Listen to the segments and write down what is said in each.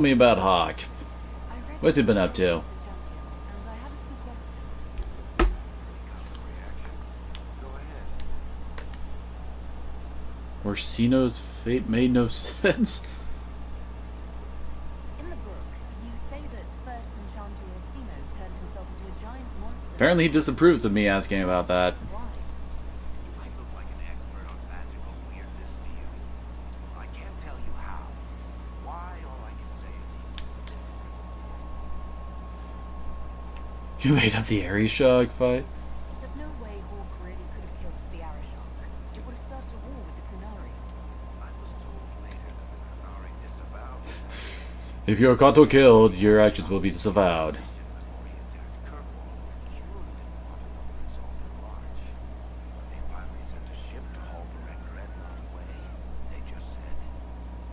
me about Hawk. What's he been up to? Orsino's fate made no sense. In the book, you say that first Enchanter Orsino turned himself into a giant monster. Apparently he disapproves of me asking about that. Why? You might look like an expert on magical weirdness to you. I can't tell you how. Why, all I can say is You made up the Ares Shock fight? There's no way Hawk really could have killed the Arashok. It would have started a war with the Kunari. I was told later that the Kunari disavowed the If you're caught or killed, your actions will be disavowed. before he attacked Kirkwall. Kuhn didn't want to know the result at large. When they finally sent a ship to haul the Red Dreadnought away, they just said,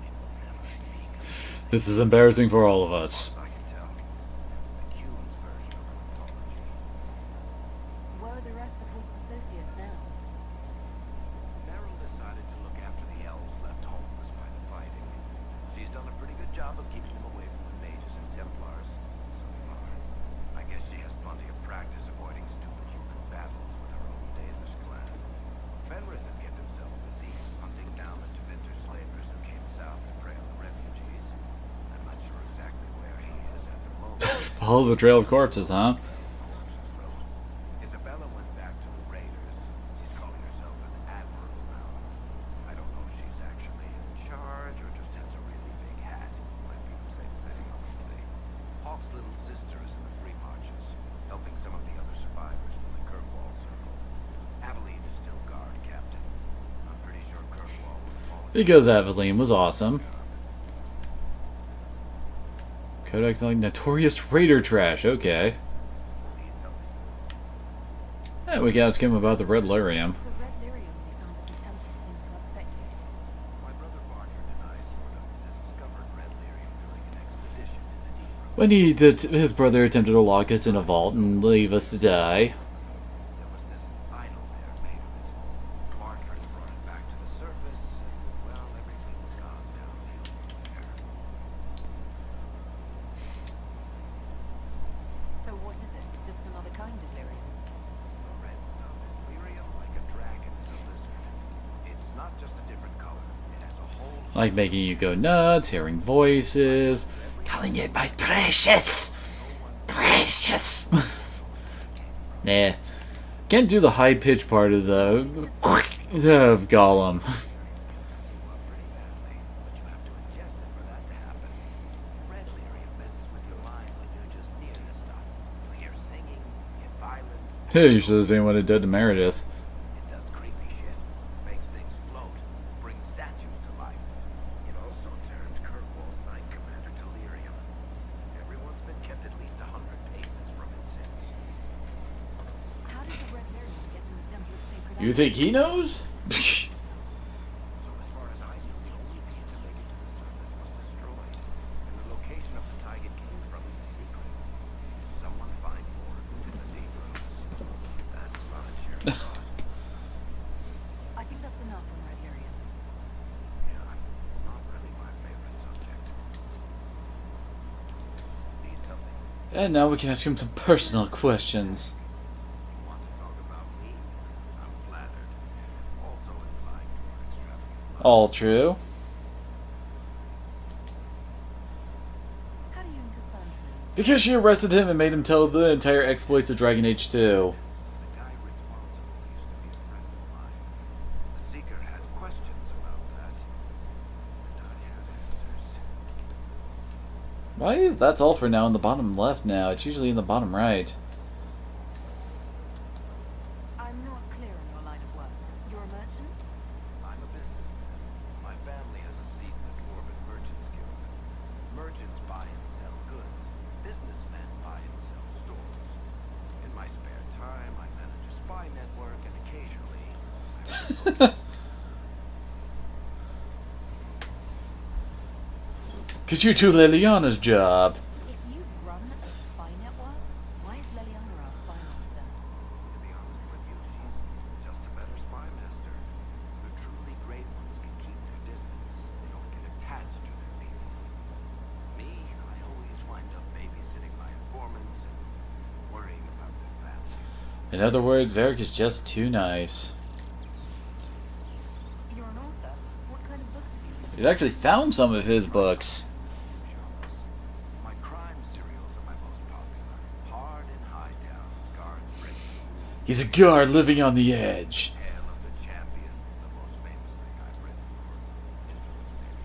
"We will never speak of it." This is embarrassing for all of us. I can tell. That's the Kuhn's version of an apology. Where are the rest of Hawk's associates now? Meryl decided to look after the elves left homeless by the fighting. She's done a pretty good job of keeping them away from the mages and Templars so far. I guess she has plenty of practice avoiding stupid human battles with her own Dalish clan. Fenris has kept himself busy hunting down the Tevinter slavers who came south to prey on the refugees. I'm not sure exactly where he is at the moment. Follow the trail of corpses, huh? Isabella went back to the Raiders. She's calling herself an admiral now. I don't know if she's actually in charge or just has a really big hat. Might be the same thing, honestly. Hawk's little sister is in the Free Marches, helping some of the other survivors from the Kirkwall Circle. Aveline is still guard captain. I'm pretty sure Kirkwall would fall. Because Aveline was awesome. Codex like notorious raider trash, okay. Yeah, we can ask him about the Red Lyrium. The red lyrium we found at the temple seems to upset you. My brother Barger and I sort of discovered Red Lyrium during an expedition in the deep road. When his brother attempted to lock us in a vault and leave us to die. There was this idol there made of it. Bartram brought it back to the surface, and, well, everything's gone downhill from there. So what is it? Just another kind of lyrium? The red stuff is lyrium like a dragon is a lizard. It's not just a different color. It has a whole Like making you go nuts, hearing voices, calling it my precious! Precious! Nah. Can't do the high pitched part of the of Gollum. pretty badly, but you have to ingest it for that to happen. Red lyrium messes with your mind when you're just near the stuff. You hear singing, get violent. Hey, you should have seen what it did to Meredith. It does creepy shit, makes things float, brings statues to life. It also turned Kirkwall's Knight Commander to lyrium. Everyone's been kept at least 100 paces from it since. How did the red lyrium get in the temple of sacred You think he knows? So as far as I knew, the only piece to make it to the surface was destroyed, and the location of the tide it came from is a secret. Someone find more in the deep rooms. That's not a cheery thought. I think that's enough on red lyrium. Yeah, not really my favorite subject. Need something? And now we can ask him some personal questions. You want to talk about me? I'm flattered. Also inclined toward extravagant. All true. How do you and Cassandra know? Because she arrested him and made him tell the entire exploits of Dragon Age 2. The guy responsible used to be a friend of mine. The Seeker had questions about that, and I had answers. Why is that's all for now in the bottom left now? It's usually in the bottom right. I'm not clear on your line of work. You're a merchant? I'm a businessman. My family has a seat in the Dwarven Merchants Guild. Merchants buy and sell goods. Businessmen buy and sell stores. In my spare time, I manage a spy network, and occasionally, Could you do Liliana's job? If you run a spy network, why is Leliana our spy master? to be honest with you, she's just a better spy master. The truly great ones can keep their distance. They don't get attached to their people. Me, In other words, Varric is just too nice. You're an author. What kind of books do you read? We've actually found some of his books. My crime serials are my most popular. Hard and Hightown, guards breaking the rules. He's a guard living on the edge. Tale of the Champion is the most famous thing I've written, or infamous maybe.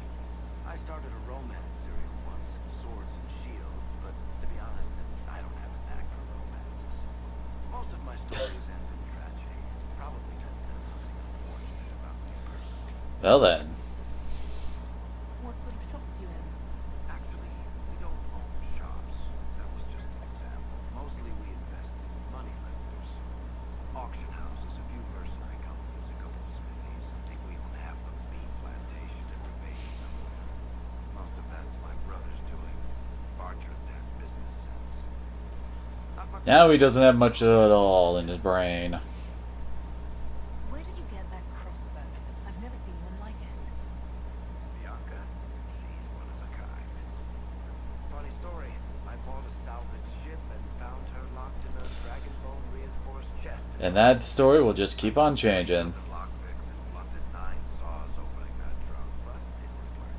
I started a romance serial once, Swords and Shields, but to be honest, I don't have a knack for romances. Most of my stories end in tragedy. Probably that says something unfortunate about me personally. Well then. What sort of shops do you own? Actually, we don't own shops. That was just an example. Mostly we invest in money lenders. Auction houses, a few mercenary companies, a couple of smithies. I think we own half a bee plantation in Rebate somewhere. Most of that's my brother's doing. Bartram had business sense. Not much. Now he doesn't have much at all in his brain. Where did you get that crossbow? I've never seen one like it. Bianca, she's one of a kind. Funny story. I bought a salvage ship and found her locked in a dragon bone reinforced chest. And that story will just keep on changing. The lockpicks and blunted 9 saws opening that trunk, but it was worth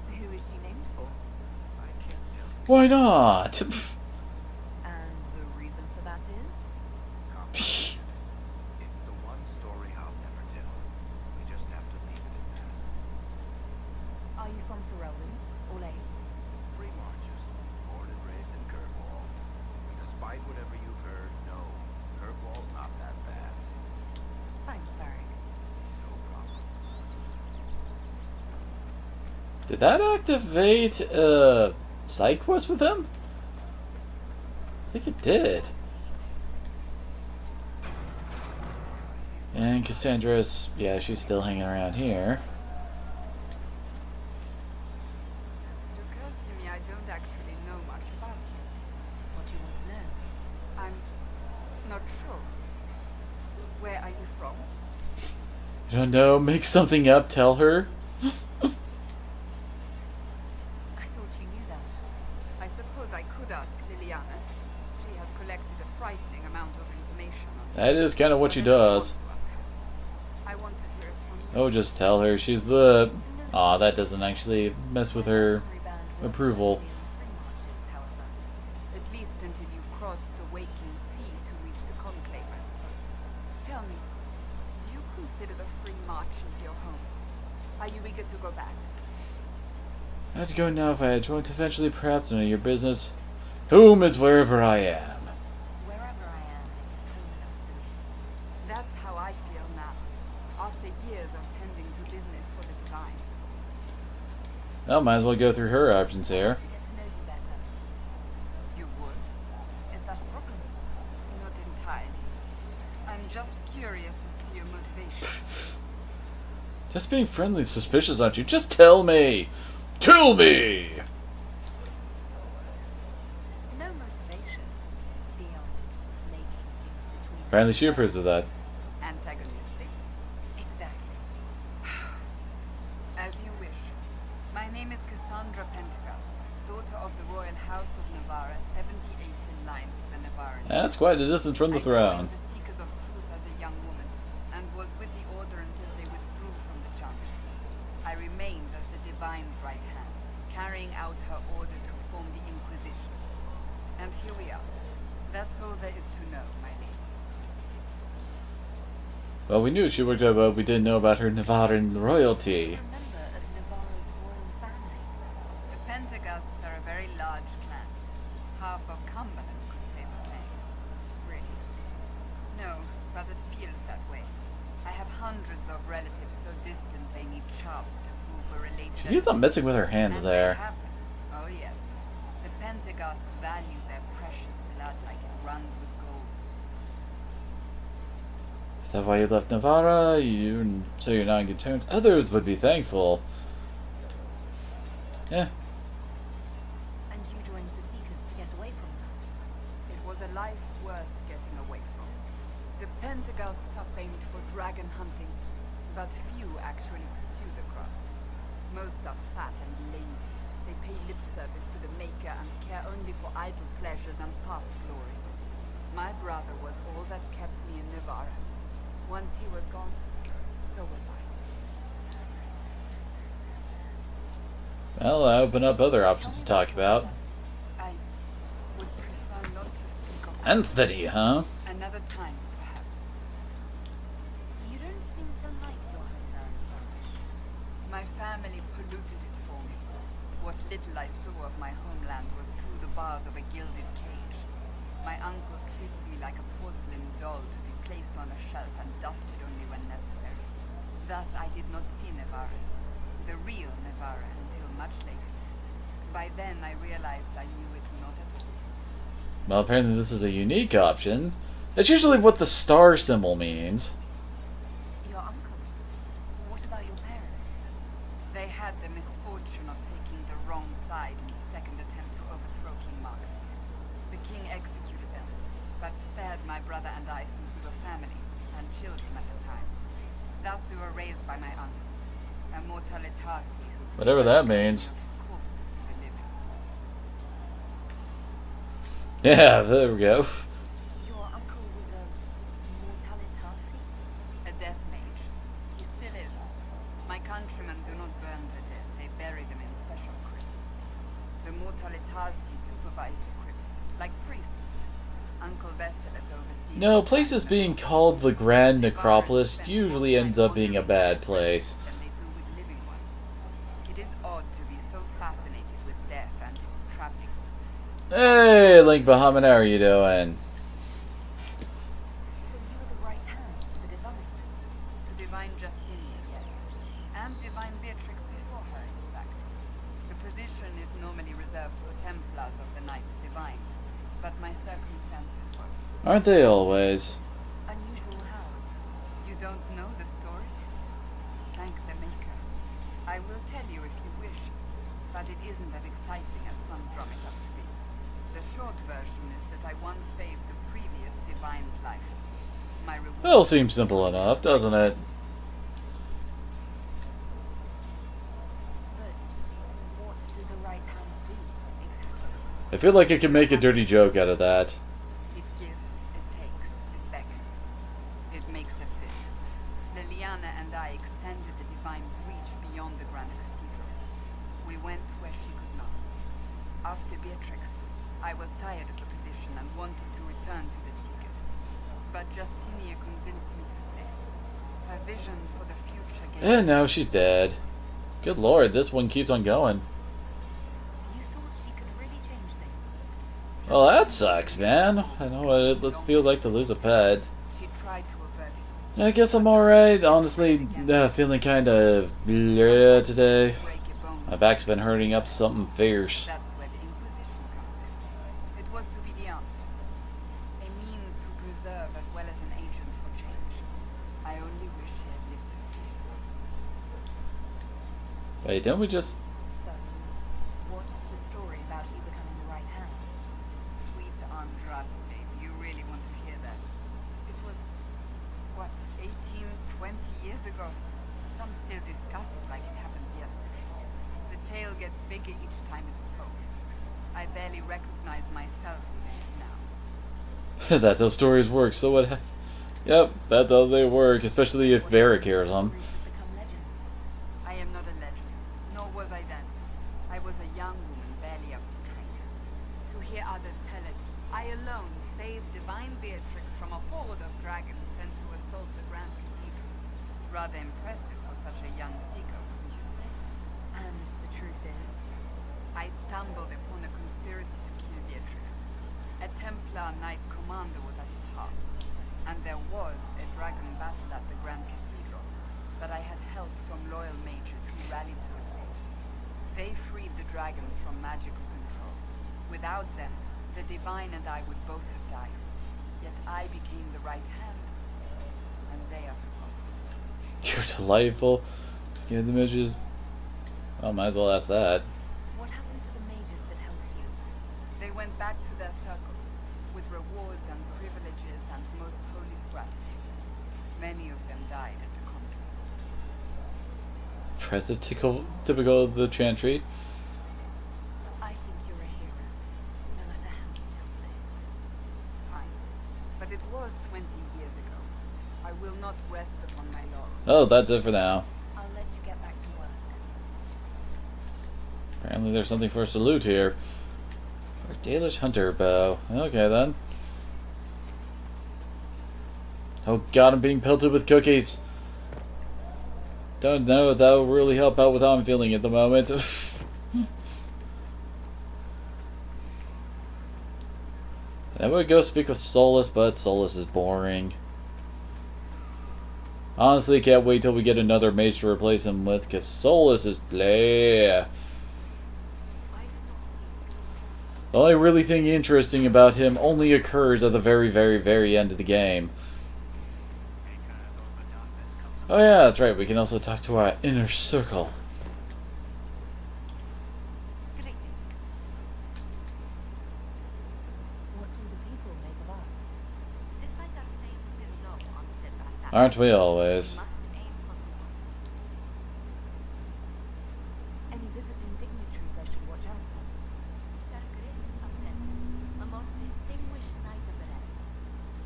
it. Who is she named for? I can't tell you. Why not? And the reason for that is? Complicated. It's the one story I'll never tell. We just have to leave it at that. Are you from Ferelden or Lane? Free marches, born and raised in Kirkwall. Despite whatever you've heard, no, Kirkwall's not that bad. Thanks, Varric. No problem. Did that activate side quest with him? I think it did. And Cassandra's, yeah, she's still hanging around here. It occurs to me I don't actually know much about you. What do you want to know? I'm not sure. Where are you from? I don't know, make something up, tell her. I thought you knew that. I suppose I could ask Liliana. She has collected a frightening amount of information on That is kind of what she does. I want to hear it from you. Oh, just tell her she's the... Aw, that doesn't actually mess with her approval. At least until you cross the waking sea to reach the conclave, I suppose. Tell me, do you consider the Free March as your home? Are you eager to go back? I have to go now if I had joined eventually, perhaps none of your business. Whom is wherever I am. Wherever I am, it's home enough for me. That's how I feel now, after years of tending to business for the divine. Well, might as well go through her options here. To get to know you better. You would? Is that a problem? Not entirely. I'm just curious as to your motivation. Just being friendly and suspicious, aren't you? Just tell me! Tell me! No motivation beyond making things between Apparently she approves of that. Antagonistic. Exactly. As you wish. My name is Cassandra Pentecost, daughter of the Royal House of Navarra, 78th in line for the Navarran. That's quite a distance from the I throne. joined the Seekers of Truth as a young woman, and was with the Order until they withdrew from the Junction. I remained as the Divine's right hand, carrying out her order to form the Inquisition. And here we are. That's all there is to know, my lady. Well, we knew she worked out, but we didn't know about her Navarran royalty. a member of Navarro's royal family. The Pentecosts are a very large clan. Half of Cumberland could say the same. Really? No, but it feels that way. I have hundreds of relatives so distant they need charts to prove we're related. She keeps on messing with her hands And there. they have them. Oh yes. The Pentecosts value their precious blood like it runs with gold. Is that why you left Navarra? You so you're not on good terms. Others would be thankful. Yeah. And you joined the Seekers to get away from her. It was a life worth getting away from. The Pentecosts are famed for dragon hunting, but few actually pursue the craft. Most are fat and lazy. They pay lip service to the Maker and care only for idle pleasures and past glories. My brother was all that kept me in Navarre. Once he was gone, so was I. Well, I open up other options to talk about. I would prefer not to speak of Anthony, huh? another time, perhaps. You don't seem to like your homeland much. My family polluted it for me. What little I saw of my homeland was through the bars of a gilded cage. My uncle treated me like a porcelain doll to be placed on a shelf and dusted only when necessary. Thus I did not see Navarre, the real Navarre, until much later. By then I realized I knew it not at all. Well, apparently this is a unique option. That's usually what the star symbol means. Your uncle? What about your parents? They had the misfortune of taking the wrong side in the second attempt to overthrow King Marcus. The king executed them, but spared my brother and I since we were family and children at the time. Thus we were raised by my uncle, a mortalitasi who Whatever that means. of his corpses to the living. Yeah, there we go. Your uncle was a mortalitasi? A death mage. He still is. My countrymen do not burn the dead, they bury them in special crypts. The mortalitasi supervise the crypts, like priests. Uncle Vestalis oversees... No, places being called the Grand Necropolis usually ends up being a bad place. Than they do with living ones. It is odd to be so fascinated with death and its trappings. Hey, Link Bahamut, how are you doing? So you were the right hand to the divine? To Divine Justinian, yes. And Divine Beatrix before her, in fact. The position is normally reserved for Templars of the Knights Divine, but my circumstances were... Aren't they always? Unusual how? You don't know the story? Thank the Maker. I will tell you if you wish, but it isn't as exciting as some drum it up to be. The short version is that I once saved the previous Divine's life. My reward... Well, seems simple enough, doesn't it? But what does a right hand do, exactly? I feel like I could make a dirty joke out of that. It gives, it takes, it beckons. It makes a fist. Liliana and I extended the Divine's reach beyond the Grand Cathedral. We went where she could not. After Beatrix, I was tired of the position and wanted to return to the Seekers. But Justinia convinced me to stay. Her vision for the future gave And now she's dead. Good lord, this one keeps on going. You thought she could really change things? Well, that sucks, man. I know what it feels like to lose a pet. she tried to avert it. I guess I'm alright. Honestly, feeling kind of bleh today. Break a bone. My back's been hurting up something fierce. That's where the Inquisition comes in. It was to be the answer. A means to preserve as well as an agent for change. I only wish she had lived to see it. Wait, didn't we just... So, what's the story about you becoming the right hand? Sweet Andraste, you really want to hear that? It was, what, 18, 20 years ago? Some still discuss it like it happened yesterday. The tale gets bigger each time it's told. I barely recognize myself in it now. That's how stories work, so what... Yep, that's how they work, especially if Varric hears them. Stories have become legends. I am not a legend, nor was I then. I was a young woman barely up to training. To hear others tell it, I alone saved Divine Beatrix from a horde of dragons sent to assault the Grand Cathedral. Rather impressive for such a young seeker, wouldn't you say? And the truth is, I stumbled upon a conspiracy to kill Beatrix. A Templar Knight Commander was at its heart, and there was a dragon battle at the Grand Cathedral, but I had help from loyal mages who rallied to the cause. They freed the dragons from magical control. Without them, the Divine and I would both have died. Yet I became the right hand, and they are forgotten. You're delightful. Yeah, the images... Well, might as well ask that. what happened to the mages that helped you? They went back to their circles, with rewards and privileges and most holy gratitude. Many of them died at the conflict. Impressive, typical of the Chantry. I think you're a hero, no matter Oh, that's it for now. I'll let you get back to work. Apparently there's something for us to loot here. Our Dalish hunter bow. Okay then. Oh god, I'm being pelted with cookies. Don't know if that will really help out with how I'm feeling at the moment. I would go speak with Solus, but Solus is boring. Honestly, can't wait till we get another mage to replace him with, because Solus is bleh. The only really thing interesting about him only occurs at the very, very, very end of the game. Oh yeah, that's right, we can also talk to our inner circle. Greetings. What do the people make of us? Despite our claim to be low on steadfast action, Aren't we always? we must aim for more. Any visiting dignitaries I should watch out for? Sir Griff of Death, the most distinguished knight of the realm.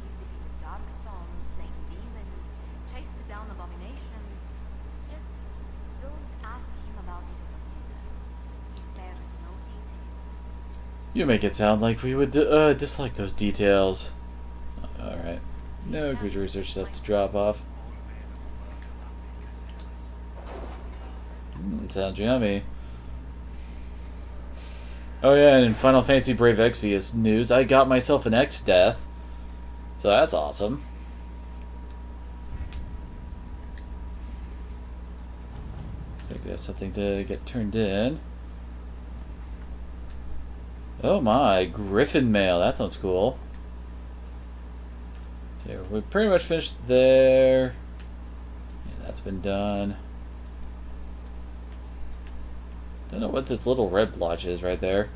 He's defeated darkspawn, slain demons, chased down abominations. Just don't ask him about it over dinner. He spares no detail. You make it sound like we would dislike those details. Alright. No creature research stuff to drop off. Sounds yummy. Oh yeah, and in Final Fantasy Brave Exvius news, I got myself an X-Death. So that's awesome. Looks like we have something to get turned in. Oh my, Griffin Mail. That sounds cool. So we pretty much finished there. Yeah, that's been done. Don't know what this little red blotch is right there.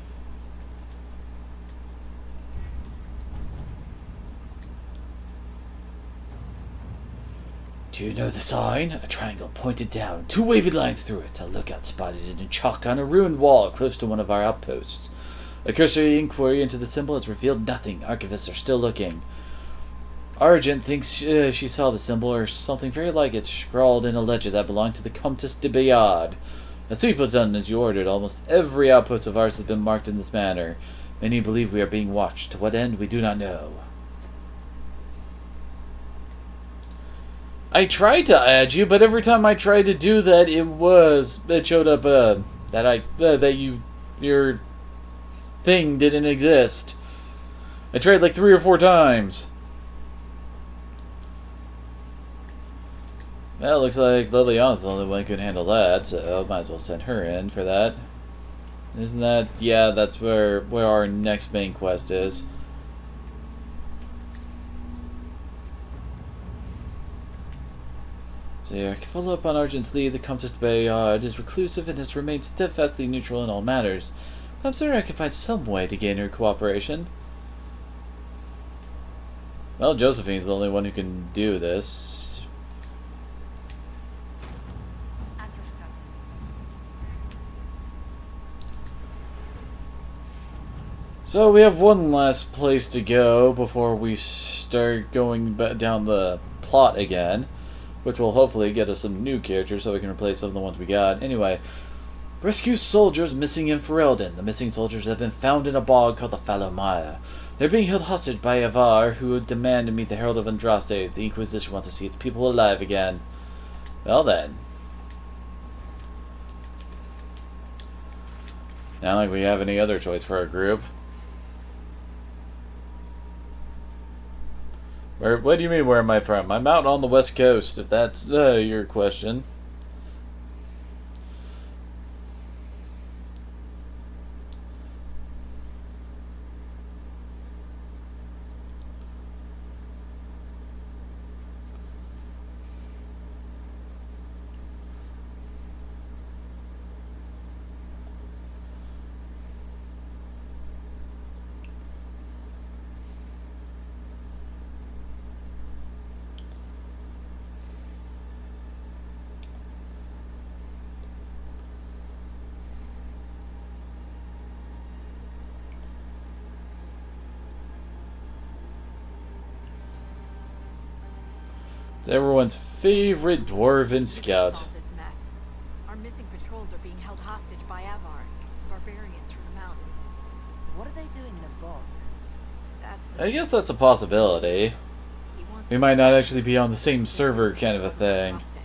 Do you know the sign? A triangle pointed down, two wavy lines through it. A lookout spotted it in chalk on a ruined wall close to one of our outposts. A cursory inquiry into the symbol has revealed nothing. Archivists are still looking. Argent thinks she saw the symbol or something very like it scrawled in a ledger that belonged to the Comtesse de Bayard. A sweep was done as you ordered. Almost every outpost of ours has been marked in this manner. Many believe we are being watched. To what end, we do not know. I tried to add you, but every time I tried to do that, it showed up that your thing didn't exist. I tried like 3 or 4 times. Well, looks like Liliana's the only one who can handle that, so might as well send her in for that. Isn't that... yeah, that's where our next main quest is. So yeah, follow up on Argent's lead. The Comtesse de Bayard is reclusive and has remained steadfastly neutral in all matters. But I'm certain I can find some way to gain her cooperation. Well, Josephine's the only one who can do this. At your service. So we have one last place to go before we start going down the plot again, which will hopefully get us some new characters so we can replace some of the ones we got. Anyway, rescue soldiers missing in Ferelden. The missing soldiers have been found in a bog called the Fallow Mire. They're being held hostage by Avar, who would demand to meet the Herald of Andraste. The Inquisition wants to see its people alive again. Well then. Not like we have any other choice for our group. What do you mean, where am I from? I'm out on the west coast, if that's your question. It's everyone's favorite dwarven scout. Solve this mess. Our missing patrols are being held hostage by Avar, barbarians from the mountains. What are they doing in the book? That's I guess that's a possibility. he wants We might not actually be on the same server kind of a thing. Namaste.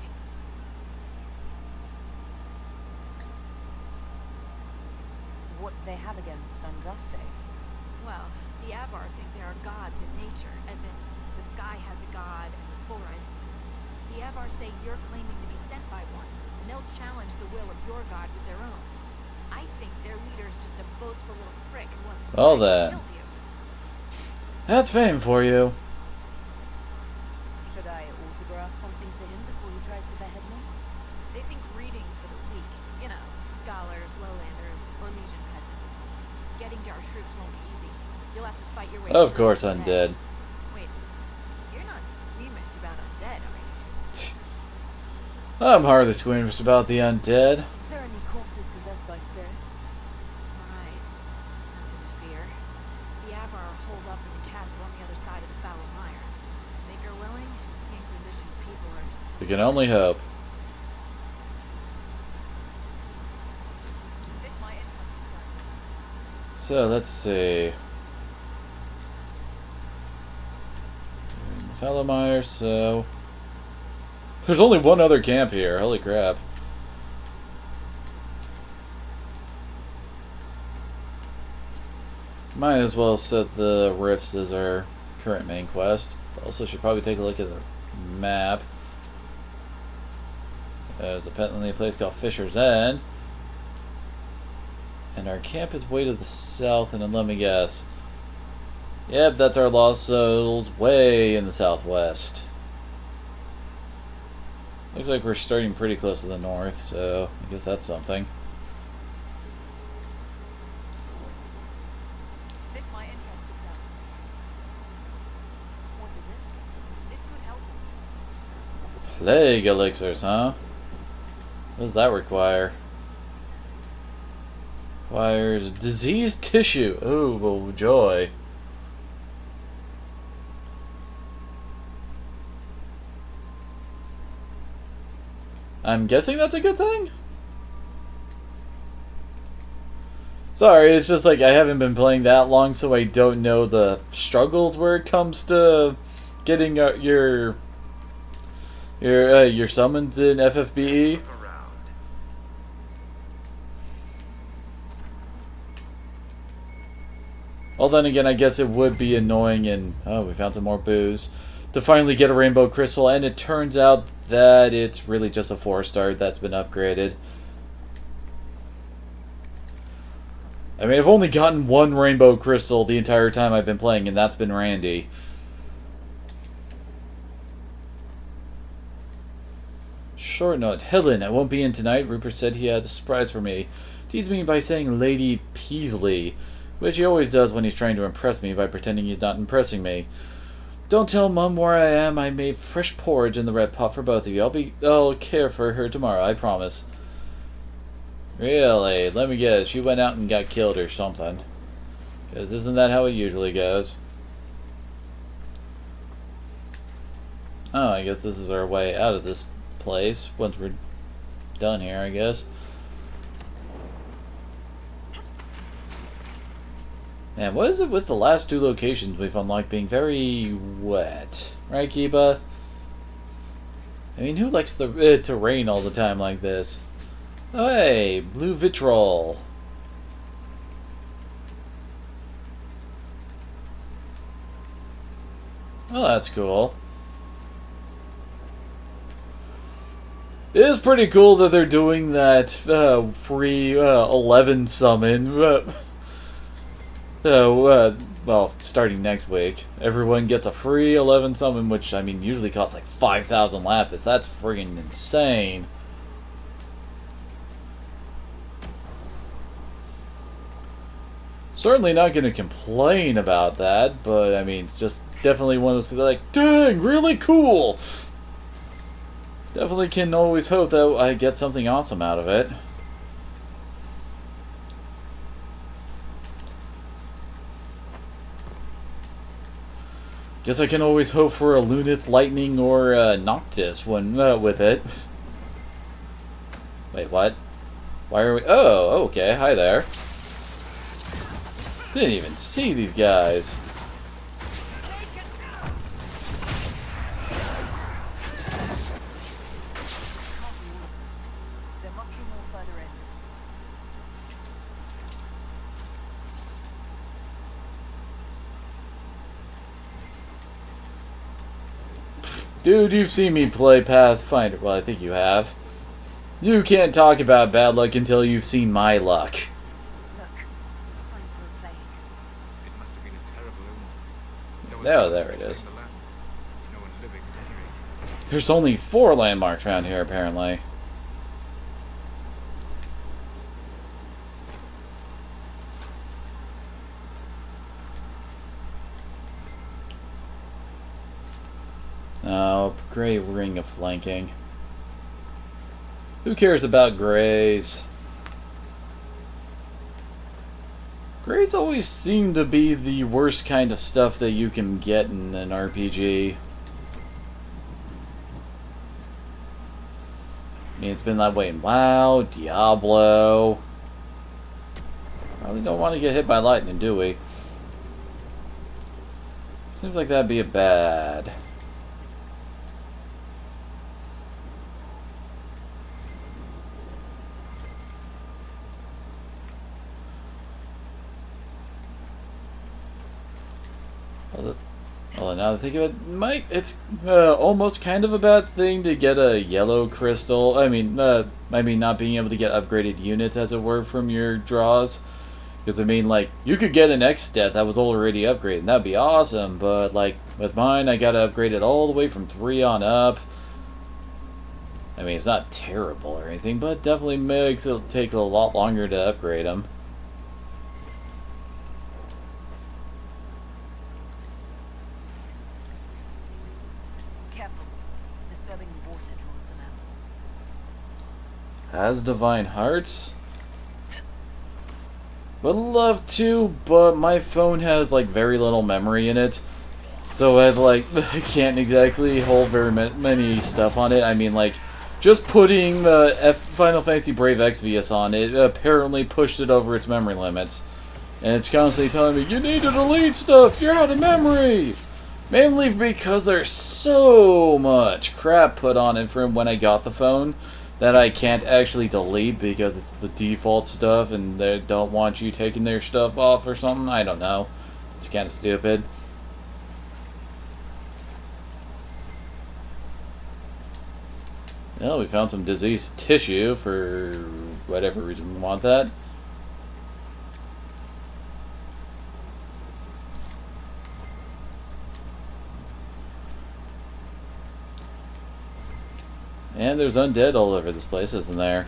What do they have against Unguste? Well, the Avar think there are gods in nature, as in the sky has a god and the forest. The Avar say you're claiming to be sent by one, and they'll challenge the will of your god with their own. I think their leader's just a boastful little prick who wants to Well brag then. he killed you. That's fame for you. Should I autograph something for him before he tries to behead me? They think readings for the weak, you know, scholars, lowlanders, or legion peasants. Getting to our troops won't be easy. You'll have to fight your way Of through course, undead. undead. Wait, you're not squeamish about undead, are you? I'm hardly squeamish about the undead. Are there any corpses possessed by spirits? Right. Nothing to fear. The Avar are holed up in the castle on the other side of the Foul Mire. Make her willing, the Inquisition's people are We can only hope. This might So let's see. Fallowmire, so there's only one other camp here. Holy crap. Might as well set the rifts as our current main quest. Also should probably take a look at the map. There's apparently a place called Fisher's End. And our camp is way to the south, and then let me guess. Yep, that's our Lost Souls way in the southwest. Looks like we're starting pretty close to the north, so I guess that's something. This might interest you, though. What is it? This could help us. Plague elixirs, huh? What does that require? Requires diseased tissue. Oh, joy. I'm guessing that's a good thing? Sorry, it's just like I haven't been playing that long, so I don't know the struggles where it comes to getting your summons in FFBE. Look around. Well, then again, I guess it would be annoying, and oh, we found some more booze, to finally get a rainbow crystal, and it turns out that it's really just a 4-star that's been upgraded. I mean, I've only gotten one rainbow crystal the entire time I've been playing, and that's been Randy. Short note, Helen, I won't be in tonight. Rupert said he had a surprise for me. Teased me by saying Lady Peasley, which he always does when he's trying to impress me by pretending he's not impressing me. Don't tell Mum where I am. I made fresh porridge in the red pot for both of you. I'll care for her tomorrow, I promise. Really? Let me guess. She went out and got killed or something. Because isn't that how it usually goes? Oh, I guess this is our way out of this place once we're done here, I guess. Man, what is it with the last 2 locations we've unlocked being very wet? Right, Kiba? I mean, who likes to rain all the time like this? Oh, hey, blue vitriol. Oh, that's cool. It is pretty cool that they're doing that free 11 summon. Well, starting next week, everyone gets a free 11 summon, which, I mean, usually costs like 5,000 lapis. That's friggin' insane. Certainly not going to complain about that, but, I mean, it's just definitely one of those things like, dang, really cool! Definitely can always hope that I get something awesome out of it. Guess I can always hope for a Lunith, Lightning, or Noctis when with it. Wait, what? Why are we... Oh, okay, hi there. Didn't even see these guys. There must be more further in. Dude, you've seen me play Pathfinder. Well, I think you have. You can't talk about bad luck until you've seen my luck. Look, signs of a plague. It must have been a terrible illness. No one Oh, there it is. in the land. No one living at any rate. There's only 4 landmarks around here, apparently. Oh, great ring of flanking. Who cares about Greys? Greys always seem to be the worst kind of stuff that you can get in an RPG. I mean, it's been that way in WoW, Diablo. Probably don't want to get hit by lightning, do we? Seems like that'd be a bad. Well, now that I think of it, it's almost kind of a bad thing to get a yellow crystal. I mean, not being able to get upgraded units, as it were, from your draws. Because, I mean, like, you could get an X-Stat that was already upgraded, and that'd be awesome. But, like, with mine, I gotta upgrade it all the way from 3 on up. I mean, it's not terrible or anything, but it definitely makes it take a lot longer to upgrade them. Careful. Disturbing the water draws them out. Has Divine Hearts? Would love to, but my phone has like very little memory in it, so I can't exactly hold very many stuff on it. I mean, like, just putting the Final Fantasy Brave Exvius on it apparently pushed it over its memory limits, and it's constantly telling me, you need to delete stuff, you're out of memory! Mainly because there's so much crap put on it from when I got the phone that I can't actually delete because it's the default stuff and they don't want you taking their stuff off or something. I don't know. It's kind of stupid. Well, we found some diseased tissue for whatever reason we want that. And there's undead all over this place, isn't there?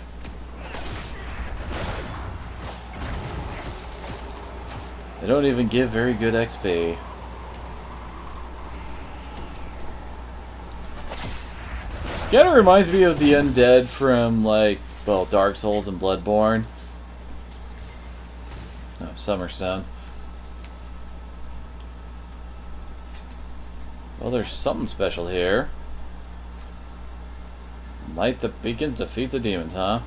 They don't even give very good XP. Kinda reminds me of the undead from, like, well, Dark Souls and Bloodborne. Oh, Summerstone. Well, there's something special here. Light the beacons, defeat the demons, huh?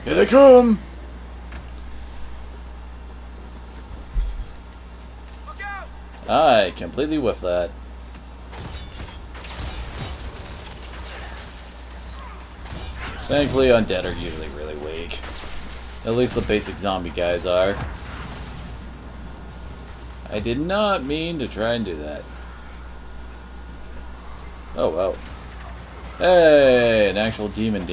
Here they come! Look out! I completely whiffed that. Thankfully, undead are usually really weak. At least the basic zombie guys are. I did not mean to try and do that. Oh, wow. Hey, an actual demon.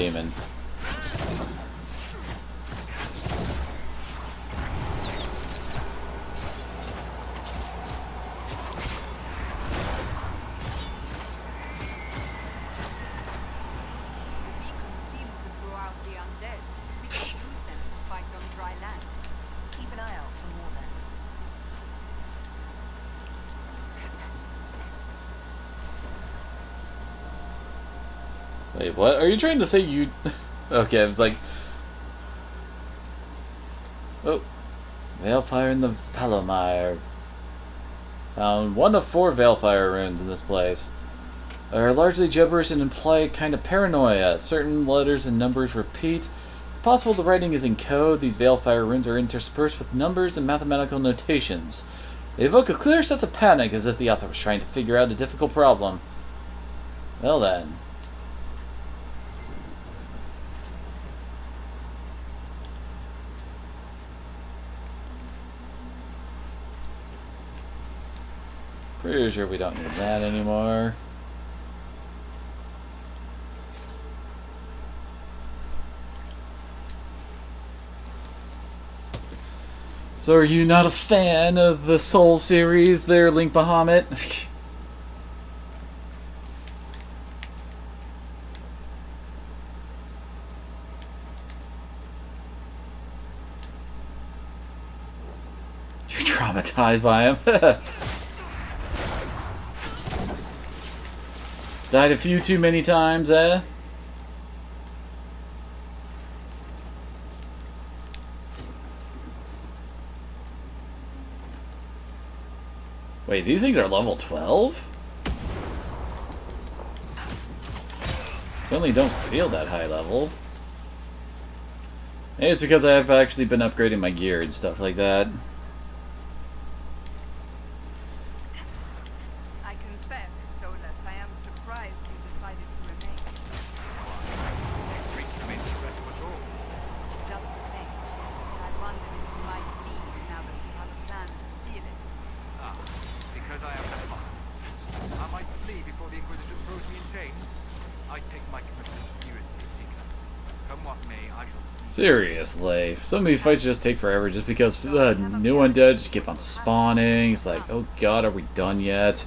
Wait, what? Are you trying to say you... Okay, I was like... Oh. Veilfire in the Valomire. Found 1 of 4 Veilfire runes in this place. Are largely gibberish and imply a kind of paranoia. Certain letters and numbers repeat. It's possible the writing is in code. These Veilfire runes are interspersed with numbers and mathematical notations. They evoke a clear sense of panic, as if the author was trying to figure out a difficult problem. Well then. Pretty sure we don't need that anymore. So are you not a fan of the Soul series there, Link Bahamut? You're traumatized by him. Died a few too many times, eh? Wait, these things are level 12? Certainly don't feel that high level. Maybe it's because I've actually been upgrading my gear and stuff like that. I confess, Solus, I am surprised you decided to remain. Just the thing. I wondered if you might leave now that you have a plan to seal it. Because I am the father. I might flee before the Inquisition throws me in chains. I take my commitment seriously, Seeker. Come what may, I shall see. Seriously, some of these fights just take forever just because new undead just keep on spawning. It's like, oh god, are we done yet?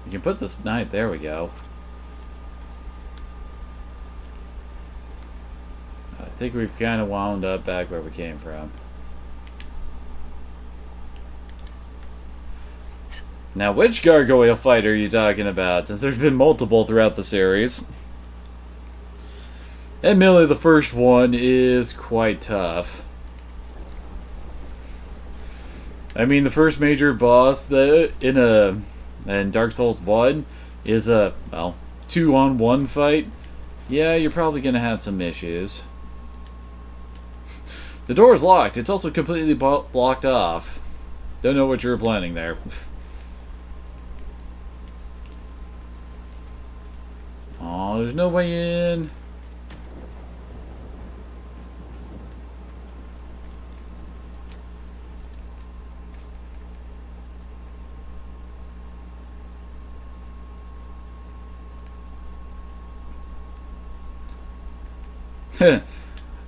You can put this knight, there we go. I think we've kind of wound up back where we came from. Now, which gargoyle fight are you talking about? Since there's been multiple throughout the series. Admittedly, the first one is quite tough. I mean, the first major boss in Dark Souls 1 is a, well, 2-on-1 fight. Yeah, you're probably gonna have some issues. The door is locked. It's also completely blocked off. Don't know what you were planning there. Oh, there's no way in.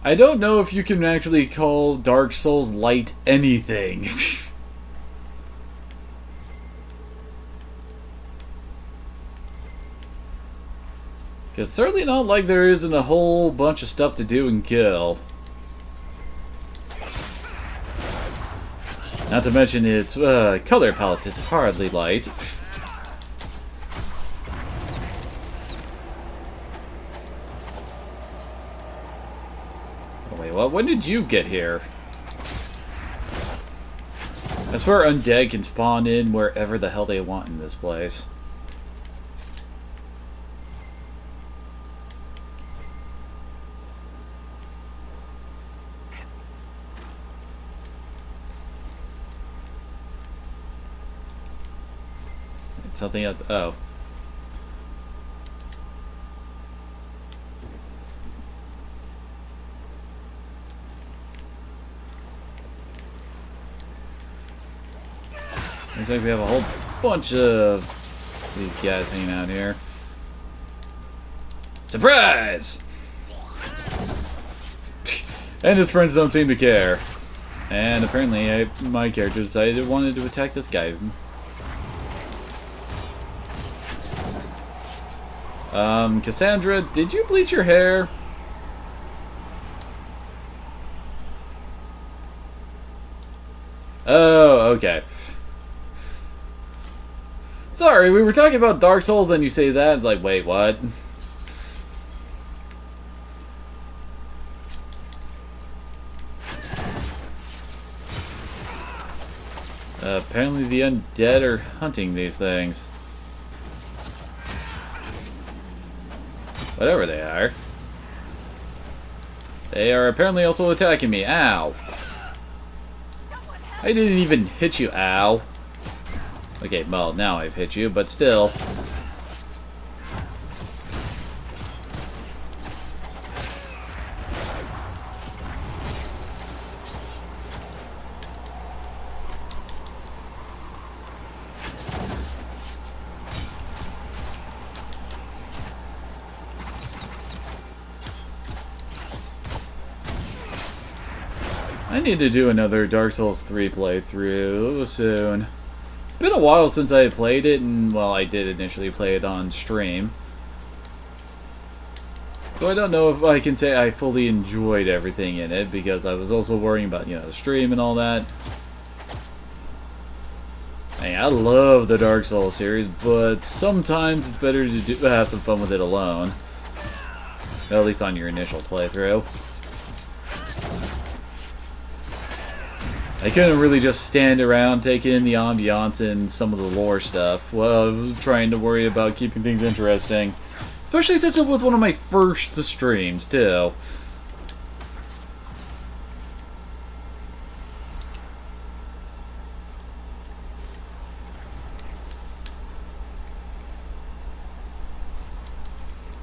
I don't know if you can actually call Dark Souls light anything. It's certainly not like there isn't a whole bunch of stuff to do and kill. Not to mention its color palette is hardly light. Oh, wait, what? When did you get here? I swear undead can spawn in wherever the hell they want in this place. Something else. Oh. Looks like we have a whole bunch of these guys hanging out here. Surprise! And his friends don't seem to care. And apparently my character decided it wanted to attack this guy. Cassandra, did you bleach your hair? Oh, okay. Sorry, we were talking about Dark Souls, then you say that. It's like, wait, what? Apparently the undead are hunting these things. Whatever they are. They are apparently also attacking me. Ow. I didn't even hit you, ow. Okay, well, now I've hit you, but still. I need to do another Dark Souls 3 playthrough soon. It's been a while since I played it, and, well, I did initially play it on stream. So I don't know if I can say I fully enjoyed everything in it, because I was also worrying about, you know, the stream and all that. I love the Dark Souls series, but sometimes it's better to have some fun with it alone. At least on your initial playthrough. I couldn't really just stand around taking in the ambiance and some of the lore stuff. Well, I was trying to worry about keeping things interesting. Especially since it was one of my first streams, too.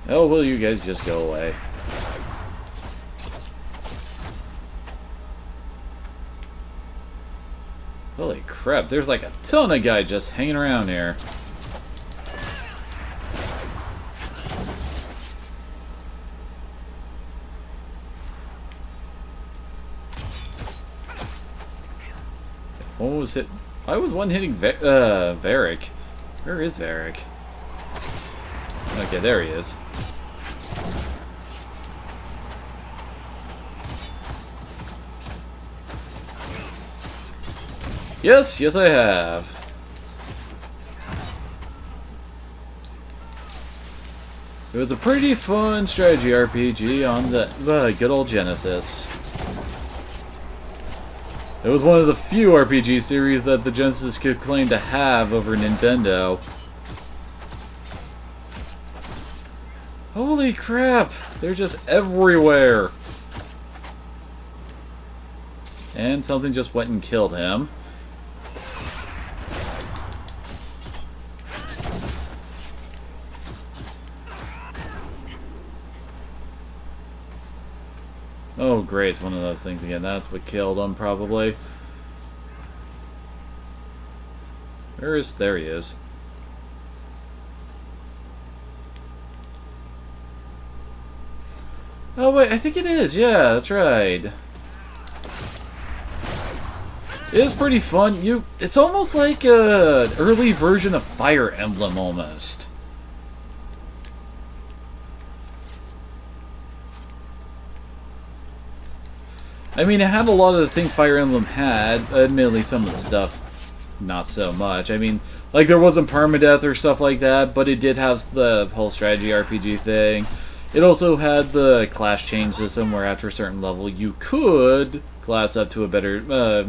Oh, will you guys just go away? Holy crap, there's like a ton of guys just hanging around here. What was it? I was one hitting Varric. Where is Varric? Okay, there he is. Yes, I have. It was a pretty fun strategy RPG on the good old Genesis. It was one of the few RPG series that the Genesis could claim to have over Nintendo. Holy crap! They're just everywhere! And something just went and killed him. Oh great, one of those things again. That's what killed him, probably. There he is. Oh wait, I think it is. Yeah, that's right. It is pretty fun. It's almost like an early version of Fire Emblem, almost. I mean, it had a lot of the things Fire Emblem had. Admittedly, some of the stuff, not so much. I mean, like, there wasn't permadeath or stuff like that, but it did have the whole strategy RPG thing. It also had the class change system, where after a certain level, you could class up to a better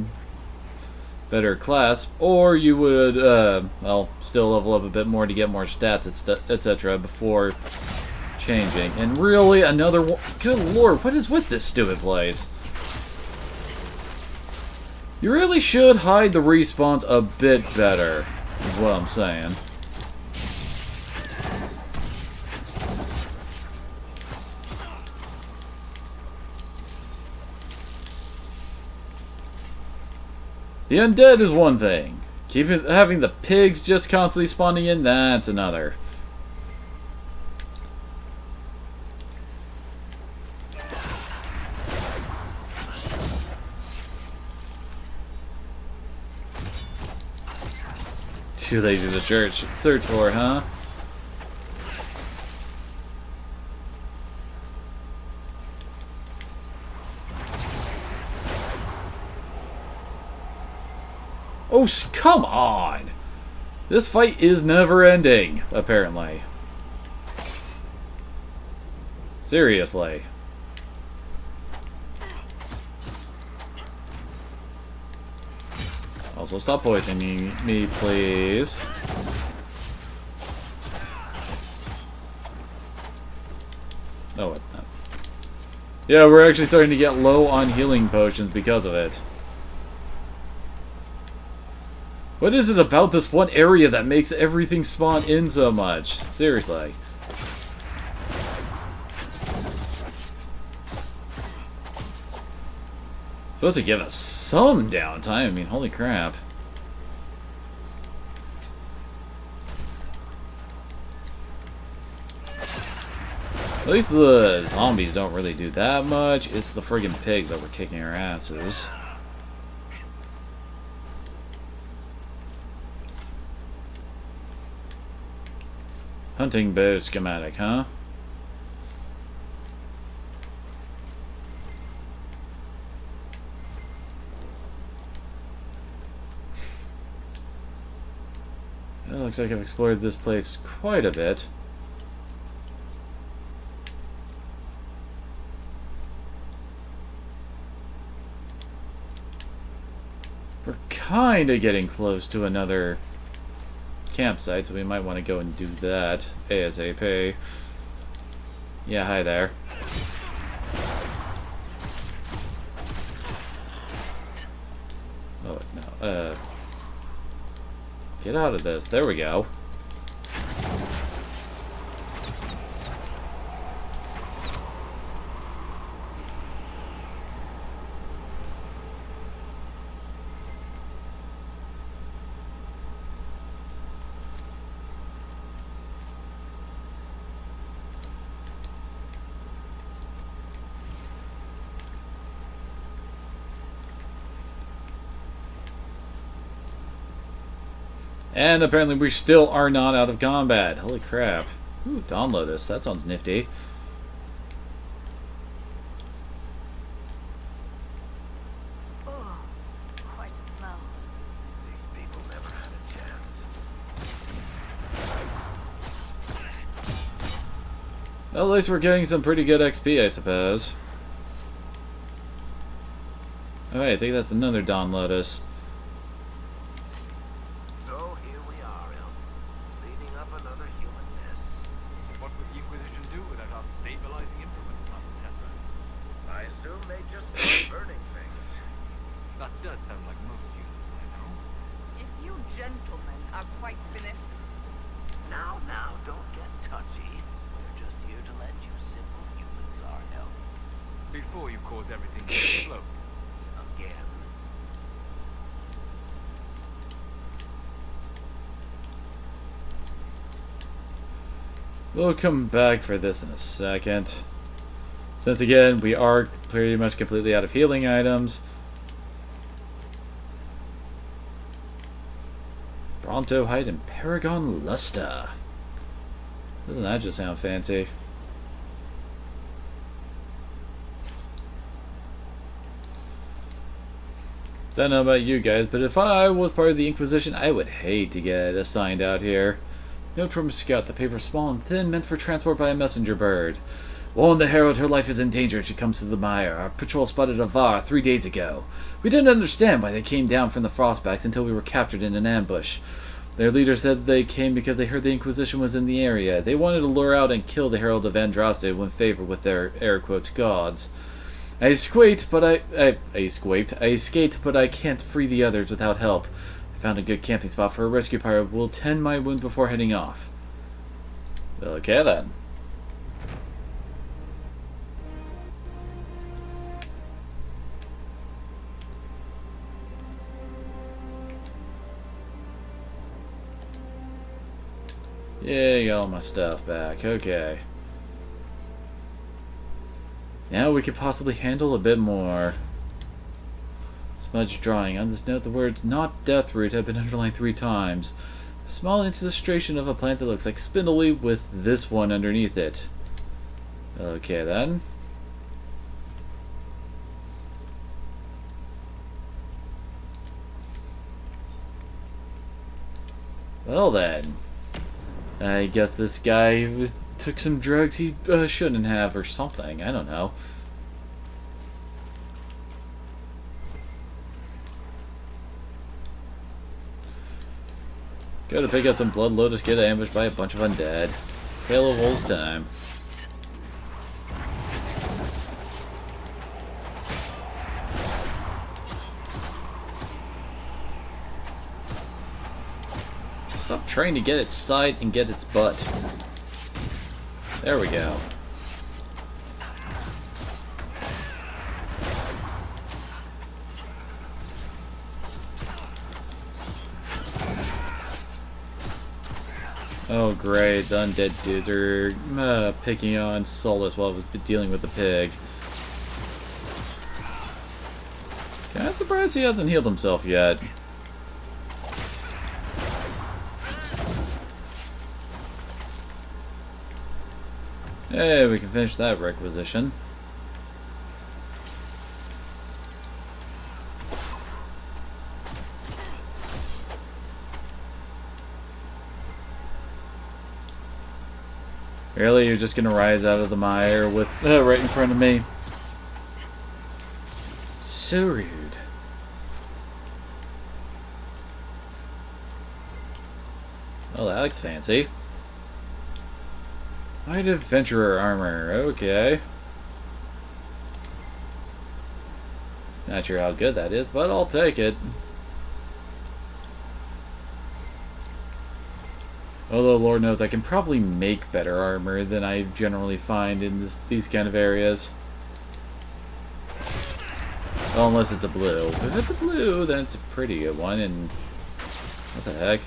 class, or you would, well, still level up a bit more to get more stats, etc., before changing. And really, another one. Good lord, what is with this stupid place? You really should hide the respawns a bit better, is what I'm saying. The undead is one thing. Having the pigs just constantly spawning in, that's another. Too lazy to search for, huh? Oh, come on! This fight is never ending, apparently. Seriously. Also, stop poisoning me, please. Oh, what? No. Yeah, we're actually starting to get low on healing potions because of it. What is it about this one area that makes everything spawn in so much? Seriously. Supposed to give us some downtime. I mean, holy crap. At least the zombies don't really do that much. It's the friggin' pigs that were kicking our asses. Hunting bow schematic, huh? It looks like I've explored this place quite a bit. We're kind of getting close to another campsite, so we might want to go and do that ASAP. Yeah, hi there. Oh, no. Get out of this. There we go. And apparently we still are not out of combat. Holy crap. Ooh, Dawn Lotus. That sounds nifty. Oh, quite a smell. These people never had a chance. Well, at least we're getting some pretty good XP, I suppose. Alright, I think that's another Dawn Lotus. So here we are, Elf, cleaning up another human mess. What would the Inquisition do without our stabilizing influence, Master Templar? I assume they just start burning things. That does sound like most humans I know. If you gentlemen are quite finished, Now, don't get touchy. We're just here to lend you simple humans our help. Before you cause everything to explode. Again. We'll come back for this in a second. Since again, we are pretty much completely out of healing items. Bronto Height and Paragon Luster. Doesn't that just sound fancy? Don't know about you guys, but if I was part of the Inquisition, I would hate to get assigned out here. Note from Scout, the paper small and thin, meant for transport by a messenger bird. Warn the Herald her life is in danger if she comes to the mire. Our patrol spotted a Var 3 days ago. We didn't understand why they came down from the Frostbacks until we were captured in an ambush. Their leader said they came because they heard the Inquisition was in the area. They wanted to lure out and kill the Herald of Andraste and win favor with their air quotes gods. I escaped, but I escaped, but I can't free the others without help. I found a good camping spot for a rescue pirate. Will tend my wound before heading off. Okay then. Yeah, got all my stuff back. Okay. Now we could possibly handle a bit more. Smudge drawing. On this note, the words "not deathroot" have been underlined 3 times. A small illustration of a plant that looks like spindleweed with this one underneath it. Okay then. Well then, I guess this guy took some drugs he shouldn't have or something. I don't know. Go to pick up some blood lotus, get ambushed by a bunch of undead. Tale of Holes time. Stop trying to get its side and get its butt. There we go. Oh great, the undead dudes are picking on Solus while I was dealing with the pig. Kinda surprised he hasn't healed himself yet. Hey, we can finish that requisition. Really, you're just gonna rise out of the mire with right in front of me? So rude. Oh, that looks fancy. Light adventurer armor, okay. Not sure how good that is, but I'll take it. Although Lord knows I can probably make better armor than I generally find in these kind of areas. Well, unless it's a blue. If it's a blue, then it's a pretty good one, and what the heck?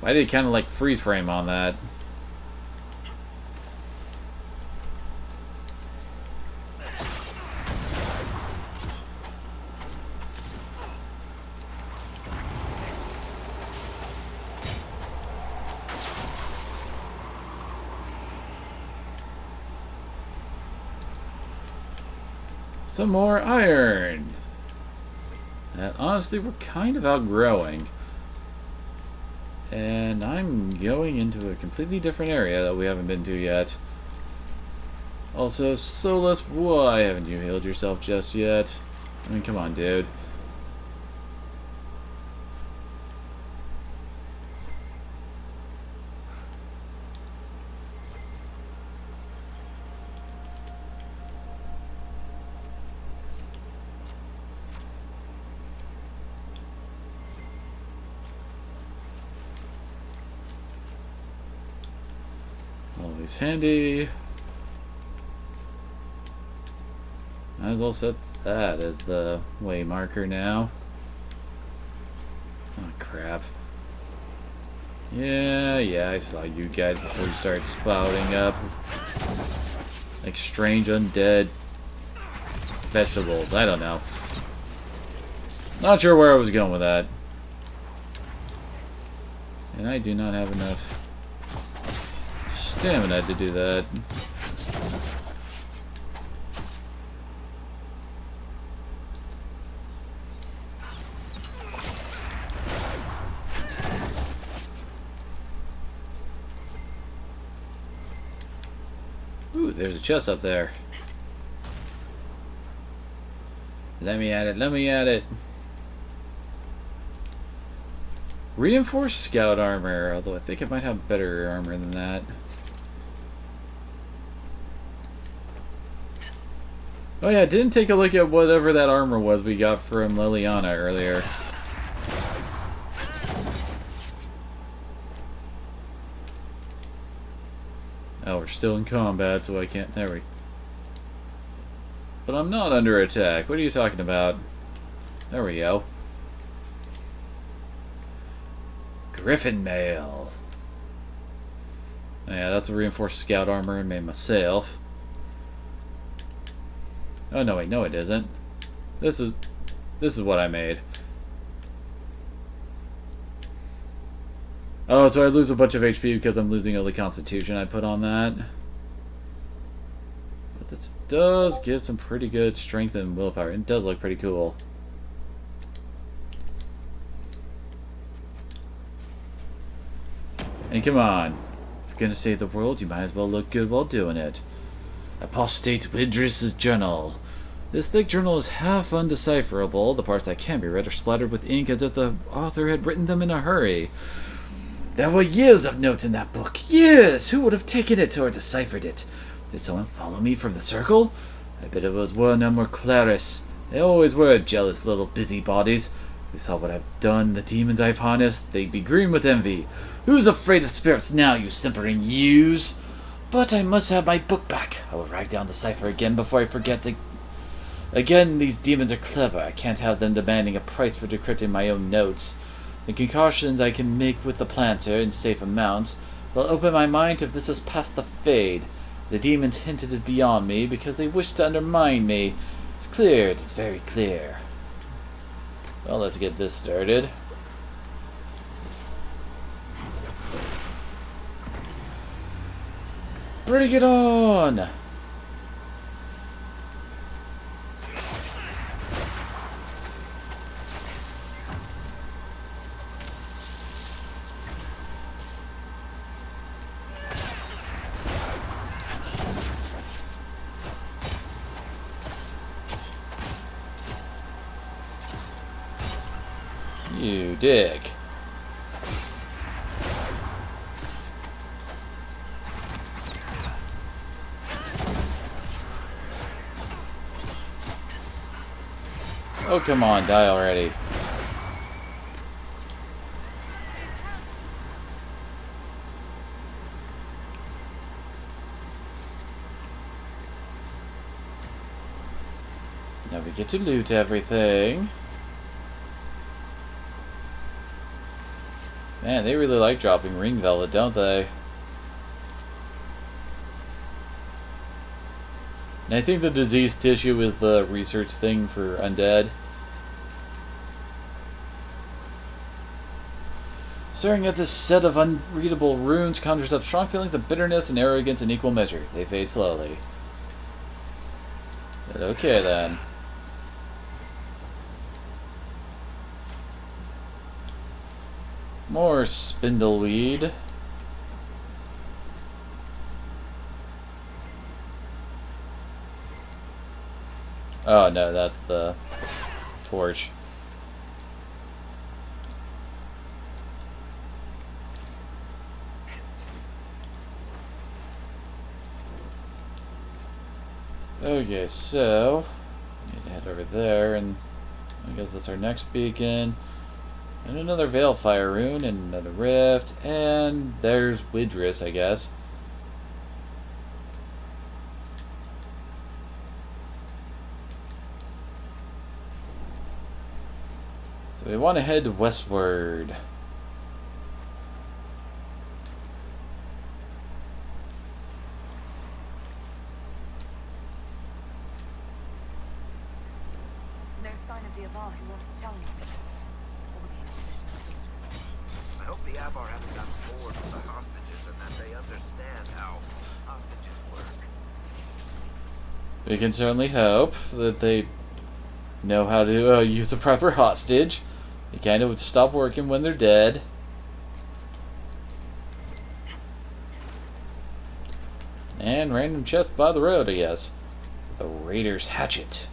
Why did it kind of like freeze frame on that? Some more iron. That honestly we're kind of outgrowing. And I'm going into a completely different area that we haven't been to yet. Also, Solus, why haven't you healed yourself just yet? I mean, come on, dude. Always handy. Might as well set that as the way marker now. Oh crap. Yeah, I saw you guys before you started spouting up. Like strange undead vegetables. I don't know. Not sure where I was going with that. And I do not have enough stamina to do that. Ooh, there's a chest up there. Let me at it, let me at it. Reinforced scout armor, although I think it might have better armor than that. Oh yeah, I didn't take a look at whatever that armor was we got from Liliana earlier. Oh, we're still in combat, so I can't... There we... But I'm not under attack. What are you talking about? There we go. Griffin mail. Yeah, that's a reinforced scout armor I made myself. Oh no, wait, no it isn't. This is what I made. Oh, so I lose a bunch of HP because I'm losing all the constitution I put on that. But this does give some pretty good strength and willpower. It does look pretty cool. And come on. If you're gonna save the world, you might as well look good while doing it. Apostate Widris' journal. This thick journal is half undecipherable. The parts that can be read are splattered with ink as if the author had written them in a hurry. There were years of notes in that book. Years! Who would have taken it or deciphered it? Did someone follow me from the circle? I bet it was Wernham or Clarice. They always were jealous little busybodies. They saw what I've done, the demons I've harnessed. They'd be green with envy. Who's afraid of spirits now, you simpering ewes? But I must have my book back. I will write down the cipher again before I forget to... Again, these demons are clever. I can't have them demanding a price for decrypting my own notes. The concoctions I can make with the planter in safe amounts will open my mind to vistas past the fade. The demons hinted it beyond me because they wish to undermine me. It's clear, it is very clear. Well, let's get this started. Bring it on! You dick. Oh, come on, die already. Now we get to loot everything. Man, they really like dropping ring velvet, don't they? And I think the diseased tissue is the research thing for undead. Staring at this set of unreadable runes conjures up strong feelings of bitterness and arrogance in equal measure. They fade slowly. But okay then. More spindleweed. Oh no, that's the torch. Okay, so need to head over there, and I guess that's our next beacon. And another Veilfire rune, and another rift, and there's Widris, I guess. So we want to head westward. No sign of the Avar who wants to challenge me. Or the Inquisition. I hope the Avar haven't got bored with the hostages and that they understand how hostages work. We can certainly hope that they know how to use a proper hostage. They kind of would stop working when they're dead. And random chest by the road, I guess. The Raider's Hatchet.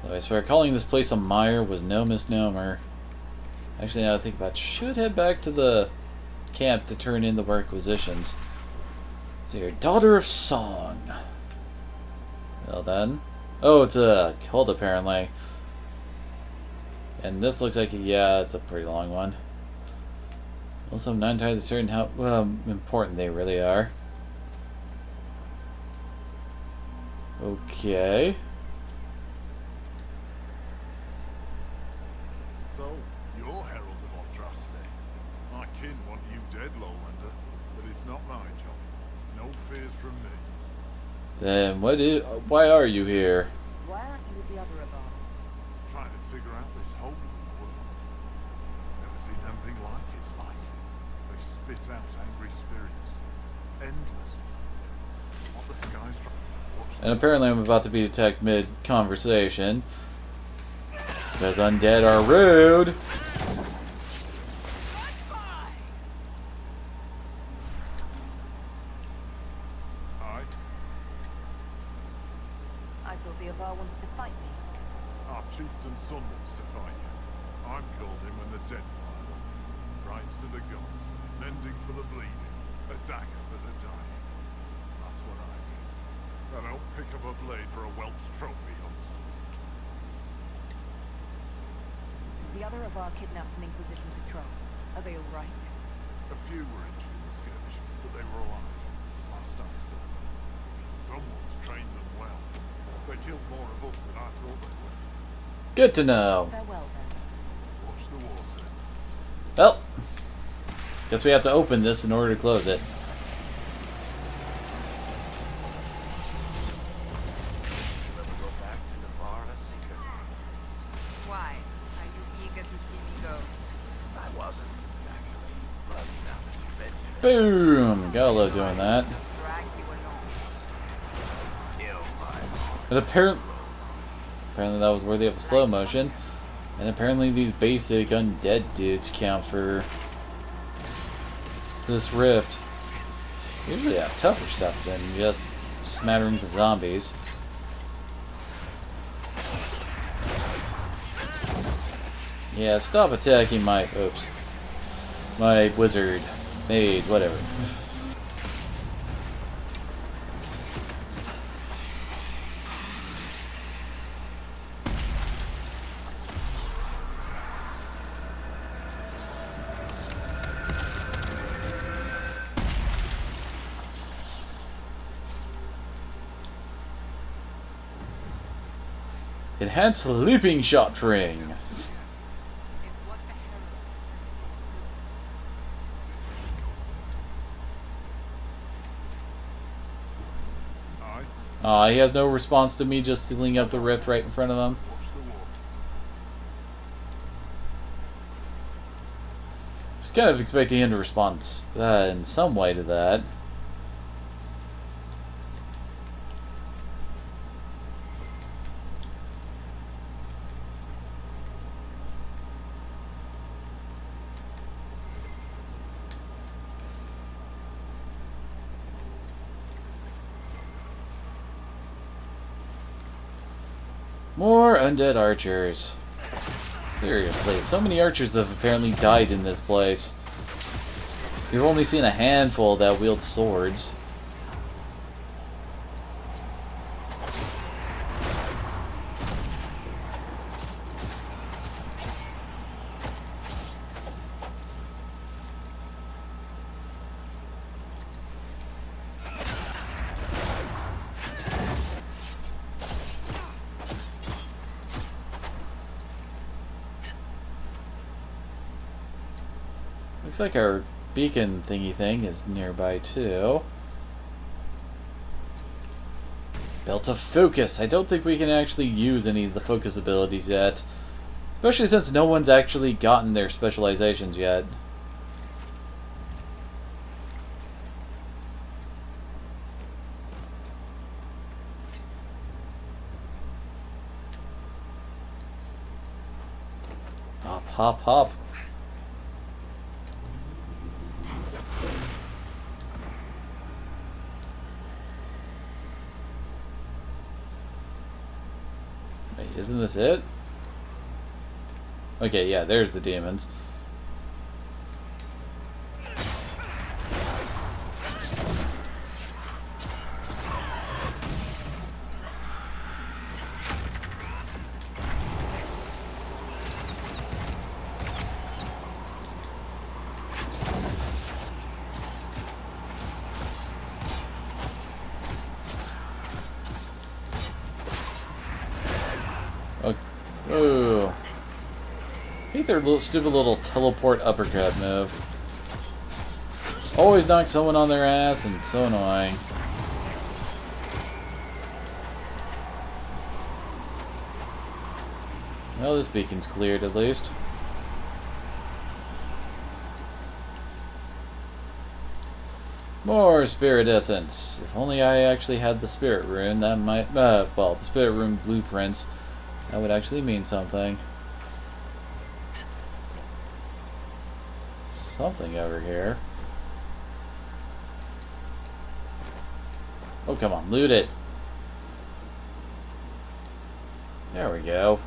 Though I swear calling this place a mire was no misnomer. Actually, now that I think about it, should head back to the camp to turn in the requisitions. So you're Daughter of Song. Well then. Oh, it's a cult apparently. And this looks like, yeah, it's a pretty long one. Also, I'm not entirely certain how important they really are. Okay. So, you're Herald of Andraste. My kin want you dead, Lowlander, but it's not my job. No fears from me. Then why are you here? Why aren't you with the other Avar? Trying to figure out this hole in the world. Never seen anything like it's like. They spit out angry spirits. Endless. What the sky's trying... What's And apparently I'm about to be attacked mid-conversation. Because undead are rude! Aye. I thought the Avar wanted to fight me. Our chieftain's son wants to fight you. I'm called in when the dead pile up. Rights to the gods, mending for the bleeding, a dagger for the dying. That's what I do. I don't pick up a blade for a whelp's trophy hunt. The other Avar kidnapped an Inquisition patrol. Are they all right? A few were injured in the skirmish, but they were alive. Last I saw. Someone's trained them well. They killed more of us than I thought they would. Good to know. Farewell, then. Watch the war, sir. Well, guess we have to open this in order to close it. Ever go back to the bar, Seeker? Why? Are you eager to see me go? I wasn't, actually. But now that you mention it, Boom! Gotta love doing that. Drag you along. kill my But apparently that was worthy of a slow motion. And apparently these basic undead dudes count for this rift. Usually have tougher stuff than just smatterings of zombies. Yeah, stop attacking my... Oops. My wizard. Maid, whatever. Enhanced leaping shot ring. It's what the herald. Aye. He has no response to me just sealing up the rift right in front of him. Watch the war. I was kind of expecting him to respond in some way to that. More undead archers. Seriously, so many archers have apparently died in this place. We've only seen a handful that wield swords. Looks like our beacon thingy thing is nearby too. Belt of Focus. I don't think we can actually use any of the focus abilities yet. Especially since no one's actually gotten their specializations yet. Hop, hop, hop. Wait, isn't this it? Okay, yeah, there's the demons. Ooh. I hate their little stupid little teleport uppercut move. Always knock someone on their ass and so annoying. Well, this beacon's cleared at least. More spirit essence. If only I actually had the spirit rune, that might... well, the spirit rune blueprints. That would actually mean something. Something over here. Oh, come on, loot it. There we go.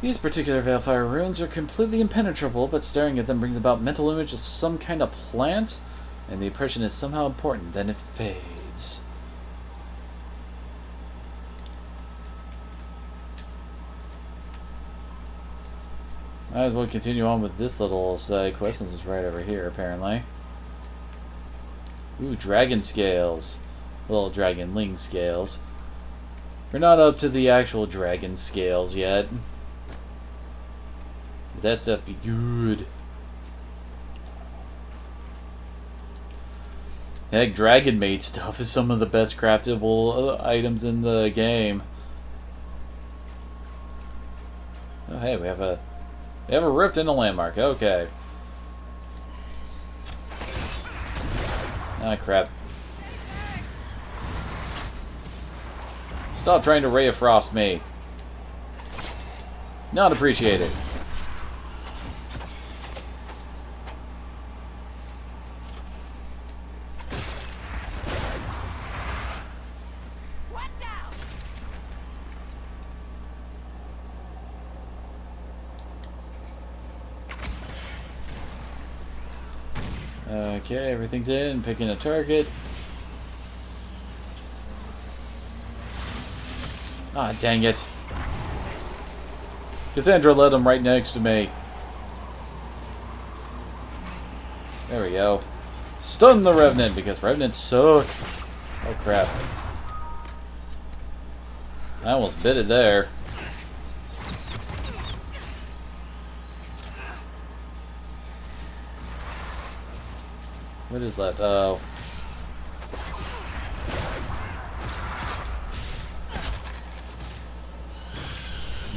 These particular Veilfire runes are completely impenetrable, but staring at them brings about mental image of some kind of plant, and the impression is somehow important, then it fades. Might as well continue on with this little side quest since it's right over here, apparently. Ooh, dragon scales. Little dragonling scales. We're not up to the actual dragon scales yet. That stuff be good. Heck, dragon made stuff is some of the best craftable items in the game. Oh hey, we have a rift in a landmark. Okay. Ah crap. Stop trying to Ray of Frost me. Not appreciated. Okay, everything's in. Picking a target. Ah, dang it. Cassandra led him right next to me. There we go. Stun the Revenant, because Revenants suck. Oh, crap. I almost bit it there. What is that? Oh.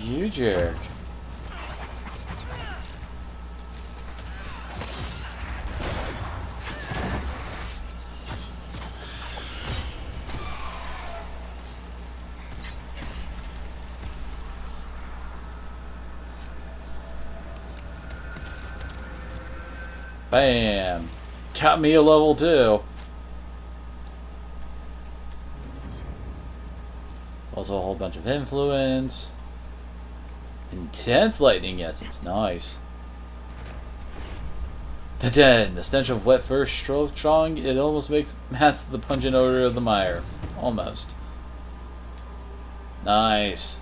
You jerk. Bam. Got me a level 2. Also a whole bunch of influence. Intense lightning essence, nice. The den, the stench of wet fur so strong it almost masks the pungent odor of the mire. Almost. Nice.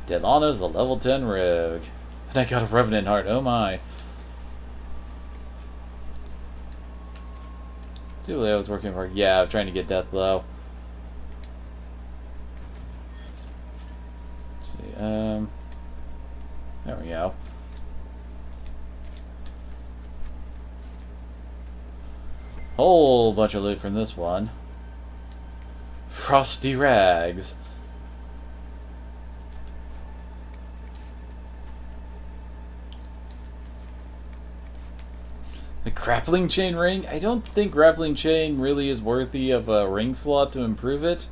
Delana's the level 10 rogue. And I got a Revenant heart, oh my. Do I was working for? Yeah, I was trying to get Death Blow. Let's see, there we go. Whole bunch of loot from this one. Frosty rags. The grappling chain ring? I don't think grappling chain really is worthy of a ring slot to improve it.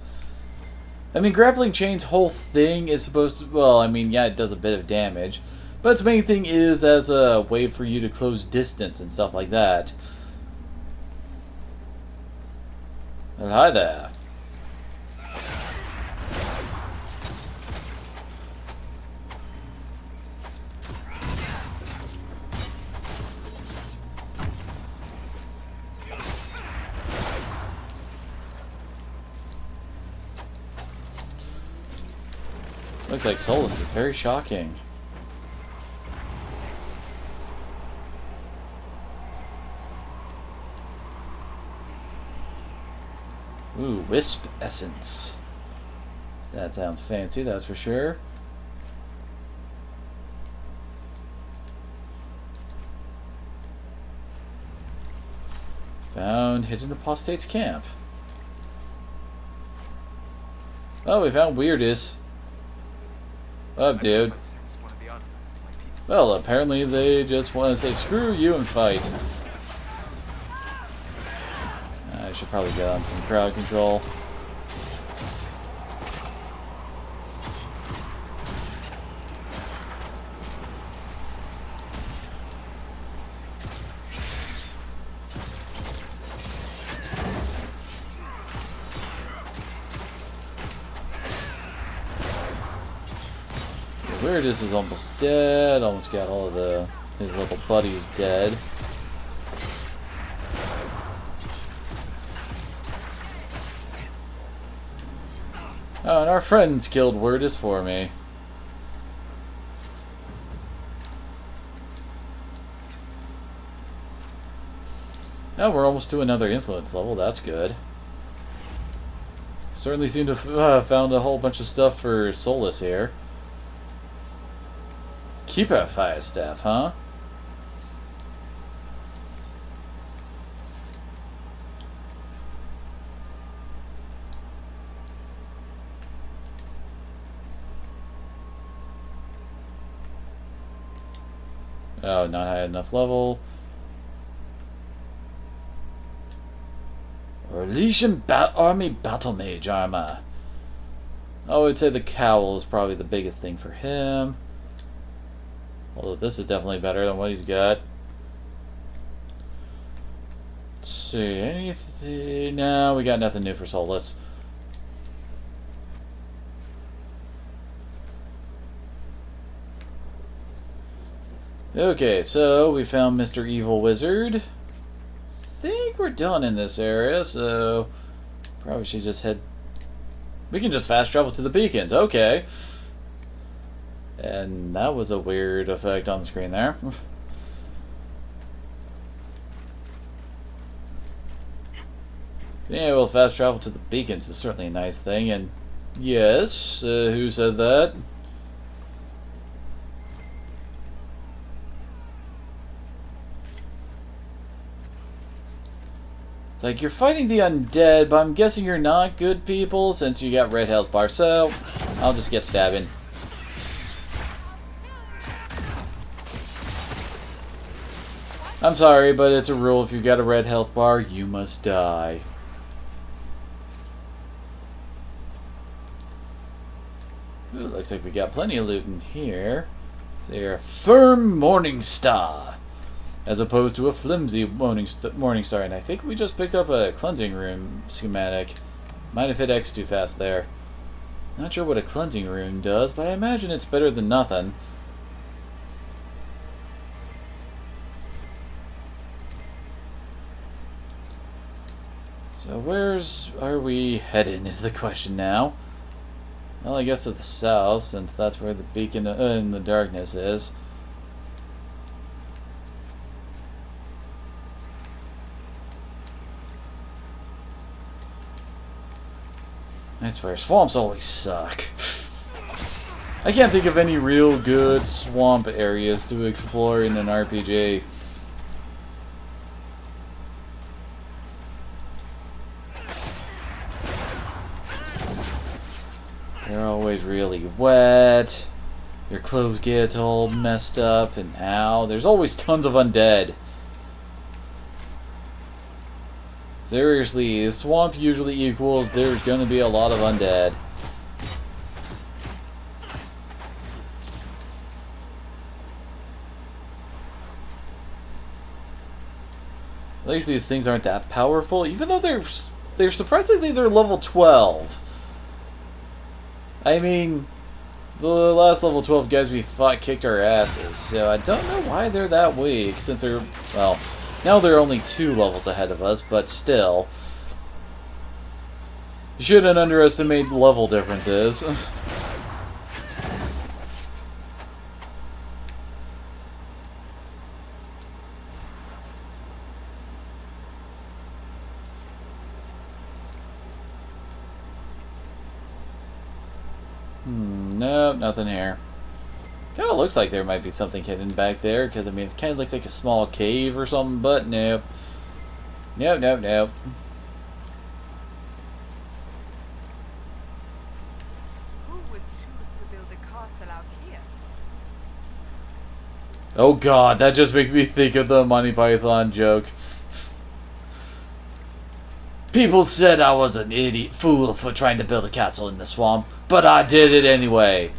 I mean, grappling chain's whole thing is supposed to... Well, I mean, yeah, it does a bit of damage. But its main thing is as a way for you to close distance and stuff like that. Well, hi there. Looks like Solus is very shocking. Ooh, Wisp Essence. That sounds fancy, that's for sure. Found hidden apostate's camp. Oh, we found Weirdest. What up, dude? I sensed one of the artifacts to my teeth. Well, apparently they just want to say screw you and fight. I should probably get on some crowd control. Weirdest is almost dead. Almost got all of his little buddies dead. Oh, and our friends killed Weirdest for me. Oh, we're almost to another influence level. That's good. Certainly seem to have found a whole bunch of stuff for Solus here. Keep our fire staff, huh? Oh, not high enough level. Orlesian Army Battle Mage armor. I would say the cowl is probably the biggest thing for him. Although this is definitely better than what he's got. Let's see, anything? No, we got nothing new for Solus. Okay, so we found Mr. Evil Wizard. Think we're done in this area, so probably should just head. We can just fast travel to the beacons. Okay. And that was a weird effect on the screen there. Being able to fast travel to the beacons is certainly a nice thing, and yes, who said that? It's like, you're fighting the undead, but I'm guessing you're not good people since you got red health bar, so I'll just get stabbing. I'm sorry, but it's a rule. If you got a red health bar, you must die. Ooh, looks like we got plenty of loot in here. So you're a firm morning star, as opposed to a flimsy morning star. And I think we just picked up a cleansing room schematic. Might have hit X too fast there. Not sure what a cleansing room does, but I imagine it's better than nothing. So where's are we heading is the question now. Well, I guess to the south, since that's where the beacon in the darkness is. I swear, swamps always suck. I can't think of any real good swamp areas to explore in an RPG. They're always really wet. Your clothes get all messed up, and now there's always tons of undead. Seriously, a swamp usually equals there's gonna be a lot of undead. At least these things aren't that powerful, even though they're surprisingly they're level 12. I mean, the last level 12 guys we fought kicked our asses, so I don't know why they're that weak, since they're, well, now they're only 2 levels ahead of us, but still. You shouldn't underestimate level differences. Nope, nothing here. Kind of looks like there might be something hidden back there, because I mean, it kind of looks like a small cave or something, but nope. Nope, nope, nope. castle out here. Oh god, that just made me think of the Monty Python joke. People said I was an idiot fool for trying to build a castle in the swamp, but I did it anyway.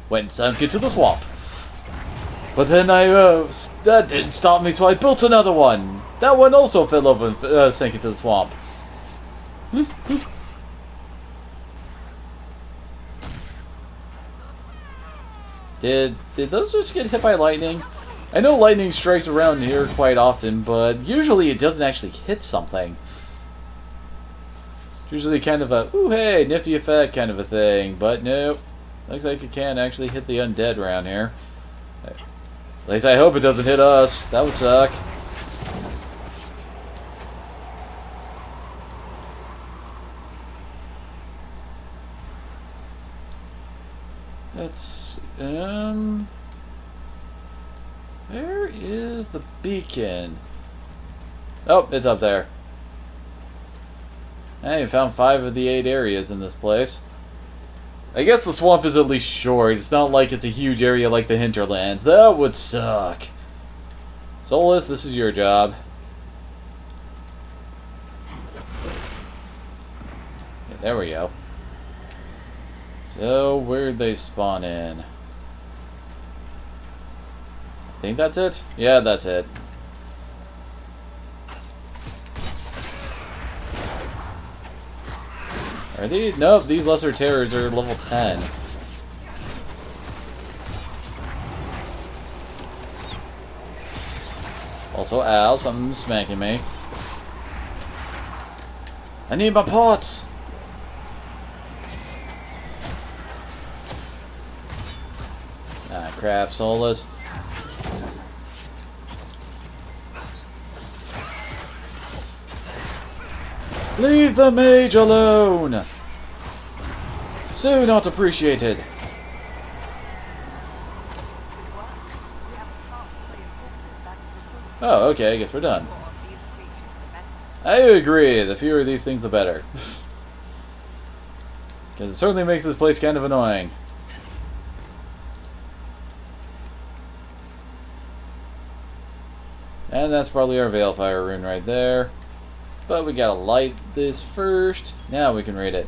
Went and sunk into the swamp. But then that didn't stop me, so I built another one. That one also fell over and sank into the swamp. Did those just get hit by lightning? I know lightning strikes around here quite often, but usually it doesn't actually hit something. It's usually kind of a, ooh hey, nifty effect kind of a thing, but nope. Looks like it can't actually hit the undead around here. At least I hope it doesn't hit us. That would suck. Let's, where is the beacon? Oh, it's up there. Hey, you found 5 of the 8 areas in this place. I guess the swamp is at least short. It's not like it's a huge area like the hinterlands. That would suck. Solus, this is your job. Okay, there we go. So, where'd they spawn in? I think that's it? Yeah, that's it. Are they? Nope, these lesser terrors are level 10. Also, ow, something's smacking me. I need my pots! Ah, crap, Solus. Leave the mage alone! So not appreciated. Oh, okay, I guess we're done. I agree, the fewer these things the better. Because it certainly makes this place kind of annoying. And that's probably our Veilfire rune right there. But we gotta light this first. Now we can read it.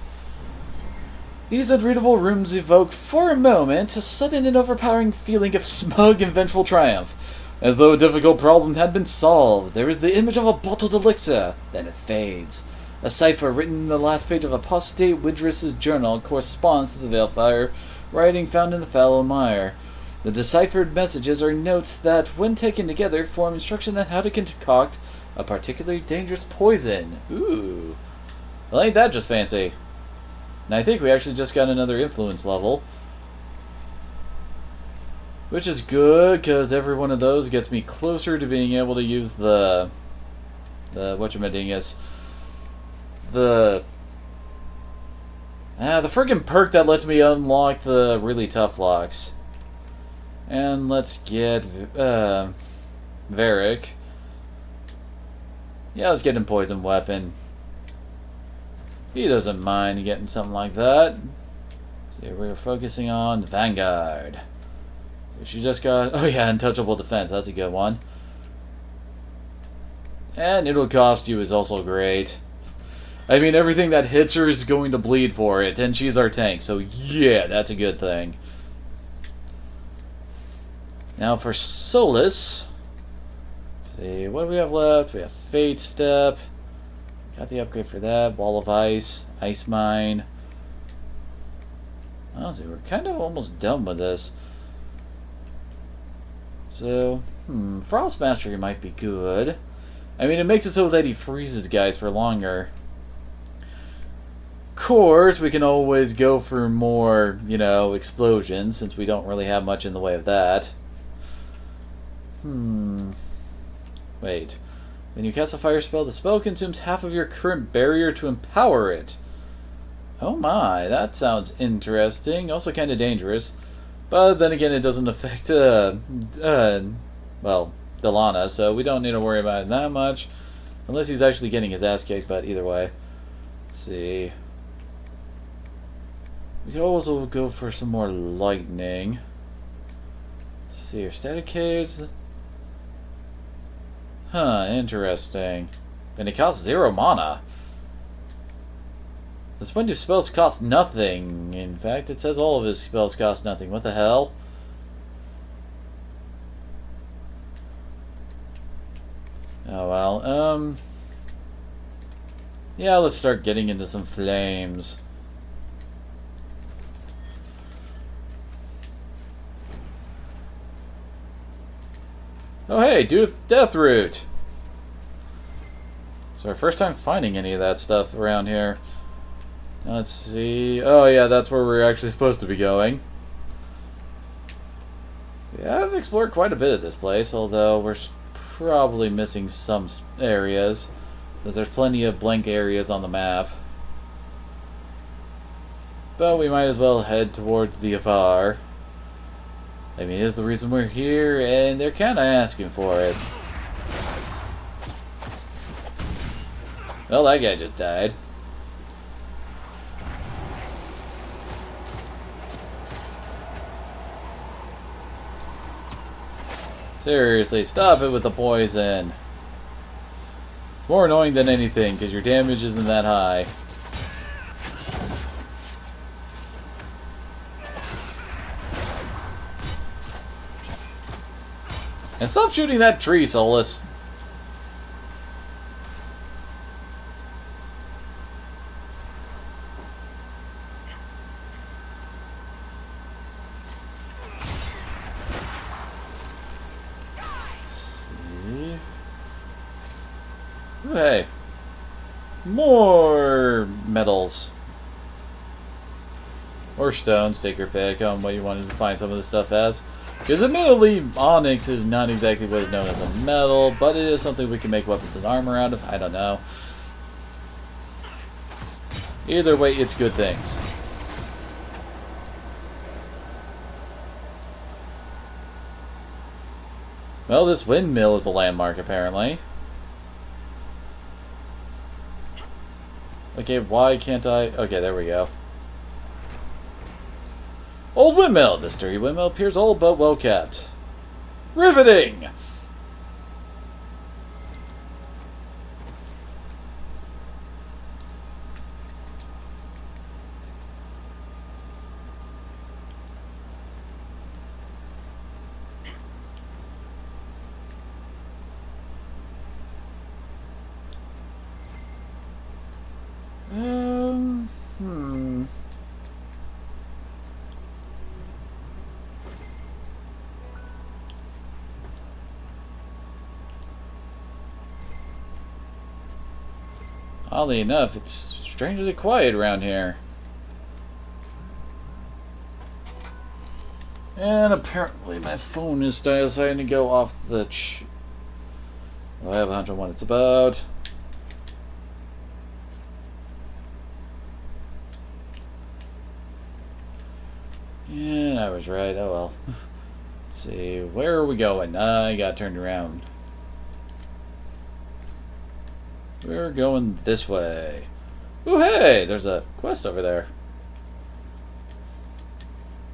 These unreadable runes evoke, for a moment, a sudden and overpowering feeling of smug and vengeful triumph. As though a difficult problem had been solved, there is the image of a bottled elixir. Then it fades. A cipher written in the last page of Apostate Widris's journal corresponds to the Veilfire writing found in the fallow mire. The deciphered messages are notes that, when taken together, form instruction on how to concoct a particularly dangerous poison. Ooh. Well, ain't that just fancy? And I think we actually just got another influence level. Which is good, because every one of those gets me closer to being able to use the whatchamadigus. The friggin' perk that lets me unlock the really tough locks. And let's get Varric. Yeah, let's get him Poison Weapon. He doesn't mind getting something like that. So we're focusing on Vanguard. So she just got... Oh yeah, Untouchable Defense. That's a good one. And It'll Cost You is also great. I mean, everything that hits her is going to bleed for it. And she's our tank. So yeah, that's a good thing. Now for Solus. Let's see, what do we have left? We have Fate Step. Got the upgrade for that. Wall of Ice. Ice Mine. Honestly, we're kind of almost done with this. So, Frost Mastery might be good. I mean, it makes it so that he freezes guys for longer. Of course, we can always go for more, you know, explosions, since we don't really have much in the way of that. Wait. When you cast a fire spell, the spell consumes half of your current barrier to empower it. Oh my, that sounds interesting. Also kind of dangerous. But then again, it doesn't affect, well, Delana, so we don't need to worry about it that much. Unless he's actually getting his ass kicked, but either way. Let's see. We could also go for some more lightning. Let's see here, static caves. Huh, interesting. And it costs 0 mana. This window spells cost nothing. In fact, it says all of his spells cost nothing. What the hell? Oh well, yeah, let's start getting into some flames. Oh hey, Death Root! It's our first time finding any of that stuff around here. Let's see. Oh yeah, that's where we're actually supposed to be going. We have explored quite a bit of this place, although we're probably missing some areas, since there's plenty of blank areas on the map. But we might as well head towards the Avar. I mean, it's the reason we're here, and they're kind of asking for it. Well, that guy just died. Seriously, stop it with the poison. It's more annoying than anything, because your damage isn't that high. And stop shooting that tree, Solus. Hey, more metals. Or stones, take your pick on what you wanted to find some of this stuff as. Because admittedly, onyx is not exactly what is known as a metal, but it is something we can make weapons and armor out of. I don't know. Either way, it's good things. Well, this windmill is a landmark, apparently. Okay, why can't I... Okay, there we go. Old windmill. This sturdy windmill appears old but well kept. Riveting! Oddly enough, it's strangely quiet around here. And apparently my phone is deciding to go off the I have a hunch on what it's about. And I was right. Oh well. Let's see. Where are we going? I got turned around. We're going this way. Ooh, hey! There's a quest over there.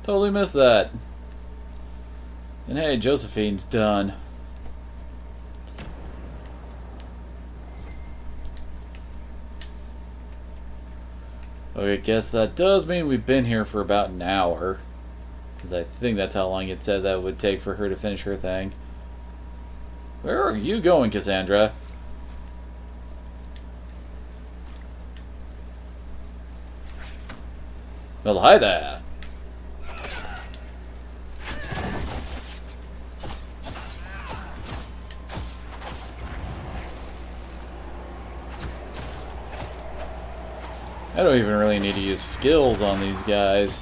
Totally missed that. And hey, Josephine's done. Okay, I guess that does mean we've been here for about an hour. Since I think that's how long it said that it would take for her to finish her thing. Where are you going, Cassandra? Well, hi there. I don't even really need to use skills on these guys.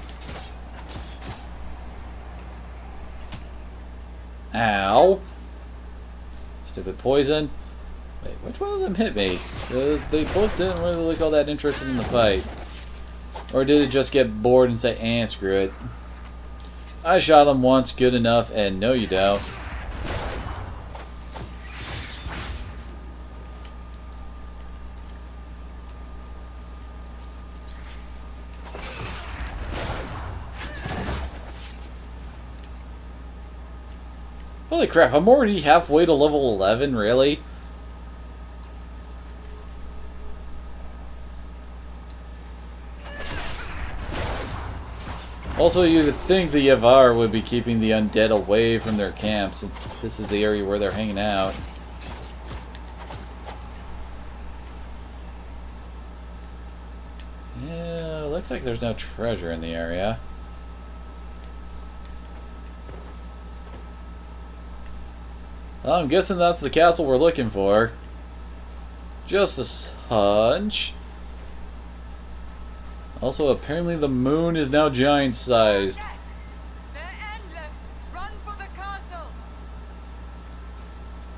Ow. Stupid poison. Wait, which one of them hit me? Because they both didn't really look all that interested in the fight. Or did it just get bored and say, eh, screw it. I shot him once, good enough, and no you don't. Holy crap, I'm already halfway to level 11, really? Also, you would think the Yavar would be keeping the undead away from their camp, since this is the area where they're hanging out. Yeah, looks like there's no treasure in the area. Well, I'm guessing that's the castle we're looking for. Just a hunch. Also, apparently the moon is now giant-sized. They're endless. Run for the castle.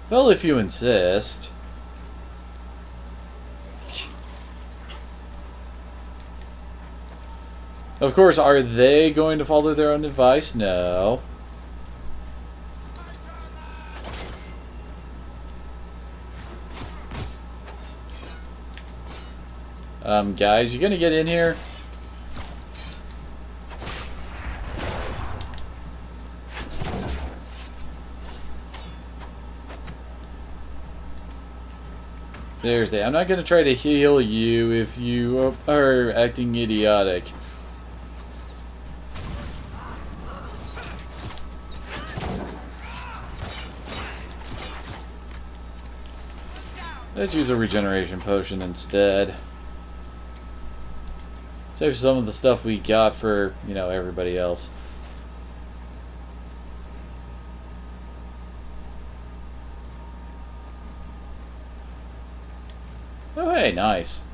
Well, if you insist. Of course, are they going to follow their own advice? No. Guys, you gonna get in here? Seriously, I'm not gonna try to heal you if you are acting idiotic. Let's use a regeneration potion instead. Save some of the stuff we got for, you know, everybody else. Oh, hey, nice.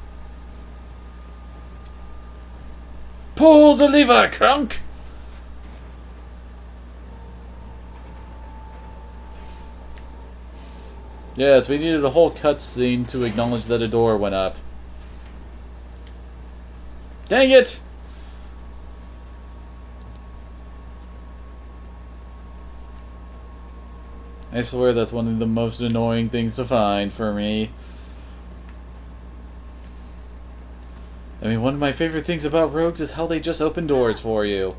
Pull the lever, Crunk! Yes, we needed a whole cutscene to acknowledge that a door went up. Dang it! I swear that's one of the most annoying things to find for me. I mean, one of my favorite things about rogues is how they just open doors for you.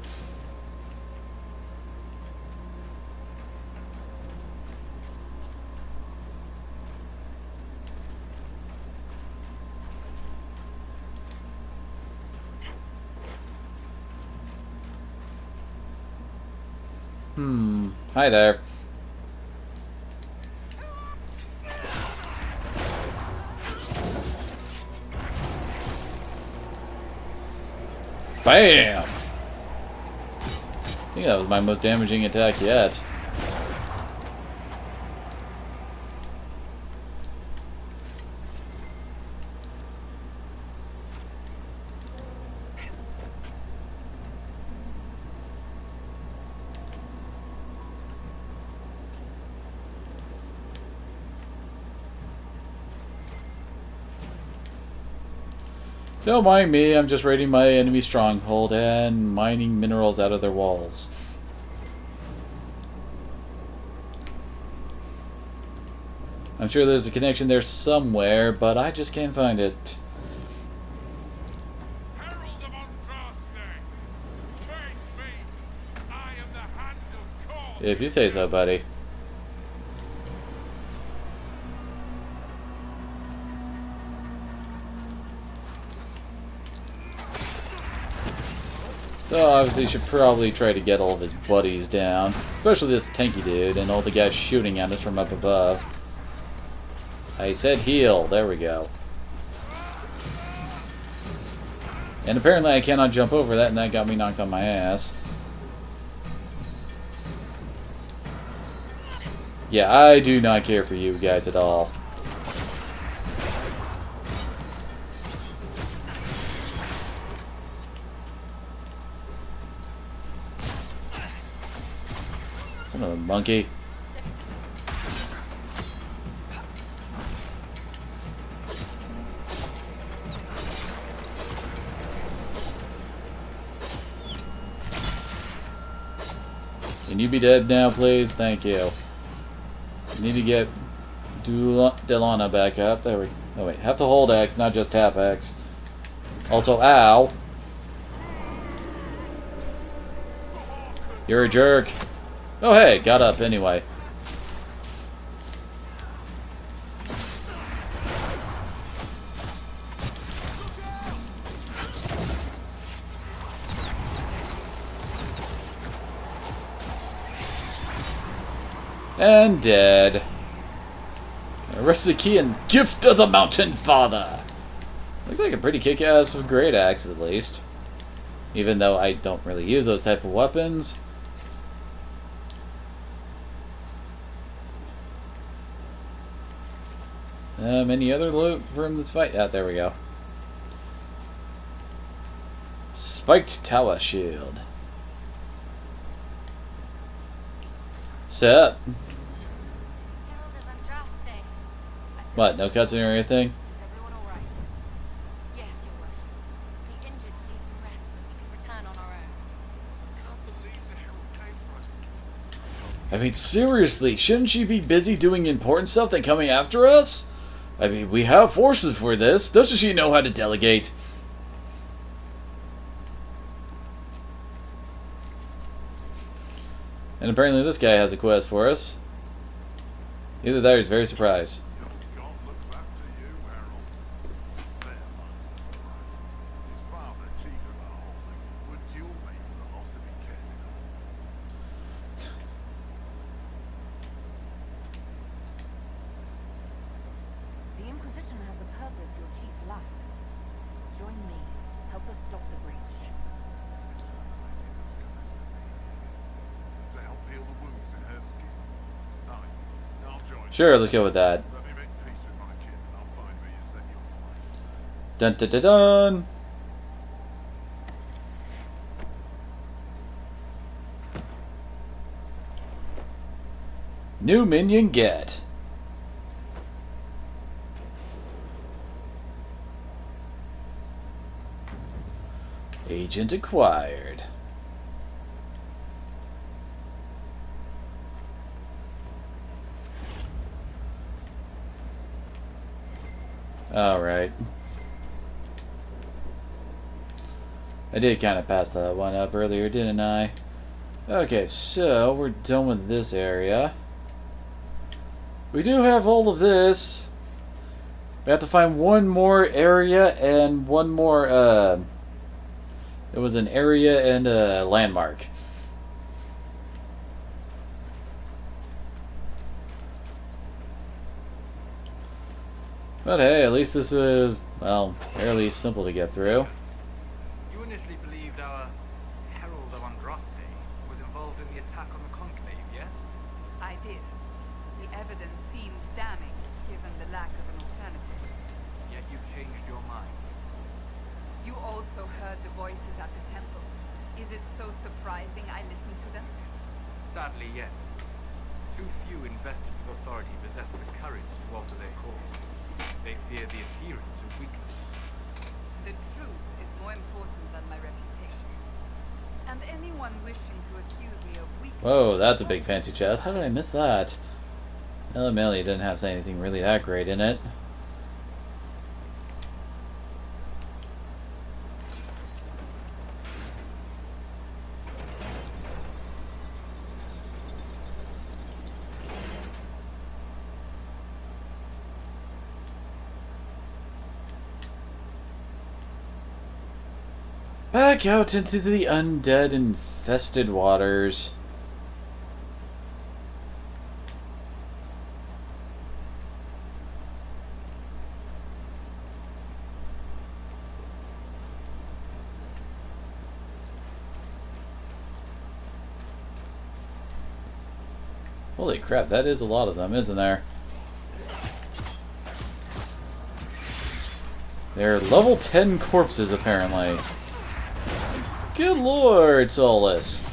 Hi there. Bam! I think that was my most damaging attack yet. Don't mind me, I'm just raiding my enemy stronghold and mining minerals out of their walls. I'm sure there's a connection there somewhere, but I just can't find it. Herald of Andraste, face me. I am the hand of God. If you say so, buddy. So obviously you should probably try to get all of his buddies down. Especially this tanky dude and all the guys shooting at us from up above. I said heal. There we go. And apparently I cannot jump over that, and that got me knocked on my ass. Yeah, I do not care for you guys at all. Son of a monkey. Can you be dead now, please? Thank you. I need to get Delana back up. There we go. Oh wait, have to hold X, not just tap X. Also, ow. You're a jerk. Oh hey, got up anyway. And dead. Rest of the key and gift of the Mountain Father. Looks like a pretty kick-ass great axe, at least. Even though I don't really use those type of weapons. Any other loot from this fight? Ah, there we go. Spiked Tower Shield. Set. Herald of Andraste. What, no cutscene or anything? Is everyone alright? Yes, Your Worship. The injured need some rest, but we can return on our own. Can't believe the Herald came for us. I mean, seriously, shouldn't she be busy doing important stuff than coming after us? I mean, we have forces for this. Doesn't she know how to delegate? And apparently this guy has a quest for us. Either that or he's very surprised. God looks after you, Harold. There lies the prize. His father, chief of our holding, would duel me for the loss if he cared enough. The Inquisition has a purpose your chief lacks. Join me. Help us stop the breach. To help heal the wounds in her skin. Aye, I'll join. Sure, let's go with that. Let me make peace with my kin and I'll find where you set your flight. Dun dun dun dun! New minion get. Agent acquired. Alright. I did kind of pass that one up earlier, didn't I? Okay, so we're done with this area. We do have all of this. We have to find one more area and one more, it was an area and a landmark. But hey, at least this is, well, fairly simple to get through. You initially believed our Herald of Andraste was involved in the attack on the Conclave, yes? I did. The evidence seemed damning, given the lack of an alternative. Yet you've changed your mind. You also heard the voices at the temple. Is it so surprising I listened to them? Sadly, yes. Too few invested with authority possess the courage to alter their course. They fear the appearance of weakness. The truth is more important than my reputation. And anyone wishing to accuse me of weakness... Whoa, that's a big fancy chest. How did I miss that? Melly didn't have anything really that great in it. Back out into the undead infested waters. Holy crap, that is a lot of them, isn't there? They're level 10 corpses, apparently. Good lord, Solus.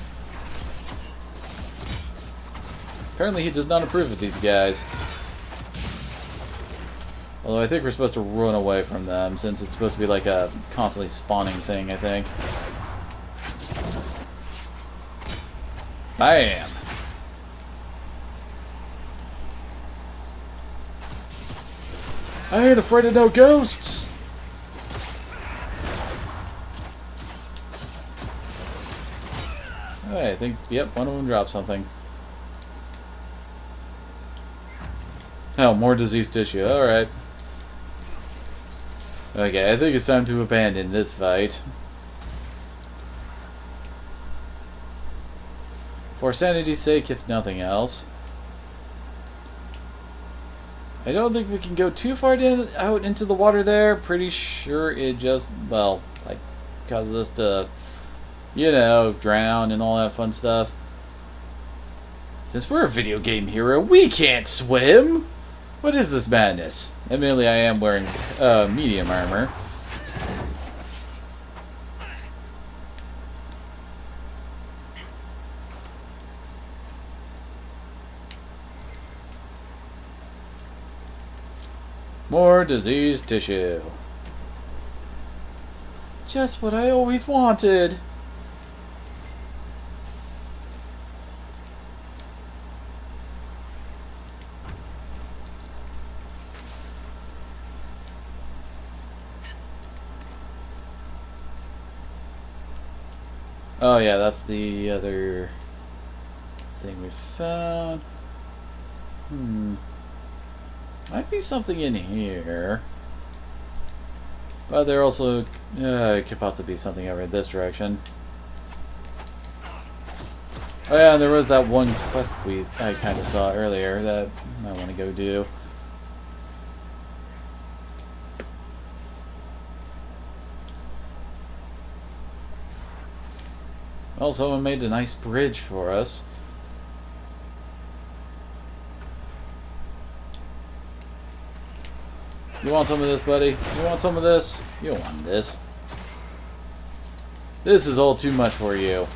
Apparently he does not approve of these guys. Although I think we're supposed to run away from them, since it's supposed to be like a constantly spawning thing, I think. Bam! I ain't afraid of no ghosts! Alright, I think, yep, one of them dropped something. Oh, more diseased tissue, alright. Okay, I think it's time to abandon this fight. For sanity's sake, if nothing else. I don't think we can go too far out into the water there. Pretty sure it just, well, like, causes us to, you know, drown and all that fun stuff. Since we're a video game hero, we can't swim! What is this madness? Admittedly, I am wearing medium armor. More diseased tissue. Just what I always wanted. Oh yeah, that's the other thing we found. Might be something in here. But there also could possibly be something over in this direction. Oh yeah, and there was that one quest I kind of saw earlier that I want to go do. Well, someone made a nice bridge for us. You want some of this, buddy? You want some of this? You don't want this. This is all too much for you.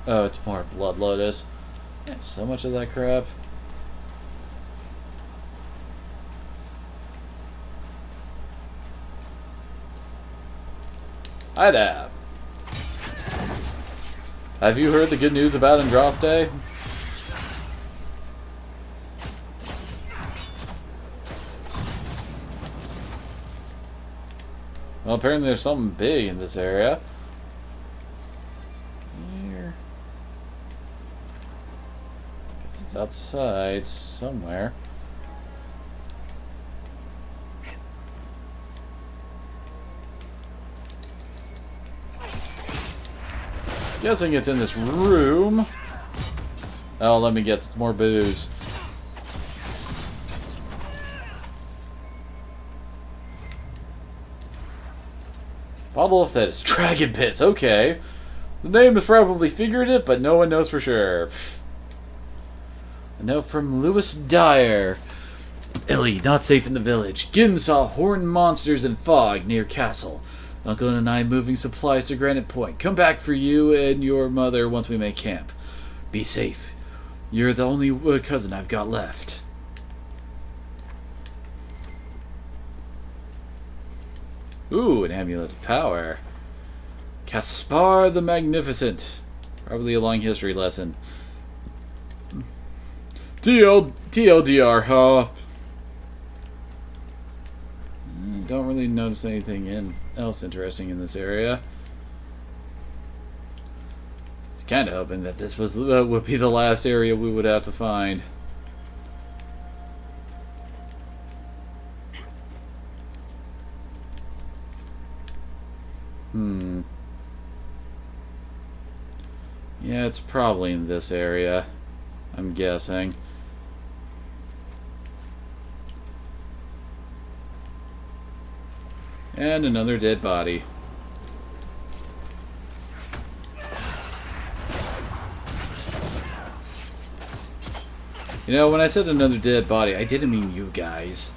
Oh, it's more Blood Lotus. Yeah, so much of that crap. Hi there. Have you heard the good news about Andraste? Well, apparently there's something big in this area. Here. It's outside somewhere. Guessing it's in this room. Oh, let me guess, it's more booze. Bottle of Thetis. Dragon Piss, okay. The name is probably figurative, but no one knows for sure. A note from Lewis Dyer. Ellie, not safe in the village. Gin saw horned monsters and fog near castle. Uncle and I moving supplies to Granite Point. Come back for you and your mother once we make camp. Be safe. You're the only cousin I've got left. Ooh, an amulet of power. Caspar the Magnificent. Probably a long history lesson. TLDR, huh? Don't really notice anything else interesting in this area. I was kind of hoping that this was would be the last area we would have to find. Yeah, it's probably in this area, I'm guessing. And another dead body. You know, when I said another dead body, I didn't mean you guys.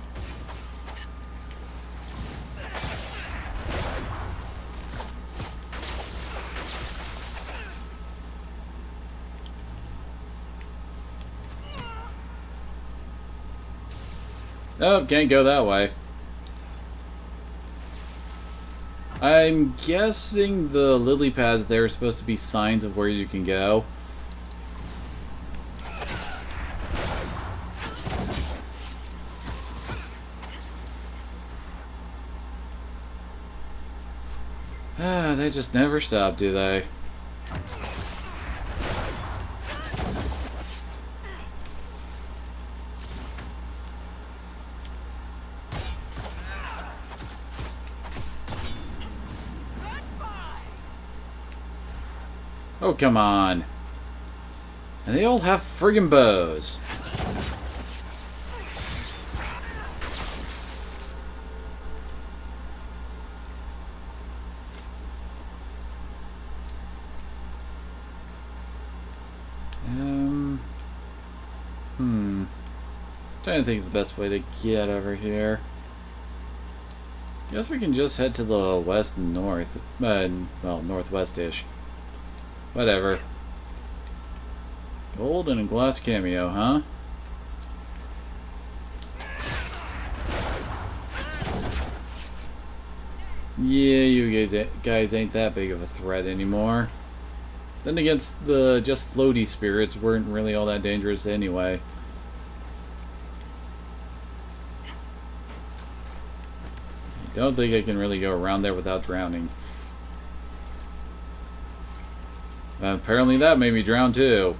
Oh, can't go that way. I'm guessing the lily pads there are supposed to be signs of where you can go. They just never stop, do they? Oh, come on. And they all have friggin' bows. Trying to think of the best way to get over here. Guess we can just head to the west and north. Well, northwest-ish. Whatever. Gold and a glass cameo, huh? Yeah, you guys ain't that big of a threat anymore. Then against the just floaty spirits weren't really all that dangerous anyway. I don't think I can really go around there without drowning. Apparently that made me drown too.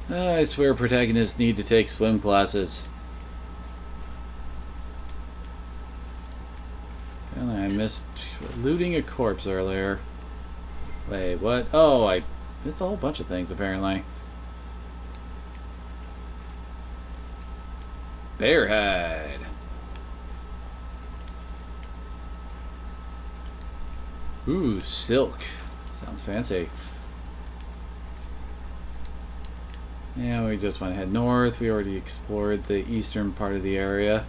I swear protagonists need to take swim classes. And I missed looting a corpse earlier. Wait, what? Oh, I missed a whole bunch of things apparently. Bear hide. Ooh, silk. Sounds fancy. Yeah, we just want to head north. We already explored the eastern part of the area.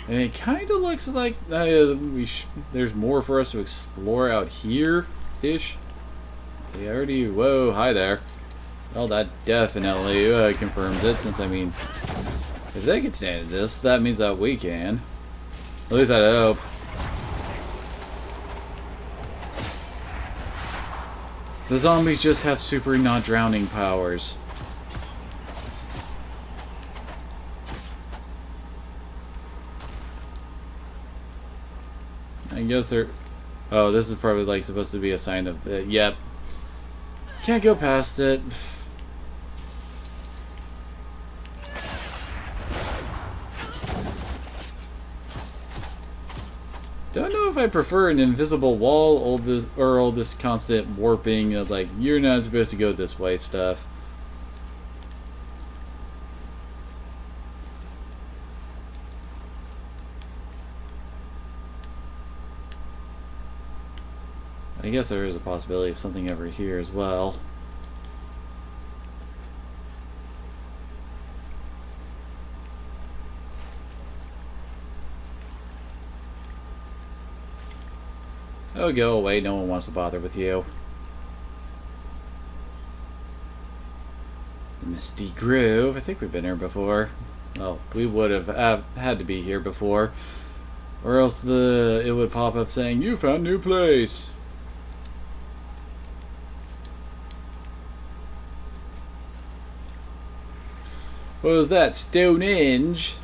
And it kind of looks like there's more for us to explore out here-ish. They already... Whoa, hi there. Well, that definitely confirms it, since, I mean, if they can stand this, that means that we can. At least I hope. The zombies just have super not-drowning powers. I guess they're... Oh, this is probably like supposed to be a sign of... yep. Can't go past it. Don't know if I prefer an invisible wall or all this constant warping of like, you're not supposed to go this way stuff. I guess there is a possibility of something over here as well. Oh, go away. No one wants to bother with you. The Misty Grove. I think we've been here before. Well, we would have had to be here before. Or else it would pop up saying, you found new place. What was that? Stonehenge?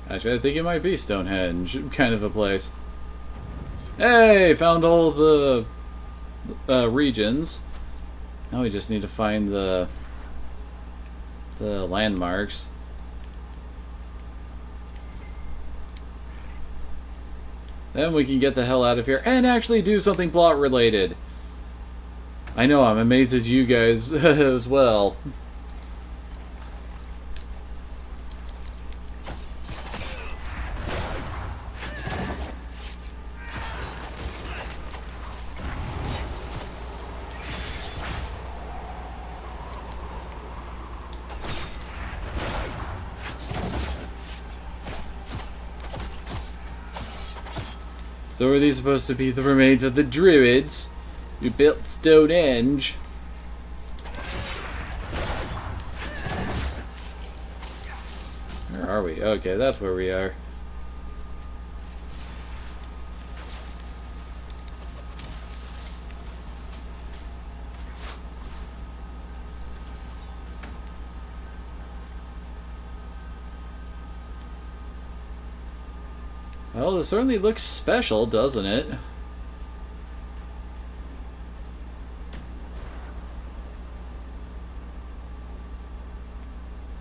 Actually, I think it might be Stonehenge, kind of a place. Hey, found all the regions. Now we just need to find the landmarks. Then we can get the hell out of here and actually do something plot related. I know, I'm amazed as you guys as well. So are these supposed to be the remains of the Druids who built Stonehenge? Where are we? Okay, that's where we are. Well, it certainly looks special, doesn't it?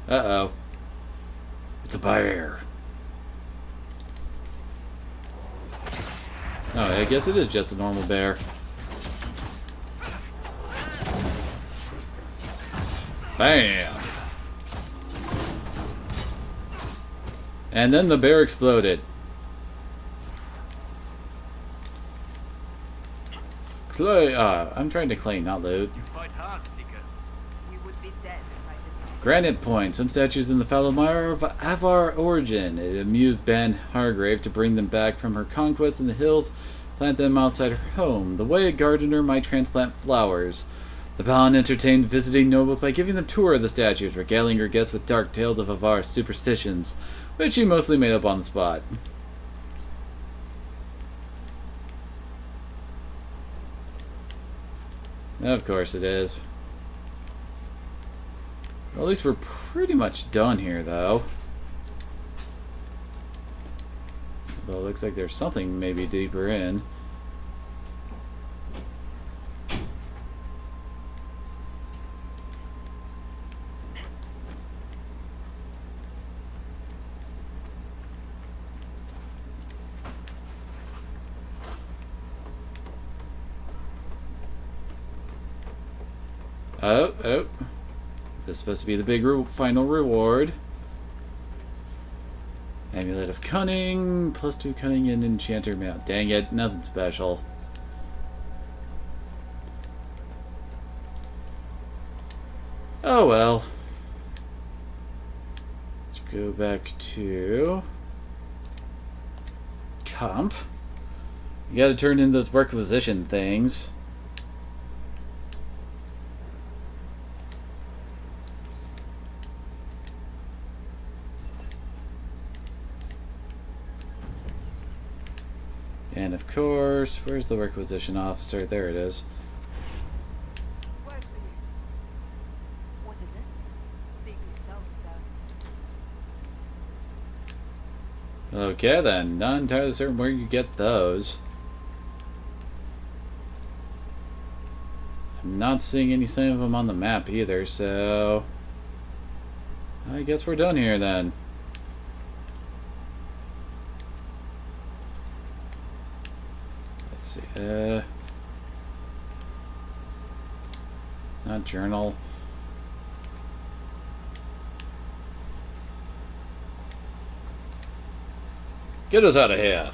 Uh-oh. It's a bear. Oh, I guess it is just a normal bear. Bam! And then the bear exploded. I'm trying to claim, not loot. You fight hard, Seeker. We would be dead if I did not. Granite Point. Some statues in the fallow mire of Avar origin. It amused Ben Hargrave to bring them back from her conquest in the hills, plant them outside her home, the way a gardener might transplant flowers. The Balan entertained visiting nobles by giving them a tour of the statues, regaling her guests with dark tales of Avar's superstitions, which she mostly made up on the spot. Of course it is. Well, at least we're pretty much done here, though. Although it looks like there's something maybe deeper in. Oh. This is supposed to be the big final reward. Amulet of Cunning, +2 Cunning and Enchanter Mount. Dang it, nothing special. Oh well. Let's go back to comp. You gotta turn in those requisition things. And of course, where's the requisition officer? There it is. Word for you. What is it? Secret self, sir. Okay then, not entirely certain where you get those. I'm not seeing any sign of them on the map either, so I guess we're done here then. Let's see, not journal. Get us out of here.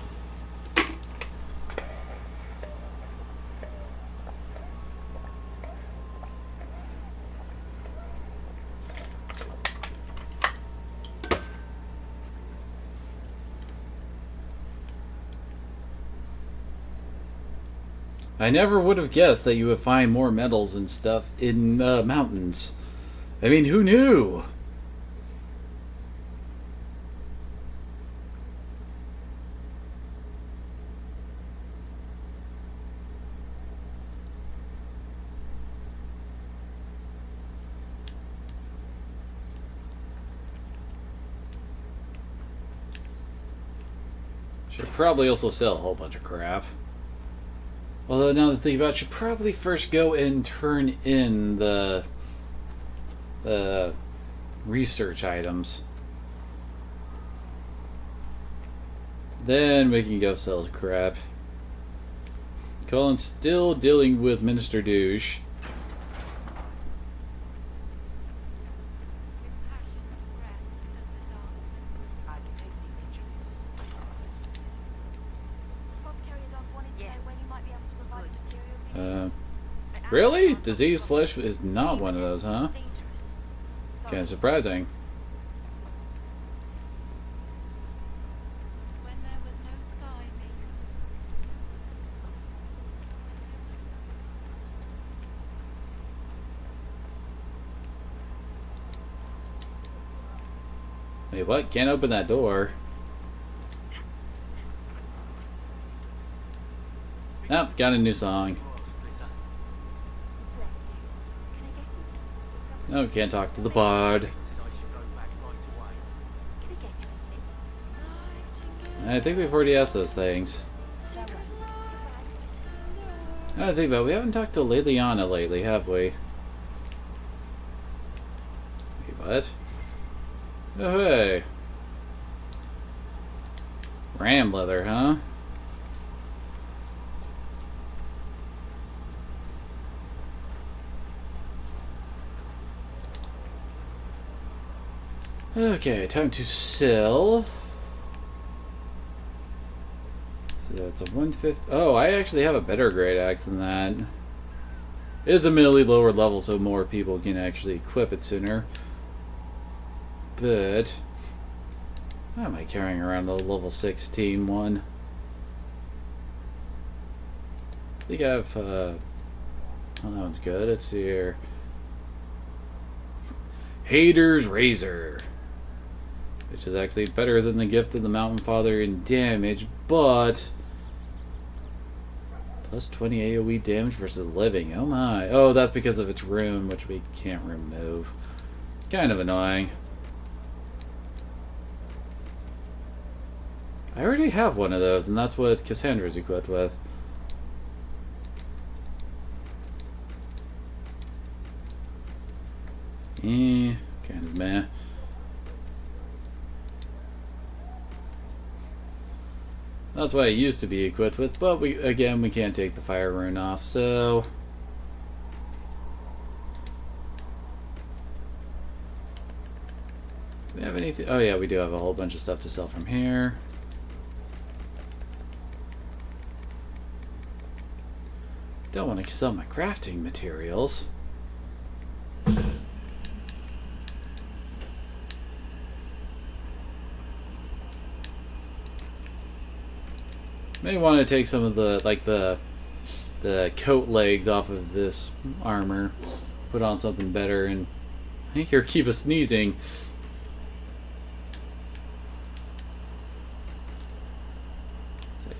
I never would have guessed that you would find more metals and stuff in mountains. I mean, who knew? Should probably also sell a whole bunch of crap. Although now that I think about it, should probably first go and turn in the research items. Then we can go sell crap. Colin's still dealing with Minister Douche. Really? Diseased flesh is not one of those, huh? Kind of surprising. Wait, what? Can't open that door. Nope, got a new song. No, can't talk to the bard. I think we've already asked those things. I think about it, we haven't talked to Liliana lately, have we? Wait, what? Oh, hey. Ram leather, huh? Okay, time to sell. So that's a 150. Oh, I actually have a better grade axe than that. It is a milli lower level, so more people can actually equip it sooner. But why am I carrying around a level 16 one? I think I have. Oh, that one's good. Let's see here. Hater's Razor, which is actually better than the Gift of the Mountain Father in damage, but plus 20 AoE damage versus living. Oh my. Oh, that's because of its rune, which we can't remove. Kind of annoying. I already have one of those, and that's what Cassandra's equipped with. Kind of meh. That's what I used to be equipped with, but we can't take the fire rune off, so do we have anything? Oh yeah, we do have a whole bunch of stuff to sell from here. Don't want to sell my crafting materials. May want to take some of the, like the coat legs off of this armor, put on something better, and here keep us sneezing.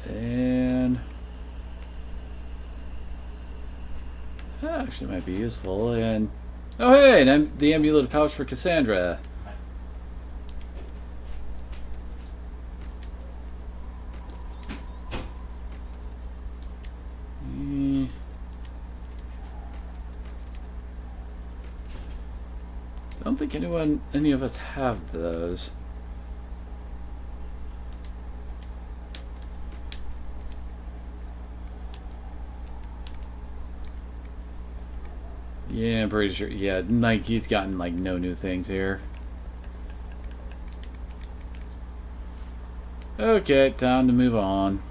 And that actually might be useful. And oh hey, the amulet pouch for Cassandra. I don't think any of us have those. Yeah, I'm pretty sure. Yeah, Nike's gotten like no new things here. Okay, time to move on.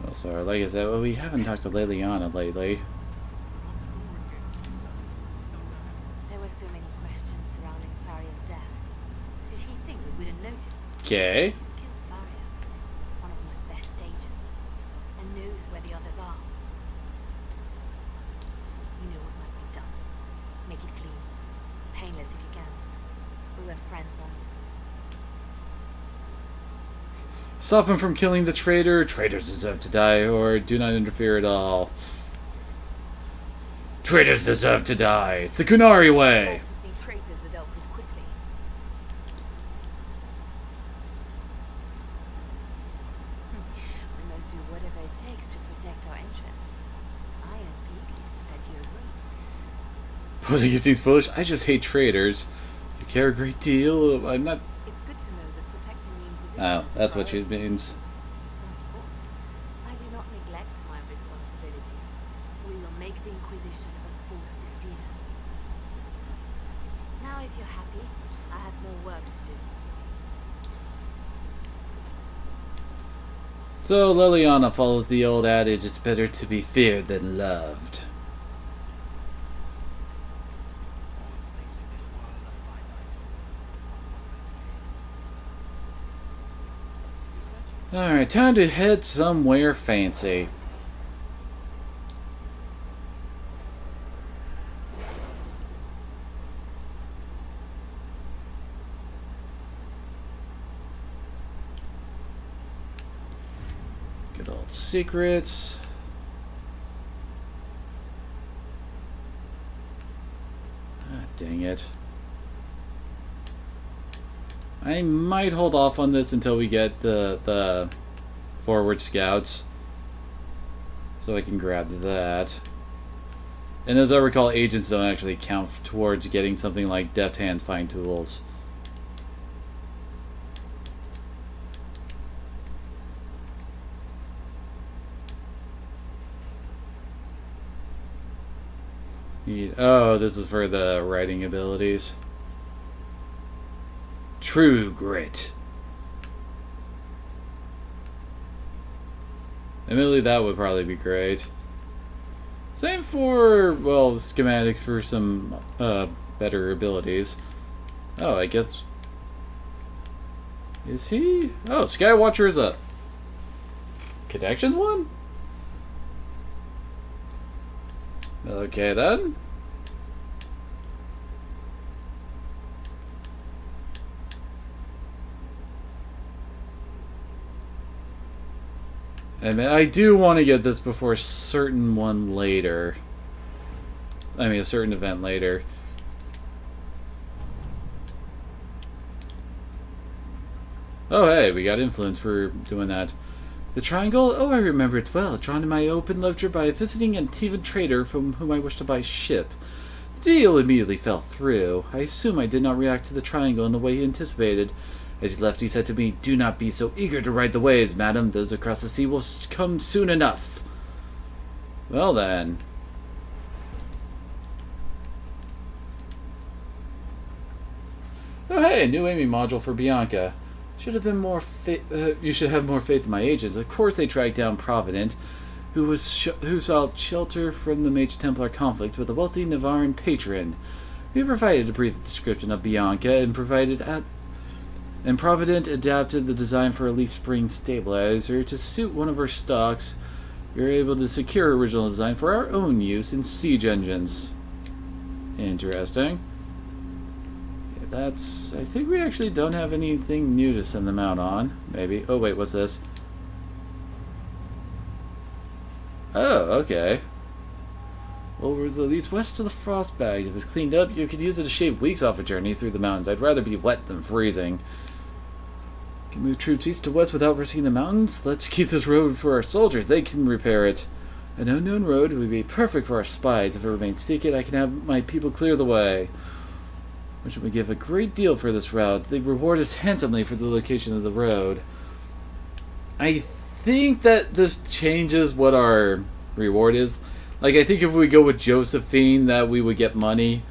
Well, sorry, like I said, well, we haven't talked to Liliana lately. There were so many questions surrounding Farria's death. Did he think we wouldn't notice? Okay. He's killed Farria, one of my best agents, and knows where the others are. You know what must be done. Make it clean. Painless if you can. We were friends once. Stop him from killing the traitor. Traitors deserve to die, or do not interfere at all. Traitors deserve to die. It's the Kunari way. See, traitors are dealt with quickly. We must do whatever it takes to protect our interests. I am pleased that you agree. Well, you seems foolish. I just hate traitors. You care a great deal. I'm not. It's good to know that protecting the Inquisition Oh, is that's a what she priority. means. Of course. I do not neglect my responsibilities. We will make the Inquisition a force to fear. Now, if you're happy, I have more work to do. So Liliana follows the old adage, it's better to be feared than loved. Alright, time to head somewhere fancy. Good old secrets. it. I might hold off on this until we get the forward scouts, so I can grab that. And as I recall, agents don't actually count towards getting something like deft hand find tools. Oh, this is for the writing abilities. True grit. Admittedly, that would probably be great. Same for, well, schematics for some better abilities. Oh, I guess... Is he? Oh, Skywatcher is a... Connections one? Okay, then. And I do want to get this before a certain one later. I mean, a certain event later. Oh, hey, we got influence for doing that. The triangle? Oh, I remember it well. Drawn in my open ledger by a visiting Antivan trader from whom I wished to buy a ship. The deal immediately fell through. I assume I did not react to the triangle in the way he anticipated. As he left, he said to me, "Do not be so eager to ride the waves, madam. Those across the sea will come soon enough." Well then. Oh hey, a new aiming module for Bianca. Should have been more you should have more faith in my agents. Of course they tracked down Provident, who sought shelter from the Mage Templar conflict with a wealthy Navarran patron. We provided a brief description of Bianca and Provident adapted the design for a leaf spring stabilizer to suit one of her stocks. We were able to secure her original design for our own use in siege engines. Interesting. I think we actually don't have anything new to send them out on. Maybe. Oh, wait, what's this? Oh, okay. Well, it was at least west of the frost bag. If it was cleaned up, you could use it to shave weeks off a journey through the mountains. I'd rather be wet than freezing. Can move troops east to west without risking the mountains? Let's keep this road for our soldiers. They can repair it. An unknown road would be perfect for our spies. If it remains secret, I can have my people clear the way. Which would give a great deal for this route. They reward us handsomely for the location of the road. I think that this changes what our reward is. Like, I think if we go with Josephine, that we would get money.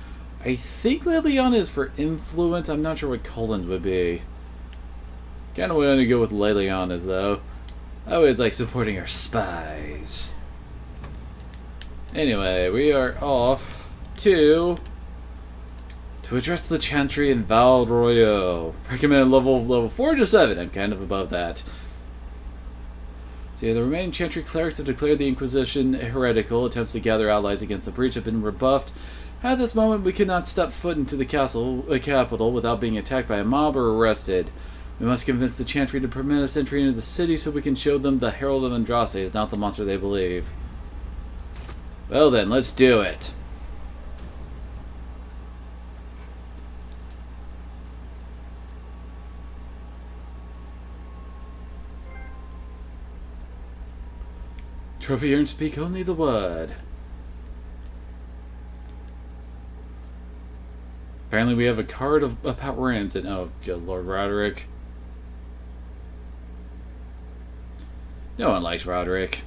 I think Liliana is for influence. I'm not sure what Cullen's would be. Kind of want to go with Liliana's, though. I always like supporting our spies. Anyway, we are off to address the Chantry in Val Royaux. Recommended level 4 to 7. I'm kind of above that. So yeah, the remaining Chantry clerics have declared the Inquisition heretical. Attempts to gather allies against the breach have been rebuffed. At this moment, we cannot step foot into the capital without being attacked by a mob or arrested. We must convince the Chantry to permit us entry into the city so we can show them the Herald of Andraste is not the monster they believe. Well then, let's do it. Trophy earned, speak only the word. Apparently we have a card about Rampton. Oh, good Lord, Roderick. No one likes Roderick.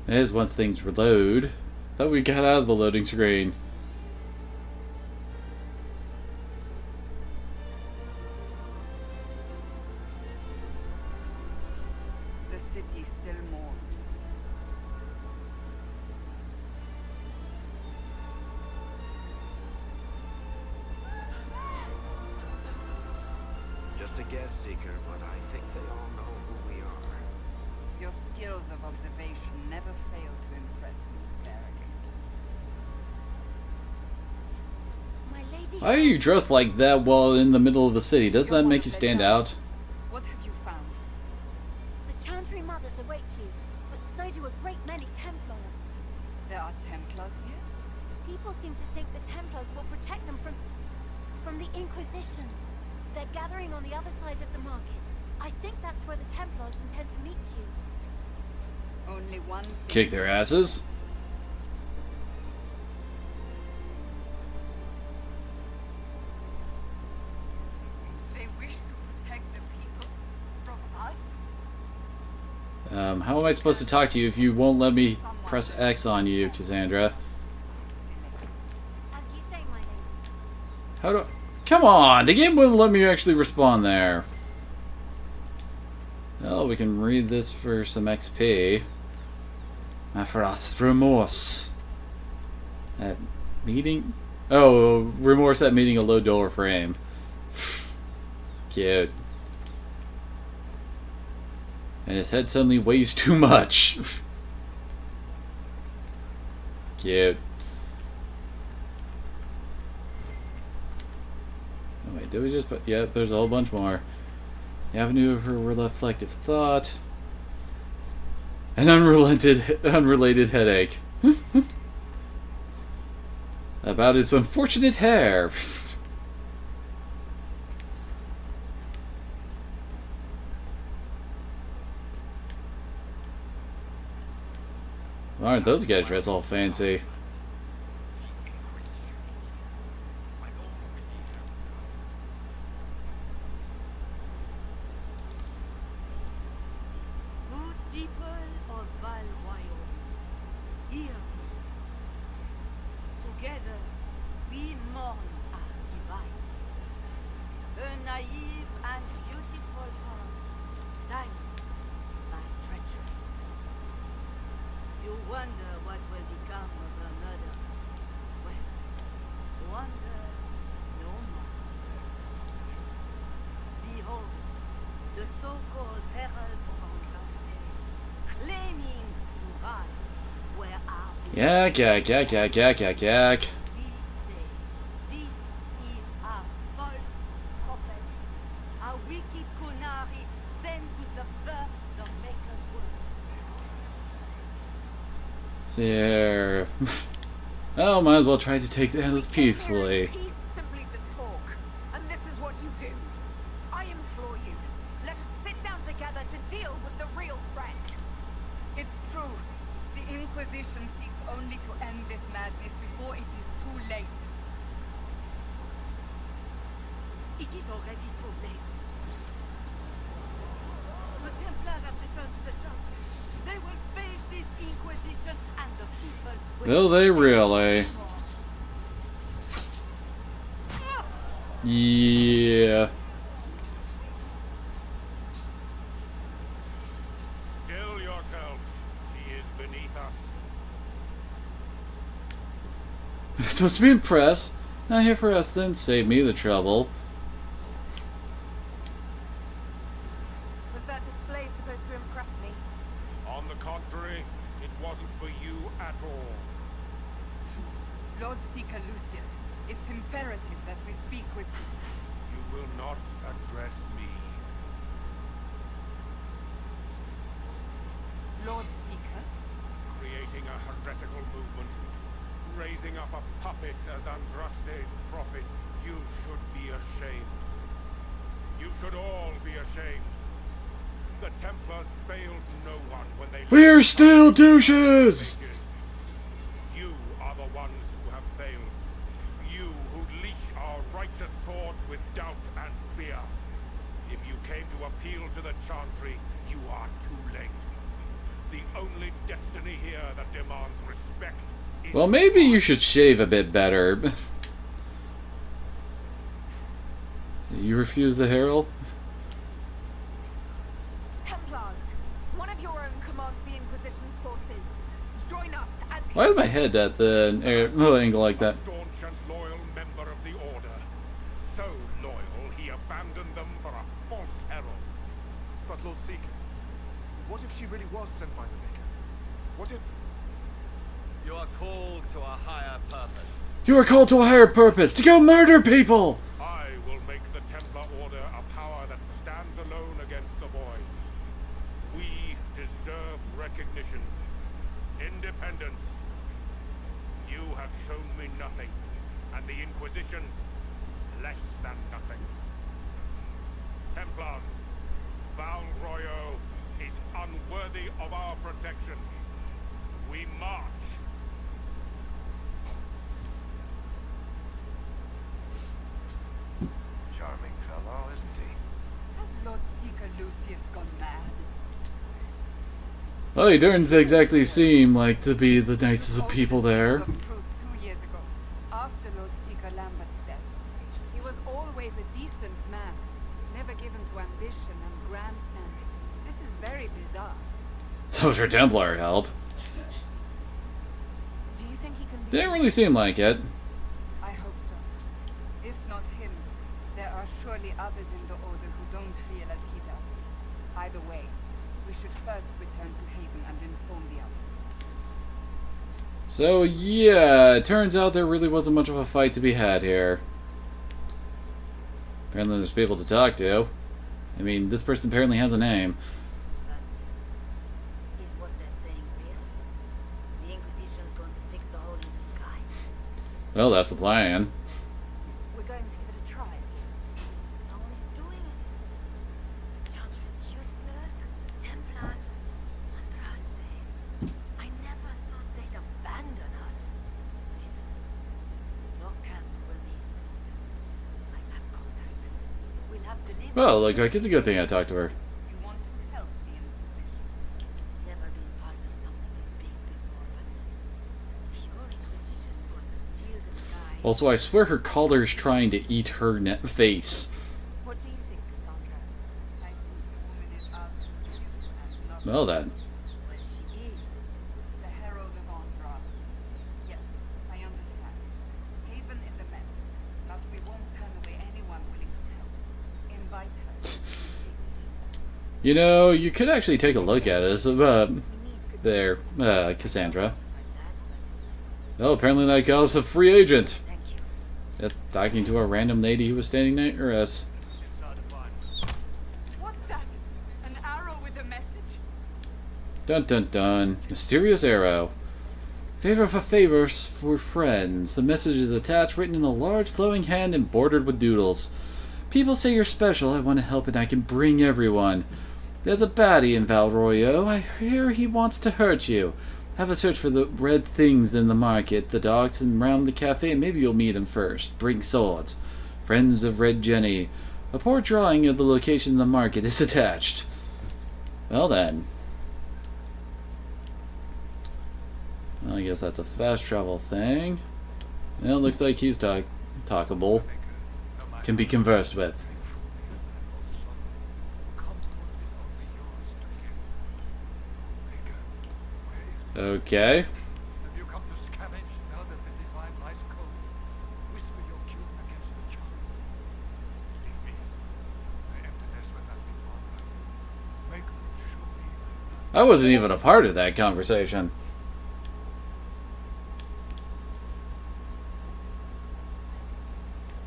As once things reload. Thought we got out of the loading screen. The city still mourns. Just a guess, Seeker, but I think they all know who we are. Your skills of observation never fail to impress me, Derek. Why are you dressed like that while in the middle of the city? Doesn't that make you stand out? What have you found? The Chantry mothers await you, but so do a great many Templars. There are Templars here? People seem to think the Templars will protect them from the Inquisition. They're gathering on the other side of the market. I think that's where the Templars intend to meet you. Only one thing. Kick their asses? They wish to protect the people from us? How am I supposed to talk to you if you won't let me press X on you, Cassandra? As you say, my lady. How do... Come on! The game wouldn't let me actually respond there. Well, we can read this for some XP. Mafroth Remorse. At meeting... Oh, Remorse at meeting a low dollar frame. Cute. And his head suddenly weighs too much. Cute. Oh wait, did we just put... Yep, there's a whole bunch more. The Avenue of her Reflective Thought. An unrelated headache. About his unfortunate hair. Aren't those guys dressed all fancy? Good people of Val Wyoming, hear me. Together, we mourn our divine. A naive and beautiful heart sank by treachery. You wonder what will become of her murder. Well, wonder no more. Behold, the so-called Herald of Andraste, claiming to rise where our Yak, yak, yak, yak, yak, yak, yak. we say this is a false prophet, a wicked Kunari sent to subvert the Maker's word. See here. Oh, might as well try to take the Atlas peacefully. Peace simply to talk, and this is what you do. I implore you, let us sit down together to deal with the real threat. It's true. The Inquisition seeks only to end this madness before it is too late. It is already too late. The Templars have returned to the church. They will face this Inquisition and the people Will they really? Yeah. Still yourself. She is beneath us. Supposed to be impressed. Not here for us, then save me the trouble. Was that display supposed to impress me? On the contrary, it wasn't for you at all. Lord Seeker Lucius, it's imperative that we speak with you. You will not address me. Lord Seeker? Creating a heretical movement. Raising up a puppet as Andraste's prophet. You should be ashamed. You should all be ashamed. The Templars failed no one when they... We're still douches! You are the ones who have failed. You who leash our righteous swords with doubt and fear. If you came to appeal to the Chantry, you are too late. The only destiny here that demands respect is... Well, maybe you should shave a bit better. You refuse the Herald? Templars, one of your own commands the Inquisition's forces. Join us as Why is my head at the angle like that? A staunch and loyal member of the Order. So loyal, he abandoned them for a false herald. But Lord Seeker, what if she really was sent by the Maker? What if... You are called to a higher purpose. You are called to a higher purpose, to go murder people! I will make the Templar Order a power that stands alone against the Void. We deserve recognition. Independence. You have shown me nothing, and the Inquisition less than nothing. Templars, Val Royo is unworthy of our protection. We march. Charming fellow, isn't he? Has Lord Seeker Lucius gone mad? Well, he doesn't exactly seem like to be the nicest of people there. Of truth 2 years ago, after Lord Seeker Lambert's death. He was always a decent man, never given to ambition and grandstanding. This is very bizarre. So does her Templar help. Do you think he can be? Didn't really seem like it. I hope so. If not him, there are surely others in the Order who don't feel as he does. Either way, we should first return to Haven and inform the others. So yeah, it turns out there really wasn't much of a fight to be had here. Apparently there's people to talk to. I mean, this person apparently has a name. Is what they're saying real? The Inquisition's going to fix the hole in the sky. Well, that's the plan. We're going to give it a try at least. No one is doing it. Chantra's useless. Templars. Andraste. I never thought they'd abandon us. Listen. Your camp will be. I have contacts. We'll have delivered. Well, look, like, it's a good thing I talked to her. You want to help the Inquisition? Never been part of something this big before, but if your Inquisition's going to seal the sky. Also, I swear her collar's trying to eat her face. What do you think, Cassandra? I think the woman is asking you and not Well then. Well, she is. the Herald of Andraste. Yes, I understand. Haven is a mess, but we won't turn away anyone willing to help. Invite her. You know, you could actually take a look at it. There, Cassandra. Oh, apparently that guy's a free agent. Thank you. Just talking to a random lady who was standing near us. What's that? An arrow with a message? Dun dun dun. Mysterious arrow. Favor for favors for friends. The message is attached, written in a large flowing hand and bordered with doodles. People say you're special. I want to help and I can bring everyone. There's a baddie in Valroyo. I hear he wants to hurt you. Have a search for the red things in the market, the docks, and round the cafe, and maybe you'll meet him first. Bring swords. Friends of Red Jenny. A poor drawing of the location of the market is attached. Well then. Well, I guess that's a fast travel thing. Well, it looks like he's talkable. Can be conversed with. Okay. Have you come to scavenge now that the divine lies cold? Whisper your cure against the charm. Believe me, the emptiness will not be far. Make them show me. I wasn't even a part of that conversation.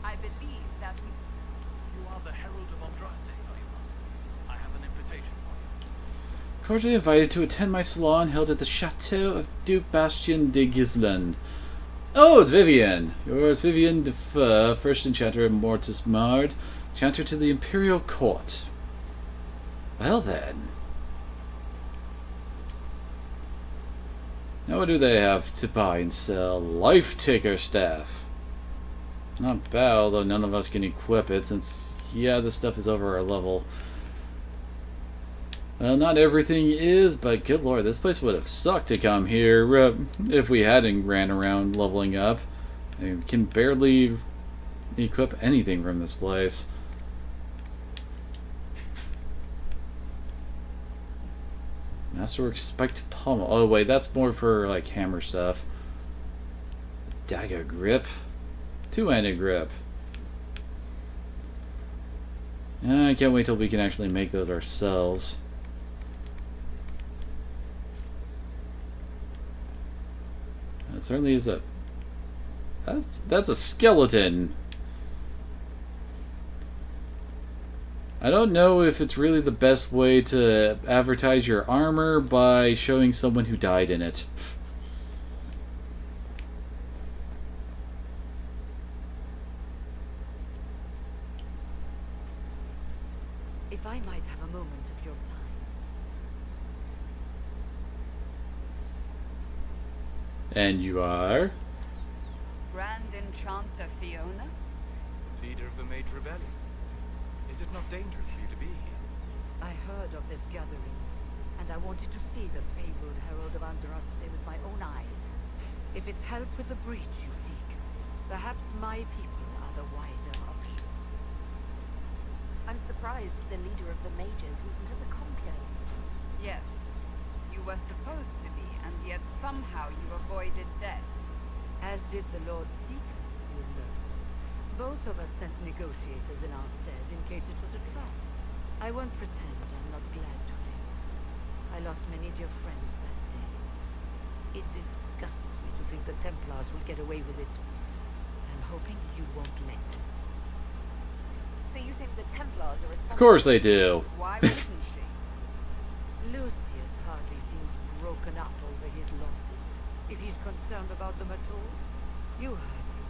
I believe that we... You are the Herald of Andraste, are you not? I have an invitation for you. Cordially invited to attend my salon held at the Chateau of Duke Bastien de Gisland. Oh, it's Vivian. Yours, Vivian de Feu, first enchanter of Mortis Mard, enchanter to the Imperial Court. Well then. Now what do they have to buy and sell? Life Taker Staff. Not bad, although none of us can equip it since, yeah, this stuff is over our level. Well, not everything is, but good lord, this place would have sucked to come here if we hadn't ran around leveling up. I mean, we can barely equip anything from this place. Masterwork Spiked Pommel. Oh wait, that's more for like hammer stuff. Dagger Grip. Two-handed grip. I can't wait till we can actually make those ourselves. It certainly is a That's a skeleton. I don't know if it's really the best way to advertise your armor by showing someone who died in it. If I might have a moment of your time. And you are? Grand Enchanter Fiona? Leader of the Mage Rebellion. Is it not dangerous for you to be here? I heard of this gathering, and I wanted to see the fabled Herald of Andraste with my own eyes. If it's help with the breach you seek, perhaps my people are the wiser option. I'm surprised the leader of the mages wasn't at the conclave. Yes, you were supposed to be, and yet somehow you avoided death. As did the Lord Seeker, you know. Both of us sent negotiators in our stead in case it was a trap. I won't pretend I'm not glad to live. I lost many dear friends that day. It disgusts me to think the Templars will get away with it. I'm hoping you won't let them. So you think the Templars are responsible? Of course they do. Why wouldn't she? Lucius hardly seems broken up over his losses, if he's concerned about them at all. You heard him.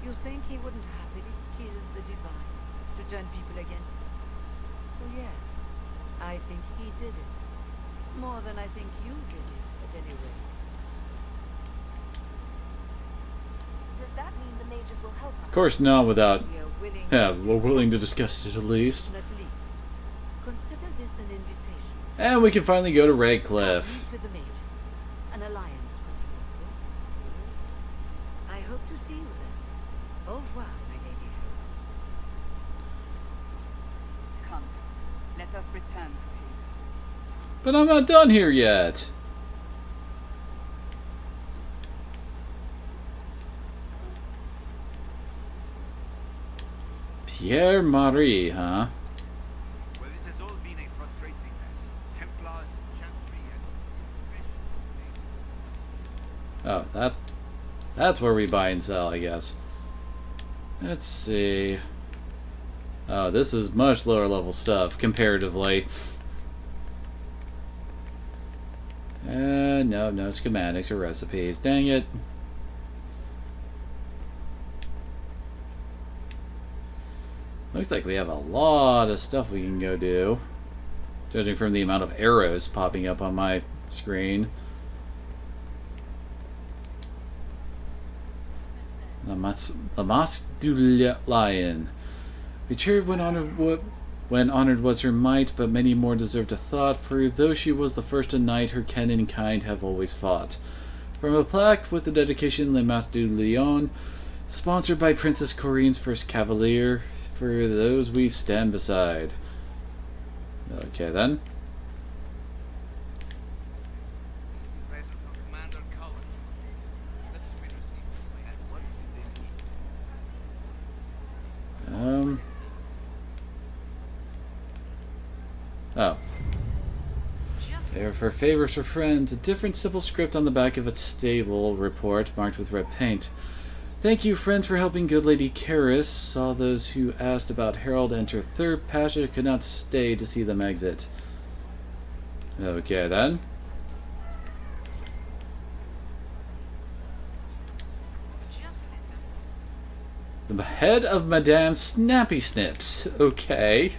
You think he wouldn't happily kill the Divine to turn people against us? So yes, I think he did it. More than I think you did it, at any rate. Does that mean the mages will help us? Of course not without... We are willing Yeah, we're willing to discuss it at least. At least, consider this an invitation. And we can finally go to Meet Redcliffe. with the mages. An alliance would be possible. I hope to see you then. Au revoir, my lady Herald. Come, let us return to him. But I'm not done here yet. Pierre Marie, huh? Well, this has all been a frustrating mess. Templars, Chantry, and Oh, that's where we buy and sell, I guess. Let's see. Oh, this is much lower level stuff comparatively. No schematics or recipes. Dang it. Looks like we have a lot of stuff we can go do, judging from the amount of arrows popping up on my screen. The Masque du Lion. We cheered when honored was her might, but many more deserved a thought, for though she was the first to knight, her kin and kind have always fought. From a plaque with the dedication Le Masque du Lion, sponsored by Princess Corinne's first cavalier, for those we stand beside. Okay then. Oh. For favors for friends, a different simple script on the back of a stable report marked with red paint. Thank you, friends, for helping good Lady Karis. Saw those who asked about Harold enter third passage, could not stay to see them exit. Okay, then. The head of Madame Snappy Snips. Okay.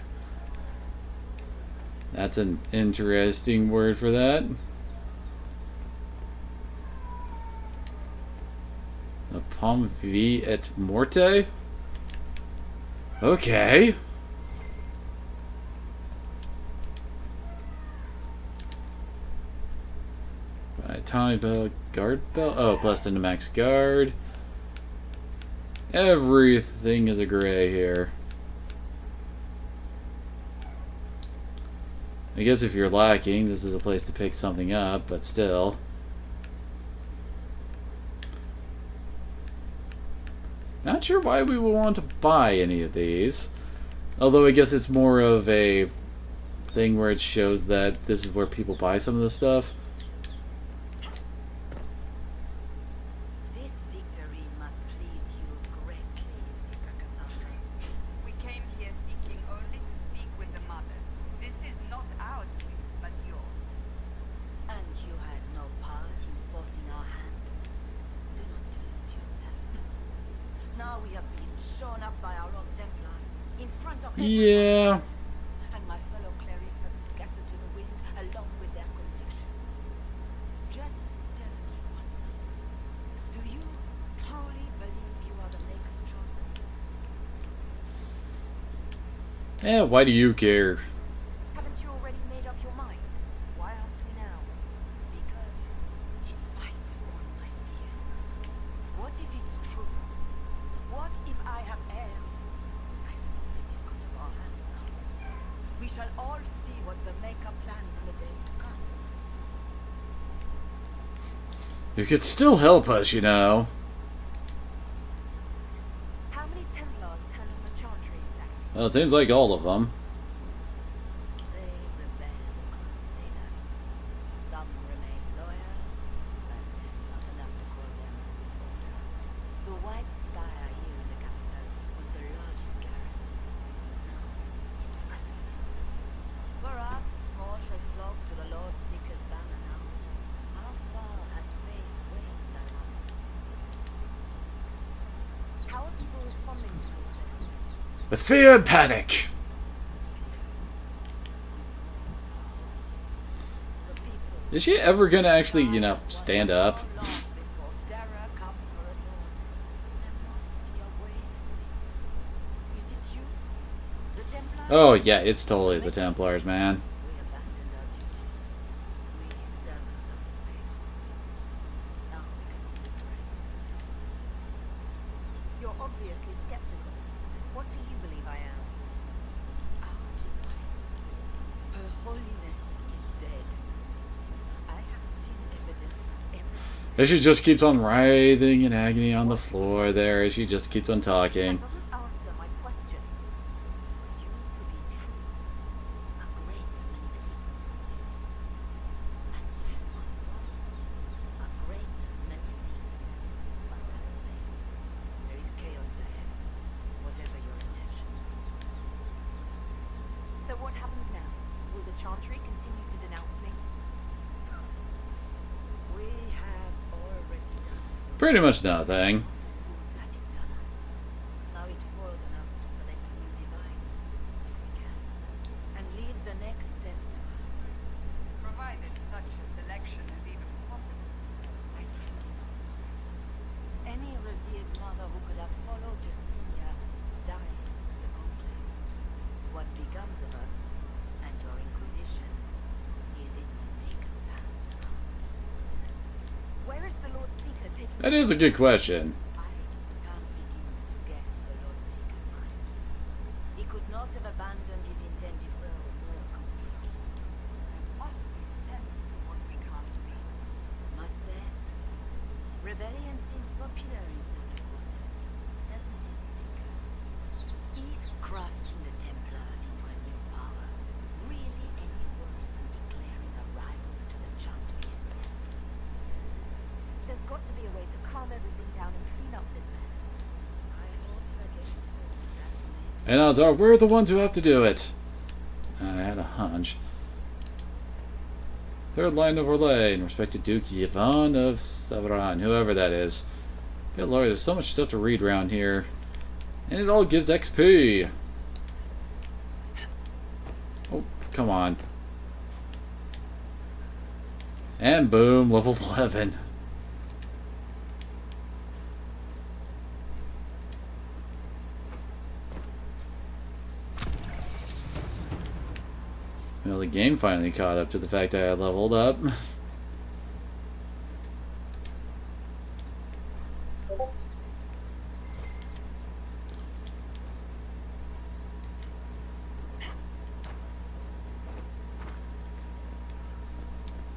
That's an interesting word for that. A Pomme vie et morte? Okay. By Tommy Bell, Guard Bell? Oh, plus 10 to max guard. Everything is a gray here. I guess if you're lacking, this is a place to pick something up, but still. Not sure why we would want to buy any of these. Although I guess it's more of a thing where it shows that this is where people buy some of the stuff. This victory must Now we have been shown up by our own Templars in front of Yeah. and my fellow clerics are scattered to the wind along with their convictions. Just tell me one thing. Do you truly believe you are the Maker's chosen? Why do you care? Haven't you already made up your mind? Why ask me now? Because, despite all my fears, what if it's true? What if I have erred? I suppose it is out of our hands now. We shall all see what the Maker plans in the days to come. You could still help us, you know. How many Templars turned on the Chantry exactly? Well, it seems like all of them. They rebel crusaders. Some remain loyal, but not enough to call them order. The White Spire here in the capital was the largest garrison. Now it's nothing. Perhaps more shall flock to the Lord Seeker's banner now. How far has faith waned, I wonder? How are people responding to all this? With fear and panic. The people Is she ever gonna actually, you know, stand up? long before terror comes for us all. There must be a way through this. Is it you? The Templars? Oh, yeah, it's totally the Templars, man. We abandoned our duties. We servants of the faith. Now we can liberate. You're obviously skeptical. What do you believe I am? Our divine. Her holiness is dead. I have seen evidence of everything. And she just keeps on writhing in agony on the floor there as she just keeps on talking. That doesn't answer my question. For you to be true, a great many things must be false. And if you are false, a great many things must have failed. There is chaos ahead, whatever your intentions. So what happens now? Will the Chantry continue to denounce me? We have already done so. Pretty much nothing. Who has it done us? Now it falls on us to select a new divine, if we can, and lead the next step to her. Provided such a selection is even possible. I truly know. Any revered mother who could have followed Justinia died in the conclave. What becomes of us and your Inquisition is in the Maker's hands now. Where is the Lord Seeker taking That is a good question. I can't begin to guess the Lord Seeker's mind. He could not have abandoned his intended will more completely. There must be sense to what we can't be. Must there? Rebellion seems popular in certain quarters, doesn't it, Seeker? Is crafting the Templars into a new power really any worse than declaring a rival to the Chantry itself? There's got to be a way to calm everything down and clean up this mess. I hope I get told that maybe. And odds are we're the ones who have to do it. I had a hunch. Third line of our lane, respected Duke Yvonne of Savran, whoever that is. Good lord, there's so much stuff to read around here. And it all gives XP. Oh, come on. And boom, level 11. Well, the game finally caught up to the fact I had leveled up.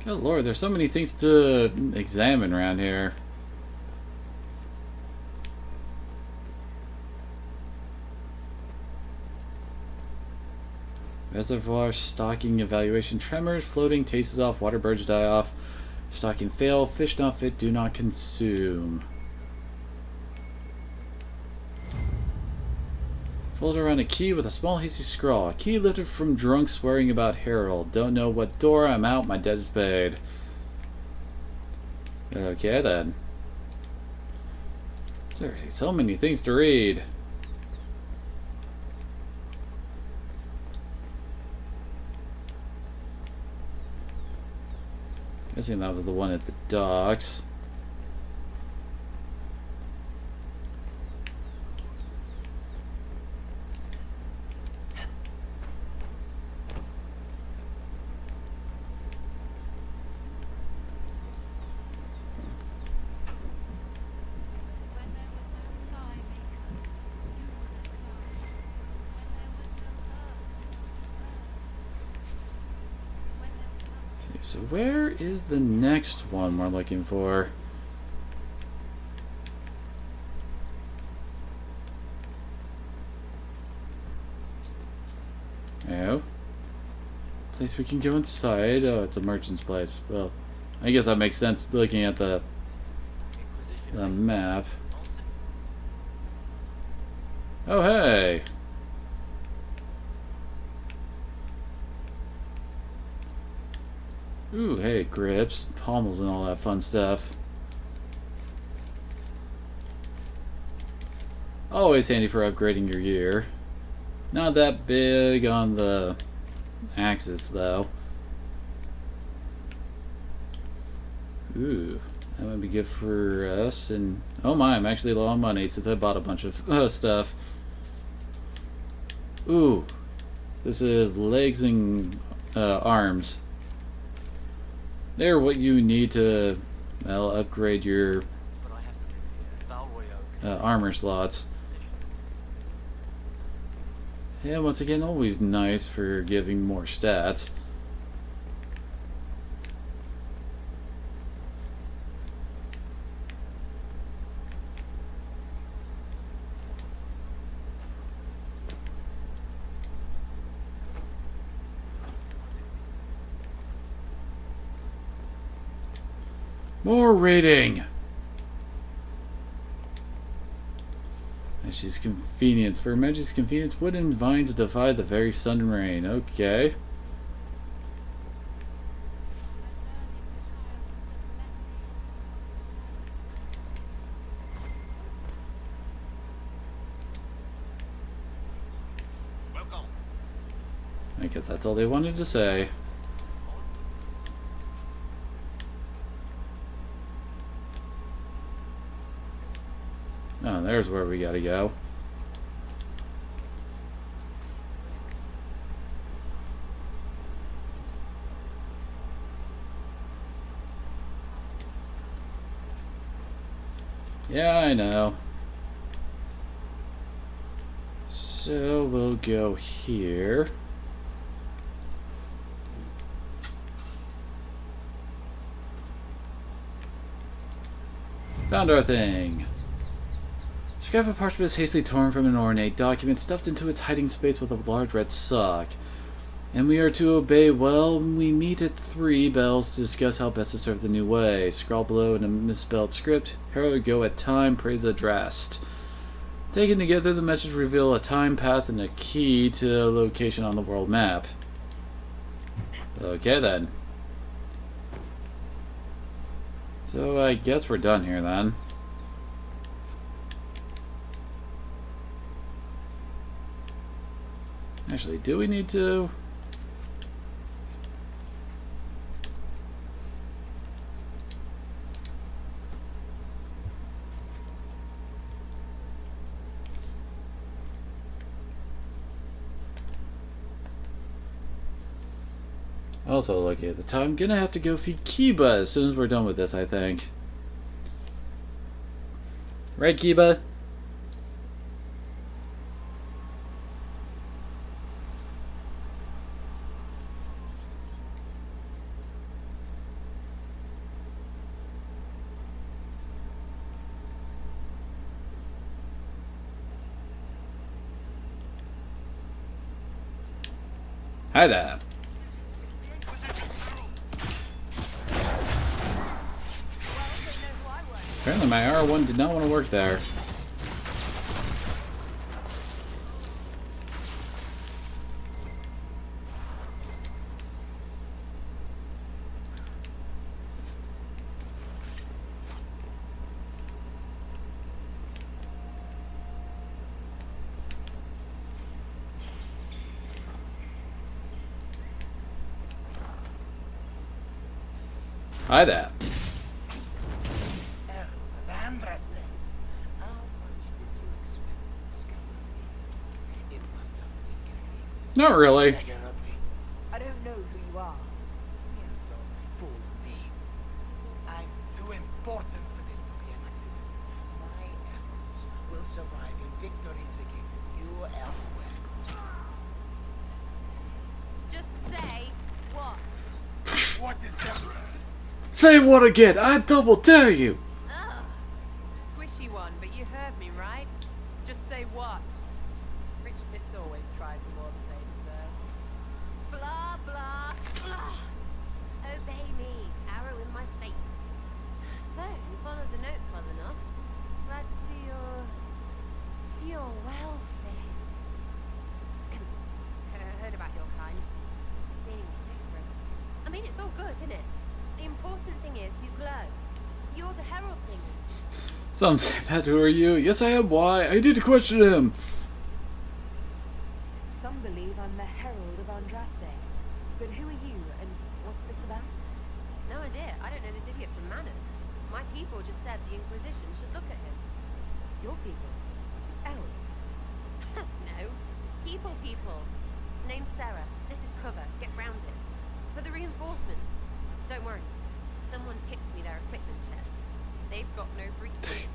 Good lord, there's so many things to examine around here. Reservoir, stocking, evaluation, tremors, floating, tastes off, water birds die off, stocking fail, fish not fit, do not consume. Fold around a key with a small hasty scrawl. A key lifted from drunk swearing about Harold. Don't know what door, I'm out, my debt is paid. Okay then. Seriously, so many things to read. Guessing that was the one at the docks. So where is the next one we're looking for? Oh. Place we can go inside. Oh, it's a merchant's place. Well, I guess that makes sense looking at the map. Oh, hey! Ooh, hey, grips, pommels, and all that fun stuff. Always handy for upgrading your gear. Not that big on the axis, though. Ooh, that would be good for us. And oh my, I'm actually low on money since I bought a bunch of stuff. Ooh, this is legs and arms. They're what you need to, well, upgrade your armor slots. And once again, always nice for giving more stats. More rating! Majesty's convenience. For Majesty's convenience, wooden vines defy the very sun and rain. Okay. Welcome. I guess that's all they wanted to say. Oh, there's where we gotta go. Yeah, I know. So we'll go here. Found our thing. Scrap of parchment is hastily torn from an ornate document, stuffed into its hiding space with a large red sock. And we are to obey well when we meet at 3 bells to discuss how best to serve the new way. Scrawl below in a misspelled script. Herald go at time, praise addressed. Taken together, the message reveal a time, path, and a key to a location on the world map. Okay then. So I guess we're done here then. Actually, do we need to? Also, looking at the time, I'm gonna have to go feed Kiba as soon as we're done with this, I think. Right, Kiba? Hi there. Apparently my R1 did not want to work there. Hi there. Not really. I don't know who you are. You don't fool me. I'm too important for this to be an accident. My efforts will survive in victories against you elsewhere. Just say what? What is that? Say what again? I double dare you. Ugh. Squishy one, but you heard me, right? Just say what? Rich tits always try for more than they deserve. Blah, blah, blah. Obey me. Arrow in my face. So, you followed the notes well enough. Glad to see you're well fed. Heard about your kind. Seems different. I mean, it's all good, isn't it? The important thing is you glow. You're the herald thing. Some say that. Who are you? Yes, I am. Why? I need to question him. Some believe I'm the Herald of Andraste. But who are you, and what's this about? No idea. I don't know this idiot from Manners. My people just said the Inquisition should look at him. Your people? Elves? No. People. Name's Sarah. This is cover. Get round it. For the reinforcements. Don't worry. Someone tipped me their equipment shed. They've got no breaches.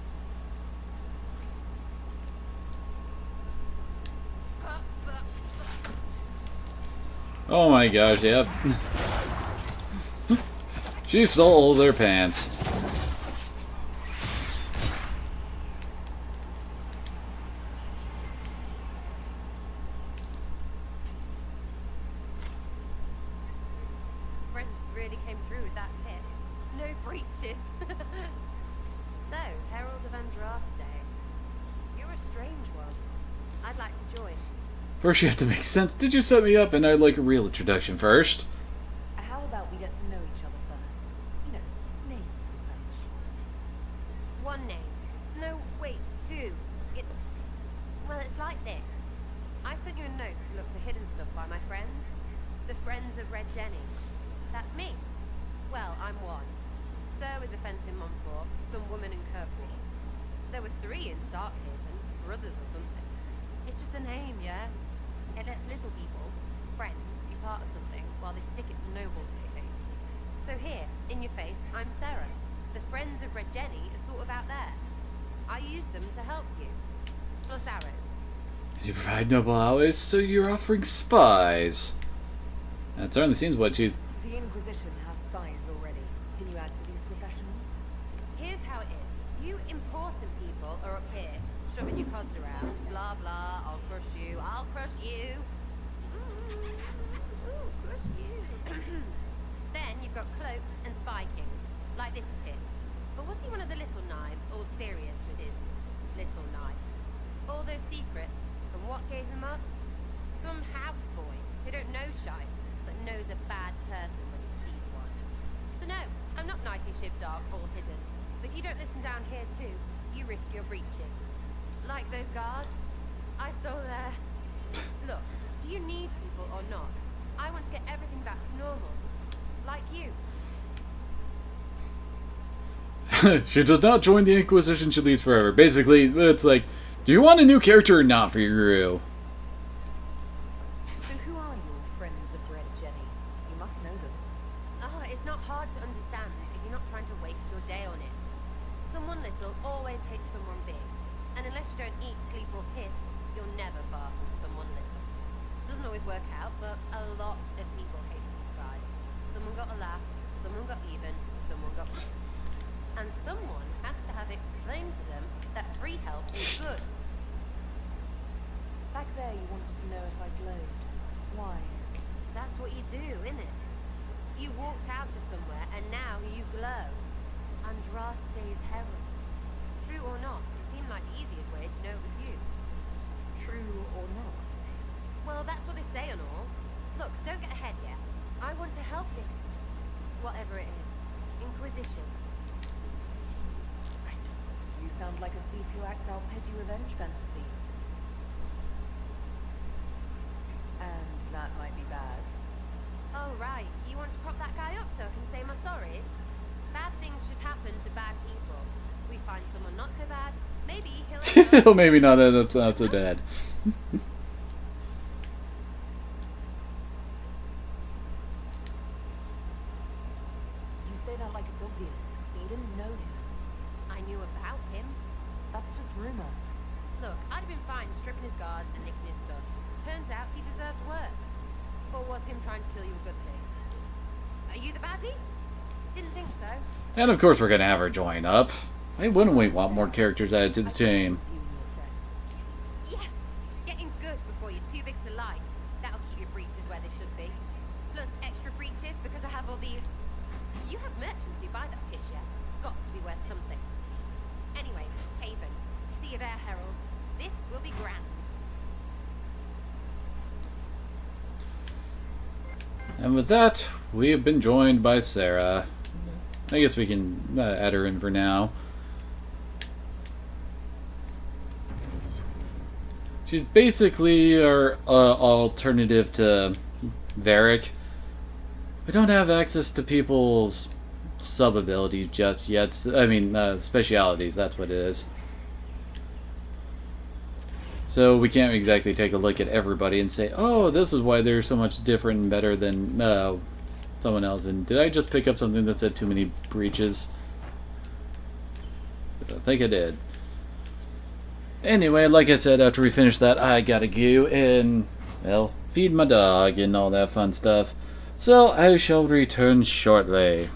Oh my gosh, yep. She stole all their pants. Friends really came through with that tip. No breaches. So, Herald of Andraste. You're a strange one. I'd like to join. First you have to make sense. Did you set me up? And I'd like a real introduction first. How about we get to know each other first? You know, names and such. One name. No, wait, two. It's like this. I sent you a note to look for hidden stuff by my friends. The Friends of Red Jenny. That's me. Well, I'm one. So is a fence in Montfort, some woman in Kirkwall. There were 3 in Starkhaven, brothers or something. It's just a name, yeah? It lets little people, friends, be part of something while they stick it to nobles maybe. So here, in your face, I'm Sarah. The Friends of Red Jenny are sort of out there. I use them to help you. Plus arrows. You provide noble allies, so you're offering spies. That certainly seems what you... The Inquisition has spies already. Can you add to these professionals? Here's how it is. You important people are up here, shoving your cods around. Blah, blah, I'll crush you. Ooh, crush you. Then you've got cloaks and spy kings, like this tit. But was he one of the little knives, all serious with his little knife? All those secrets, and what gave him up? Some houseboy who don't know shite, but knows a bad person when he sees one. So no, I'm not knifey shib dark, all hidden. But if you don't listen down here too, you risk your breeches. Like those guards, I stole their... Look, do you need people or not? I want to get everything back to normal. Like you. She does not join the Inquisition, she leaves forever. Basically, it's like, do you want a new character or not for your crew? So who are your Friends of Red Jenny? You must know them. Oh, it's not hard to understand if you're not trying to waste your day on it. Someone little always hates someone big. And unless you don't eat, sleep or piss, you're never far from someone little. Doesn't always work out, but a lot of people hate these guys. Someone got a laugh, someone got even, someone got rich. And someone has to have it explained to them that free help is good. Back there you wanted to know if I glowed. Why? That's what you do, innit? You walked out of somewhere and now you glow. Andraste's herald. True or not, it seemed like the easiest way to know it was you. True or not? Well, that's what they say and all. Look, don't get ahead yet. I want to help this, whatever it is, Inquisition. You sound like a thief who acts out petty revenge fantasies. And that might be bad. Oh, right. You want to prop that guy up so I can say my sorries? He'll maybe not end up not so dead. You say that like it's obvious, but you didn't know him. I knew about him. That's just rumor. Look, I'd have been fine stripping his guards and nicking his stuff. Turns out he deserved worse. Or was him trying to kill you a good thing? Are you the baddie? Didn't think so. And of course we're gonna have her join up. Why wouldn't we want more characters added to the team? Yes! Getting good before you're too big to lie. That'll keep your breeches where they should be. Plus extra breeches because I have all these... You have merchants who buy that piss yet. Got to be worth something. Anyway, Haven. See you there, Herald. This will be grand. And with that, we have been joined by Sarah. I guess we can add her in for now. She's basically our alternative to Varric. We don't have access to people's sub-abilities just yet. I mean, specialities, that's what it is. So we can't exactly take a look at everybody and say, oh, this is why they're so much different and better than someone else. And did I just pick up something that said too many breaches? I think I did. Anyway, like I said, after we finish that, I gotta go and, well, feed my dog and all that fun stuff. So I shall return shortly.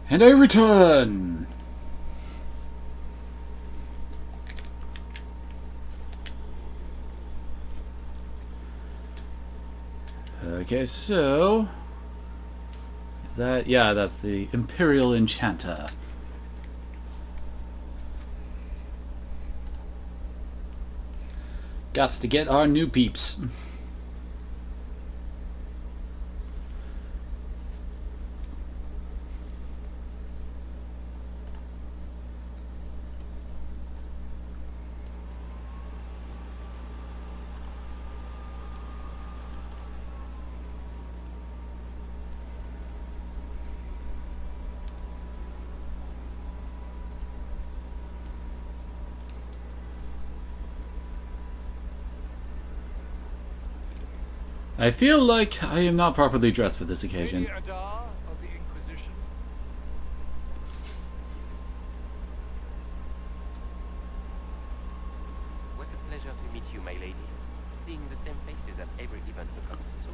And I return! Okay, so... Is that... Yeah, that's the Imperial Enchanter. Gots to get our new peeps. I feel like I am not properly dressed for this occasion. Lady Adar of the Inquisition. What a pleasure to meet you, my lady. Seeing the same faces at every event becomes so...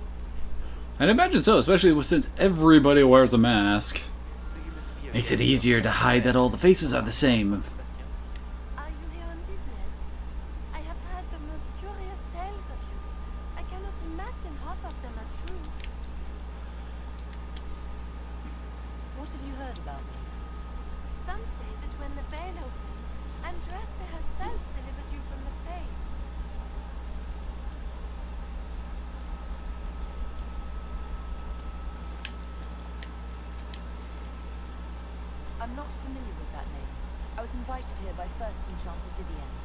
I'd imagine so, especially since everybody wears a mask. So you must be a Makes it very easier to hide that all the faces are the same. Are you here on business? I have heard the most curious tales of you. I cannot imagine half of them are true. What have you heard about me? Some say that when the veil opened, Andresta herself delivered you from the plague. I'm not familiar with that name. I was invited here by First Enchanter Vivienne.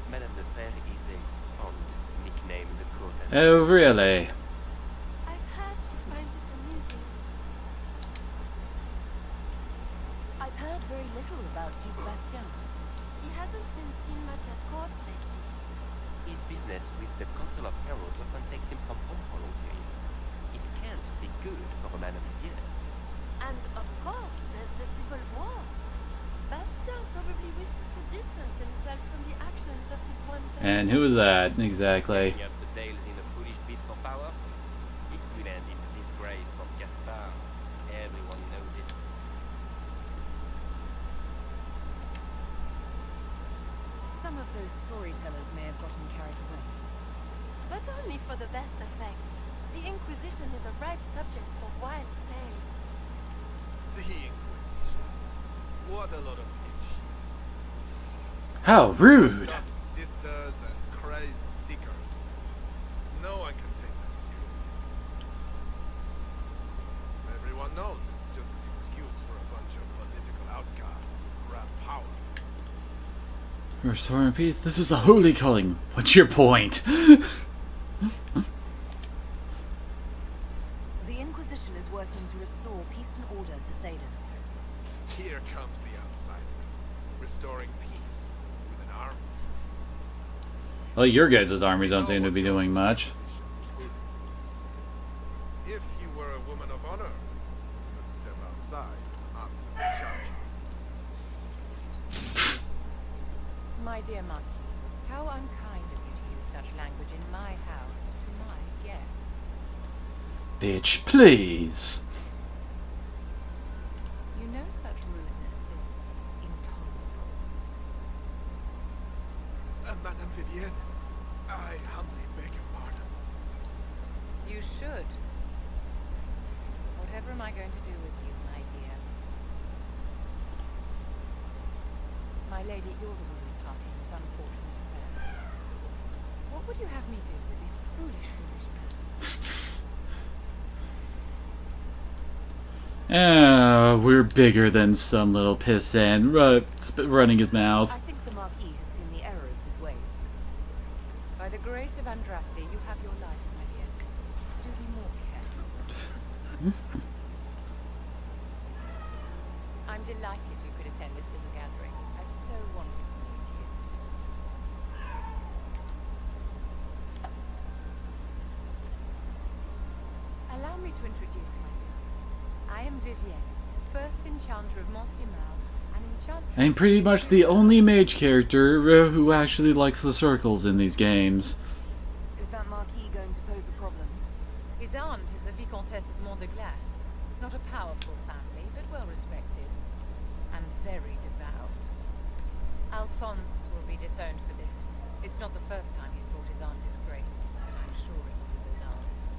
Madame de Fer is a aunt, nicknamed the court as... Oh, really? I've heard she finds it amusing. I've heard very little about Duke Bastien. He hasn't been seen much at court lately. His business with the Council of Heralds often takes him from home for long periods. It can't be good for a man of his years. And of course, there's the civil war. Bastien probably wishes to distance himself from the actions of his one person. And who is that, exactly? Taking up the Dales in a foolish bid for power? It will end in disgrace for Gaspard. Everyone knows it. Some of those storytellers may have gotten carried away. But only for the best effect. The Inquisition is a ripe subject for wild tales. The Inquisition. What a lot of bitch. How rude! Dumb sisters and crazed seekers. No one can take them seriously. Everyone knows it's just an excuse for a bunch of political outcasts to grab power. Restore and peace. This is a holy calling. What's your point? The Inquisition is working to restore peace and order to Thedas. Here comes the outsider, restoring peace with an army. Well, your guys' armies don't seem to be doing much. If you were a woman of honor, you could step outside and answer the charges. My dear Marquis, how unkind of you to use such language in my house to my guests. Bitch, please. You know such rudeness is intolerable. Madame Vivienne, I humbly beg your pardon. You should. Whatever am I going to do with you, my dear? My lady, you're the ruling party in this unfortunate affair. What would you have me do with these foolish men? We're bigger than some little pissant running his mouth. I think the Marquis has seen the error of his ways. By the grace of Andraste, you have your life, my dear. Do be more careful. I'm delighted you could attend this little gathering. I've so wanted to meet you. Allow me to introduce myself. I am Vivienne, first enchanter of Monsignor, and enchantress... I'm pretty much the only mage character who actually likes the circles in these games. Is that Marquis going to pose a problem? His aunt is the Vicomtesse of Mont de Glace. Not a powerful family, but well respected. And very devout. Alphonse will be disowned for this. It's not the first time he's brought his aunt disgrace, but I'm sure it will be the last.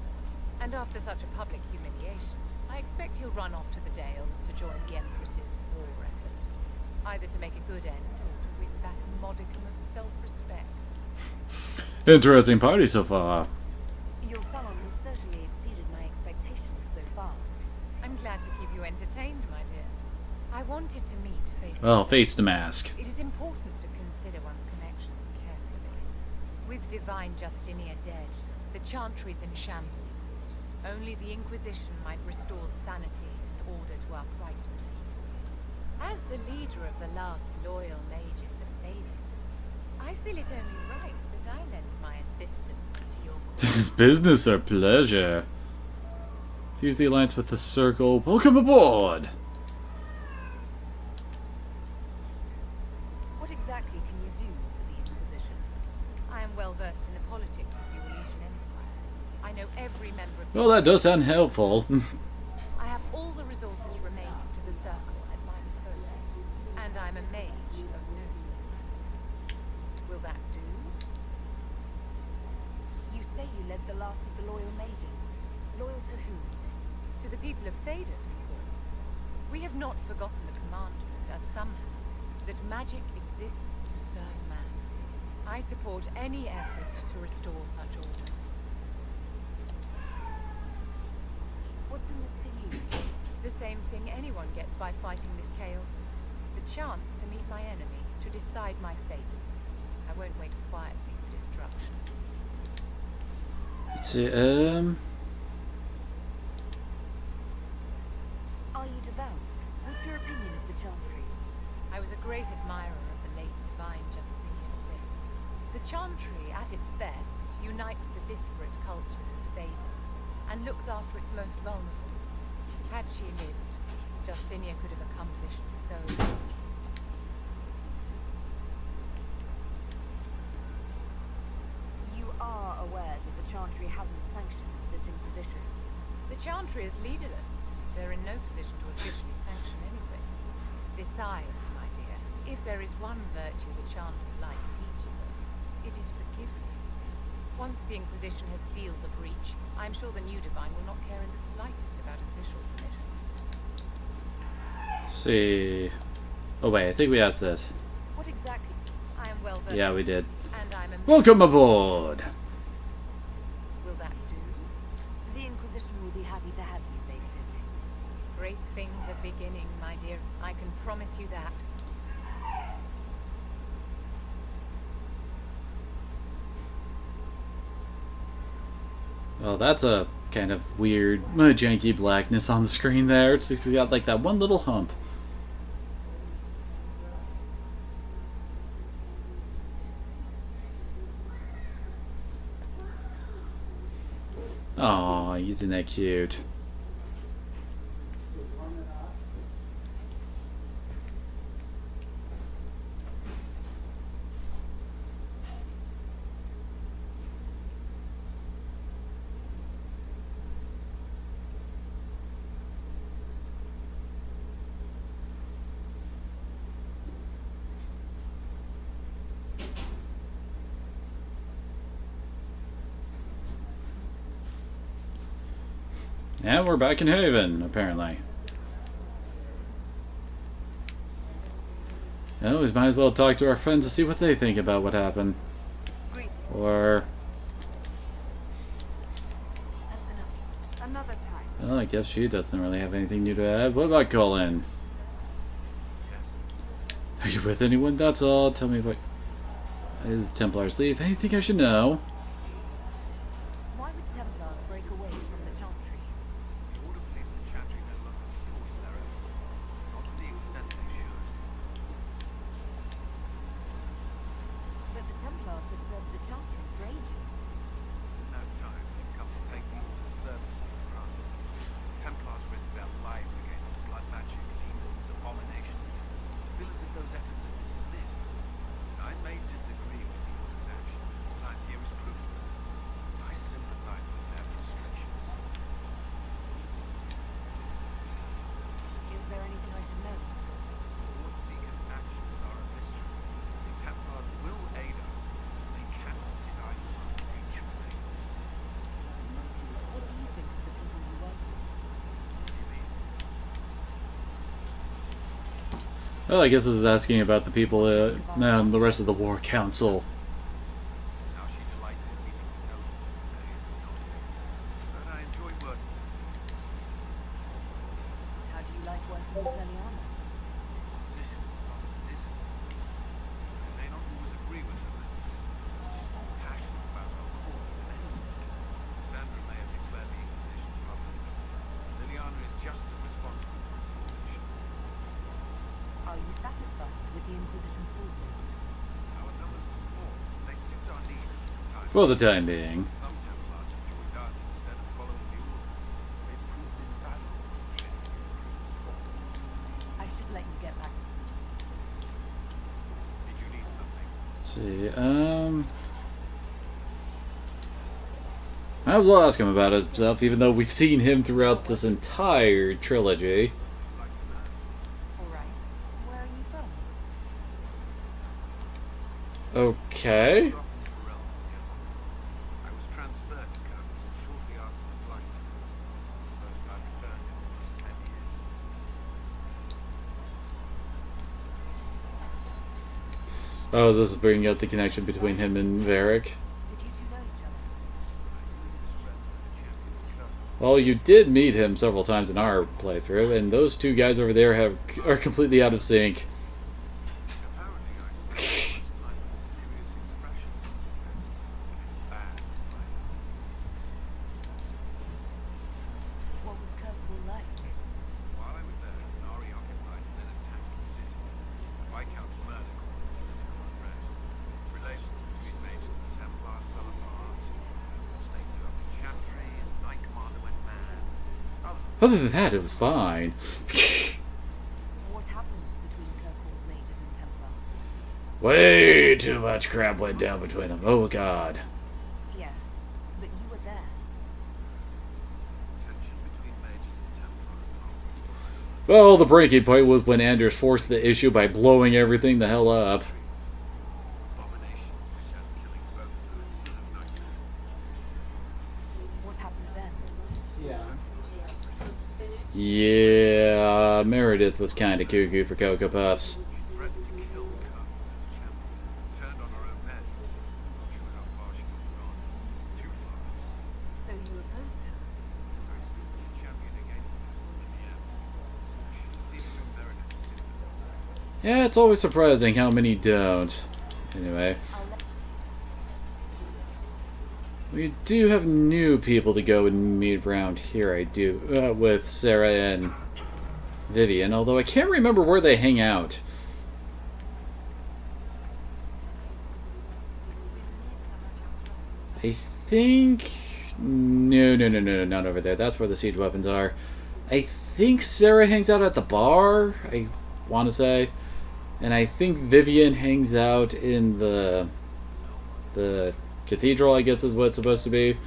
And after such a public humiliation, I expect he'll run off to the Dales to join the Empress's war effort. Either to make a good end, or to win back a modicum of self-respect. Interesting party so far. Your salon has certainly exceeded my expectations so far. I'm glad to keep you entertained, my dear. I wanted to meet face to Well, face the mask. It is important to consider one's connections carefully. With Divine Justinia dead, the Chantry's in shambles. Only the Inquisition might restore sanity and order to our frightened people. As the leader of the last loyal mages of Thadis, I feel it only right that I lend my assistance to your cause. This is business or pleasure. Fuse the alliance with the circle. Welcome aboard! What exactly can you do for the Inquisition? I am well versed in the politics of the Orlesian Empire. I know every member of the Well, that does sound helpful. I have all the resources remaining to the circle at my disposal. And I'm a mage of nursery. Will that do? You say you led the last of the loyal mages. Loyal to whom? To the people of Thadis, of course. We have not forgotten the commandment, as some have, that magic exists to serve man. I support any effort to restore such order. What's in this for you? The same thing anyone gets by fighting this chaos. The chance to meet my enemy, to decide my fate. I won't wait quietly for destruction. Let's see, Are you devout? What's your opinion of the Chantry? I was a great admirer of the late Divine Justinian faith. The Chantry, at its best, unites the disparate cultures of Thadis, and looks after its most vulnerable. Had she lived, Justinia could have accomplished so much. You are aware that the Chantry hasn't sanctioned this Inquisition. The Chantry is leaderless. They're in no position to officially sanction anything. Besides, my dear, if there is one virtue the Chant of Light teaches us, it is forgiveness. Once the Inquisition has sealed the breach, I'm sure the new Divine will not care in the slightest about official permission. let's see. Oh wait, I think we asked this. What exactly? I am well versed. Yeah, we did. And I'm a Welcome aboard! Will that do? The Inquisition will be happy to have you, Baby. Great things are beginning, my dear. I can promise you that. Well, that's a kind of weird, janky blackness on the screen there. It's got like that one little hump. Aw, isn't that cute? And we're back in Haven, apparently. Well, we might as well talk to our friends to see what they think about what happened. Or... That's enough. Another time. well, I guess she doesn't really have anything new to add. What about Colin? Are you with anyone? That's all. Tell me what... the Templars leave. Anything I should know? Why would Templars break away from the Chantry? The Order believes the Chantry no longer supports their efforts. Not to the extent they should. But the Templars have served the Chantry for ages. In that time, they've come to take the Order's services for granted. Templars risk their lives against blood magic, demons, abominations. I feel as if those efforts are dismissed. I may disagree with the Order's action, but I'm here as proof of it. I sympathize with their frustration. Oh, I guess this is asking about the people, the rest of the War Council. Now she delights in meeting the nobles of the days beyond. But I enjoy working with her. How do you like working with Liliana? Position, not a decision. I may not always agree with her methods. She's more passionate about her cause than anything. Sandra may have declared the Inquisition publicly. Liliana is just as responsible for its formation. Are you satisfied with the Inquisition's forces? Our numbers are small. They suit our needs at the time. For the time being. Some Templars have joined us instead of following the Order. They've proved invaluable in training new recruits. I should let you get back. Did you need something? Let's see, might as well ask him about himself, even though we've seen him throughout this entire trilogy. Alright. Where are you from? Okay. Grew up in Ferrell, yeah. I was transferred to Kirkwall shortly after the flight. This is the first I've returned in almost 10 years. Oh, this is bringing up the connection between him and Varric. Did you two know each other? Well, you did meet him several times in our playthrough, and those two guys over there are completely out of sync. Apparently, I spent much time with a serious expression on my face. Bad, like. What was Kirkwall like? While I was there, Nari occupied and then attacked the city. The Viscount's murder caused political unrest. Relations between mages and Templars fell apart. State blew up the chantry, and Knight Commander went mad. Other than that, it was fine. What happened between Kirkwall's mages and Templars? Way too much crap went down between them. Oh, God. Yes, but you were there. Tension between mages and Templars long before I Well, the breaking point was when Anders forced the issue by blowing everything the hell up. abominations which had killing both sides was a nightmare. What happened then? Yeah, Meredith was kind of cuckoo for Cocoa Puffs. She threatened to kill Kirkwall as champion. Turned on her own men. Not sure how far she could have gone. Too far. So you opposed her? I stood with the champion against her. In the end, I should have seen through Meredith's sympathy. Yeah, it's always surprising how many don't. Anyway. We do have new people to go and meet around here, I do, with Sarah and Vivian, although I can't remember where they hang out. I think... No, not over there. That's where the siege weapons are. I think Sarah hangs out at the bar, I want to say. And I think Vivian hangs out in the cathedral, I guess is what it's supposed to be.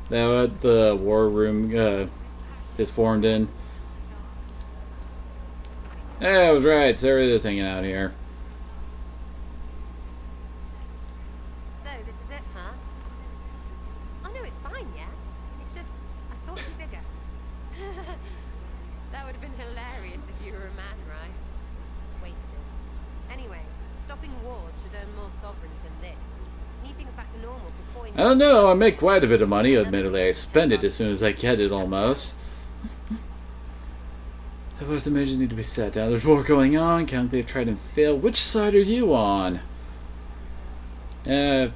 That the war room is formed in. Yeah, I was right. Sarah is hanging out here. So, this is it, huh? Oh no, it's fine, yeah? It's just, I thought you bigger. That would have been hilarious if you were a man, right? Wasted. Anyway, stopping wars should earn more sovereigns than this. Need things back to normal before... I don't know. I make quite a bit of money. Admittedly, I spend it as soon as I get it, almost. Otherwise, the measures need to be set down. There's more going on. They've tried and failed. Which side are you on? It's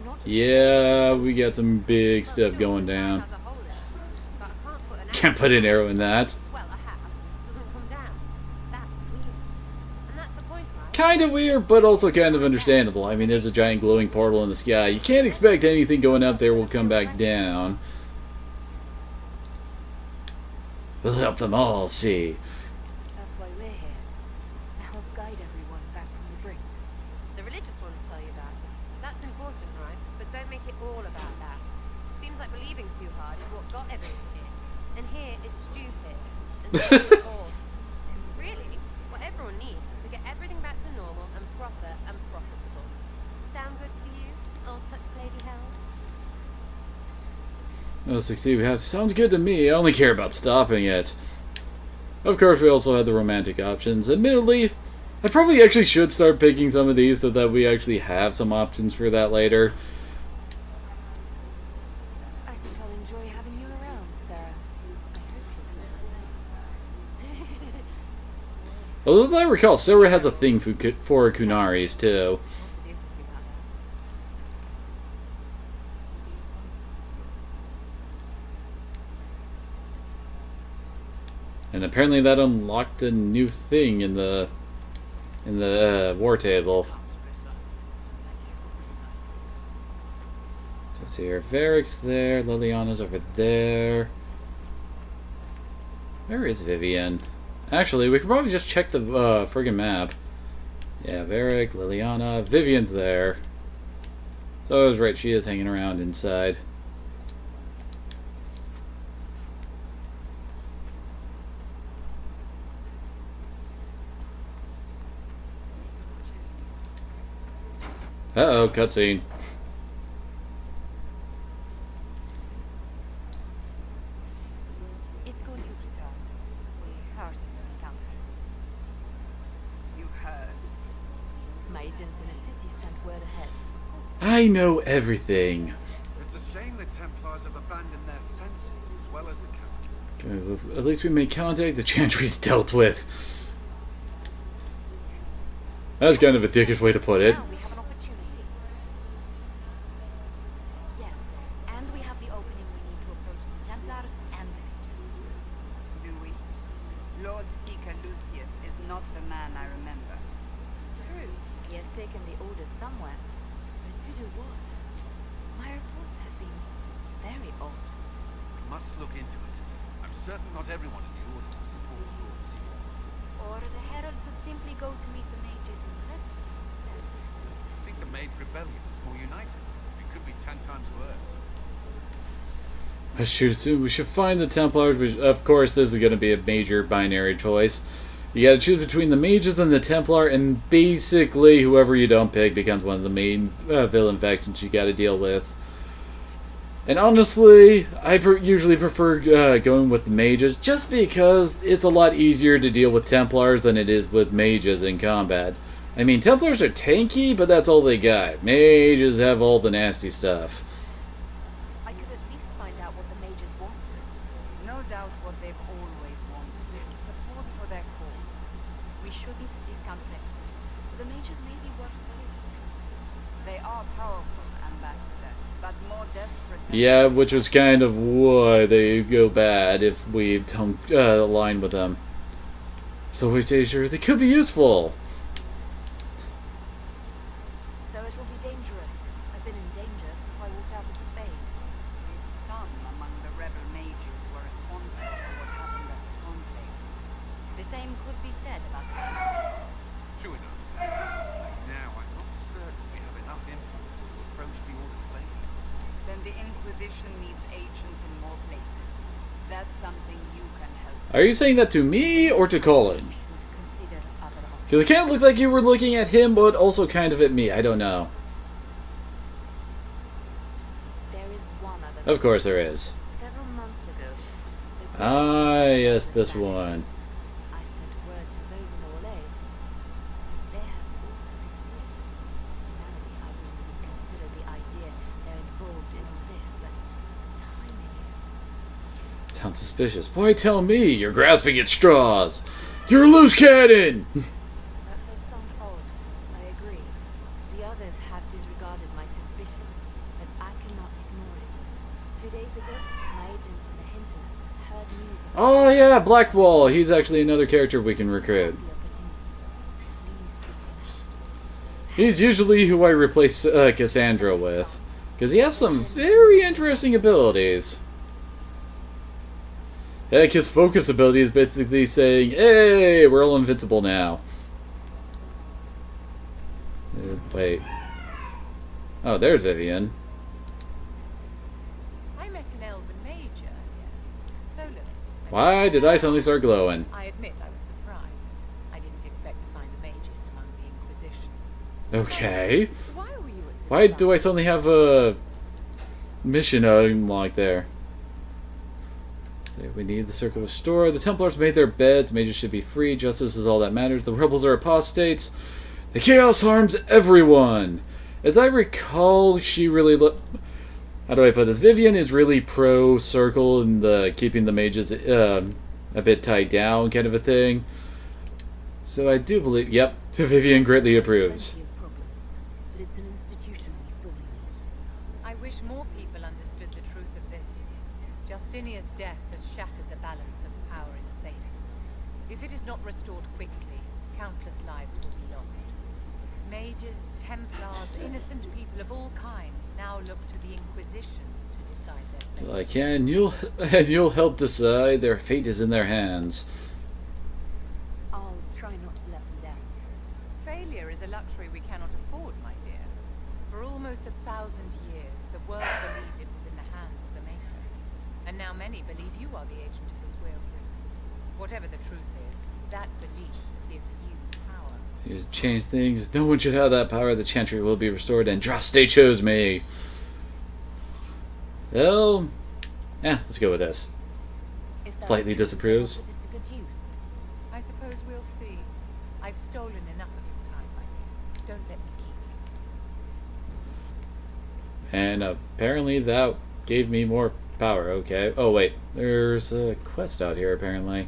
not Yeah, we got some big stuff going down. Has a hole in it, but I can't put an Can't put an arrow in that. Well, I have. Doesn't come down. That's weird. And that's the point, right? Kind of weird, but also kind of understandable. I mean, there's a giant glowing portal in the sky. You can't expect anything going up there will come back down. We'll help them all see. That's why we're here. To help guide everyone back from the brink. The religious ones tell you that. That's important, right? But don't make it all about that. Seems like believing too hard is what got everyone here. And here is stupid. And so is forced. Really, what everyone needs is to get everything back to normal and proper and profitable. Sound good to you, old touch lady hell? Oh, succeed. We have. Sounds good to me. I only care about stopping it. Of course, we also had the romantic options. Admittedly, I probably actually should start picking some of these so that we actually have some options for that later. I think I'll enjoy having you around, Sarah. I hope you'll Although, as I recall, Sarah has a thing for Kunaris, too. And apparently that unlocked a new thing in the war table. So let's see here. Varric's there. Liliana's over there. Where is Vivian? Actually, we could probably just check the friggin' map. Yeah, Varric, Liliana, Vivian's there. So I was right, she is hanging around inside. Uh-oh, cutscene. It's good you've returned. We heard of your encounter. You heard. My agents in the city sent word ahead. I know everything. It's a shame the Templars have abandoned their senses as well as the capital. Okay, at least we made contact. The Chantry's dealt with. That's kind of a dickish way to put it. Now we have an opportunity. Yes, and we have the opening we need to approach the Templars and the mages. Do we? Lord Seeker Lucius is not the man I remember. True, he has taken the orders somewhere. But to do what? My reports have been very odd. We must look into it. I'm certain not everyone in the Order will support Lord Seeker. Or the Herald could simply go to meet the mages in Clem instead. I think the Mage Rebellion is more united. It could be 10 times worse. I should assume we should find the Templars, which, of course, this is going to be a major binary choice. You gotta choose between the mages and the Templar, and basically, whoever you don't pick becomes one of the main villain factions you gotta deal with. And honestly, I usually prefer going with the mages, just because it's a lot easier to deal with Templars than it is with mages in combat. I mean, Templars are tanky, but that's all they got. Mages have all the nasty stuff. I could at least find out what the mages want. No doubt what they've always wanted. Support for their cause. We shouldn't discount them. The mages may be worth the risk. They are powerful, Ambassador, but more desperate than Yeah, which was kind of why they go bad if we don't align with them. So we say, sure, they could be useful. So it will be dangerous. I've been in danger since I walked out of the Fade. some among the rebel mages were responsible for what happened at the conclave. The same could be said about the Templars. True enough. Now, I'm not certain we have enough influence to approach the Order safely. Then the Inquisition needs agents in more places. That's something you can help. Are you saying that to me or to Colin? Consider other options. Because it kind of looked like you were looking at him, but also kind of at me. I don't know. There is one other. Of course there is. Several months ago. the Ah, yes, this one. I sent word to those in Orlais. They have also disappeared. Ordinarily, I wouldn't even consider the idea they're involved in all this, but timing is... Sounds suspicious. Why tell me? You're grasping at straws. You're a loose cannon! That does sound odd. I agree. The others have disregarded my suspicion, but I cannot ignore it. 2 days ago, my agents in the hinterlands heard news of Oh yeah, Blackwall. He's actually another character we can recruit. the opportunity. Please seek him out. He's usually who I replace Cassandra with. Because he has some very interesting abilities. Heck, his focus ability is basically saying, hey, we're all invincible now. Wait. Oh, there's Vivian. I met an elven mage earlier. So look. Why did I suddenly start glowing? I admit I was surprised. I didn't expect to find the mages among the Inquisition. Okay. Why were you at the Why do I suddenly have a mission unlocked there? So we need the circle restored. The Templars made their beds. Mages should be free. Justice is all that matters. The rebels are apostates. The chaos harms everyone. As I recall, she really how do I put this? Vivian is really pro circle and the keeping the mages a bit tied down kind of a thing. So I do believe, yep, Vivian greatly approves. Plenty of problems, but it's an institution we sorely need. I wish more people understood the truth of this. Justinia's death has shattered the balance of power in Thedas. If it is not restored quickly, countless lives will be lost. Mages, Templars, innocent people of all kinds now look to the Inquisition to decide their fate. Till I can, you'll help decide. Their fate is in their hands. I'll try not to let them down. Failure is a luxury we cannot afford, my dear. For almost 1,000 years, the world believed it was in the hands of the Maker. And now many believe you are the agent of this will. Whatever the truth is, that belief gives you power. Here's change things. No one should have that power. The Chantry will be restored, and Draste chose me. Well, yeah, let's go with this. If that Slightly is true, disapproves. I'll put it to good use. I suppose we'll see. I've stolen enough of your time, my dear. Don't let me keep you. And apparently that gave me more power. Okay. Oh, wait. There's a quest out here, apparently.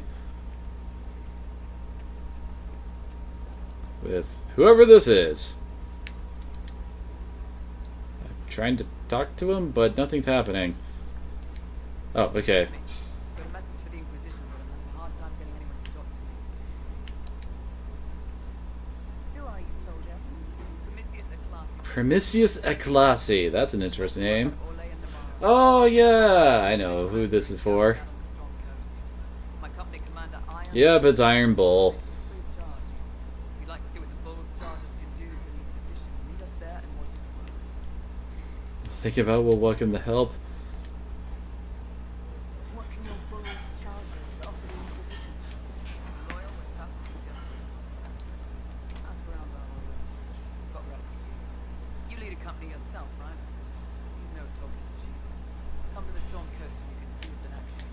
With whoever this is. I'm trying to talk to him, but nothing's happening. Oh, okay. Got a message for the Inquisition, but I'm having a hard time getting anyone to talk to me. Who are you, soldier? Primicius Eclasi. Primicius Eclasi. That's an interesting name. Orlais and Navarre. Oh, yeah. I know who this is for. Down on the Storm Coast. My company commander, Iron. Yep, it's Iron Bull. Free of charge. If you'd like to see what the Bull's charges can do for the Inquisition, meet us there and watch us work. Think about we'll welcome the help. What can your bull's charges offer the Inquisition? Loyal and tough and just. Ask around our order. We've got references. You lead a company yourself, right? You know talk is cheap. Come to the Storm Coast and you can see us in action.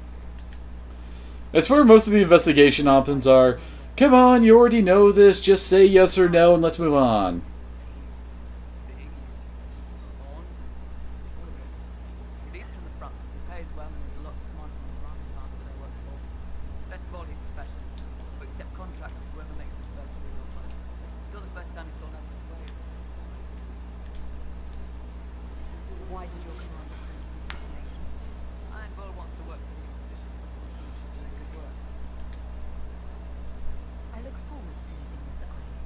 That's where most of the investigation options are. Come on, you already know this. Just say yes or no and let's move on. Big, horns, all of it. He leads from the front, he pays well, and he's a lot smarter than the last bastard I worked for. Best of all, he's professional. We accept contracts with whoever makes the first real offer. Still the first time he's gone over his way. Why did your commander send this information? Iron Bull wants to work for the Inquisition. She's doing good work. I look forward to meeting this Iron.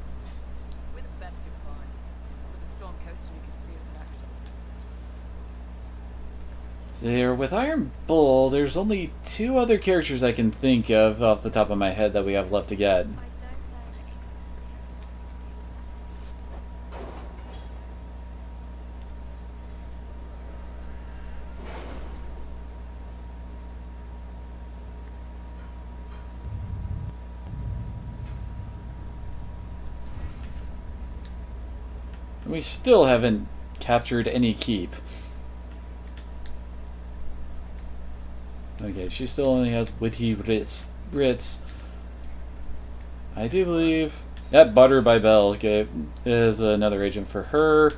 We're the best you'll find. Come to the Storm Coast and you can see us in action. There, with Iron Bull, there's only 2 other characters I can think of off the top of my head that we have left to get. I don't know any. We still haven't captured any keep. Okay, she still only has witty writs. I do believe that Butter by Bell is another agent for her.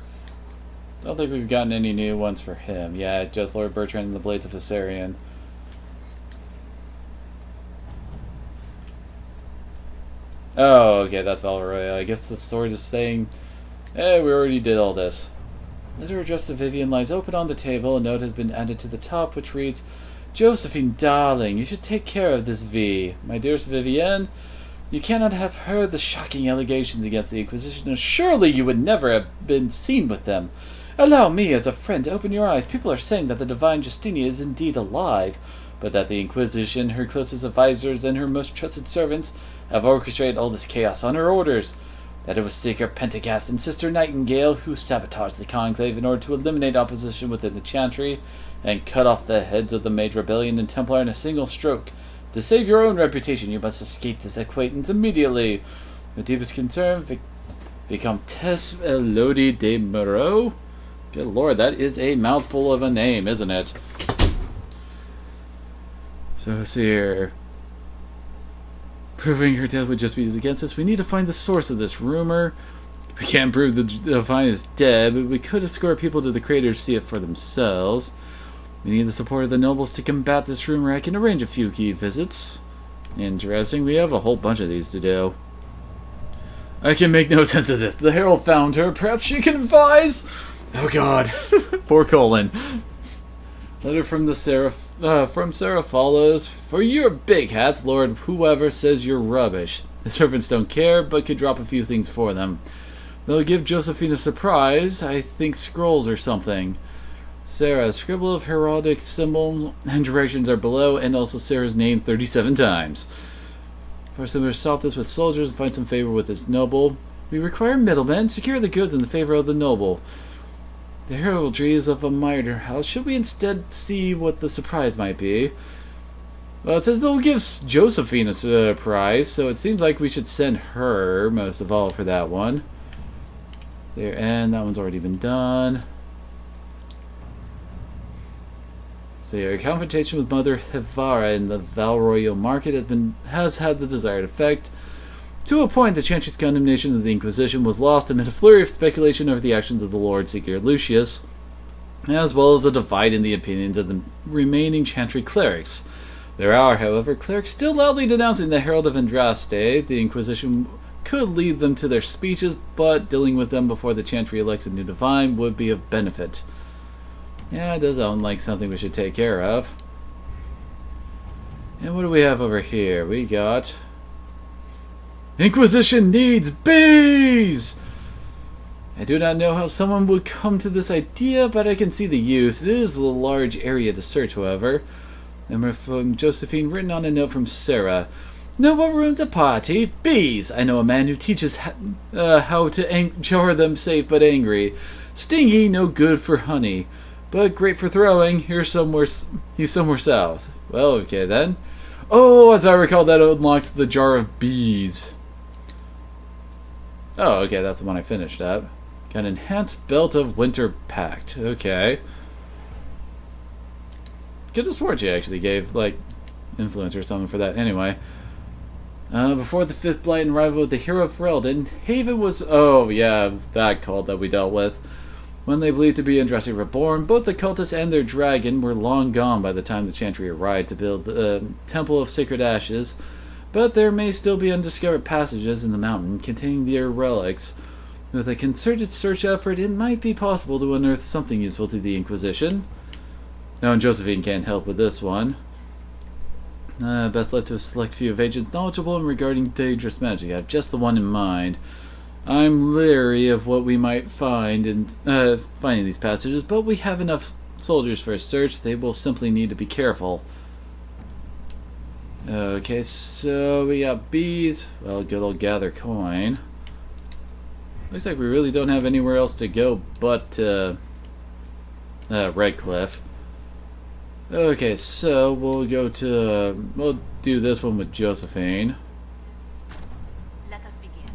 Don't think we've gotten any new ones for him. Yeah, just Lord Bertrand and the Blades of Viserion. Oh, okay, that's Valroya. I guess the sword is saying, we already did all this. Letter addressed to Vivian lies open on the table. A note has been added to the top, which reads, Josephine, darling, you should take care of this V. My dearest Vivienne, you cannot have heard the shocking allegations against the Inquisition, and surely you would never have been seen with them. Allow me, as a friend, to open your eyes. People are saying that the divine Justinia is indeed alive, but that the Inquisition, her closest advisors, and her most trusted servants have orchestrated all this chaos on her orders. That it was Seeker Pentagast and Sister Nightingale who sabotaged the Conclave in order to eliminate opposition within the Chantry and cut off the heads of the Mage Rebellion and Templar in a single stroke. To save your own reputation, you must escape this acquaintance immediately. Your deepest concern, Vicomtesse Elodie de Moreau? Good lord, that is a mouthful of a name, isn't it? So let's see here. Proving her death would just be used against us. We need to find the source of this rumor. We can't prove the Divine is dead, but we could escort people to the crater to see it for themselves. We need the support of the nobles to combat this rumor. I can arrange a few key visits. Interesting. We have a whole bunch of these to do. I can make no sense of this. The Herald found her. Perhaps she can advise? Oh god. Poor Colin. Letter from Sarah follows. For your big hats, Lord, whoever says you're rubbish. The servants don't care, but could drop a few things for them. They'll give Josephine a surprise. I think scrolls or something. Sarah, scribble of heraldic symbol and directions are below, and also Sarah's name 37 times. First, we'll stop this with soldiers and find some favor with this noble. We require middlemen. Secure the goods in the favor of the noble. The heraldry is of a minor house. Should we instead see what the surprise might be? Well, it says they'll give Josephine a surprise, so it seems like we should send her, most of all, for that one. There, and that one's already been done. So your confrontation with Mother Hevara in the Valroyal Market has had the desired effect. To a point, the Chantry's condemnation of the Inquisition was lost amid a flurry of speculation over the actions of the Lord Seeker Lucius, as well as a divide in the opinions of the remaining Chantry clerics. There are, however, clerics still loudly denouncing the Herald of Andraste. The Inquisition could lead them to their speeches, but dealing with them before the Chantry elects a new divine would be of benefit. Yeah, it does sound like something we should take care of. And what do we have over here? We got... Inquisition needs bees! I do not know how someone would come to this idea, but I can see the use. It is a large area to search, however. Number from Josephine, written on a note from Sarah. Know what ruins a party? Bees! I know a man who teaches how to show them safe but angry. Stingy, no good for honey. But great for throwing. He's somewhere south. Well, okay then. Oh, as I recall, that unlocks the jar of bees. Oh, okay, that's the one I finished up. Got an enhanced belt of winter pact. Okay. Good to swear she actually gave, like, influence or something for that. Anyway. Before the fifth blight and rival with the hero of Ferelden, Haven was... Oh, yeah, that cult that we dealt with. When they believed to be Andraste reborn, both the cultists and their dragon were long gone by the time the Chantry arrived to build the Temple of Sacred Ashes, but there may still be undiscovered passages in the mountain containing their relics. With a concerted search effort, it might be possible to unearth something useful to the Inquisition. Oh, and Josephine can't help with this one. Best left to a select few of agents knowledgeable in regarding dangerous magic. I have just the one in mind. I'm leery of what we might find in finding these passages, but we have enough soldiers for a search. They will simply need to be careful. Okay, so we got bees. Well, good old gather coin. Looks like we really don't have anywhere else to go but Redcliffe. Okay, so we'll go to... we'll do this one with Josephine. Let us begin.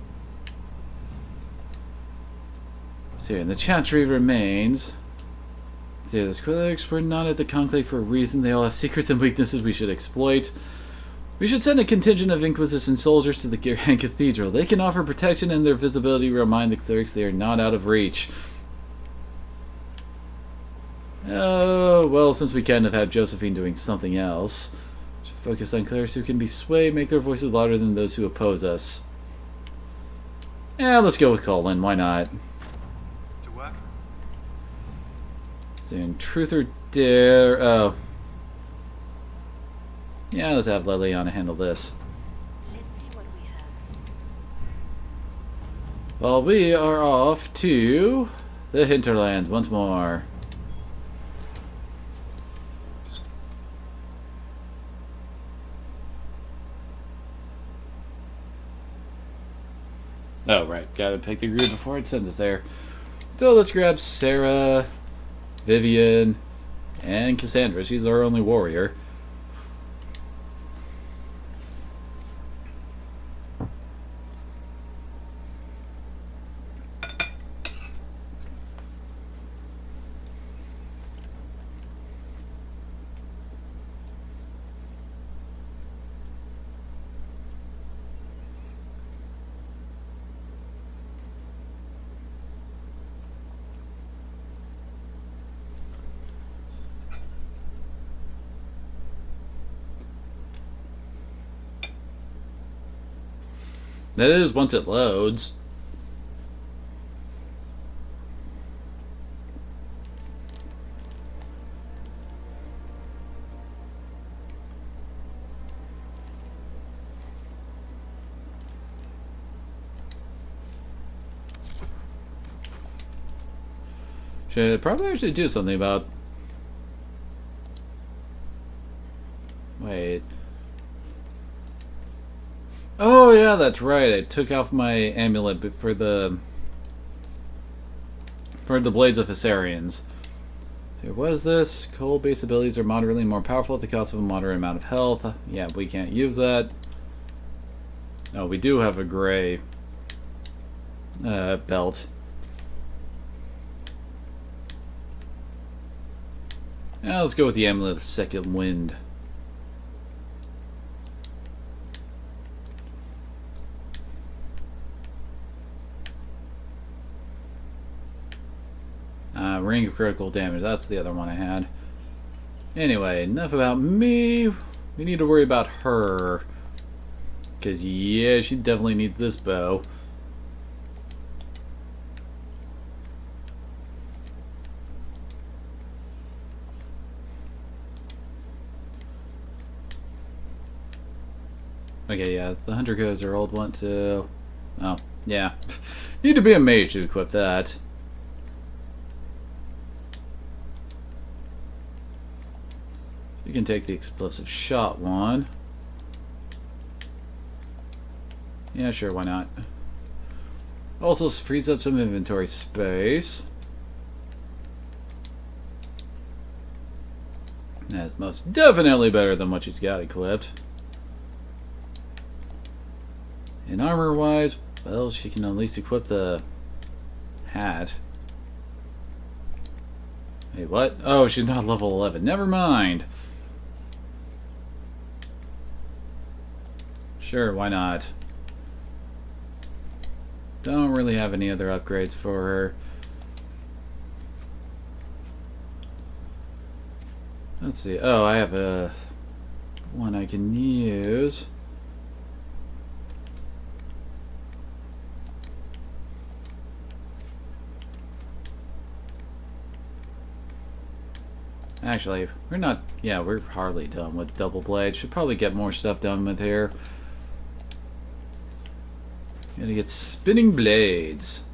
So here, and the Chantry remains. So the clerics were not at the conclave for a reason. They all have secrets and weaknesses we should exploit. We should send a contingent of Inquisition soldiers to the Grand Cathedral. They can offer protection, and their visibility remind the clerics they are not out of reach. Oh, well, since we kind of have Josephine doing something else, we should focus on clerics who can be swayed, make their voices louder than those who oppose us. Yeah, let's go with Colin. Why not? To work? So in Truth or Dare... Oh. Yeah, let's have Liliana handle this. Let's see what we have. Well, we are off to the hinterlands once more. Oh, right. Gotta pick the group before it sends us there. So let's grab Sarah, Vivian, and Cassandra. She's our only warrior. That is, once it loads. Should probably actually do something about... Wait. Oh yeah, that's right. I took off my amulet for the Blades of Hysarians. So what is this? Cold base abilities are moderately more powerful at the cost of a moderate amount of health. Yeah, we can't use that. No, we do have a gray belt. Now let's go with the Amulet of Second Wind. Ring of Critical Damage. That's the other one I had. Anyway, enough about me. We need to worry about her. Because, yeah, she definitely needs this bow. Okay, yeah, the Hunter Codes are old one too. Oh, yeah. Need to be a mage to equip that. You can take the explosive shot one. Yeah, sure, why not? Also frees up some inventory space. That's most definitely better than what she's got equipped. And armor-wise, well, she can at least equip the hat. Hey, what? Oh, she's not level 11. Never mind. Sure, why not? Don't really have any other upgrades for her. Let's see. Oh, I have a one I can use. Actually, we're not... Yeah, we're hardly done with Double Blade. Should probably get more stuff done with here. Gotta get Spinning Blades.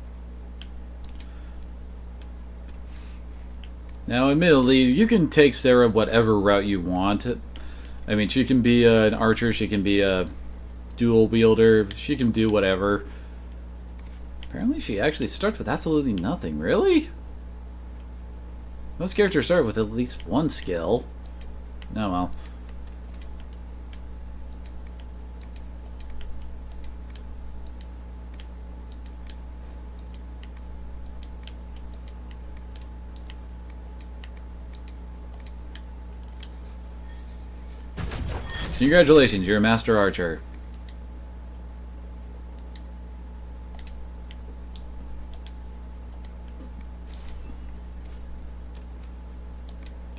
Now, admittedly, you can take Sarah whatever route you want. I mean, she can be an archer, she can be a dual wielder, she can do whatever. Apparently, she actually starts with absolutely nothing. Really? Most characters start with at least one skill. Oh well. Congratulations, you're a master archer.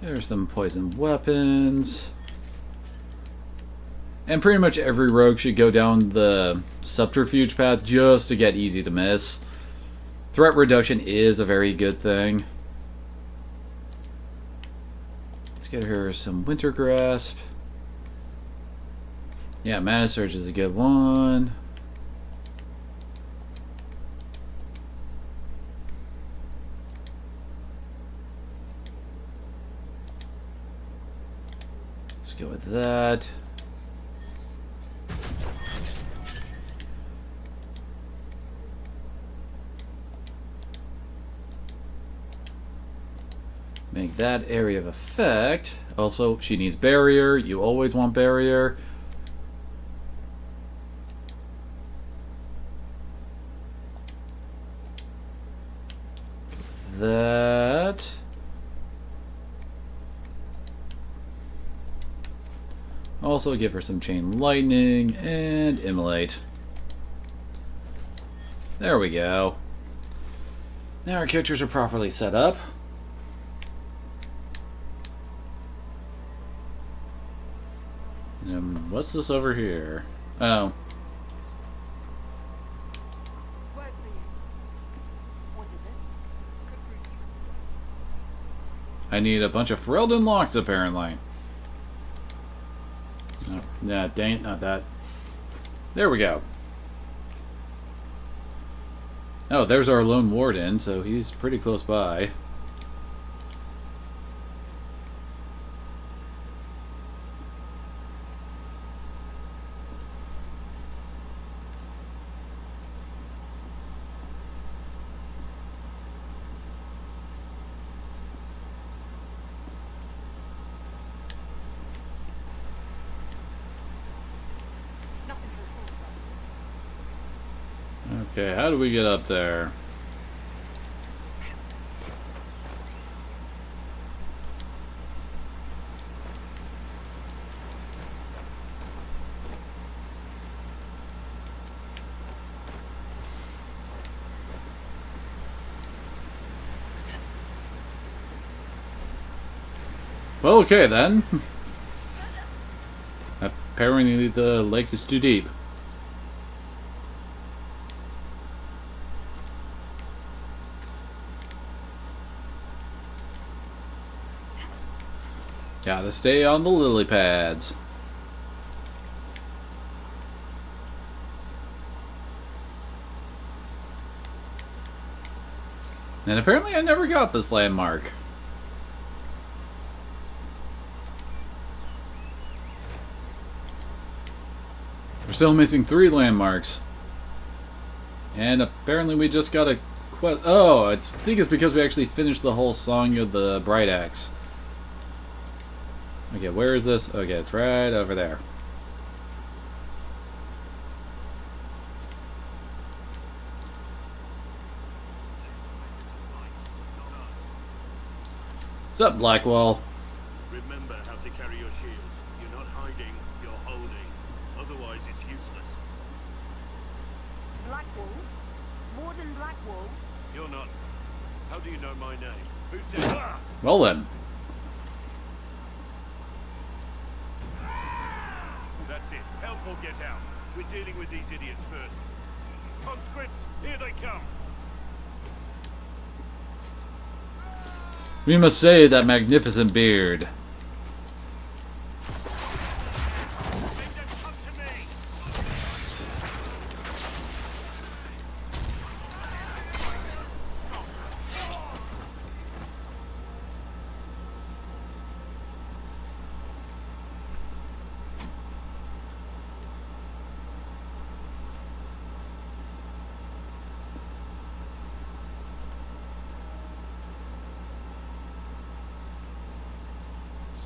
There's some poison weapons. And pretty much every rogue should go down the subterfuge path just to get easy to miss. Threat reduction is a very good thing. Let's get her some Winter Grasp. Yeah, Mana Surge is a good one. Let's go with that. Make that area of effect. Also, she needs barrier. You always want barrier. That. Also give her some Chain Lightning and Immolate. There we go. Now our characters are properly set up. What's this over here? Oh. I need a bunch of Ferelden locks, apparently. Oh, nah, dang it, not that. There we go. Oh, there's our lone warden, so he's pretty close by. Okay, how do we get up there? Well, okay then. Apparently the lake is too deep. Gotta stay on the lily pads. And apparently I never got this landmark. We're still missing 3 landmarks. And apparently we just got a quest. Oh, I think it's because we actually finished the whole Song of the Bright Axe. Okay, where is this? Okay, it's right over there. What's up, Blackwall? Remember how to carry your shield. You're not hiding, you're holding. Otherwise it's useless. Blackwall? Warden Blackwall? You're not. How do you know my name? Who said ah? Well then. That's it. Help or get out. We're dealing with these idiots first. Conscripts, here they come. We must save that magnificent beard. Make them come to me.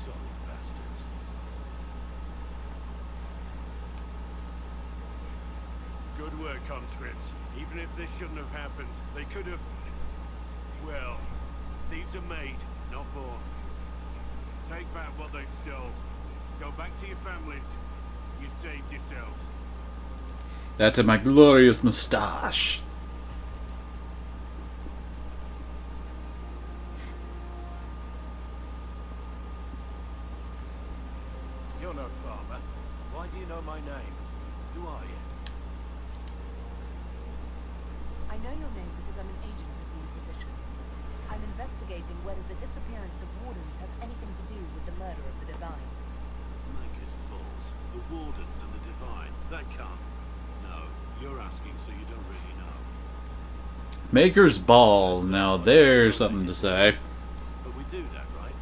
Sorry, bastards. Good work, conscripts. Even if this shouldn't have happened, they could have... Well, thieves are made, not born. Take back what they stole. Go back to your families. You saved yourselves. That's my glorious moustache. You're no farmer. Why do you know my name? Who are you? I know your name because I'm an agent of the Inquisition. I'm investigating whether the disappearance of wardens has anything to do with the murder of the Divine. Maker's balls. The Wardens and the Divine. That can't. No, you're asking so you don't really know. Maker's balls. Now there's something to say. But we do that, right?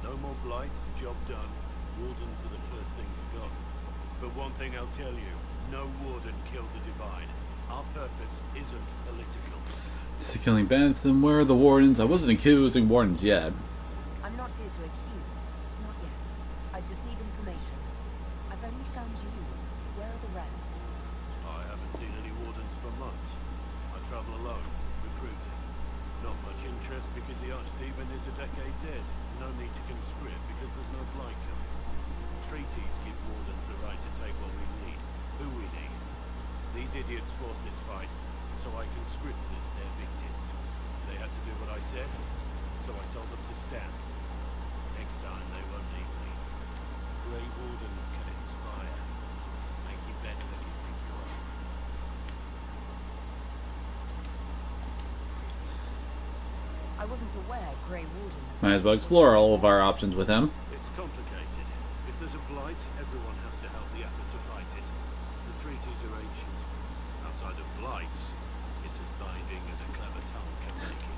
No more blight, job done. Wardens are the first thing forgotten. But one thing I'll tell you, no warden killed the Divine. Our purpose isn't political. Is it killing bandits? Then where are the wardens? I wasn't accusing wardens yet. I'm not here to accuse. Not yet. I just need information. I've only found you. Where are the rest? I haven't seen any wardens for months. I travel alone, recruiting. Not much interest because the Archdemon is a decade dead. No need to conscript because there's no blight coming. Treaties give wardens the right to take what we need, who we need. These idiots forced this fight, so I conscripted their victims. They had to do what I said, so I told them to stand. Next time they won't need me. Grey wardens can inspire. Make you better than you think you are. I wasn't aware Grey Wardens. Might as well explore all of our options with him. It's complicated. If there's a blight, everyone has to help the effort to fight it. The treaties are ancient. Outside of blights, it's as binding as a clever tongue can make it.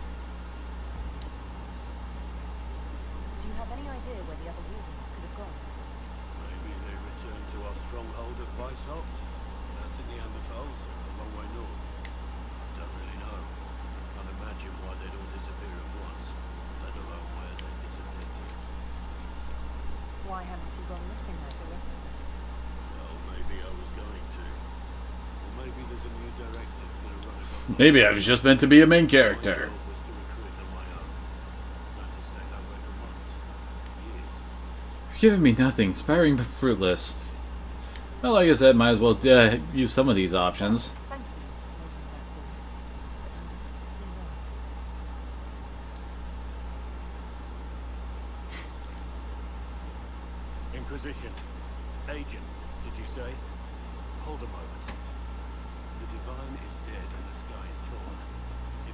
Do you have any idea where the other Wardens could have gone? Maybe they return to our stronghold of Weishaupt. That's in the Neanderthals, a long way north. Don't really know. Can't imagine why they'd all disappear at once, let alone where they disappeared to. Why haven't you gone missing like the rest of them? Well, maybe I was going to. Or maybe there's a new directive gonna run us off. Maybe I was just meant to be a main character. My job was to recruit on my own. Plan to stay that way for months. Years. You're giving me nothing, inspiring but fruitless. Well, like I said, might as well use some of these options. Thank you for making that voice. But I'm Inquisition. Agent, did you say? Hold a moment. The Divine is dead and the sky is torn.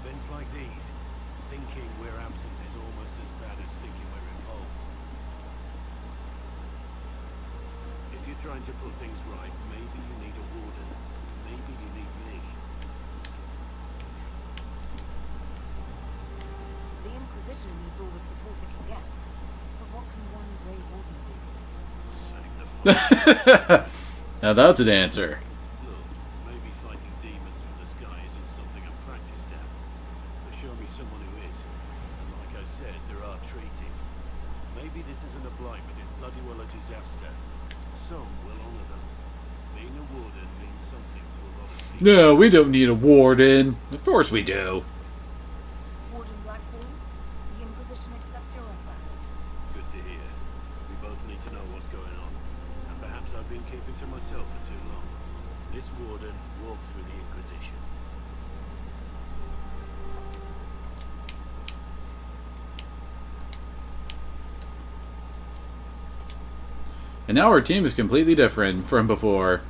Events like these, thinking we're absent is almost as bad as thinking we're involved. If you're trying to put things right, maybe you need a warden. Maybe you need me. The Inquisition needs all the support it can get. But what can one Grey Warden do? Save the fight. Now that's an answer. Look, maybe fighting demons from the sky isn't something I'm practiced at. But show me someone who is. And like I said, there are treaties. Maybe this isn't a blight, but it's bloody well a disaster. Some will honor them. Being a warden means something to a lot of people. No, we don't need a warden. Of course we do. Warden Blackthorn, the Inquisition accepts your offer. Good to hear. We both need to know what's going on. And perhaps I've been keeping to myself for too long. This warden walks with the Inquisition. And now our team is completely different from before.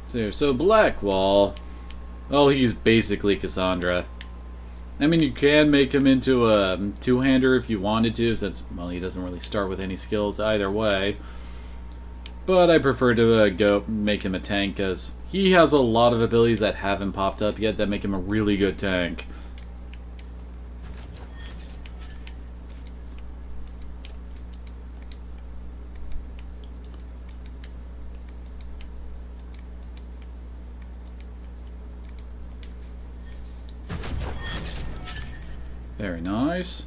So Blackwall, well, he's basically Cassandra. I mean, you can make him into a two-hander if you wanted to, since, well, he doesn't really start with any skills either way. But I prefer to go make him a tank, because he has a lot of abilities that haven't popped up yet that make him a really good tank. Very nice.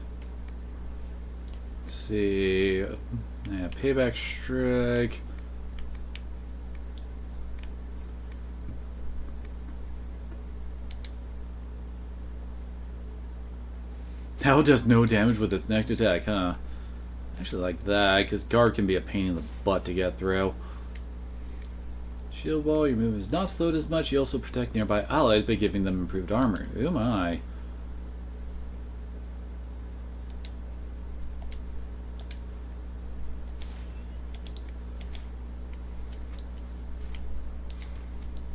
Let's see. Yeah, payback strike. Now it does no damage with its next attack, huh? I actually like that, because guard can be a pain in the butt to get through. Shield wall, your movement is not slowed as much. You also protect nearby allies by giving them improved armor. Oh my.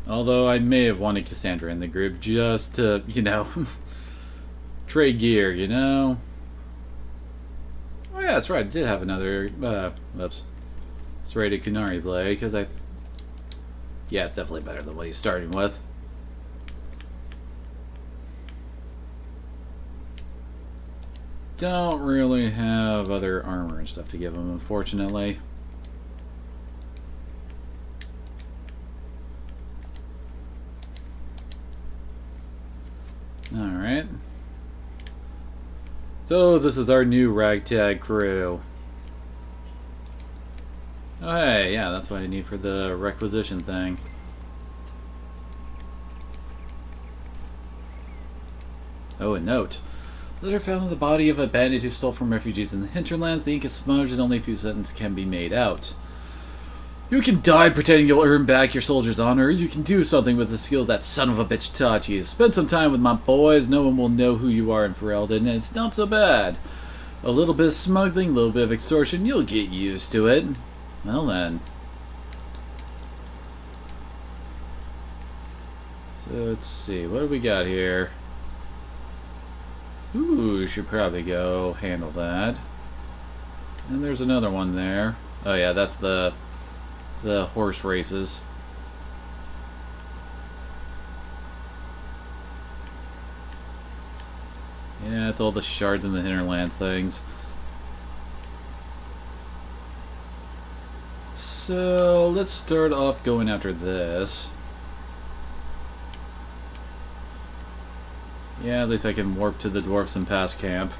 Although I may have wanted Cassandra in the group just to, you know, trade gear, you know? Oh yeah, that's right, I did have another, serrated Kunari blade, because yeah, it's definitely better than what he's starting with. Don't really have other armor and stuff to give him, unfortunately. Alright. So, this is our new ragtag crew. Oh hey, yeah, that's what I need for the requisition thing. Oh, a note. Letter found in the body of a bandit who stole from refugees in the hinterlands. The ink is smudged and only a few sentences can be made out. You can die pretending you'll earn back your soldier's honor. You can do something with the skills that son of a bitch taught you. Spend some time with my boys. No one will know who you are in Ferelden, and it's not so bad. A little bit of smuggling, a little bit of extortion. You'll get used to it. Well then. So let's see, what do we got here? Ooh, should probably go handle that. And there's another one there. Oh yeah, that's the horse races. Yeah, it's all the shards and the hinterland things. So let's start off going after this. Yeah, at least I can warp to the dwarfs and pass camp.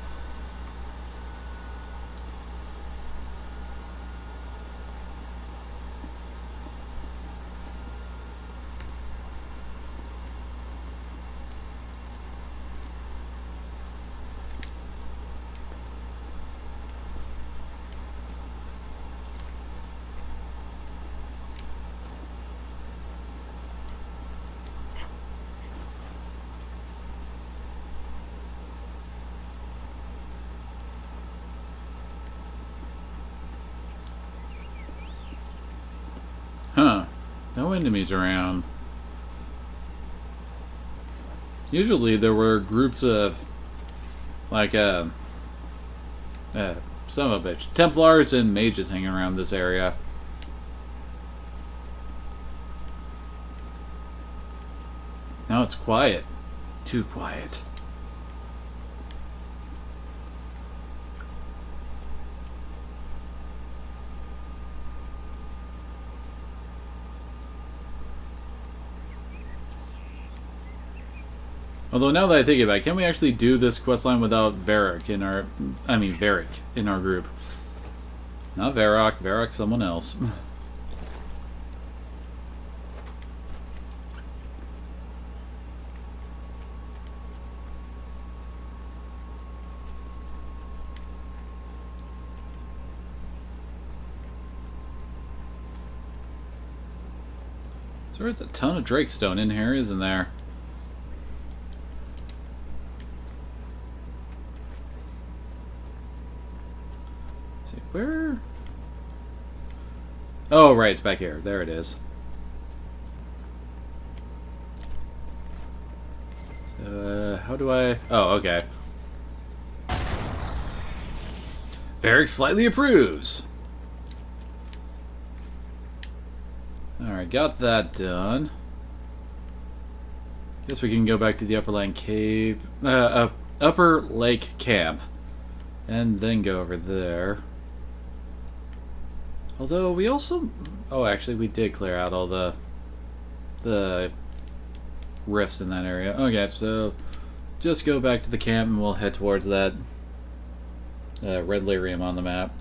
Huh. No enemies around. Usually there were groups of, like, son of a bitch, Templars and mages hanging around this area. Now it's quiet. Too quiet. Although now that I think about it, can we actually do this questline without Varric in our... Varric in our group? Not Varrock. Varrock, someone else. So there's a ton of Drakestone in here, isn't there? Where? Oh, right, it's back here. There it is. So, how do I... Oh, okay. Varric slightly approves. Alright, got that done. Guess we can go back to the Upper Lake Cave... Upper Lake Camp. And then go over there. Although we also... Oh, actually, we did clear out all the rifts in that area. Okay, so just go back to the camp and we'll head towards that red lyrium on the map.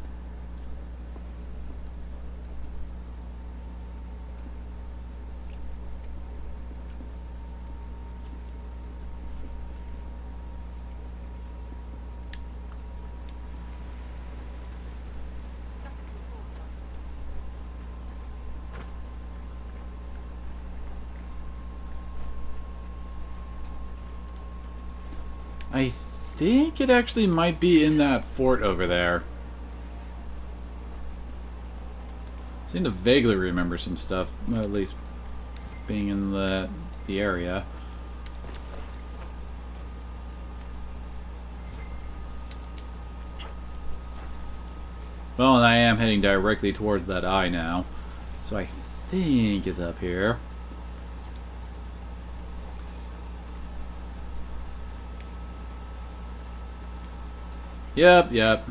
I think it actually might be in that fort over there. I seem to vaguely remember some stuff, at least being in the area. Well, and I am heading directly towards that eye now, so I think it's up here. Yep.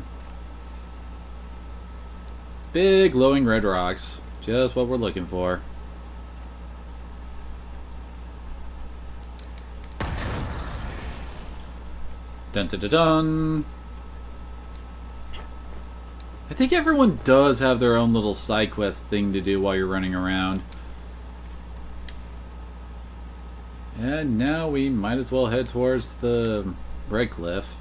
Big glowing red rocks. Just what we're looking for. Dun dun dun dun. I think everyone does have their own little side quest thing to do while you're running around. And now we might as well head towards the Red Cliff.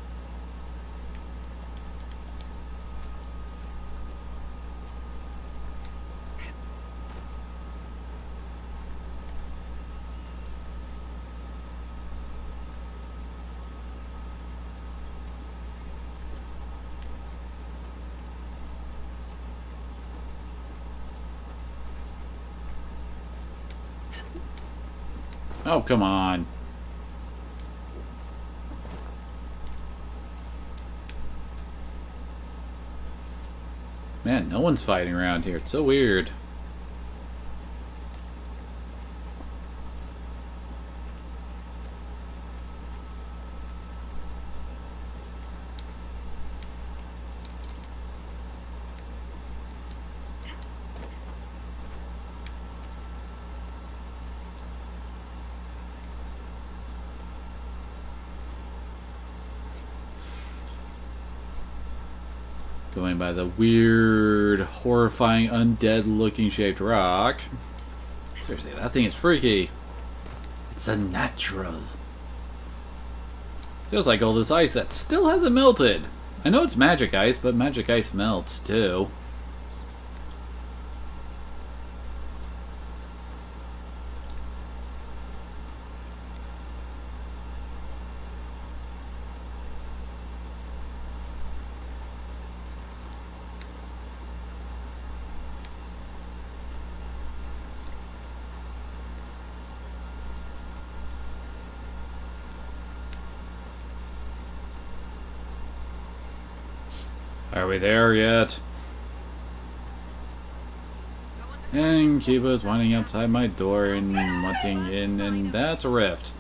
Oh, come on. Man, no one's fighting around here. It's so weird. Going by the weird, horrifying, undead-looking shaped rock. Seriously, that thing is freaky. It's unnatural. Feels like all this ice that still hasn't melted. I know it's magic ice, but magic ice melts too. Are we there yet? And Kiba's whining outside my door and wanting in, and that's a rift.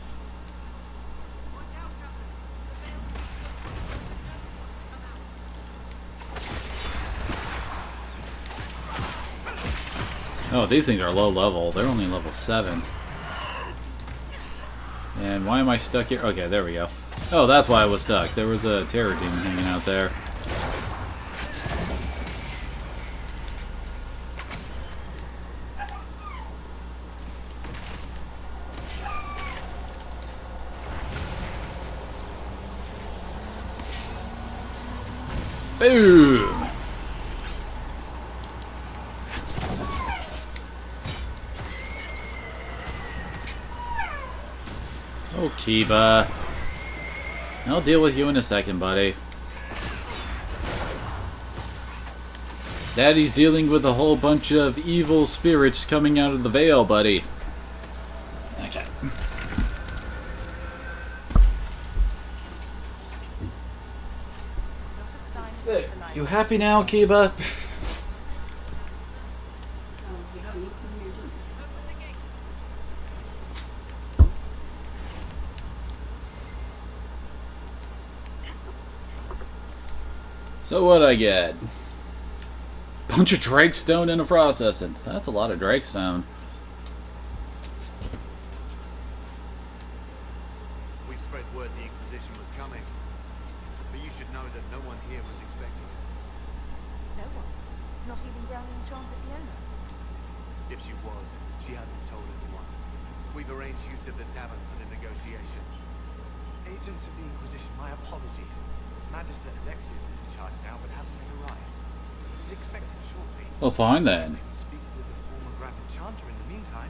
Oh, these things are low level. They're only level 7. And why am I stuck here? Okay, there we go. Oh, that's why I was stuck. There was a terror demon hanging out there. Boom! Oh, Kiba. I'll deal with you in a second, buddy. Daddy's dealing with a whole bunch of evil spirits coming out of the veil, buddy. Okay. You happy now, Kiba? So what'd I get? Bunch of Drakestone and a Frost Essence. That's a lot of Drakestone. We spread word the Inquisition was coming, but you should know that no one here was expecting us. No one? Not even Brown Enchanted Fiona? If she was, she hasn't told anyone. We've arranged use of the tavern for the negotiations. Agents of the Inquisition, my apologies. Magister Alexius is in charge now, but hasn't yet arrived. He's expected shortly. Well, fine then. I can speak with the former Grand Enchanter in the meantime.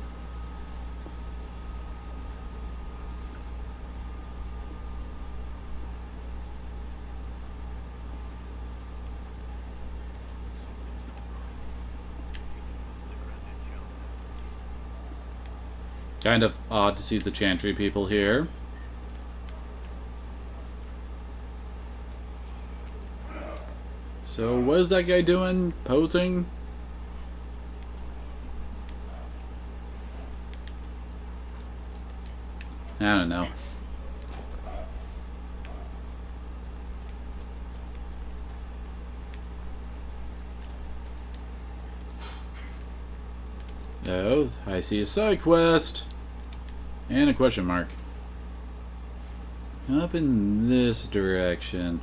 Kind of odd to see the Chantry people here. So, what is that guy doing? Posing? I don't know. Oh, I see a side quest. And a question mark. Up in this direction.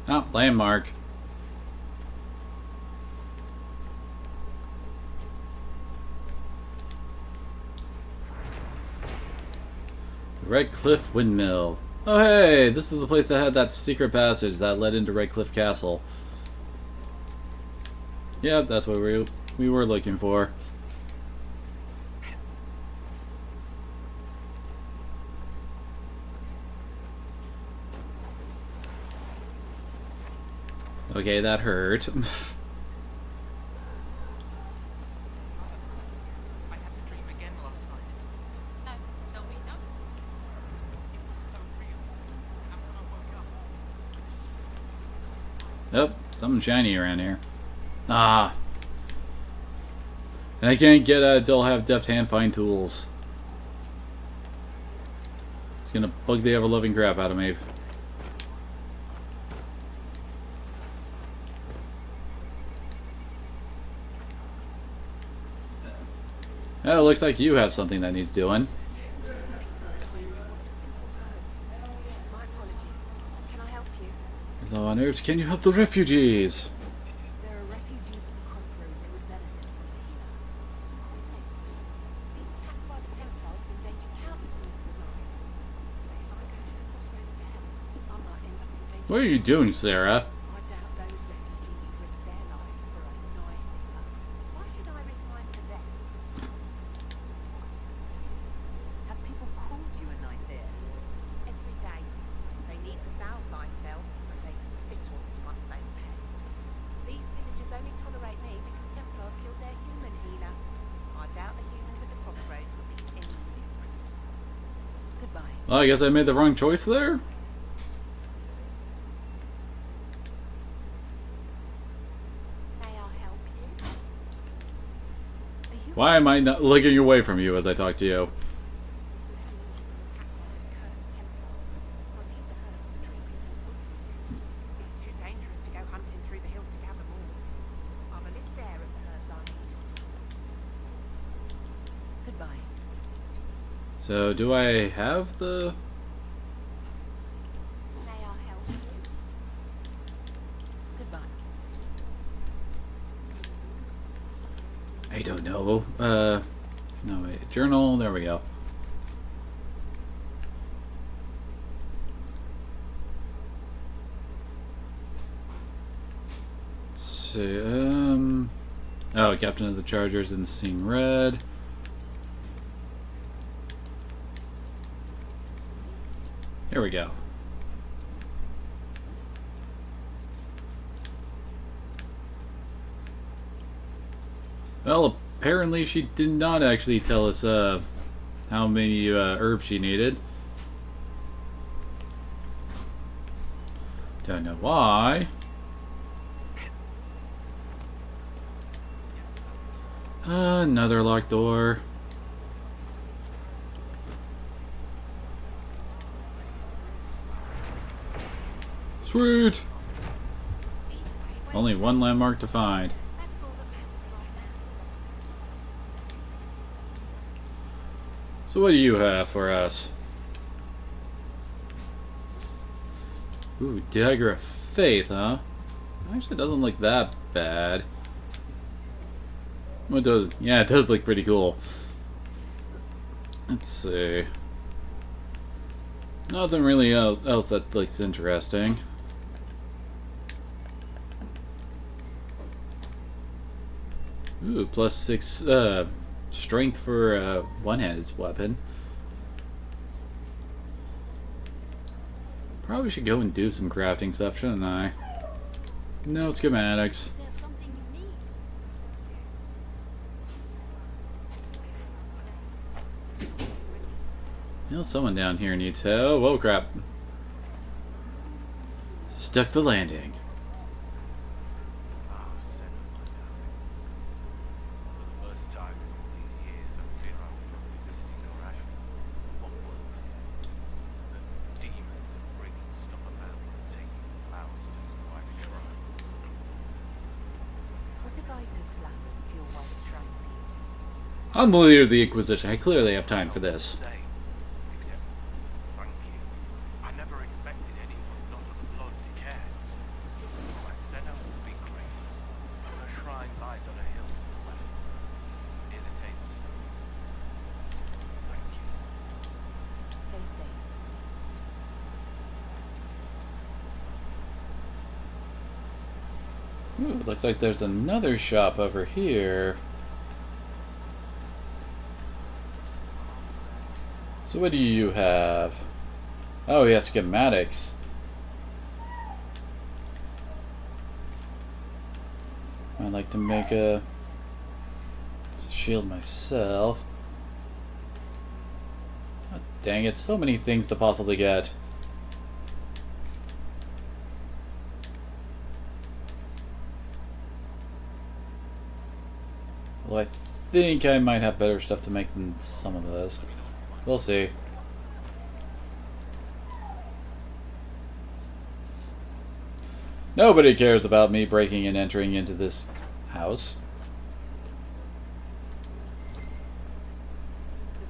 Oh, landmark. The Red Cliff Windmill. Oh hey, this is the place that had that secret passage that led into Red Cliff Castle. Yep, that's what we were looking for. Okay, that hurt. I had a dream again last night. Nope, something shiny around here. Ah. And I can't get it until I have deft hand find tools. It's gonna bug the ever-loving crap out of me. Oh, it looks like you have something that needs doing. My apologies. Can I help you? Low on herbs, can you help the refugees? There are refugees at the crossroads who would benefit from the healer. These attacks by the Templars have endangered countless innocent lives. If I go to the crossroads to help, I might end up in danger. What are you doing, Sarah? I doubt those refugees would risk their lives for a annoying healer. Why should I risk mine for them? Have people called you a knight there? Every day. They need the sales I sell, and they spit on me once they've paid. These villagers only tolerate me because Templars killed their human healer. I doubt the humans at the crossroads would be any different. Goodbye. Well, I guess I made the wrong choice there. May I help you? Are you Why am I not looking away from you as I talk to you? Cursed Templars. I need the herbs to treat people's wounds. It's too dangerous to go hunting through the hills to gather more. I've a list there of the herbs I need. Goodbye. So, do I have the... May I help you? Goodbye. I don't know. No, wait. Journal. There we go. Let's see. Oh, Captain of the Chargers and Seeing Red. Here we go. Well, apparently she did not actually tell us how many herbs she needed. Don't know why. Another locked door. Sweet! Only one landmark to find. That's all that matters right now. So what do you have for us? Ooh, Dagger of Faith, huh? Actually, it doesn't look that bad. Well, it does. Yeah, it does look pretty cool. Let's see. Nothing really else that looks interesting. Ooh, plus 6 strength for a one-handed weapon. Probably should go and do some crafting stuff, shouldn't I? No schematics. There's something you need. You know, someone down here needs help. Oh, crap. Stuck the landing. Ah, Senna, my darling. For the first time in all these years, I fear I will not be visiting your ashes. What were they? The demons of bringing stop a man from taking flowers to his wife's shrine. What if I took flowers to your wife's shrine for you? I'm the leader of the Inquisition. I clearly have time for this. Say, except thank you. I never expected anyone not of the blood to care. My Senna will be great. Her shrine lies on a hill to the west, near the table. Thank you. Stay safe. Ooh, looks like there's another shop over here. So what do you have? Oh, yeah, schematics. I'd like to make a shield myself. Oh, dang it, so many things to possibly get. Well, I think I might have better stuff to make than some of those. We'll see. Nobody cares about me breaking and entering into this house.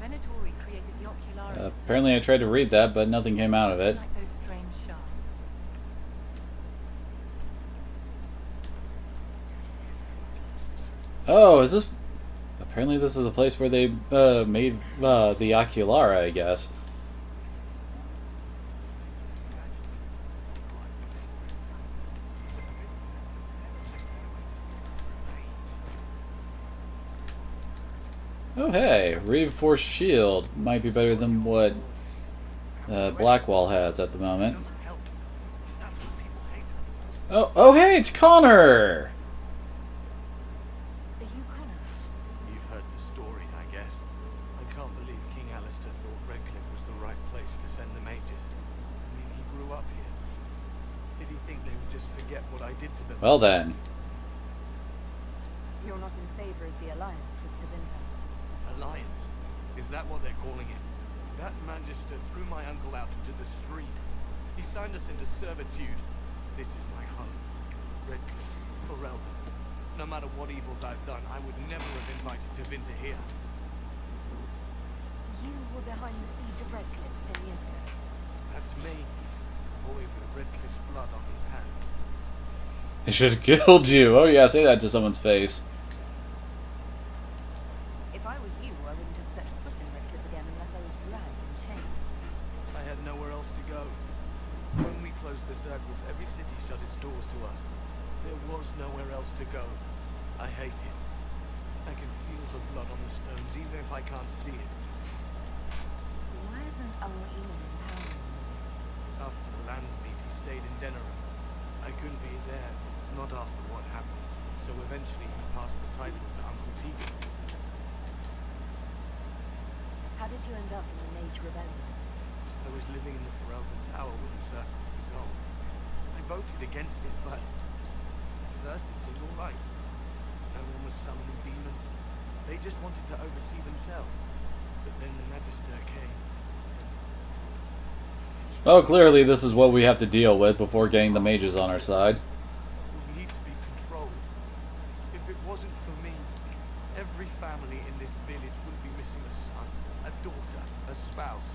The Venatori created the Oculara. Apparently I tried to read that, but nothing came out of it. Like those strange shards. Oh, is this... Apparently this is a place where they made the Oculara, I guess. Oh hey, reinforced shield might be better than what Blackwall has at the moment. Oh hey, it's Connor! Are you Connor? You've heard the story, I guess. I can't believe King Alistair thought Redcliffe was the right place to send the mages. I mean, he grew up here. Did he think they would just forget what I did to them? Well then. You're not in favor of the alliance with Tevinter? Alliance? Is that what they're calling it? That magister threw my uncle out into the street. He signed us into servitude. This is my home. Redcliffe, Ferelden. No matter what evils I've done, I would never have invited Tevinter here. You were behind the siege of Redcliffe 10 years ago. That's me. A boy with Redcliffe's blood on his hands. I should have killed you. Oh yeah, say that to someone's face. If I were you, I wouldn't have set foot in Redcliffe again unless I was dragged in chains. I had nowhere else to go. When we closed the circles, every city shut its doors to us. There was nowhere else to go. I hate it. I can feel the blood on the stones, even if I can't see it. Why isn't Uncle Eamon in town? After the lands meet, he stayed in Denerim. I couldn't be his heir, not after what happened. So eventually he passed the title to Uncle Tegan. How did you end up in the Mage Rebellion? I was living in the Ferelden Tower when the circles dissolved. I voted against it, but at first it seemed alright. No one was summoning demons. They just wanted to oversee themselves. But then the Magister came. Oh, clearly this is what we have to deal with before getting the mages on our side. We need to be controlled. If it wasn't for me, every family in this village would be missing a son, a daughter, a spouse.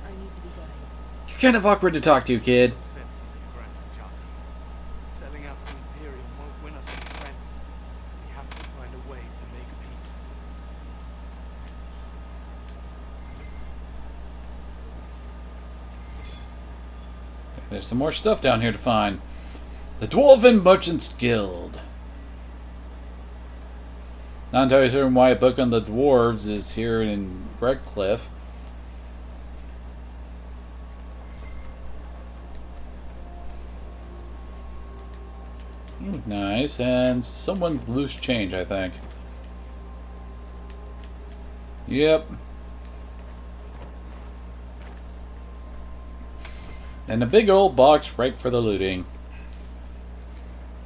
I need to be going. You're kind of awkward to talk to, kid. Sense into the Grand Charter. Selling out to Imperium won't win us any friends. We have to find a way to make peace. There's some more stuff down here to find. The Dwarven Merchants Guild. Not entirely certain why a book on the dwarves is here in Redcliffe. Nice, and someone's loose change, I think. Yep. And a big old box ripe for the looting.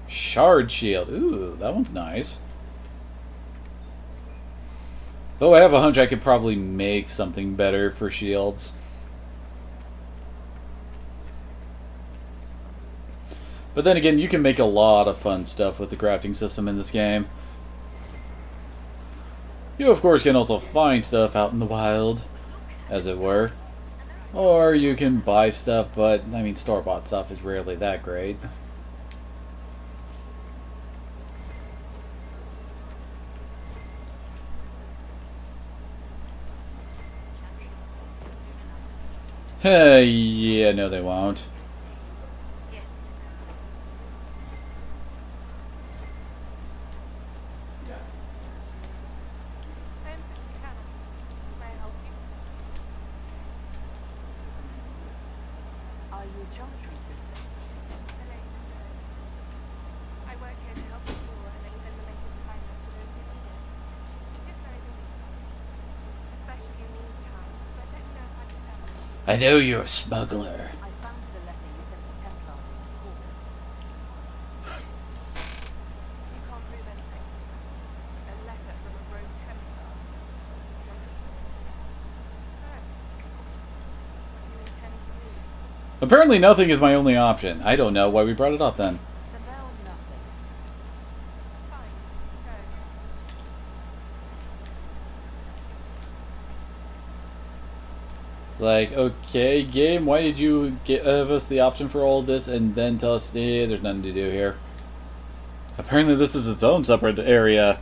Shard shield. Ooh, that one's nice. Though I have a hunch I could probably make something better for shields. But then again, you can make a lot of fun stuff with the crafting system in this game. You, of course, can also find stuff out in the wild, as it were. Or you can buy stuff, but, I mean, store-bought stuff is rarely that great. Yeah, no they won't. Are you a geometry sister? I work here to help the poor and extend the latest kindness to those who need it. It is very busy, especially in these times, but let me know if I can help. I know you're a smuggler. I found the letter you sent to Templar in the court. You can't prove anything. A Apparently nothing is my only option. I don't know why we brought it up then. The bell, nothing. Fine. Go. It's like, okay, game, why did you give us the option for all this and then tell us, yeah, there's nothing to do here? Apparently this is its own separate area.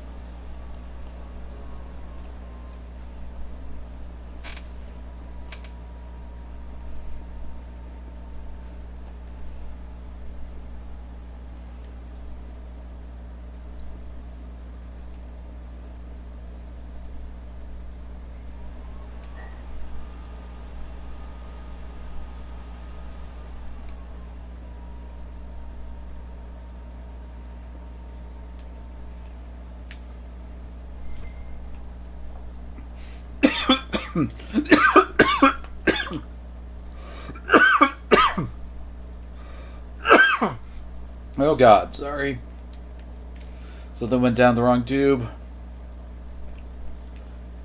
Oh god, sorry. Something went down the wrong tube.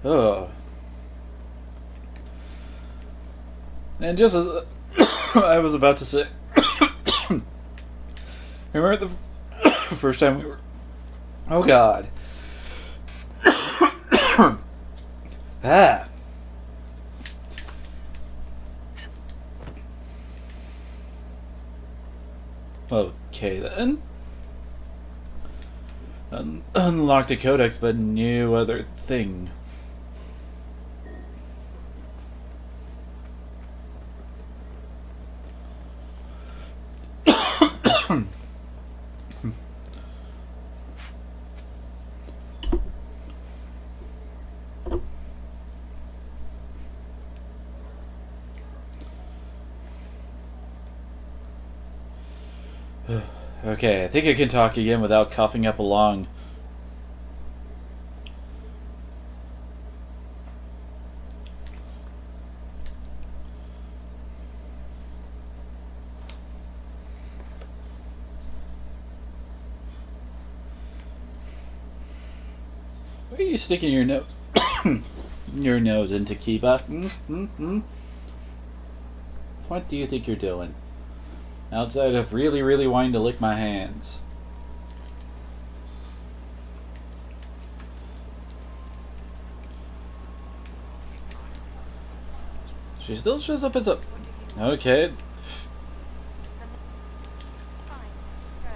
Oh. And just as I was about to say, remember the first time we were... Oh god. Ah. Okay then. Unlocked a codex, but no other thing. Okay, I think I can talk again without coughing up a lung. Why are you sticking your nose your nose into Kiba? What do you think you're doing? Outside of really, really wanting to lick my hands. She still shows up as a... Okay. Fine. Go.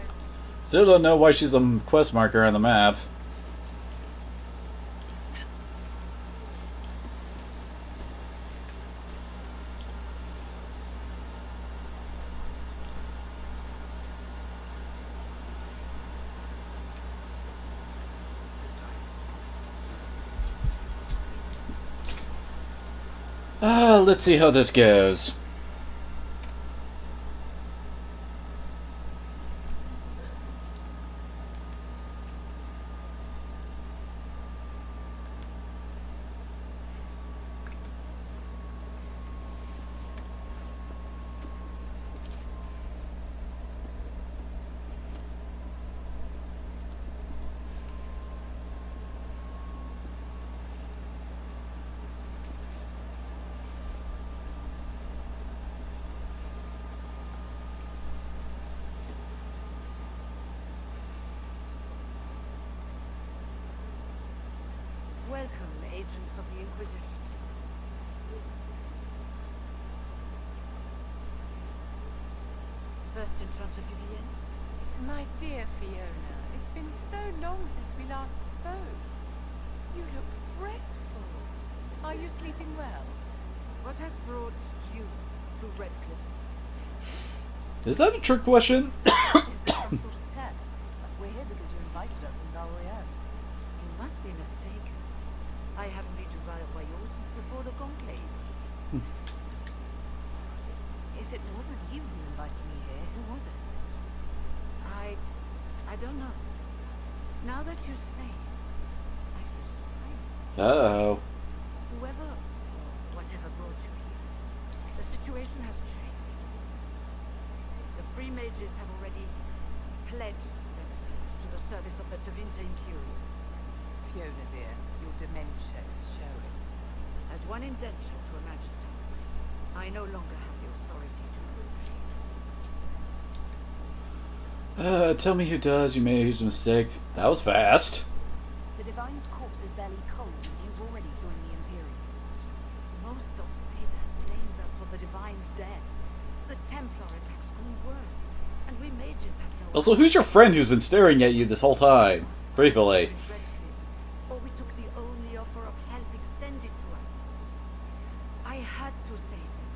Still don't know why she's a quest marker on the map. Let's see how this goes. Welcome, agents of the Inquisition. First in front of Vivienne? My dear Fiona, it's been so long since we last spoke. You look dreadful. Are you sleeping well? What has brought you to Redcliffe? Is that a trick question? Is this some sort of test? Like we're here because you invited us in Valrian. You must be mistaken. I haven't been to Valrian since before the Conclave. If it wasn't you who invited me here, who was it? I don't know. Now that you say it, I feel strange. Uh-oh. Whoever or whatever brought you here, the situation has changed. The Free Mages have already pledged themselves to the service of the Tevinter Imperium. Fiona, dear, your dementia is showing. As one indenture to a magister, I no longer have the authority to rule Tell me who does. You made a huge mistake. That was fast. The Divine's corpse is barely cold, and you've already joined the Imperium. Most of Thedas blames us for the Divine's death. The Templar attacks grew worse, and we mages have no... Also, who's your friend who's been staring at you this whole time? Creepily. Or we took the only offer of help extended to us. I had to save him.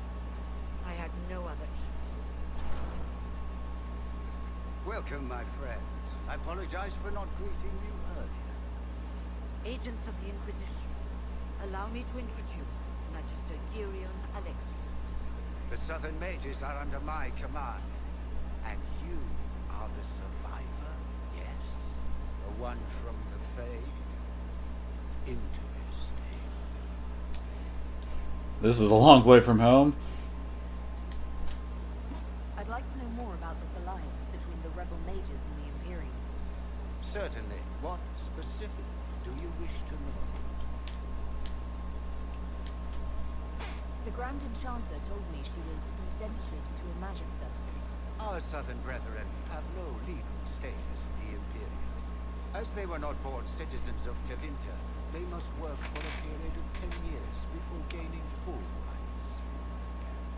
I had no other choice. Welcome, my friends. I apologize for not greeting you earlier. Agents of the Inquisition, allow me to introduce Magister Girion Alexius. The Southern Mages are under my command. And you are the survivor, yes? The one from the Fae? Interesting. This is a long way from home. I'd like to know more about this alliance between the rebel mages and the Imperium. Certainly. What specifically do you wish to know? The Grand Enchanter told me she was indentured to a Magister. Our Southern brethren have no legal status in the Imperium. As they were not born citizens of Tevinter, they must work for a period of 10 years before gaining full rights.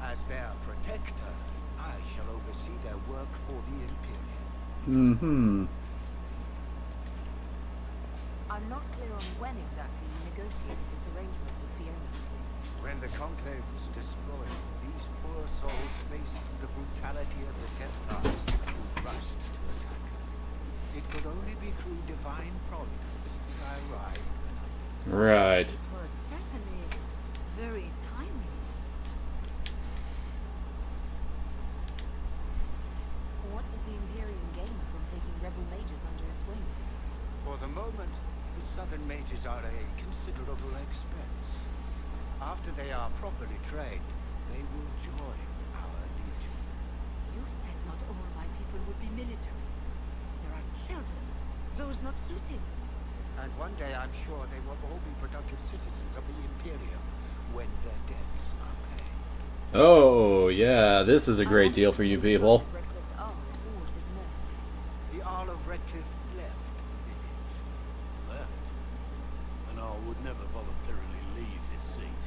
As their protector, I shall oversee their work for the Imperium. Mm-hmm. I'm not clear on when exactly you negotiated this arrangement with Fiona. When the Conclave was destroyed, these poor souls faced the brutality of the Templars who rushed to attack her. It could only be through divine providence that I arrived. Right. It was certainly very timely. What does the Imperium gain from taking rebel mages under its wing? For the moment, the Southern Mages are a considerable expense. After they are properly trained, they will join our legion. You said not all my people would be military. There are children, those not suited. And one day I'm sure they will all be productive citizens of the Imperium when their debts are paid. Oh, yeah, this is a great deal for you people. The Earl of Redcliffe left the village. Left? And I would never voluntarily leave his seat.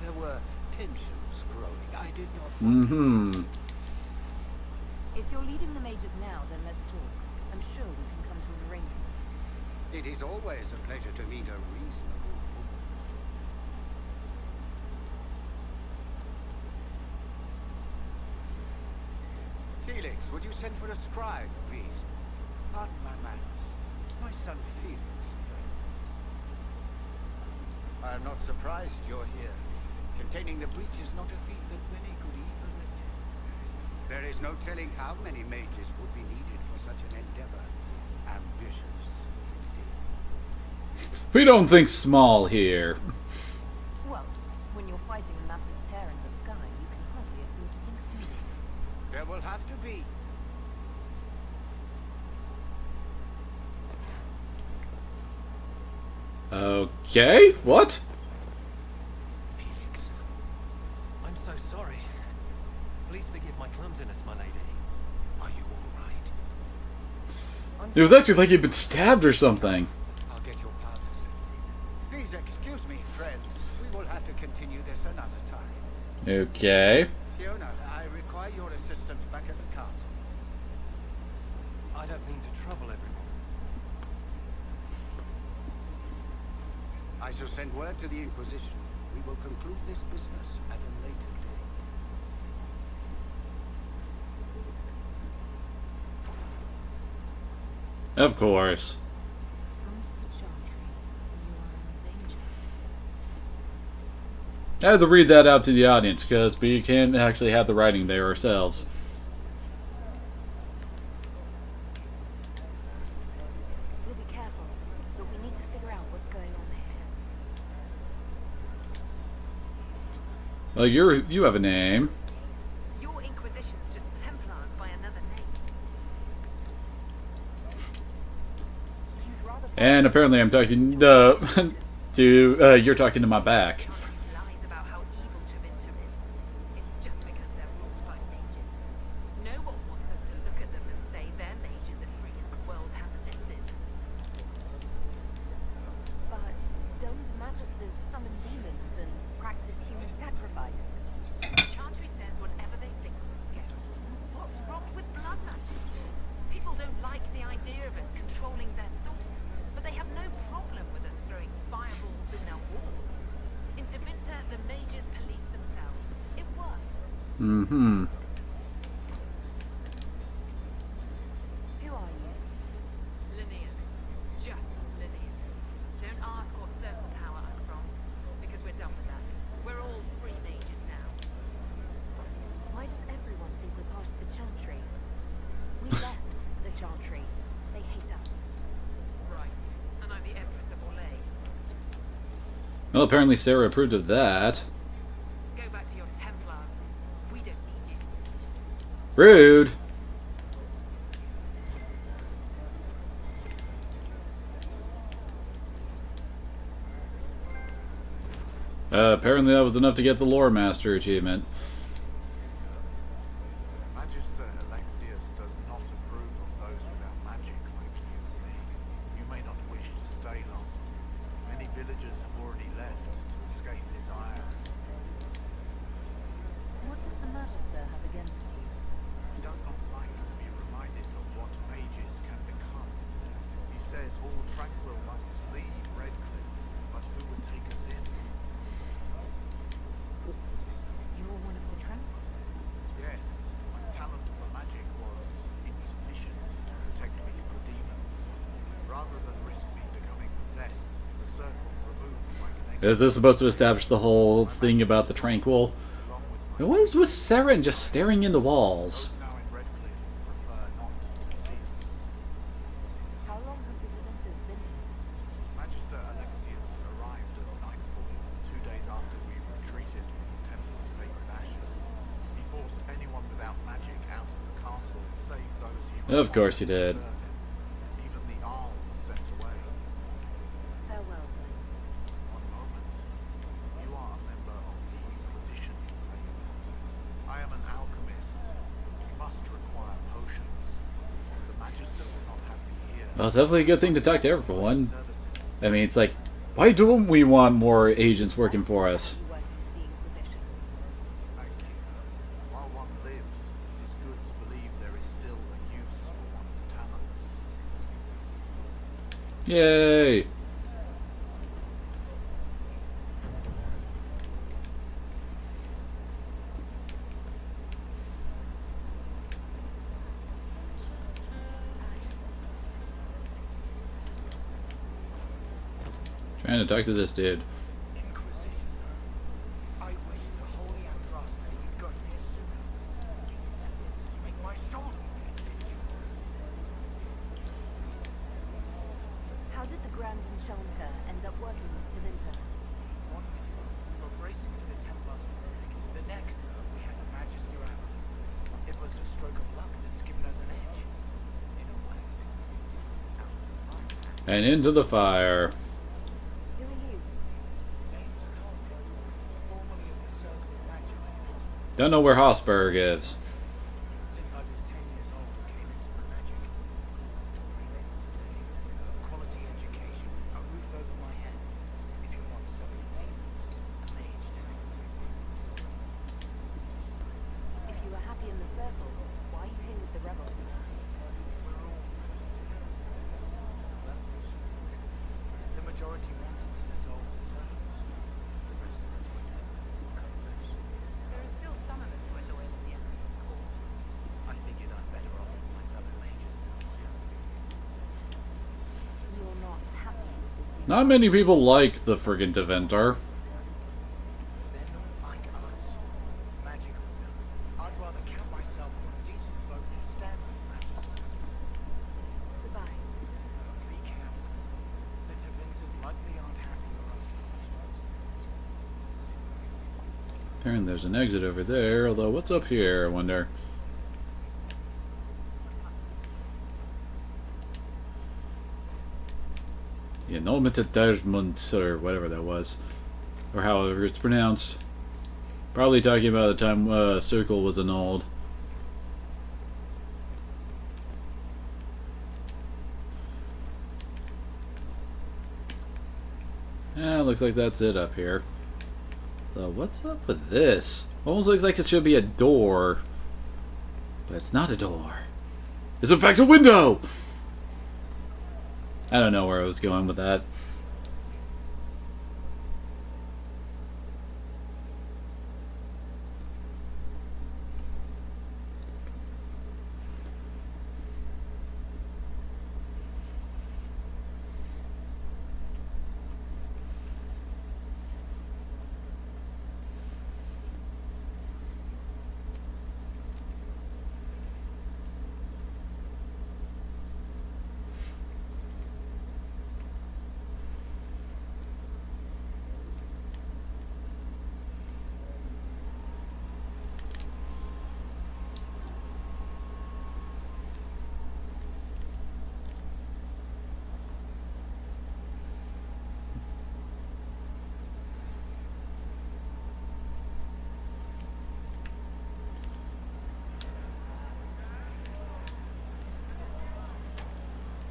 There were tensions growing. I did not want Mm-hmm. If you're leading the mages now, then let's talk. I'm sure we can come to an arrangement. It is always a pleasure to meet a reasonable woman. Felix, would you send for a scribe, please? Pardon my manners. My son Felix. I am not surprised you're here. Containing the breach is not a feat that many could even attempt. There is no telling how many mages would be needed for such an endeavor. Ambitious. We don't think small here. Well, when you're fighting a massive tear in the sky, you can hardly afford to think small. There will have to be. Okay, what? Felix, I'm so sorry. Please forgive my clumsiness, my lady. Are you all right? It was actually like he'd been stabbed or something. I'll get your powders. Please excuse me, friends. We will have to continue this another time. Okay. Fiona, I require your assistance back at the castle. I don't mean to trouble everyone. I shall send word to the Inquisition. We will conclude this business at a later date. Of course. Come to the Chantry. You are in danger. I had to read that out to the audience because we can't actually have the writing there ourselves. We'll be careful, but we need to figure out what's going on here. Well, you have a name. Your Inquisition's just Templars by another name. You'd rather And apparently I'm talking to you're talking to my back. Lies about how evil Tevinter is. It's just because they're ruled by mages. No one wants us to look at them and say they're Mm-hmm. Who are you? Linear. Just linear. Don't ask what circle tower I'm from, because we're done with that. We're all free mages now. Why does everyone think we're part of the Chantry? We left the Chantry. They hate us. Right. And I'm the Empress of Orlais. Well, apparently Sarah approved of that. Go back to your Templars. We don't need you. Rude. Apparently that was enough to get the Lore Master achievement. Magister Alexius does not approve of those without magic like you and me. You may not wish to stay long. Many villagers have already left to escape his ire. What does the Magister have against you? He does not like to be reminded of what mages can become. He says all tranquil must leave Redcliffe, but who would take us in? You're one of the Tranquil. Yes, my talent for magic was insufficient to protect me from demons. Rather than risk me becoming possessed, the circle removed my connection. Is this supposed to establish the whole thing about the Tranquil? And what is with Saren just staring into walls? Now in Redcliffe prefer not to see us. How long have the Deventers been here? Magister Alexius arrived at nightfall, 2 days after we retreated from the Temple of Sacred Ashes. He forced anyone without magic out of the castle, save those he Of course he did. Even the Arl was sent away. Farewell, then. One moment. You are a member of the Inquisition, are you not? I am an alchemist. You must require potions. The Magister will not have me here. Well, it's definitely a good thing to talk to everyone. I mean, it's like, why don't we want more agents working for us? You work with the Inquisition. Thank you. While one lives, it is good to believe there is still a use for one's talents. Yay! Trying to talk to this dude. Inquisition. I wish the holy Andraste had got here sooner. These Deventers make my shoulder itch. How did the Grand Enchanter end up working with Deventer? One minute, we were bracing for the Templars to attack. The next, we had a Magister out. It was a stroke of luck that's given us an edge. In a way. And into the fire. Who are you? Name's Tom. Formerly of the Circle of Magic. Don't know where Hosberg is. Since I was 10 years old, I came into my magic. Quality education, a roof over my head. If you want selling demons, a mage to hang to. If you were happy in the Circle, why are you here with the rebels? We're all left us. The majority wanted to dissolve the circles. The rest of us were cut loose. There are still some of us who are loyal to the Empress's cause. I figured I'm better off with my fellow mages than curiosity. You're not happy with this. Not many people like the friggin' Deventer. They're not like us. Magic or no. I'd rather count myself among decent folk than stand with magicians. Goodbye. Be careful. The Deventers likely aren't happy with us questions. Apparently there's an exit over there, although what's up here, I wonder. The Anomated or whatever that was. Or however it's pronounced. Probably talking about the time Circle was annulled. Yeah, looks like that's it up here. So what's up with this? Almost looks like it should be a door. But it's not a door. It's in fact a window! I don't know where I was going with that.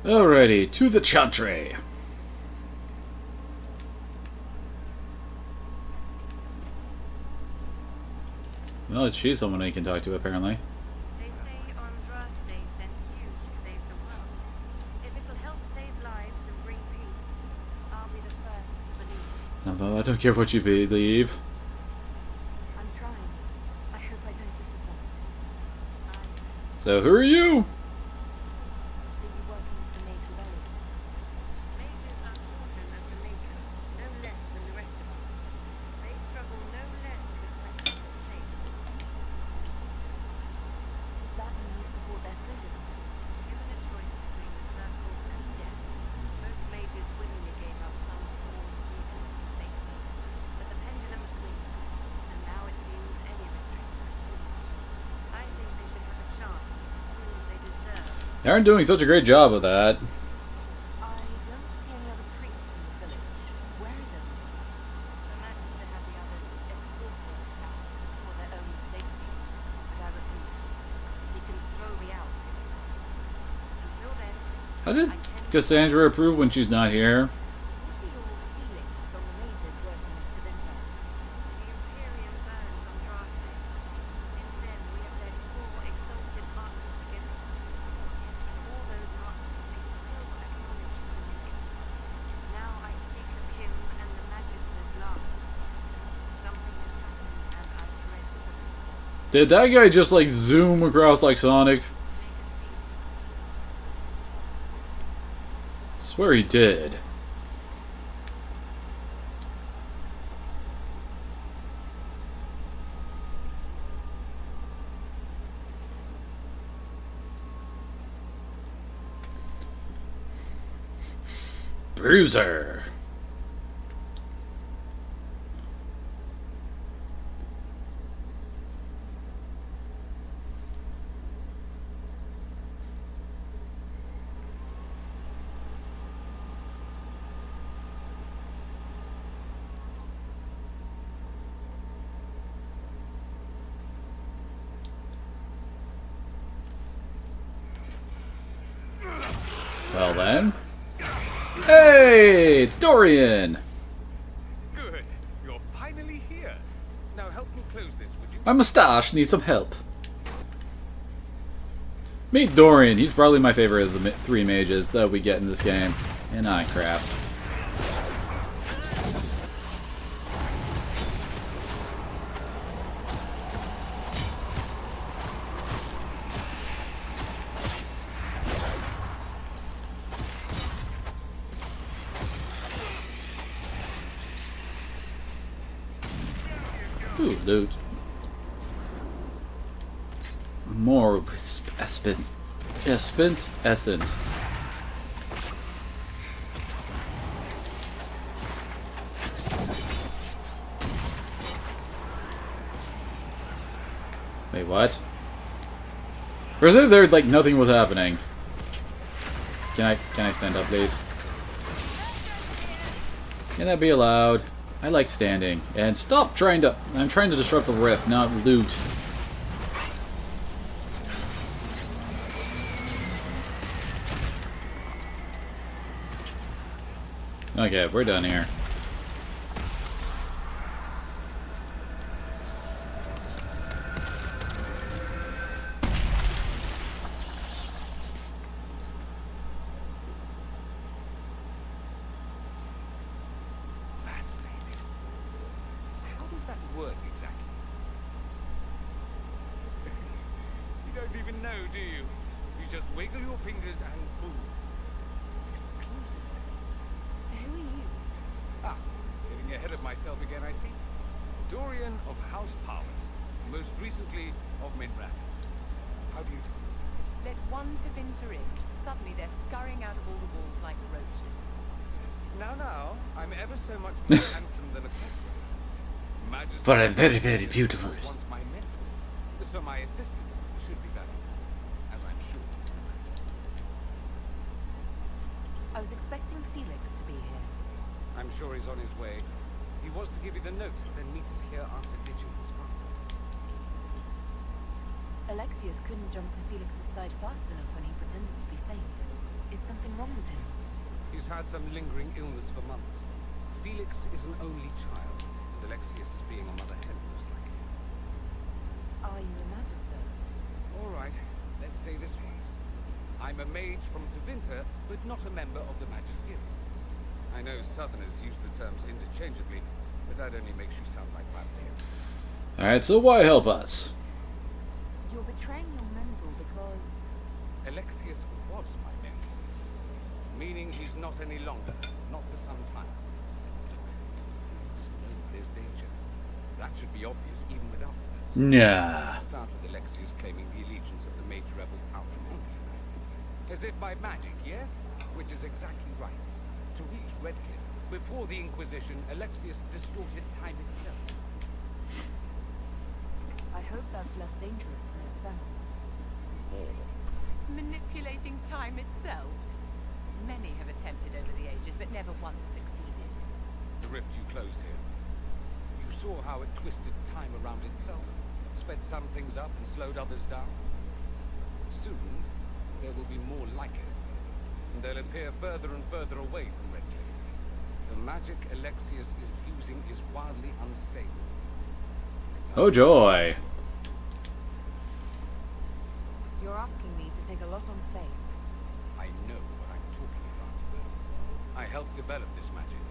Alrighty, to the chantry. Well, she's someone I can talk to, apparently. They say Andras they sent you to save the world. If it will help save lives and bring peace, I'll be the first to believe. Although I don't care what you believe. I'm trying. I hope I don't disappoint. So who are you? Are you working for Mage Rebellion? Mages are children of the Maker, no less than the rest of us. They struggle no less with questions of faith. Does that mean you support their freedom? Given a choice between the circle and death, most mages willingly gave up some small freedom for safety. But the pendulum swings, and now it seems any restraint is too much. I think they should have a chance to prove they deserve. They aren't doing such a great job of that. I don't see any other priests in the village. Where is everyone? The Magister had the others escorted out for their own safety, but I refuse. He can throw me out if he likes. Until then, How did Cassandra approve when she's not here? What are your feelings on the mages working with Devendra? the Imperium burned on Drastic. Since then, we have led 4 exalted marches against them. In all those marches, they still acknowledged the Maker. Now I speak of him and the Magister's love. Something has happened, and I dread for them. Did that guy just like zoom across like Sonic? Swear he did. Bruiser. Well then. Hey, it's Dorian! Good. You're finally here. Now help me close this, would you? My mustache needs some help. Meet Dorian. He's probably my favorite of the 3 mages that we get in this game. And crap. Ooh, loot. More Espin's essence. Wait, what? Or is it there like nothing was happening? Can I stand up, please? Can that be allowed? I like standing. And stop trying to... I'm trying to disrupt the rift, not loot. Okay, we're done here. How does that work exactly? You don't even know, do you? You just wiggle your fingers and boom. It closes. Who are you? Ah, getting ahead of myself again, I see. Dorian of House Powers, most recently of Minrathis. How do you do? Let one to vinter in. Suddenly they're scurrying out of all the walls like roaches. Now, I'm ever so much more handsome than a cockroach. Majesty But I'm very, very beautiful. was once my mentor, so my assistance should be valuable, as I'm sure you can imagine. I was expecting Felix to be here. I'm sure he's on his way. He was to give you the note, then meet us here after ditching his father. Alexius couldn't jump to Felix's side fast enough when he pretended to be faint. Is something wrong with him? He's had some lingering illness for months. Felix is an only child, and Alexius is being a mother hen, most likely. Are you a magister? All right, let's say this once. I'm a mage from Tevinter, but not a member of the Magisterium. I know Southerners use the terms interchangeably, but that only makes you sound like Baptiste. Alright, so why help us? You're betraying your mentor because... Alexius was my mentor, meaning he's not any longer, not for some time. So there's danger. That should be obvious even without that. Nah. Start with Alexius claiming the allegiance of the mage rebels out from under him. As if by magic, yes? Which is exactly right. To reach Redcliffe, before the Inquisition, Alexius distorted time itself. I hope that's less dangerous than it sounds. Manipulating time itself? Many have attempted over the ages, but never once succeeded. The rift you closed here. You saw how it twisted time around itself, sped some things up and slowed others down. Soon, there will be more like it, and they'll appear further and further away from Redcliffe. The magic Alexius is using is wildly unstable. Oh joy. You're asking me to take a lot on faith. I know what I'm talking about. I helped develop this magic.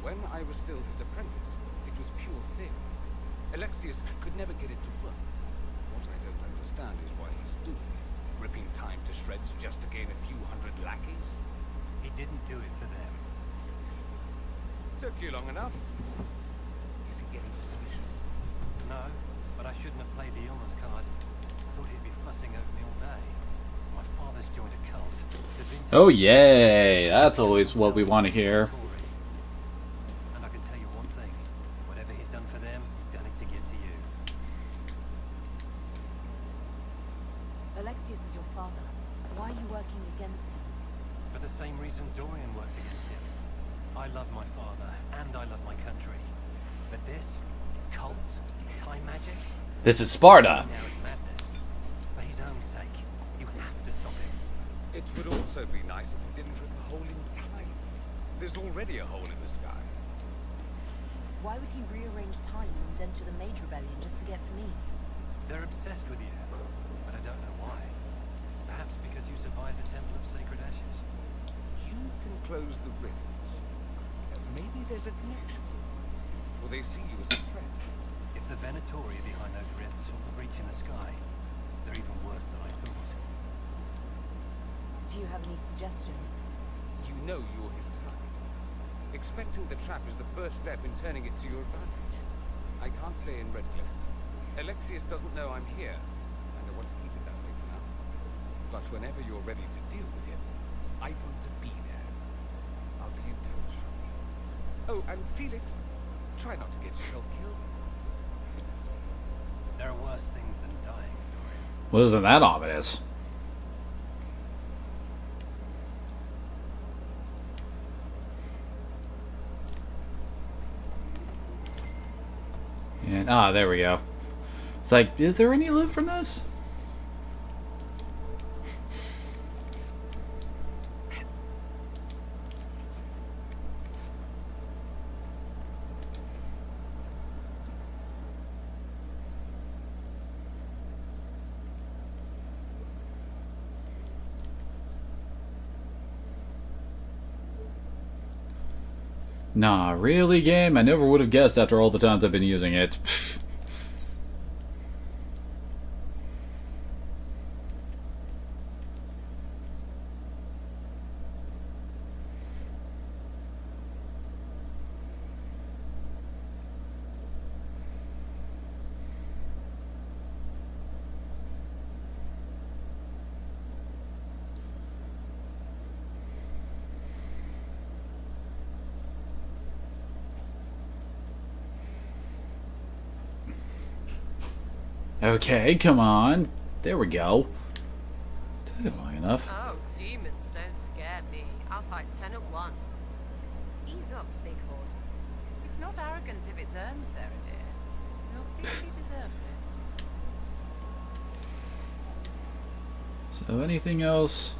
When I was still his apprentice, it was pure theory. Alexius could never get it to work. What I don't understand is why he's doing it. Ripping time to shreds just to gain a few hundred lackeys? He didn't do it for them. Took you long enough. Is he getting suspicious? No, but I shouldn't have played the illness card. Thought he'd be fussing over me all day. My father's joined a cult. Oh yay, that's always what we want to hear. And I can tell you one thing. Whatever he's done for them, he's done it to get to you. Alexius is your father. Why are you working against him? For the same reason Dorian works against him. I love my father, and I love my country. But this, cults, time magic... This is Sparta. Now it's madness. For his own sake, you have to stop him. It would also be nice if he didn't rip a hole in time. There's already a hole in the sky. Why would he rearrange time and enter the Mage Rebellion just to get to me? They're obsessed with you, but I don't know why. Perhaps because you survived the Temple of Sacred Ashes. You can close the rifts. Maybe there's a connection. Or they see you as a threat. If the Venatori are behind those rifts or the breach in the sky, they're even worse than I thought. Do you have any suggestions? You know you're his target. Expecting the trap is the first step in turning it to your advantage. I can't stay in Redcliffe. Alexius doesn't know I'm here, and I want to keep it that way for now. But whenever you're ready to deal with him, I want to be there. I'll be in touch. Oh, and Felix, try not to get yourself killed. There are worse things than dying, Dorian. Well, isn't that ominous? And there we go. It's like, is there any loot from this? Nah, really, game? I never would have guessed after all the times I've been using it. Okay, come on. There we go. Took it long enough. Oh, demons don't scare me. I'll fight 10 at once. Ease up, big horse. It's not arrogance if it's earned, Sarah dear. You'll see if he deserves it. So anything else?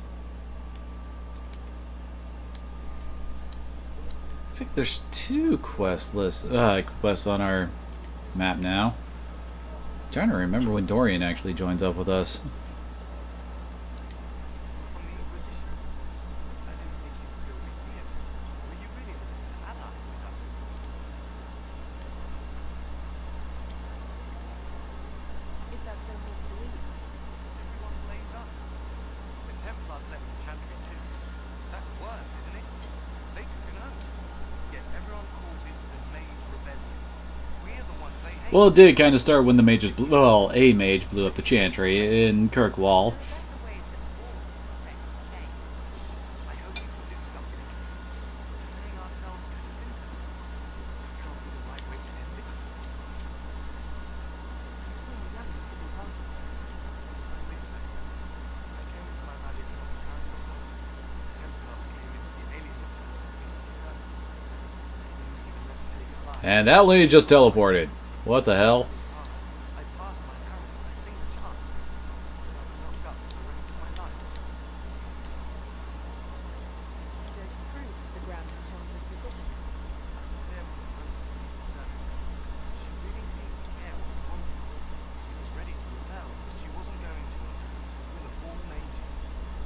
Looks like there's two quests on our map now. I'm trying to remember when Dorian actually joins up with us. From the Inquisition. I didn't think you'd still be here. Were you really an ally with us? Is that so hard to believe? Everyone blames us. The Templars left the Chantry too. That's worse, isn't it? They took an oath. Yet everyone calls it the Mage Rebellion. We're the ones they hate. Well, it did kind of start when the mages blew, well, a mage blew up the Chantry in Kirkwall. I hope we can do something. Turning ourselves to defenders. That can't be the right way to end it. I wish so. I came to my magic a long time before. Templars came into the alien returns into the sun. They didn't even let us say goodbye. And that lady just teleported. What the hell? I passed my arrow and I seen the chance. But I was locked up for the rest of my life. You don't approve of the Grand Enchanter's decision. There was no reason to be concerned. She really seemed to care what we wanted. She was ready to rebel, but she wasn't going to unless it was the will of all mages.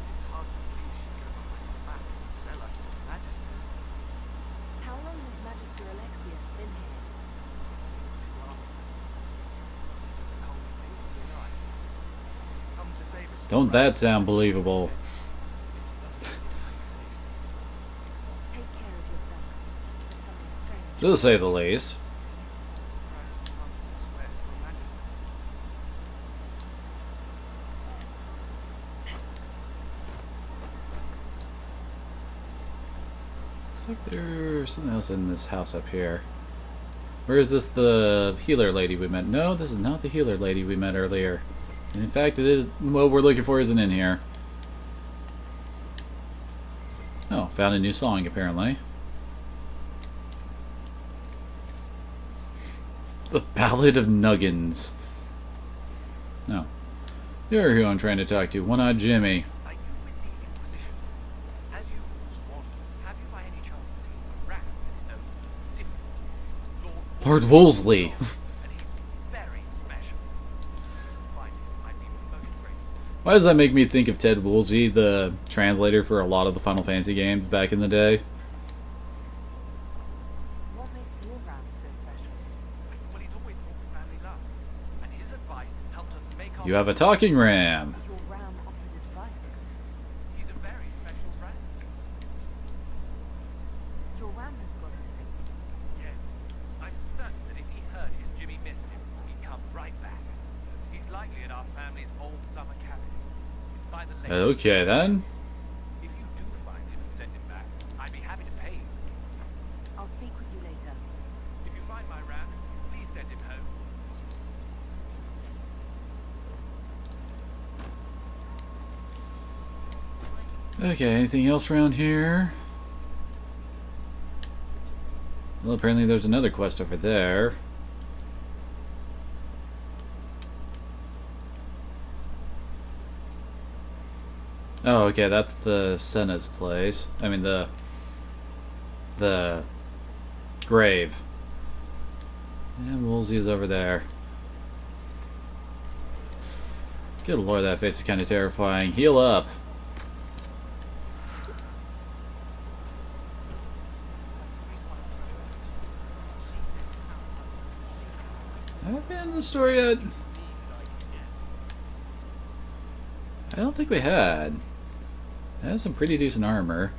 It's hard to believe she'd go behind our backs and sell us to the Magister. How long has Magister Alexius been here? Too long. The whole thing was a lie. Come to save us. Don't that sound believable? This doesn't mean it's safe. Take care of yourself. There's something strange. To say the least. Grand Enchanter swear to her Majesty. Looks like there's something else in this house up here. Or is this the healer lady we met? No, this is not the healer lady we met earlier. And in fact, it is what we're looking for isn't in here. Oh, found a new song apparently. The Ballad of Nuggins. No. You're who I'm trying to talk to. One-Eyed Jimmy. Are you with the Inquisition? As you once wanted, have you by any chance seen a rat with no different Lord Wolseley. and he's very special. Find him, I'd be most grateful. Why does that make me think of Ted Woolsey, the translator for a lot of the Final Fantasy games back in the day? What makes your ram so special? Well, he's always brought family love, and his advice helped us make our. You have a talking ram. Your ram offered advice. He's a very special rat. Your ram has gone missing. Yes, I'm certain that if he heard his Jimmy missed him, he'd come right back. He's likely at our family's old summer cabin. It's by the lake. Okay then. If you do find him and send him back, I'd be happy to pay you. I'll speak with you later. If you find my ram, please send him home. Okay, anything else around here? Well, apparently there's another quest over there. Oh, okay, that's the Senna's place. I mean, the grave. And Woolsey's over there. Good lord, that face is kind of terrifying. Heal up. Have I been in the story yet? I don't think we had. It has some pretty decent armor.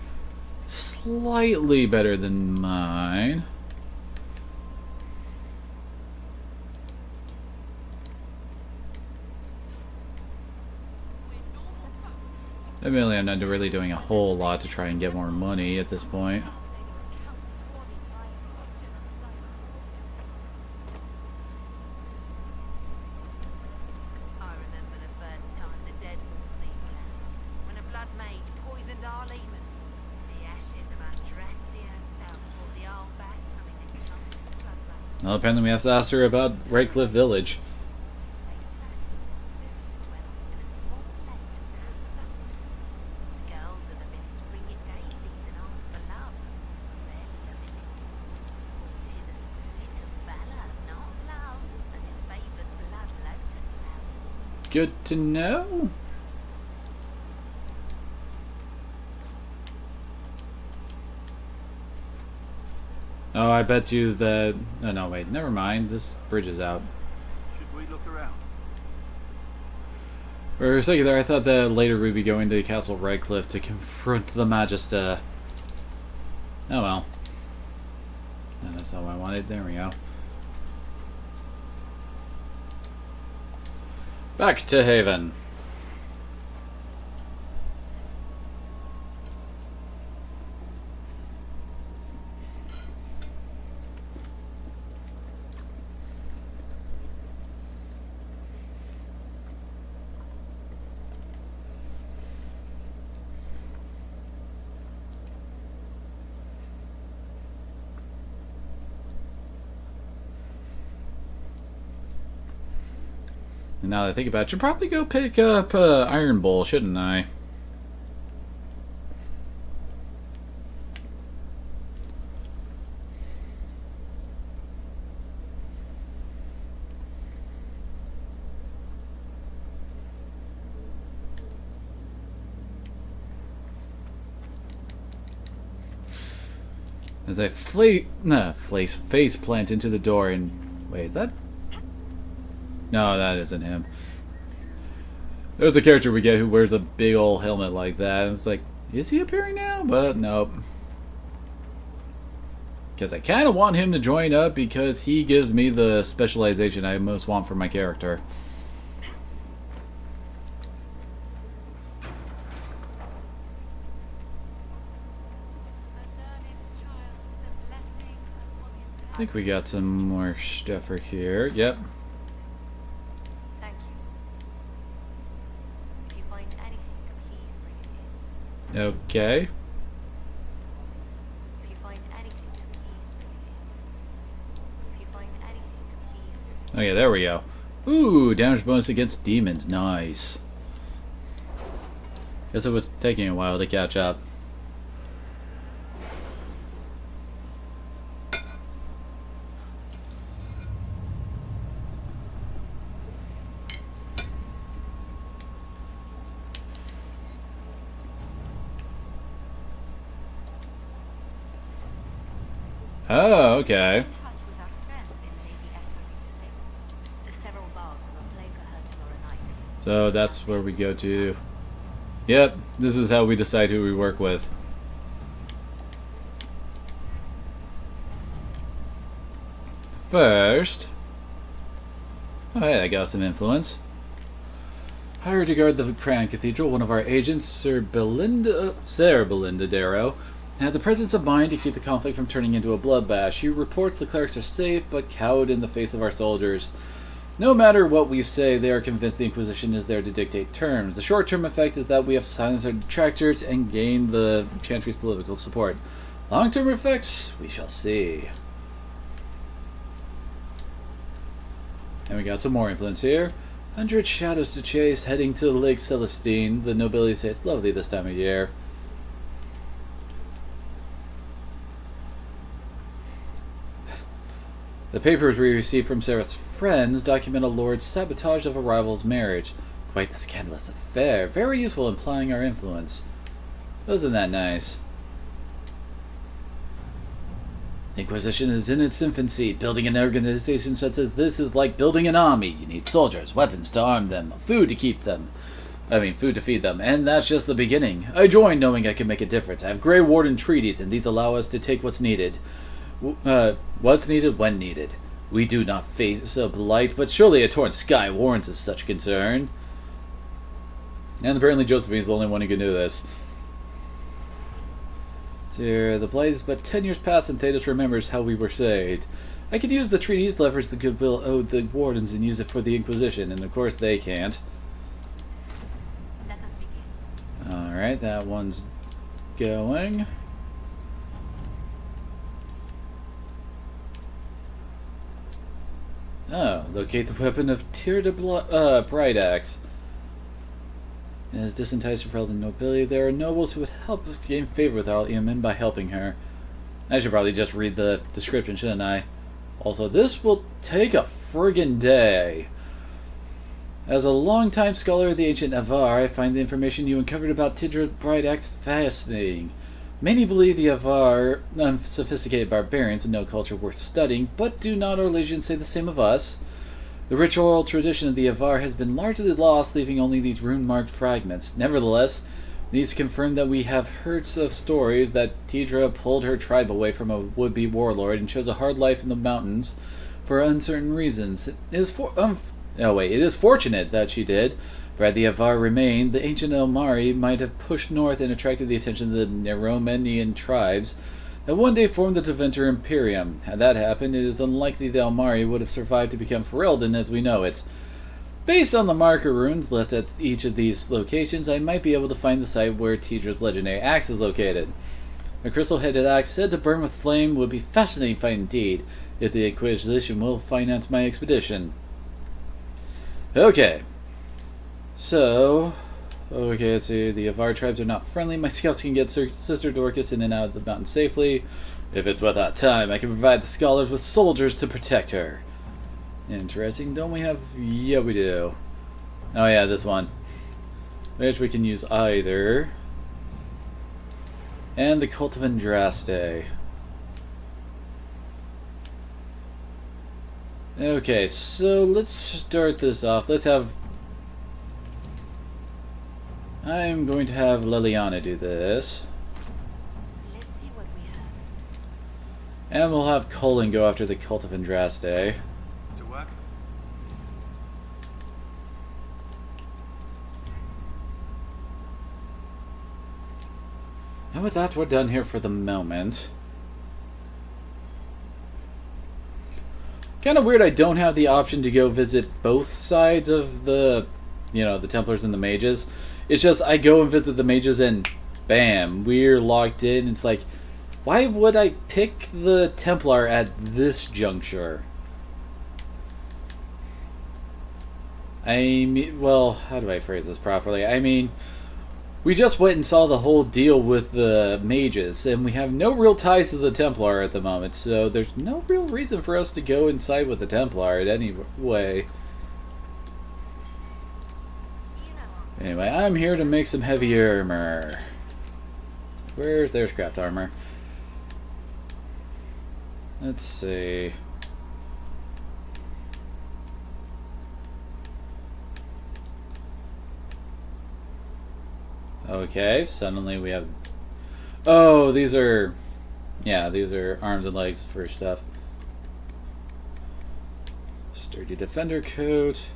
Slightly better than mine. Admittedly, I'm not really doing a whole lot to try and get more money at this point. I remember the first time the dead walked these lands, when a blood mage poisoned our leman. The ashes of Andraste herself brought the old back from his enchanted slumber. Well, apparently we have to ask her about Redcliffe Village. Girls of the village bring you daisies and ask for love. Rarely does it good to know. Oh, I bet you that... Oh, no, wait. Never mind. This bridge is out. Should we look around? For a second there, I thought that later we'd be going to Castle Redcliffe to confront the Magister. Oh, well. No, that's not what I wanted. There we go. Back to Haven. And now that I think about it, I should probably go pick up Iron Bull, shouldn't I? As I face plant into the door and... Wait, is that... No, that isn't him. There's a character we get who wears a big old helmet like that, and it's like, is he appearing now? But nope. Because I kind of want him to join up because he gives me the specialization I most want for my character. I think we got some more stuff for here. Yep. Thank you. If you find anything, please bring it in. Okay. If you find anything, please bring it in. If you find anything, please bring it in. Okay, there we go. Ooh, damage bonus against demons. Nice. Guess it was taking a while to catch up. Oh, okay. So that's where we go to. Yep, this is how we decide who we work with. First... Oh, hey, I got some influence. Hired to guard the Crown Cathedral, one of our agents, Sarah Belinda Darrow, had the presence of mind to keep the conflict from turning into a bloodbath. She reports the clerics are safe, but cowed in the face of our soldiers. No matter what we say, they are convinced the Inquisition is there to dictate terms. The short-term effect is that we have silenced our detractors and gained the Chantry's political support. Long-term effects, we shall see. And we got some more influence here. 100 shadows to chase, heading to Lake Celestine. The nobility say it's lovely this time of year. The papers we received from Sarah's friends document a lord's sabotage of a rival's marriage. Quite the scandalous affair. Very useful in applying our influence. Wasn't that nice? The Inquisition is in its infancy. Building an organization such as this is like building an army. You need soldiers, weapons to arm them, food to feed them, and that's just the beginning. I joined knowing I could make a difference. I have Grey Warden treaties, and these allow us to take what's needed. What's needed when needed. We do not face a blight, but surely a torn sky warrants of such concern. And apparently Josephine's the only one who can do this. So, the blight is but 10 years past and Thetis remembers how we were saved. I could use the treaties, leverage the goodwill owed the wardens, and use it for the Inquisition, and of course they can't. Let us begin. Alright, that one's going. Oh, locate the weapon of Tyr de Bright Axe. It is disenticed from the nobility. There are nobles who would help us gain favor with our Yeoman by helping her. I should probably just read the description, shouldn't I? Also, this will take a friggin' day. As a longtime scholar of the ancient Avar, I find the information you uncovered about Tidra Bright Axe fascinating. Many believe the Avar unsophisticated barbarians with no culture worth studying, but do not our legions say the same of us? The rich oral tradition of the Avar has been largely lost, leaving only these rune-marked fragments. Nevertheless, these confirm that we have heard of stories that Tidra pulled her tribe away from a would-be warlord and chose a hard life in the mountains for uncertain reasons. It is fortunate that she did, for had the Avar remained, the ancient Elmari might have pushed north and attracted the attention of the Neromenian tribes that one day formed the Deventer Imperium. Had that happened, it is unlikely the Elmari would have survived to become Ferelden as we know it. Based on the marker runes left at each of these locations, I might be able to find the site where Tidra's legendary axe is located. A crystal-headed axe said to burn with flame would be fascinating fight indeed, if the Inquisition will finance my expedition. Okay. So, let's see. The Avar tribes are not friendly. My scouts can get Sister Dorcas in and out of the mountain safely. If it's without time, I can provide the scholars with soldiers to protect her. Interesting. Don't we have... Yeah, we do. Oh yeah, this one. Which we can use either. And the Cult of Andraste. Okay, so let's start this off. Let's have... I'm going to have Liliana do this. Let's see what we have. And we'll have Colin go after the Cult of Andraste. To work? And with that, we're done here for the moment. Kind of weird I don't have the option to go visit both sides of the, the Templars and the Mages. It's just I go and visit the Mages and bam, we're locked in. It's like, why would I pick the Templar at this juncture? I mean, well, how do I phrase this properly? I mean, we just went and saw the whole deal with the Mages, and we have no real ties to the Templar at the moment, so there's no real reason for us to go inside with the Templar in any way. Anyway, I'm here to make some heavy armor. There's craft armor. Let's see. Okay, suddenly we have... Oh, these are... Yeah, these are arms and legs for stuff. Sturdy defender coat.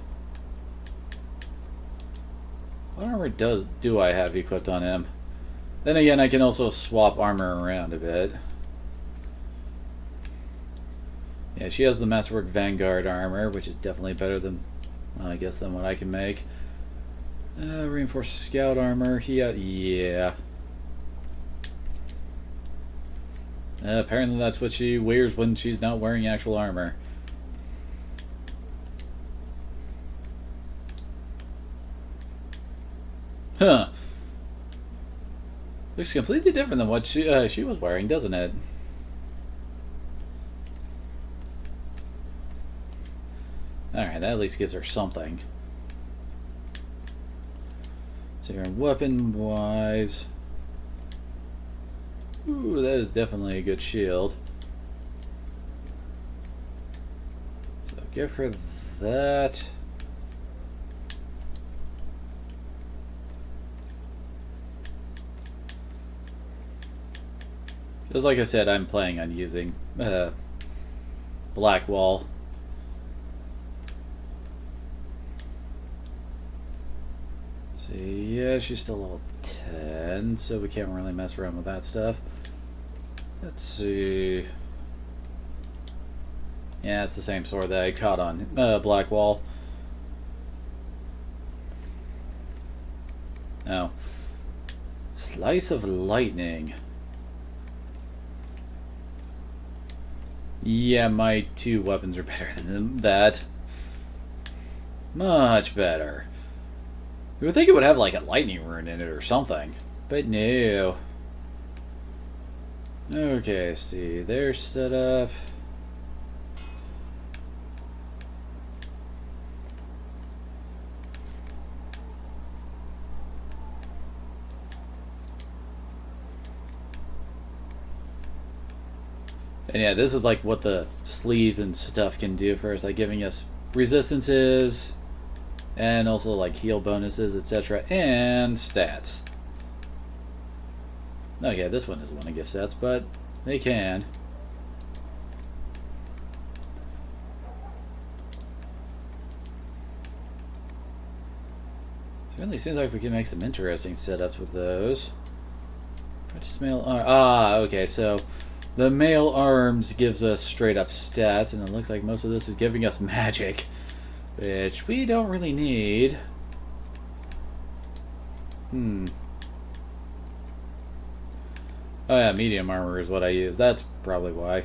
What armor do I have equipped on him? Then again, I can also swap armor around a bit. Yeah, she has the Masterwork Vanguard armor, which is definitely better than, well, I guess, than what I can make. Reinforced Scout armor. Yeah. Apparently that's what she wears when she's not wearing actual armor. Huh. Looks completely different than what she was wearing, doesn't it? Alright, that at least gives her something. So here, weapon-wise... Ooh, that is definitely a good shield. So give her that... Just like I said, I'm planning on using Blackwall. See, yeah, she's still level 10, so we can't really mess around with that stuff. Let's see. Yeah, it's the same sword that I caught on Blackwall. Oh. Slice of Lightning. Yeah, my two weapons are better than that. Much better. You would think it would have like a lightning rune in it or something, but no. Okay, see, they're set up. And yeah, this is like what the sleeve and stuff can do for us, like giving us resistances, and also like heal bonuses, etc., and stats. Okay, this one doesn't want to give stats, but they can. Certainly seems like we can make some interesting setups with those. Purchase male arm. Ah, okay, so the male arms gives us straight up stats, and it looks like most of this is giving us magic, which we don't really need. Oh yeah, medium armor is what I use. That's probably why.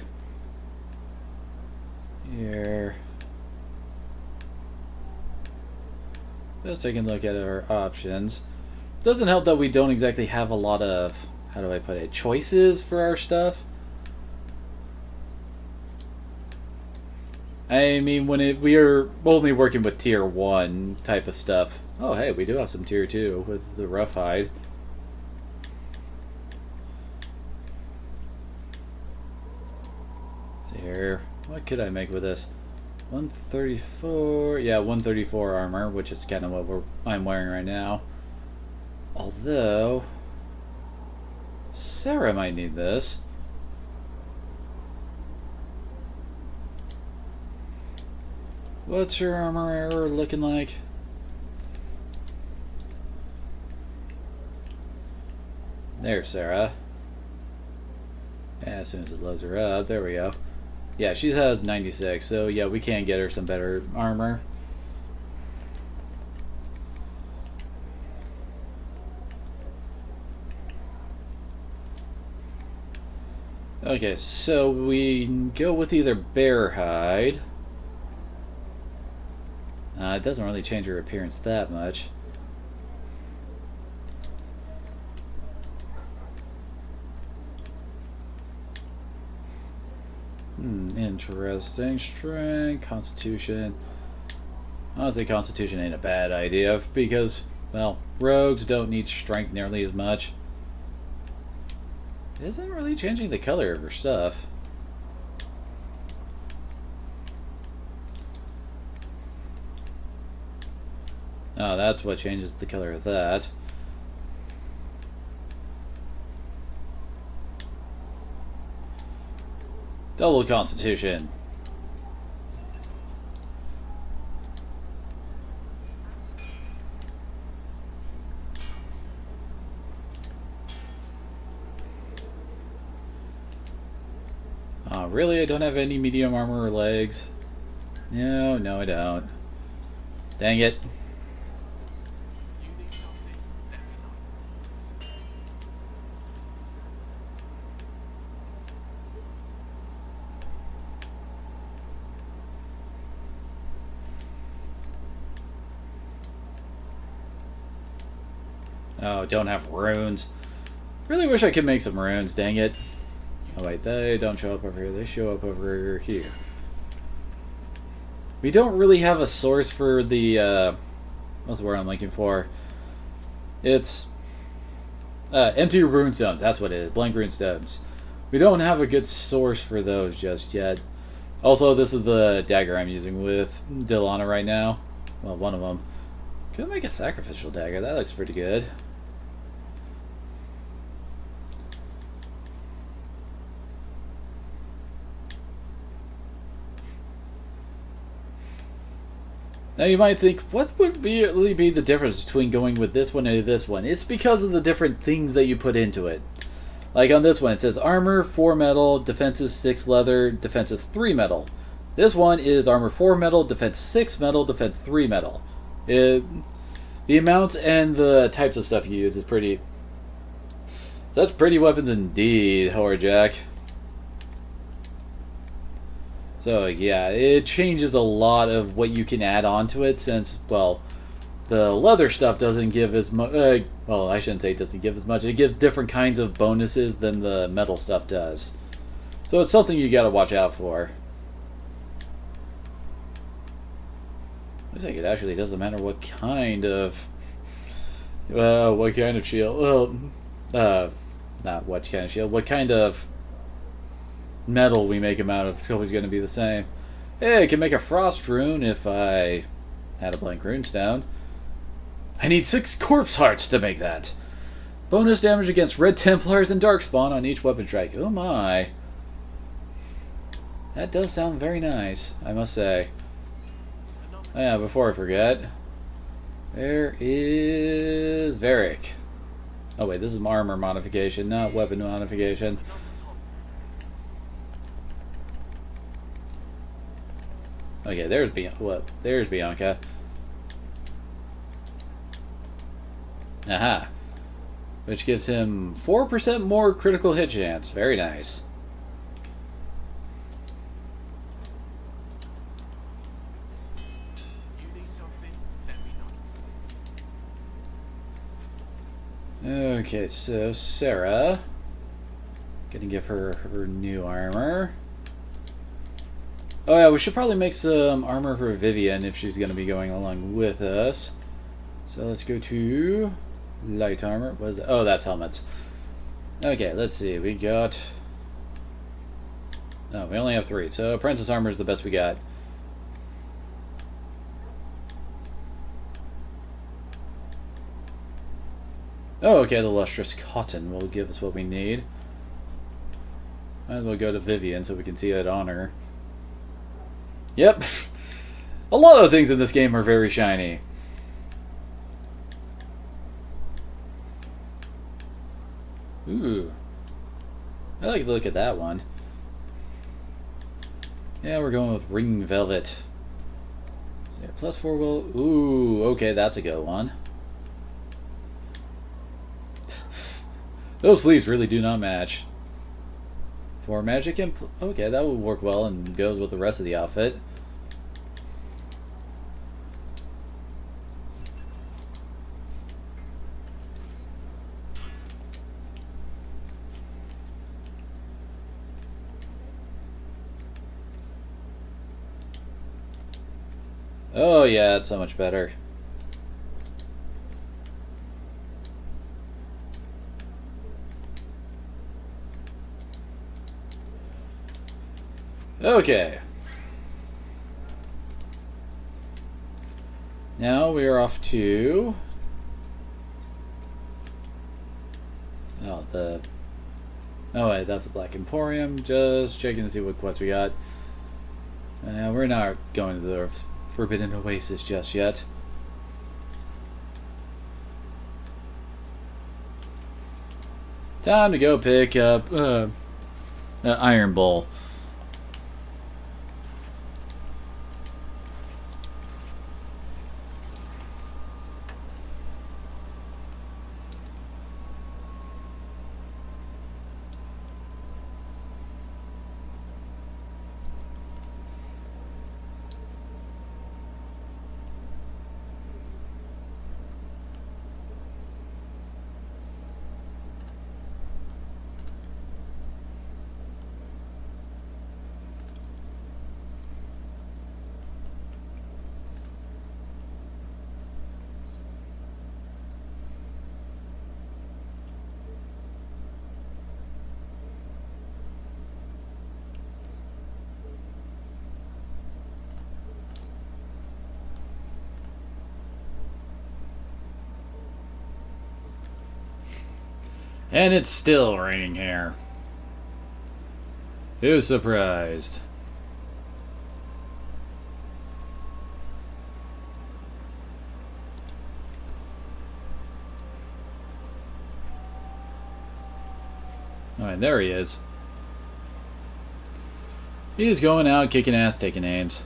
Here. Just taking a look at our options. Doesn't help that we don't exactly have a lot of, how do I put it, choices for our stuff. I mean, when we are only working with tier 1 type of stuff. Oh hey, we do have some tier 2 with the rough hide. Let's see here. What could I make with this? 134, yeah, 134 armor, which is kind of what I'm wearing right now. Although, Sarah might need this. What's your armor error looking like? There's Sarah. As soon as it loads her up, there we go. Yeah, she has 96, so yeah, we can get her some better armor. Okay, so we go with either bear hide. It doesn't really change her appearance that much. Interesting. Strength, Constitution. Honestly, Constitution ain't a bad idea because, well, rogues don't need strength nearly as much. It isn't really changing the color of her stuff. Oh, that's what changes the color of that. Double Constitution. Oh, really? I don't have any medium armor or legs? No, I don't. Dang it. Oh, don't have runes. Really wish I could make some runes, dang it. Oh wait, they don't show up over here, they show up over here. We don't really have a source for the, what's the word I'm looking for? It's, empty runestones, that's what it is, blank runestones. We don't have a good source for those just yet. Also, this is the dagger I'm using with Delana right now. Well, one of them. Could make a sacrificial dagger, that looks pretty good. Now you might think, what would really be the difference between going with this one and this one? It's because of the different things that you put into it. Like on this one, it says armor 4 metal, defenses 6 leather, defenses 3 metal. This one is armor 4 metal, defense 6 metal, defense 3 metal. The amounts and the types of stuff you use is pretty... Such pretty weapons indeed, Horjack. So yeah, it changes a lot of what you can add onto it since, well, the leather stuff doesn't give as much, well, I shouldn't say it doesn't give as much, it gives different kinds of bonuses than the metal stuff does. So it's something you gotta watch out for. Looks like it actually doesn't matter what kind of, shield, well, not what kind of shield, what kind of metal we make him out of is always going to be the same. Hey, I can make a frost rune if I had a blank runestone. I need 6 corpse hearts to make that. Bonus damage against red Templars and Darkspawn on each weapon strike. Oh my. That does sound very nice, I must say. Oh yeah, before I forget. There is Varric. Oh wait, this is armor modification, not weapon modification. Okay, there's there's Bianca. Aha. Which gives him 4% more critical hit chance. Very nice. Okay, so Sarah. Gonna give her her new armor. Oh yeah, we should probably make some armor for Vivian if she's gonna be going along with us. So let's go to light armor. What is that? Oh, that's helmets. Okay, let's see. We got... Oh, we only have 3. So apprentice armor is the best we got. Oh, okay, the lustrous cotton will give us what we need. Might as well go to Vivian so we can see that on her. Yep. A lot of things in this game are very shiny. Ooh. I like the look at that one. Yeah, we're going with ring velvet. So yeah, +4 will... Ooh, okay, that's a good one. Those sleeves really do not match. For magic and... Okay, that would work well and goes with the rest of the outfit. Oh yeah, that's so much better. Okay. Now we are off to... Oh, Oh wait, that's the Black Emporium. Just checking to see what quests we got. We're not going to the Forbidden Oasis just yet. Time to go pick up Iron Bull. And it's still raining here. Who's surprised? Alright, there he is. He's going out, kicking ass, taking names.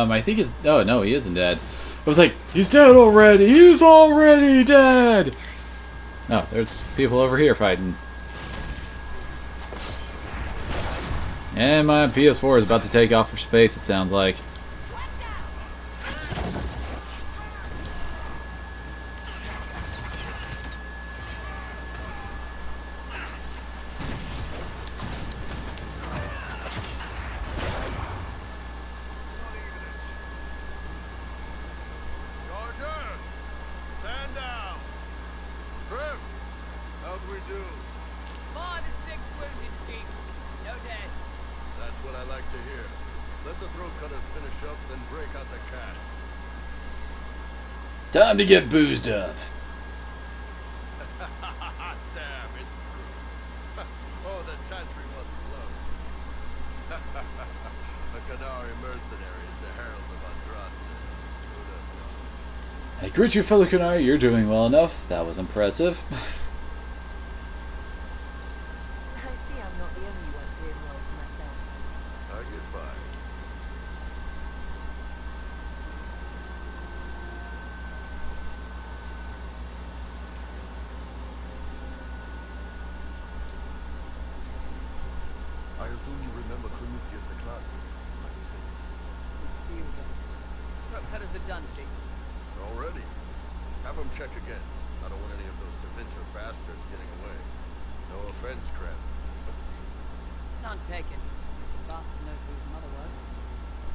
I think he's... Oh, no, he isn't dead. I was like, he's dead already! He's already dead! No, there's people over here fighting. And my PS4 is about to take off for space, it sounds like. Let the throat cutters finish up, then break out the cat. Time to get boozed up. Damn, it's true. Oh, the chantry must love. A Canary mercenary is the herald of Andraste. Who'd have known? I greet you, fellow Kunari. You're doing well enough. That was impressive. I see I'm not the only one doing well for myself. I get by. I assume you remember Clemicius the class. Good to see you again. Throat cutters are done, Chief. Already? Have them check again. I don't want any of those Tevinter bastards getting away. No offense, Krem. None taken. Mr. Bastard knows who his mother was.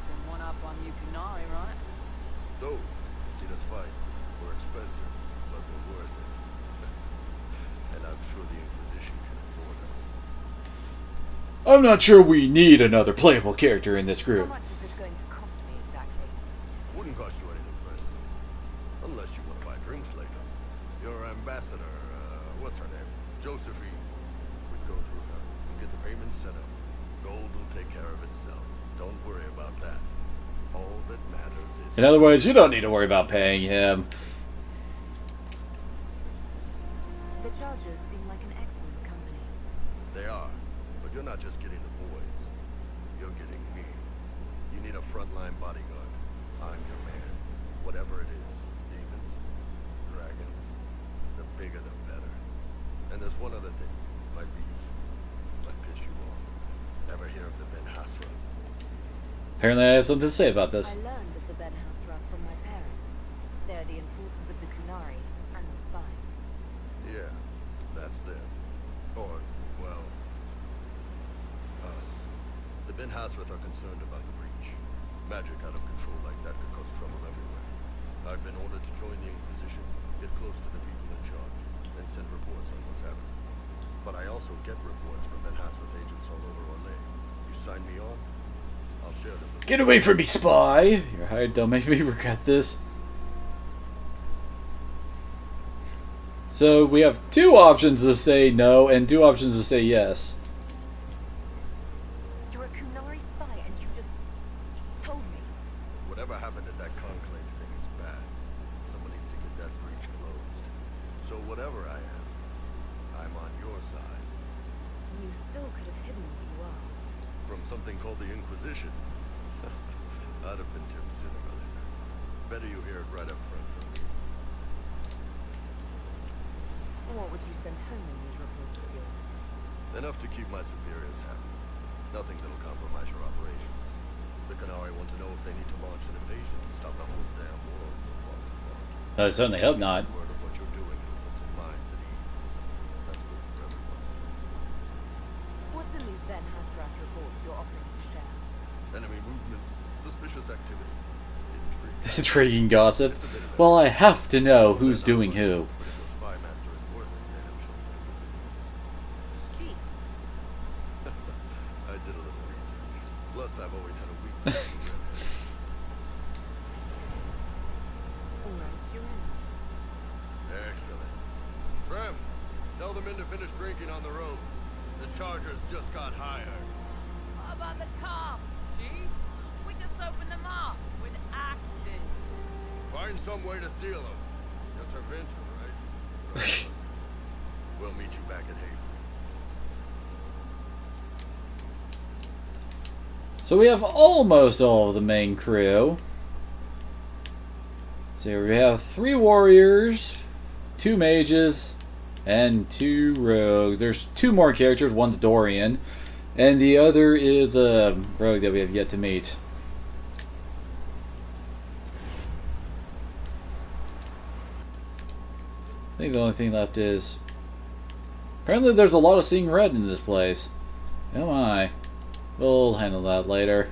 Send one up on you Kunari, right? So, see us fight. We're expensive, but we're worth it. And I'm sure the Inquisition can afford us. I'm not sure we need another playable character in this How group. much is this going to cost me exactly? Wouldn't cost you anything, Preston. Unless you want to buy drinks later. Your ambassador, what's her name? Josephine. We'd go through her. We'll get the payments set up. Gold will take care of itself. Don't worry about that. All that matters is... In other words, you don't need to worry about paying him. The Chargers seem like an excellent company. They are. But you're not just getting the boys. You're getting me. You need a frontline bodyguard. I'm your man. Whatever it is. Demons, dragons, the bigger the better. And there's one other thing. Might be useful. Might piss you off. Ever hear of the Ben Hasra? Apparently I have something to say about this. I learned of the Ben Hasra from my parents. They're the enforcers of the Kunari and the spies. Yeah, that's them. Or, well, us. The Ben Hasrat are concerned about the breach. Magic out of control like that could cause trouble everywhere. I've been ordered to join the Inquisition, get close to the people in charge, and send reports on what's happening. But I also get reports from Ben Hasrat agents all over Orlais. You sign me on, I'll share them with you. Get away from me, spy! You're hired, don't make me regret this. So we have two options to say no and two options to say yes. You're a Kunari spy and you just told me. Whatever happened at that conclave thing is bad. Someone needs to get that breach closed. So whatever I am, I'm on your side. You still could have hidden who you are. From something called the Inquisition. I'd have been tipped sooner or later. Better you hear it right up front from me. What would you send home in these reports of yours? Enough to keep my superiors happy. Nothing that'll compromise your operations. The Canari want to know if they need to launch an invasion to stop the whole damn world from falling apart. I certainly hope not. Word of what you're doing will put some minds at ease. That's good for everyone. What's in these Ben Hasrat reports you're offering to share? Enemy movements, suspicious activity, intrigue. Intriguing gossip. Well, I have to know who's doing who. But if your spy master is worth it, then I'm sure you will. Gee, I did a little research. Plus, I've always had a weakness for redheads. all right, you're in. Excellent. Prem, tell the men to finish drinking on the road. The Chargers just got hired. What about the casks, Chief? We just opened them up with axes. Find some way to seal them. You're Tevinter, right? Right. We'll meet you back at Haven. So we have almost all of the main crew. So here we have 3 warriors, 2 mages, and 2 rogues. There's 2 more characters. One's Dorian, and the other is a rogue that we have yet to meet. I think the only thing left is... apparently there's a lot of seeing red in this place. Oh my. We'll handle that later.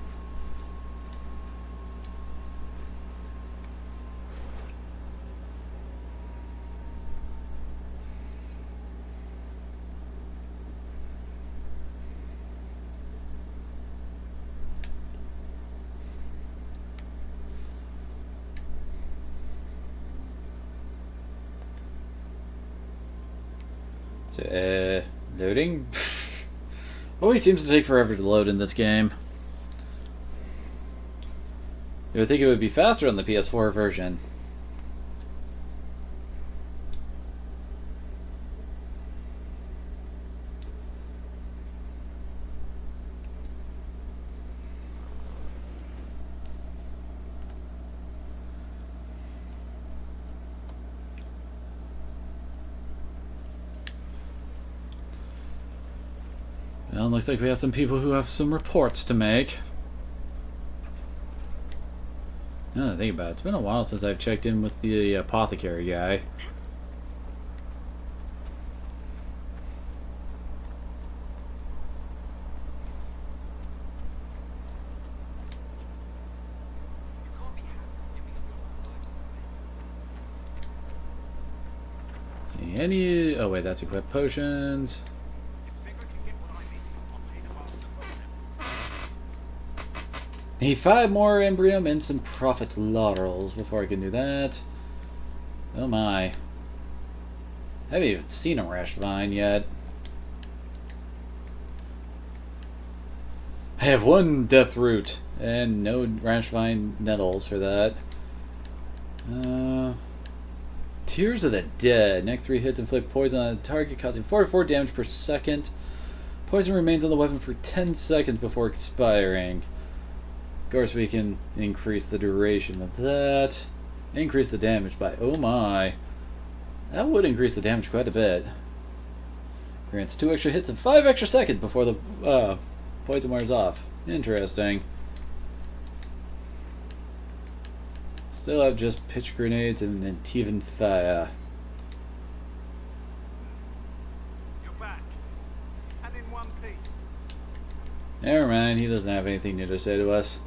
So, loading? Always seems to take forever to load in this game. You would think it would be faster on the PS4 version. Well, looks like we have some people who have some reports to make. Now that I think about it, it's been a while since I've checked in with the apothecary guy. See any? Oh wait, that's equipped potions. Need 5 more embryo mints and prophet's laurels before I can do that. Oh my. I haven't even seen a rash vine yet. I have 1 death root and no rash vine nettles for that. Tears of the Dead. Next 3 hits inflict poison on the target, causing 44 damage per second. Poison remains on the weapon for 10 seconds before expiring. Of course, we can increase the duration of that. Increase the damage by... oh my. That would increase the damage quite a bit. Grants 2 extra hits and 5 extra seconds before the poison wears off. Interesting. Still have just pitch grenades and even fire. You're back. And in one piece. Never mind, he doesn't have anything new to say to us.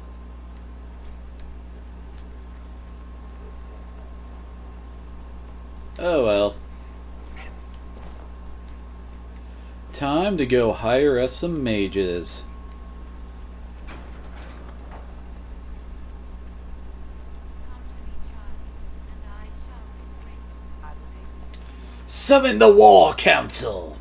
Oh well. Time to go hire us some mages. Summon the War Council!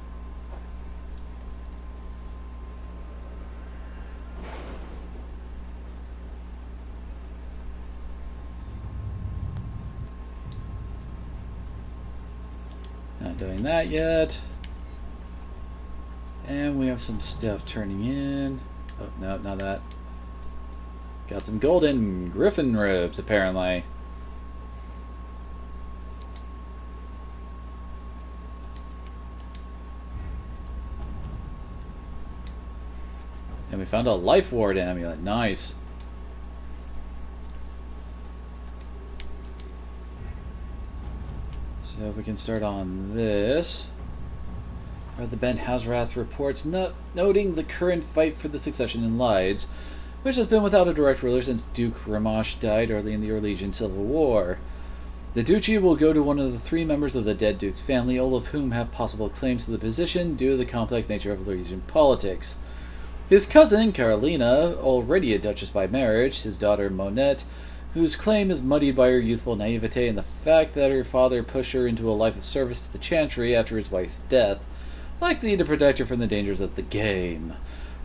Not doing that yet. And we have some stuff turning in. Oh, no, not that. Got some golden griffin robes, apparently. And we found a life ward amulet. Nice. So we can start on this. Where the Ben Hazrath reports noting the current fight for the succession in Lides, which has been without a direct ruler since Duke Ramash died early in the Orlesian Civil War. The duchy will go to one of the 3 members of the dead Duke's family, all of whom have possible claims to the position due to the complex nature of Orlesian politics. His cousin, Carolina, already a duchess by marriage, his daughter, Monette, whose claim is muddied by her youthful naivete and the fact that her father pushed her into a life of service to the Chantry after his wife's death, likely to protect her from the dangers of the game.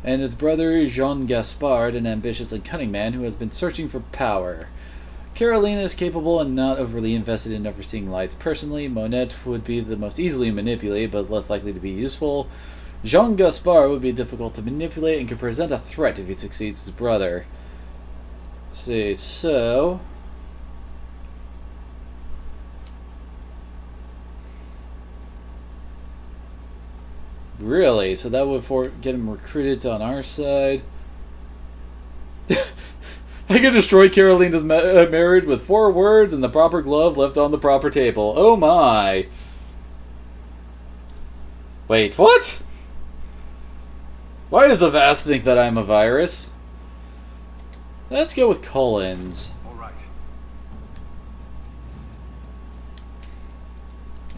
And his brother, Jean Gaspard, an ambitious and cunning man who has been searching for power. Carolina is capable and not overly invested in overseeing Lides personally. Monette would be the most easily manipulated, but less likely to be useful. Jean Gaspard would be difficult to manipulate and could present a threat if he succeeds his brother. Let's see, so... really? So that would get him recruited on our side? I can destroy Carolina's marriage with 4 words and the proper glove left on the proper table. Oh my! Wait, what? Why does Avast think that I'm a virus? Let's go with Collins. Alright.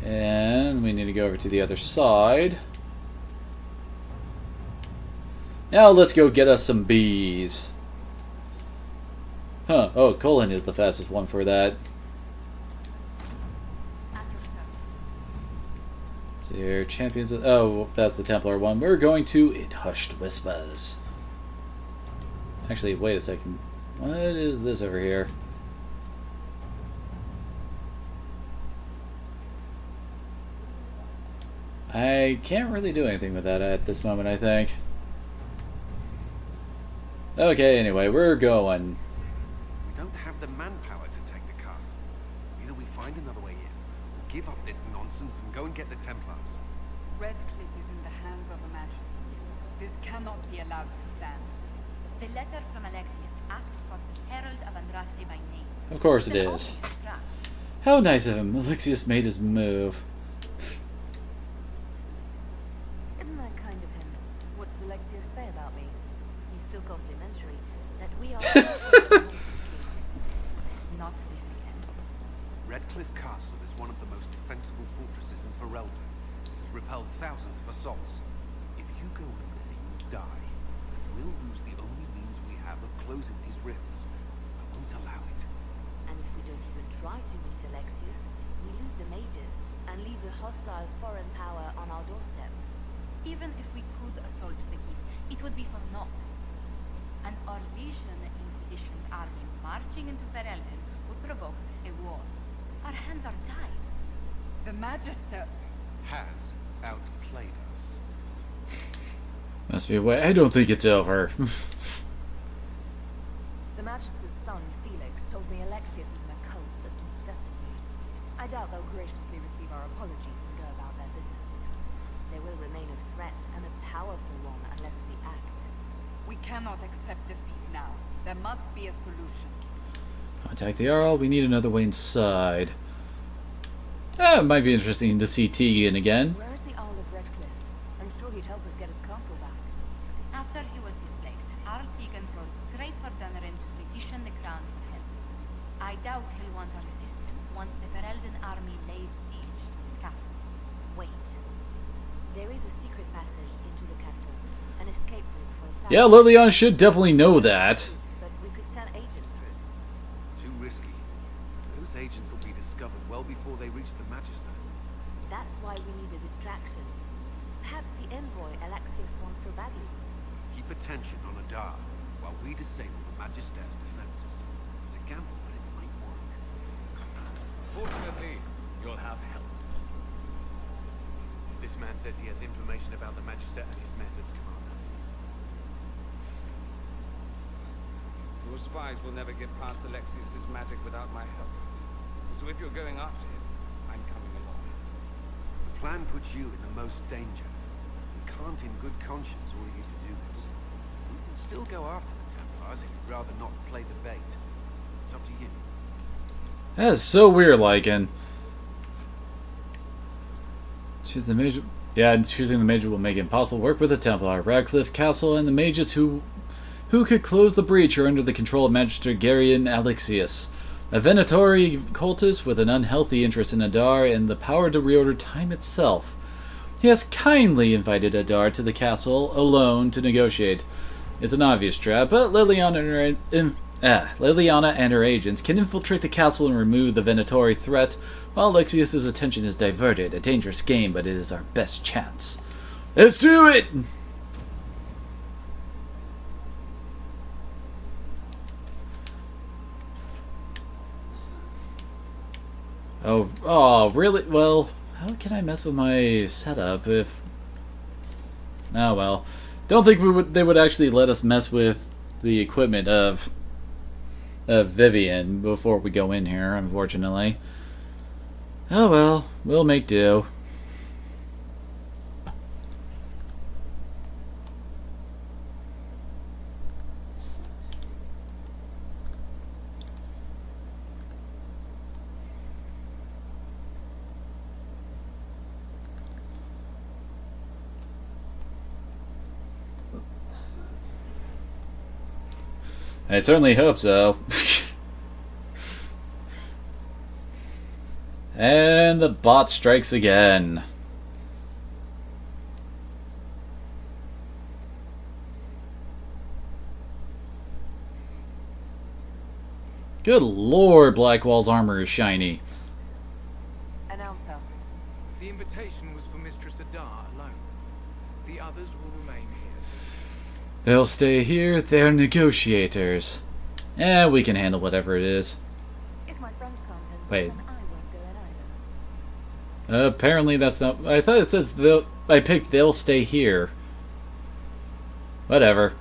And we need to go over to the other side. Now let's go get us some bees. Huh, oh, Colin is the fastest one for that. So here, champions of... Oh, that's the Templar one. We're going to In Hushed Whispers. Actually, wait a second. What is this over here? I can't really do anything with that at this moment, I think. Okay, anyway, we're going. We don't have the manpower to take the castle. Either we find another way in, or give up this nonsense and go and get the Templars. Redcliffe is in the hands of a Majesty. This cannot be allowed to stand. The letter from Alexius asked for the Herald of Andraste by name. Of course it It's an is. obvious trap. How nice of him. Alexius made his move. Isn't that kind of him? What does Alexius say about me? He's so complimentary that we are Not this again. Redcliffe Castle is one of the most defensible fortresses in Ferelden. It has repelled thousands of assaults. If you go in there, you die. We'll lose the only means we have of closing these rifts. I won't allow it. And if we don't even try to meet Alexius, we lose the mages and leave a hostile foreign power on our doorstep. Even if we could assault the keep, it would be for naught. An Orlesian Inquisition's army marching into Ferelden would provoke a war. Our hands are tied. The Magister... Has outplayed us. Must be a way. I don't think it's over. The Magister's son, Felix, told me Alexius is in a cult that's incessant me. I doubt they'll graciously receive our apologies and go about their business. They will remain a threat, and a powerful one, unless we act. We cannot accept defeat now. There must be a solution. Contact the Jarl. We need another way inside. It might be interesting to see Tegan again. Where is the Earl of Redcliffe? I'm sure he'd help us get his castle back. After he was displaced, Arl Tegan rode straight for Dunnerin to petition the crown for help. I doubt he'll want our assistance once the Ferelden army lays siege to his castle. Wait. There is a secret passage into the castle. An escape route for a Yeah, Liliana should definitely know that. But we could send agents through. Too risky. Those agents will be discovered well before they reach the Magister. That's why we need a distraction. Perhaps the envoy Alexius wants so badly. Keep attention on Adar, while we disable the Magister's defenses. It's a gamble, but it might work. Fortunately, you'll have help. This man says he has information about the Magister and his methods, Commander. Your spies will never get past Alexius's magic without my help. So if you're going after him, I'm coming along. The plan puts you in the most danger. We can't in good conscience order you to do this. We can still go after the Templars if you'd rather not play the bait. It's up to you. That is so weird, Lycan. Choose the mage. Yeah, and choosing the mage will make it impossible. Work with the Templar, Radcliffe Castle, and the mages who could close the breach are under the control of Magister Garion Alexius, a Venatori cultist with an unhealthy interest in Adar and the power to reorder time itself. He has kindly invited Adar to the castle alone to negotiate. It's an obvious trap, but Liliana and her agents can infiltrate the castle and remove the Venatori threat, while Alexius's attention is diverted. A dangerous game, but it is our best chance. Let's do it! Oh, really? Well, how can I mess with my setup if... Oh, well. Don't think they would actually let us mess with the equipment of Vivian before we go in here, unfortunately. Oh, well. We'll make do. I certainly hope so. And the bot strikes again. Good lord, Blackwall's armor is shiny. Announce us. The invitation was for Mistress Sadar alone. The others will remain here. They'll stay here. They're negotiators. We can handle whatever it is. If my friends can't enter, Wait. then I won't go in either. Apparently that's not... I thought it says I picked they'll stay here. Whatever.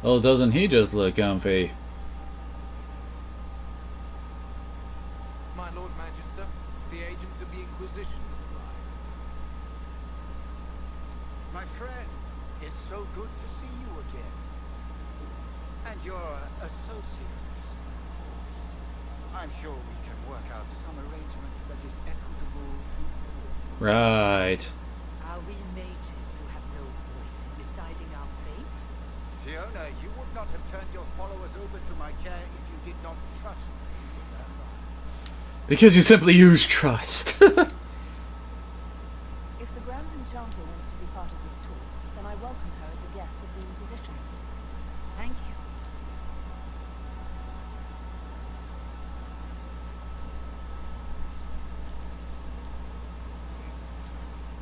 Well, doesn't he just look comfy? My Lord Magister, the agents of the Inquisition have arrived. My friend, it's so good to see you again. And your associates, of course. I'm sure we can work out some arrangement that is equitable to all. Right. Are we mages to have no voice in deciding our fate? Fiona, you would not have turned your followers over to my care if you did not trust me with their lives. Because you simply use trust. If the Grand Enchanter wants to be part of these talks, then I welcome her as a guest of the Inquisition. Thank you.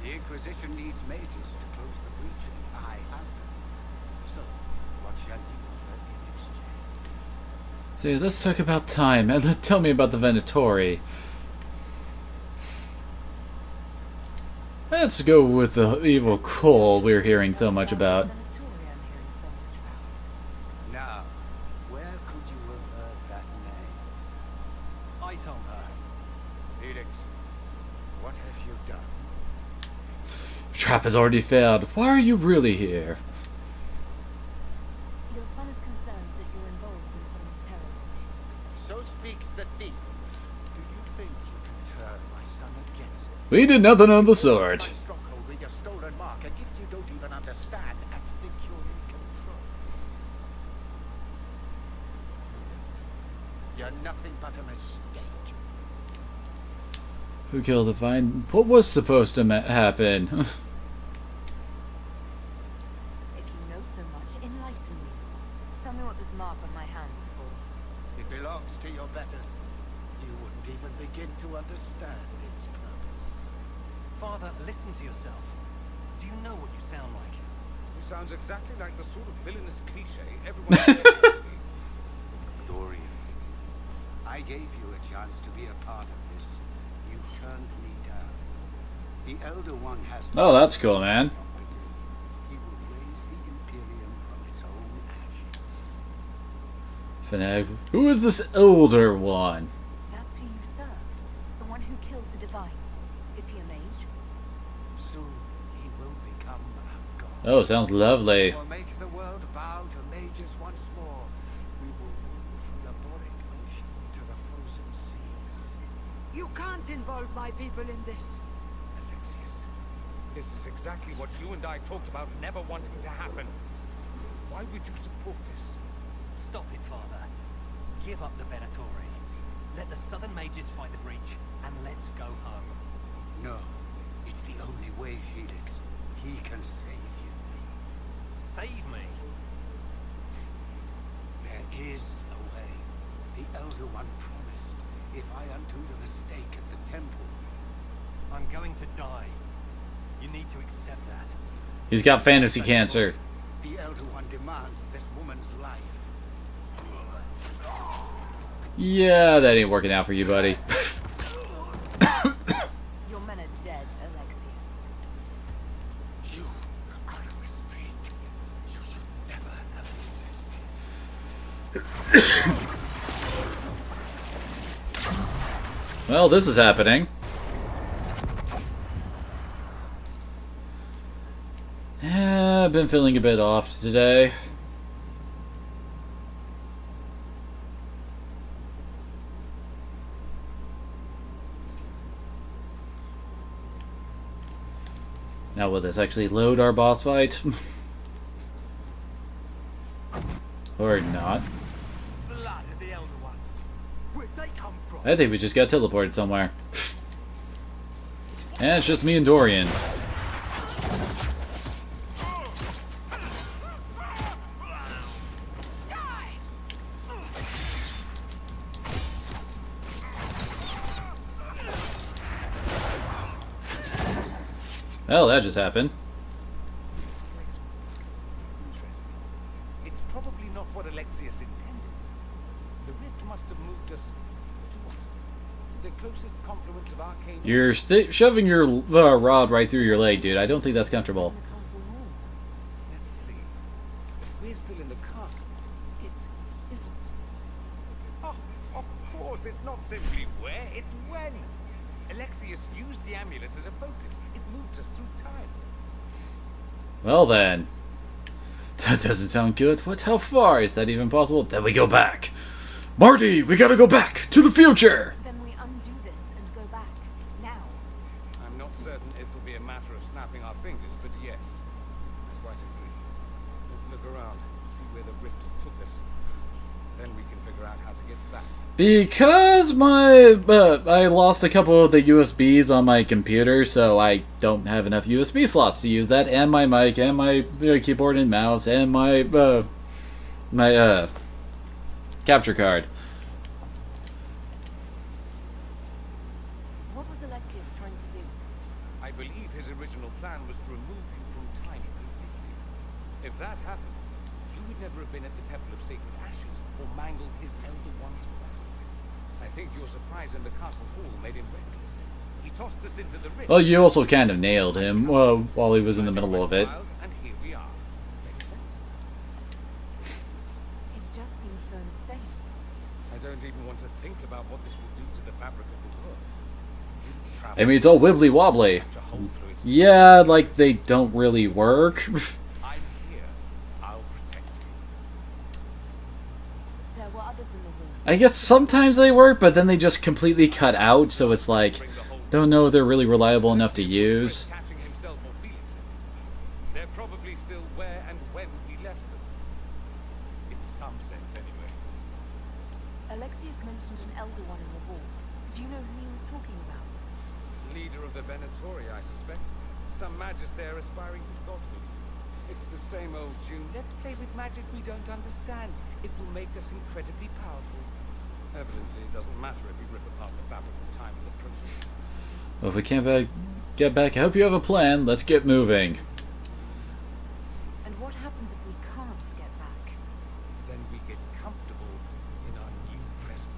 The Inquisition needs mages to close the breach, and I have them. So, what shall you offer in exchange? So let's talk about time. And tell me about the Venatori. Let's go with the evil Cole we're hearing so much about. Now, where could you have heard that name? I told her. Felix, what have you done? Trap has already failed. Why are you really here? Your son is concerned that you're involved in some terrorism. So speaks the thief. Do you think you can turn my son against me? We did nothing of the sort. My stronghold with your stolen mark, a gift you don't even understand and think you're in control. You're nothing but a mistake. Who killed the vine? What was supposed to happen? If you know so much, enlighten me. Tell me what this mark on my hand is for. It belongs to your betters. You wouldn't even begin to understand its purpose. Father, listen to yourself. Do you know what you sound like? He sounds exactly like the sort of villainous cliche everyone says. Dorian, I gave you a chance to be a part of this. You turned me down. The Elder One has... Oh, that's cool, man. He will raise the Imperium from its own ashes. Finag. Who is this older one? That's who you serve. The one who killed the Divine. Is he a mage? Soon he will become a god. Oh, sounds lovely. We will make the world bow to mages once more. We will rule from the Boric Ocean to the frozen seas. You can't involve my people in this. Alexius, this is exactly what you and I talked about never wanting to happen. Why would you support this? Stop it, Father. Give up the Venatori. Let the Southern Mages fight the breach, and let's go home. No, it's the only way, Felix. He can save you. Save me? There is a way. The Elder One promised. If I undo the mistake at the temple... I'm going to die. You need to accept that. He's got fantasy cancer. The Elder One demands this woman's life. Yeah, that ain't working out for you, buddy. Your men are dead, Alexius. You are a mistake. You should never have existed. Well, this is happening. I've been feeling a bit off today. Now will this actually load our boss fight? Or not? Blood of the Elder One. Where'd they come from? I think we just got teleported somewhere. And it's just me and Dorian. Well, that just happened. Interesting. It's probably not what Alexius intended. The rift must have moved us to what? The closest confluence of arcane... You're shoving your rod right through your leg, dude. I don't think that's comfortable. Let's see. If we're still in the castle, it isn't. Oh, of course, it's not simply where, it's when. Alexius used the amulet as a focus. It moved us through time. Well then. That doesn't sound good. What? How far? Is that even possible? Then we go back. Marty, we gotta go back to the future! Then we undo this and go back. Now. I'm not certain it will be a matter of snapping our fingers, but yes. I quite agree. Let's look around, see where the rift took us. Then we can figure out how to get back. Because I lost a couple of the USBs on my computer, so I don't have enough USB slots to use that, and my mic, and my keyboard and mouse, and my capture card. What was Alexius trying to do? I believe his original plan was to remove you from time completely. If that happened, you would never have been at the Temple of Sacred Ashes or mangled his Elder One's plan. I think your surprise in the castle hall made him reckless. He tossed us into the rift. Well, you also kind of nailed him while he was in the middle of it. And here we are. Makes sense? It just seems so insane. I don't even want to think about what this will do to the fabric of the world. I mean, it's all wibbly wobbly. Yeah, like they don't really work. I'm here. I'll protect you. There were others in the room. I guess sometimes they work, but then they just completely cut out, so it's like, don't know if they're really reliable enough to use. Catching himself or Felix in it. They're probably still where and when we left them. In some sense, anyway. Alexius mentioned an elder one in the hall. Do you know who he was talking about? Leader of the Venatori, I suspect. Some magus there aspiring to godhood. It's the same old tune. Let's play with magic we don't understand. It will make us incredibly powerful. Evidently, it doesn't matter if we rip apart the fabric of time in the process. Well, if we can't get back, I hope you have a plan. Let's get moving. And what happens if we can't get back? Then we get comfortable in our new present.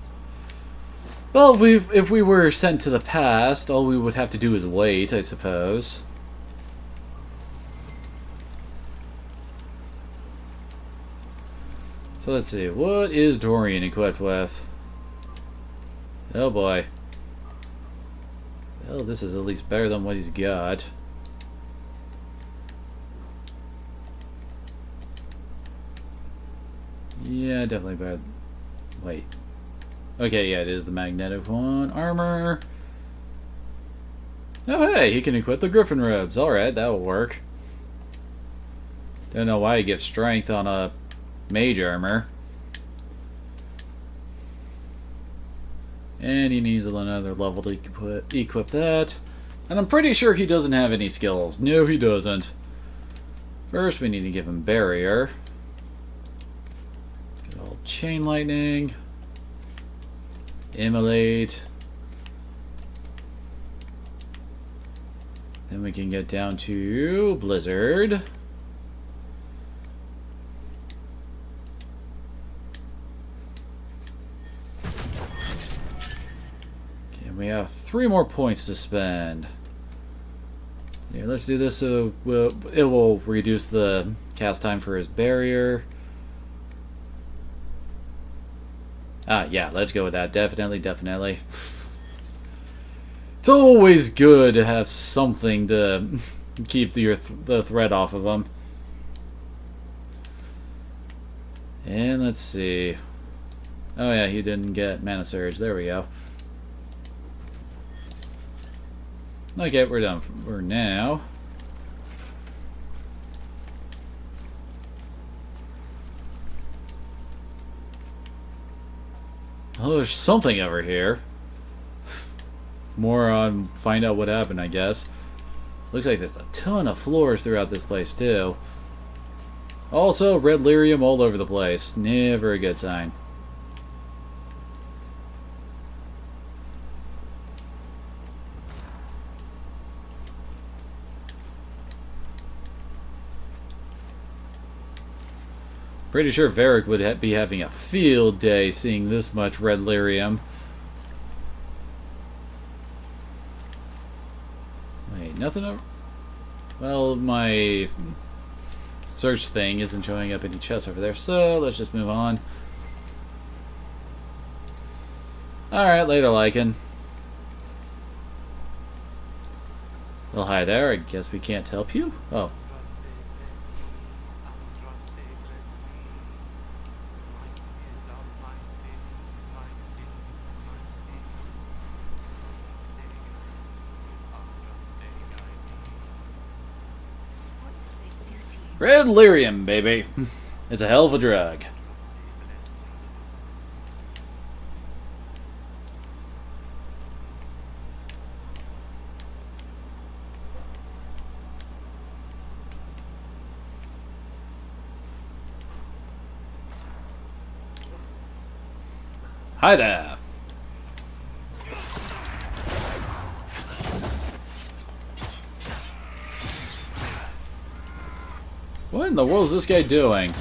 Well, if we were sent to the past, all we would have to do is wait, I suppose. So let's see, what is Dorian equipped with? Oh boy. Well, this is at least better than what he's got. Yeah, definitely better. Wait. Okay, yeah, it is the magnetic one. Armor. Oh, hey, he can equip the Griffin robes. Alright, that will work. Don't know why he gives strength on a mage armor. And he needs another level to equip that. And I'm pretty sure he doesn't have any skills. No, he doesn't. First, we need to give him barrier. Good old chain lightning. Immolate. Then we can get down to blizzard. We have 3 more points to spend. Yeah, let's do this so it will reduce the cast time for his barrier. Yeah, let's go with that. Definitely, definitely. It's always good to have something to keep the threat off of him. And let's see. Oh yeah, he didn't get Mana Surge. There we go. Okay, we're done for now. Oh, there's something over here. More on find out what happened, I guess. Looks like there's a ton of floors throughout this place, too. Also, red lyrium all over the place. Never a good sign. Pretty sure Varric would be having a field day seeing this much red lyrium. Wait, nothing over... Well, my search thing isn't showing up any chests over there, so let's just move on. Alright, later, Lycan. Well, hi there. I guess we can't help you? Oh. Red lyrium, baby. It's a hell of a drug. Hi there. What in the world is this guy doing?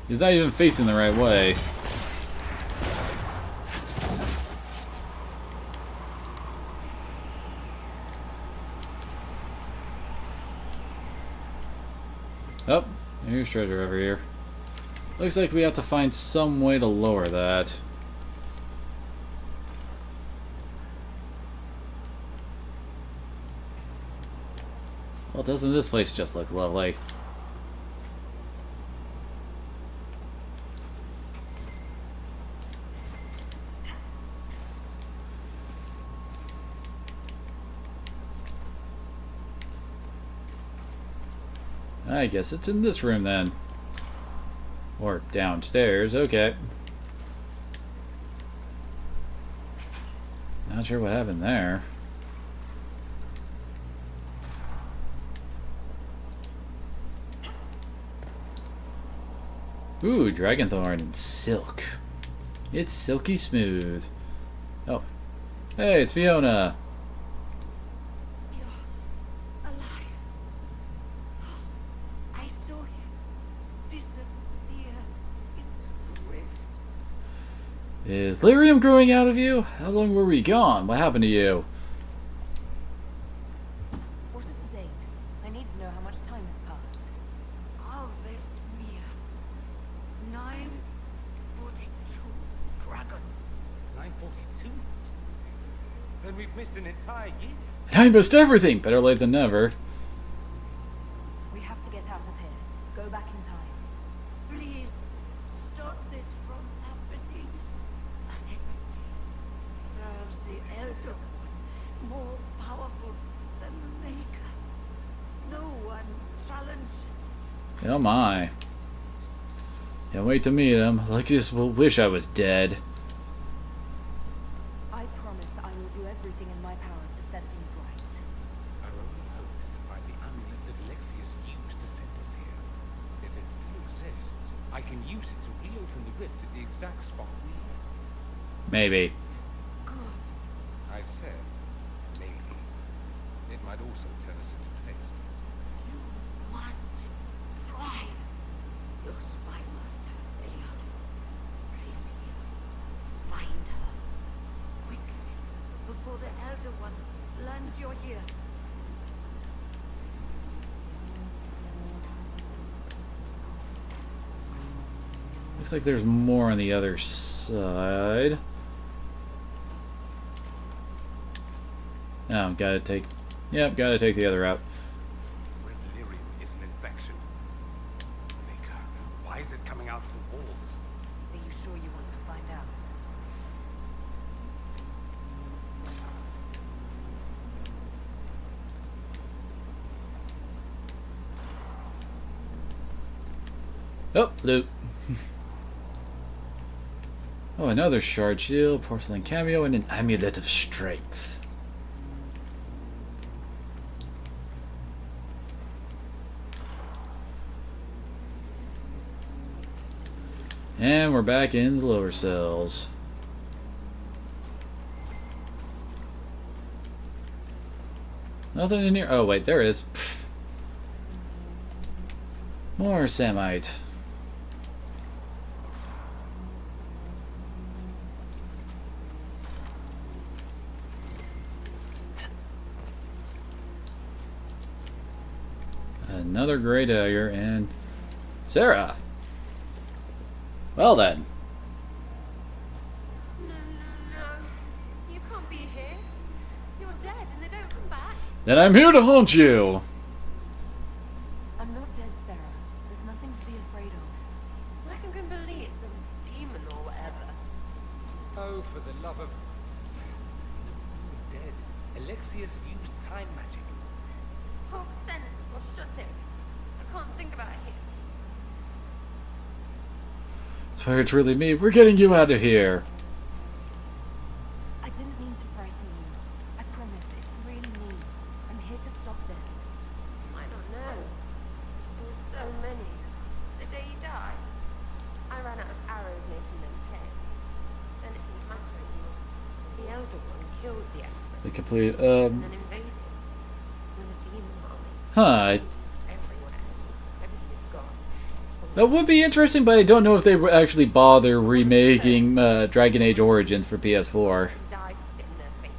He's not even facing the right way. Oh, here's treasure over here. Looks like we have to find some way to lower that. Well, doesn't this place just look lovely? I guess it's in this room then. Or downstairs, okay. Not sure what happened there. Ooh, Dragonthorn and silk. It's silky smooth. Oh. Hey, it's Fiona. You're alive. I saw you disappear into the rift. Is lyrium growing out of you? How long were we gone? What happened to you? What is the date? I need to know how much time has passed. Harvest Mir. 942 dragon. 942? Then we've missed an entire year. I missed everything! Better late than never. We have to get out of here. Go back in time. Please, stop this from happening. Alexis serves the Elder One, more powerful than the Maker. No one challenges him. Oh my. Can't wait to meet him. Alexius will wish I was dead. I promise I will do everything in my power to set things right. Our only hope is to find the amulet that Alexius used to send us here. If it still exists, I can use it to reopen the rift at the exact spot we left. Maybe. Good. I said, maybe. It might also turn us into paste. You must try. Your spy master, Eliana. She's here. Find her. Quickly, before the Elder One learns you're here. Looks like there's more on the other side. Oh, gotta take... Yep, gotta take the other route. Red lyrium is an infection. Maker, why is it coming out of the walls? Are you sure you want to find out? Oh, loot. Oh, another shard shield, porcelain cameo, and an amulet of strength. And we're back in the lower cells. Nothing in here. Oh, wait, there is. More Samite. Another Grey Dagger, and Sarah. Well then. No, no, no. You can't be here. You're dead and they don't come back. Then I'm here to haunt you! I'm not dead, Sarah. There's nothing to be afraid of. I can believe it's some demon or whatever. Oh, for the love of... He's dead. Alexius used time magic. Talk sense or shut him. I can't think about it here. Swear it's really me. We're getting you out of here. I didn't mean to frighten you. I promise, it's really me. I'm here to stop this. I don't know. There were so many. The day you died, I ran out of arrows making them pay. Then it didn't matter anymore. The Elder One killed the Emperor. The complete, And then invaded. With a demon army. Huh. Everywhere. Everything is gone. That would be interesting, but I don't know if they would actually bother remaking Dragon Age Origins for PS4. Died spit in their faces.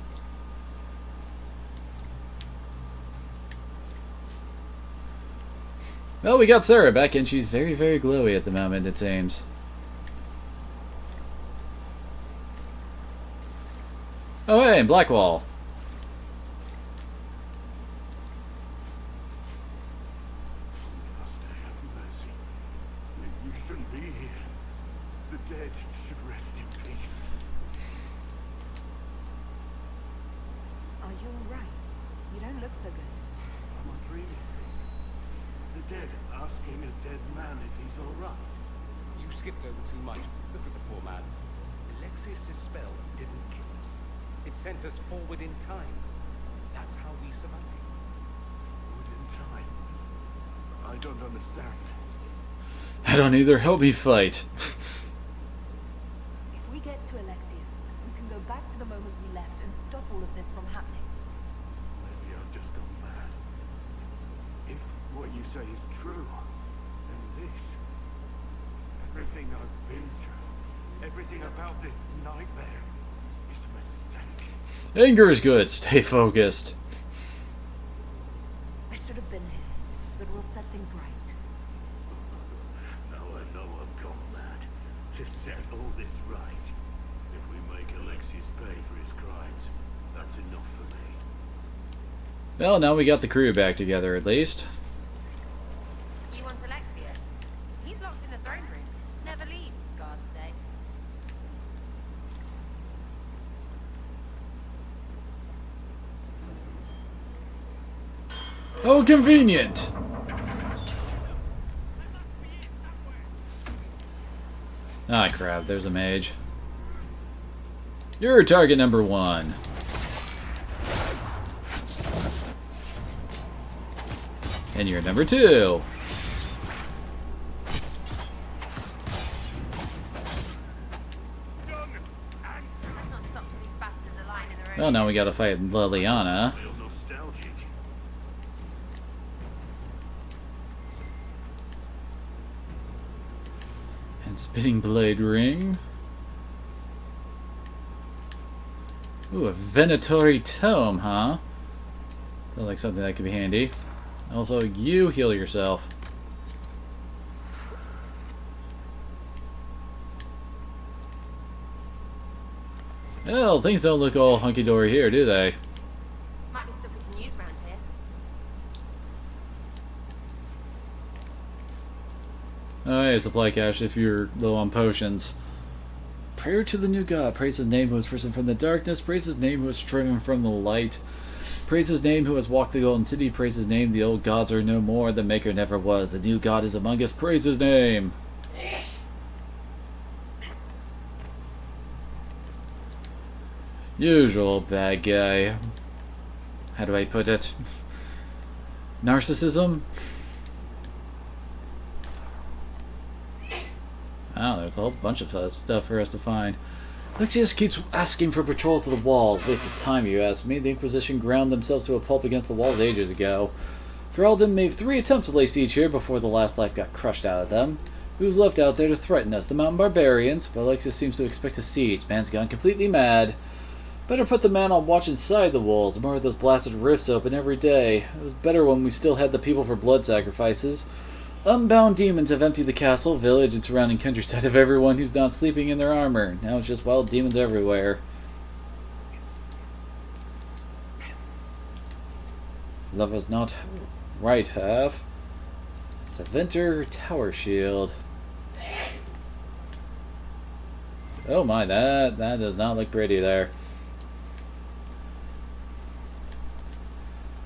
Well, we got Sarah back, and she's very, very glowy at the moment, it seems. Oh, hey, Blackwall. Master, have mercy. You shouldn't be here. The dead should rest in peace. Are you alright? You don't look so good. Am I dreaming this? The dead asking a dead man if he's alright. You skipped over too much. Look at the poor man. Alexius' spell didn't kill us. It sent us forward in time. That's how we survived. Forward in time. I don't understand. I don't either. Help me fight. If we get to Alexius, we can go back to the moment we left and stop all of this from happening. Maybe I've just gone mad. If what you say is true, then this, everything I've been through, everything about this nightmare, is a mistake. Anger is good. Stay focused. I should have been here, but we'll set things right. Now I know I've gone mad. To set all this right. If we make Alexius pay for his crimes, that's enough for me. Well, now we got the crew back together, at least. You want Alexius? He's locked in the throne room. Never leaves, for God's sake. How convenient! Ah, crap, there's a mage. You're target number 1. And you're number 2. Let's not stop till these bastards are lying in their own. Well, now we gotta fight Liliana. Feel nostalgic. And Spitting Blade Ring. Ooh, a Venatori Tome, huh? Sounds like something that could be handy. Also, you heal yourself. Well, things don't look all hunky-dory here, do they? Might be stuff we can use around here. Oh, hey, supply cache if you're low on potions. Prayer to the new god. Praise his name who has risen from the darkness. Praise his name who has striven from the light. Praise his name who has walked the golden city. Praise his name. The old gods are no more. The maker never was. The new god is among us. Praise his name. Usual bad guy. How do I put it? Narcissism? Oh, there's a whole bunch of stuff for us to find. Alexius keeps asking for patrols to the walls. Waste of time, you ask me. The Inquisition ground themselves to a pulp against the walls ages ago. Ferelden made 3 attempts to lay siege here before the last life got crushed out of them. Who's left out there to threaten us? The mountain barbarians? But Alexius seems to expect a siege. Man's gone completely mad. Better put the man on watch inside the walls. More of those blasted rifts open every day. It was better when we still had the people for blood sacrifices. Unbound demons have emptied the castle, village, and surrounding countryside of everyone who's not sleeping in their armor. Now it's just wild demons everywhere. Love was not right, have. It's a Venter Tower Shield. Oh my, that does not look pretty there.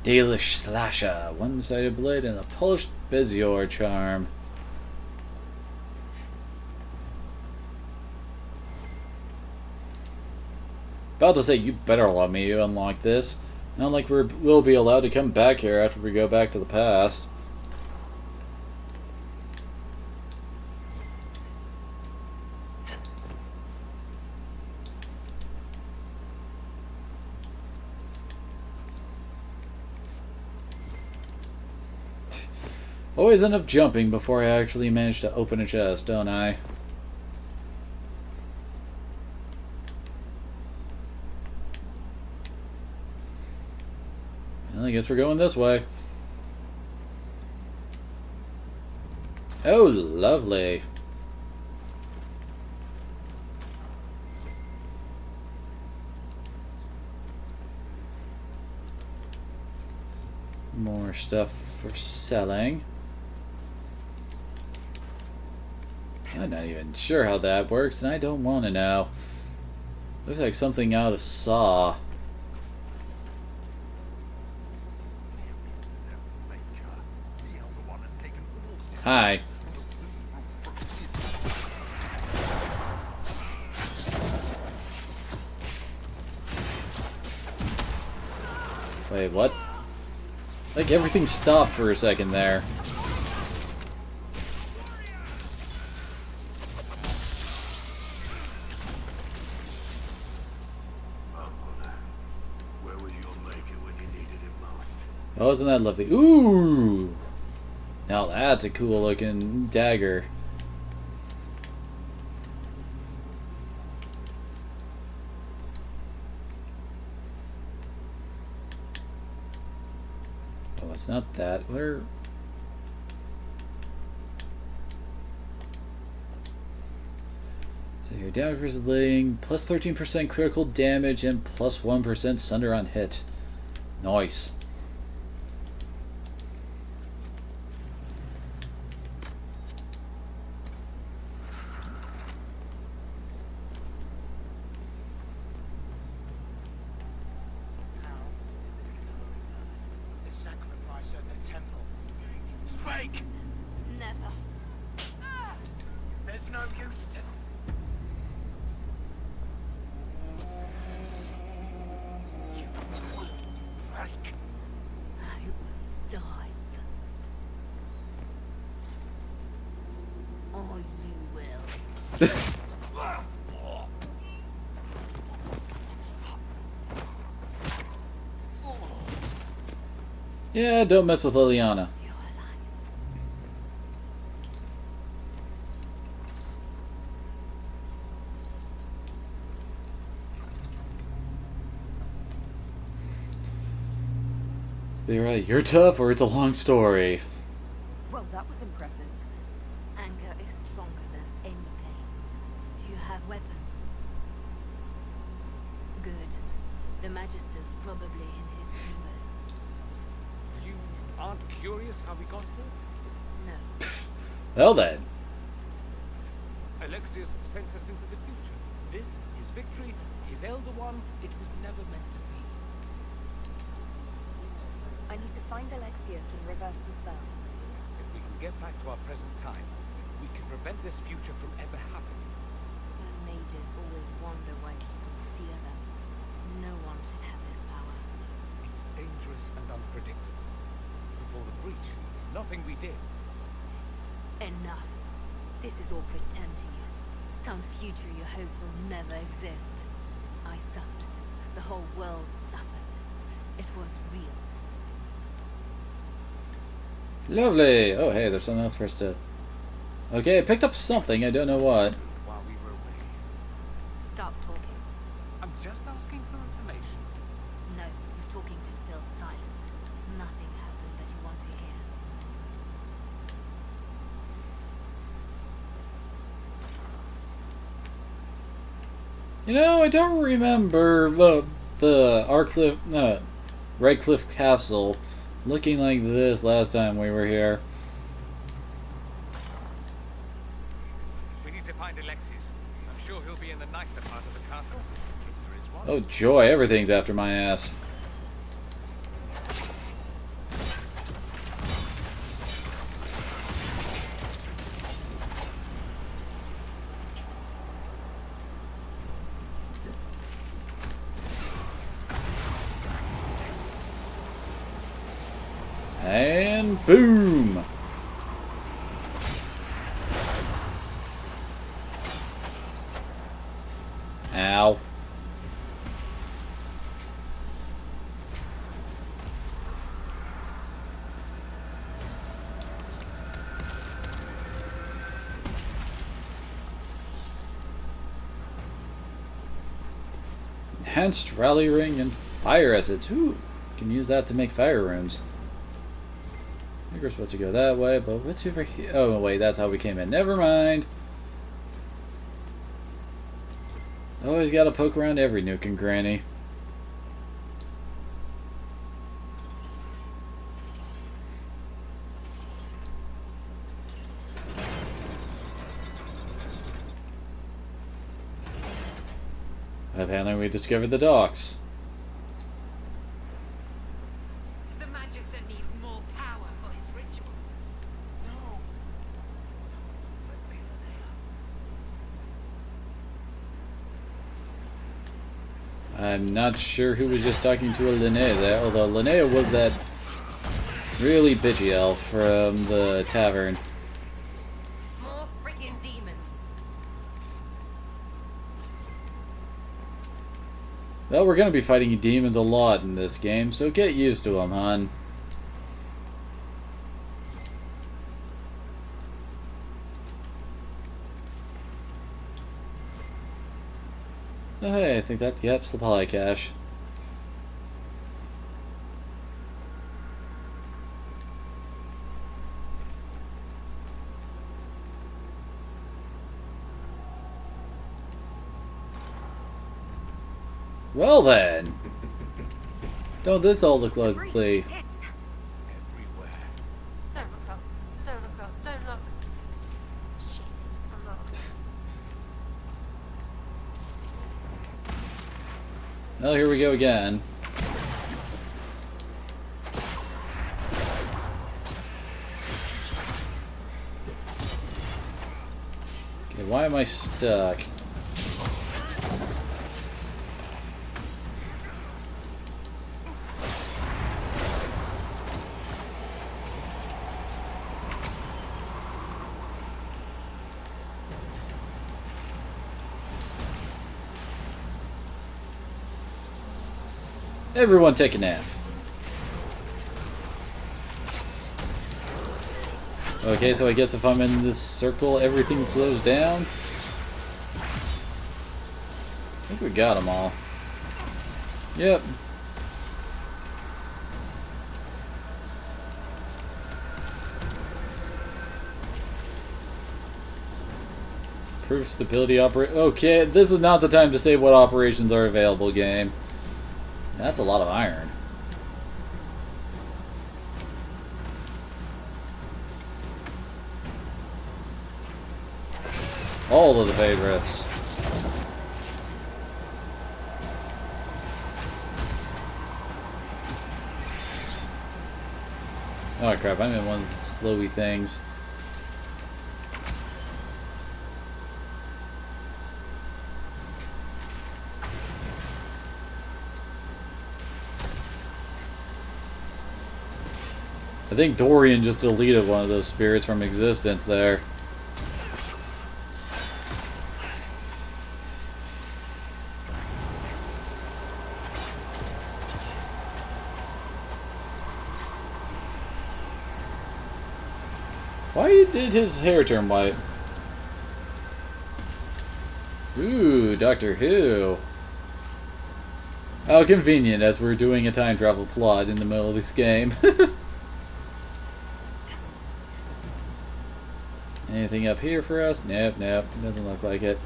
Dalish Slasher, one-sided blade, and a polished Bezior charm. About to say, you better let me unlock this. Not like we'll be allowed to come back here after we go back to the past. Always end up jumping before I actually manage to open a chest, don't I? Well, I guess we're going this way. Oh, lovely. More stuff for selling. I'm not even sure how that works, and I don't want to know. Looks like something out of Saw. Hi. Wait, what? Like everything stopped for a second there. Oh, isn't that lovely? Ooh! Now that's a cool looking dagger. Oh, it's not that. Where? So your damage versus laying, plus 13% critical damage and plus 1% sunder on hit. Nice. Never. There's no use. I will die first. Or you will. Yeah, don't mess with Liliana. You're right. You're tough, or it's a long story. Well, that was impressive. Anger is stronger than any pain. Do you have weapons? Good. The Magister's probably in his chambers. You aren't curious how we got here? No. Well then. Alexius sent us into the future. This, his victory, his elder one, it was never meant to be. I need to find Alexius and reverse the spell. If we can get back to our present time, we can prevent this future from ever happening. And mages always wonder why people fear them. No one should have this power. It's dangerous and unpredictable. Before the breach, nothing we did. Enough. This is all pretend to you. Some future you hope will never exist. I suffered. The whole world suffered. It was real. Lovely. Oh, hey, there's something else for us to... Okay, I picked up something. I don't know what. While we were away. Stop talking. I'm just asking for information. No, you're talking to Phil. Silence. Nothing happened that you want to hear. You know, I don't remember the Arcliff, no, Redcliffe Castle looking like this last time we were here. We need to find Alexis. I'm sure he'll be in the nicer part of the castle. If there is one. Oh joy, everything's after my ass. And boom! Ow. Enhanced rally ring and fire assets. Ooh, can use that to make fire runes. I think we're supposed to go that way, but what's over here? Oh, wait, that's how we came in. Never mind. Always gotta poke around every nook and cranny. Apparently we discovered the docks. The Magister needs more power for his rituals. No. Let me, Linnea. I'm not sure who was just talking to a Linnea there, although Linnea was that really bitchy elf from the tavern. More freaking demons. Well, we're gonna be fighting demons a lot in this game, so get used to them, hon. Oh, hey, I think that, yep, supply cache. Well then, don't this all look lovely? Everywhere. Don't look up. Don't look up. Don't look. Shit. I'm locked. Well, here we go again. Okay, why am I stuck? Everyone take a nap. Okay, so I guess if I'm in this circle, everything slows down. I think we got them all. Yep. Proof stability operate. Okay, this is not the time to say what operations are available, game. That's a lot of iron. All of the Fade Rifts. Oh crap, I'm in one of the slowy things. I think Dorian just deleted one of those spirits from existence there. Why did his hair turn white? Ooh, Doctor Who. How convenient, as we're doing a time travel plot in the middle of this game. Anything up here for us? Nope, nope. Doesn't look like it.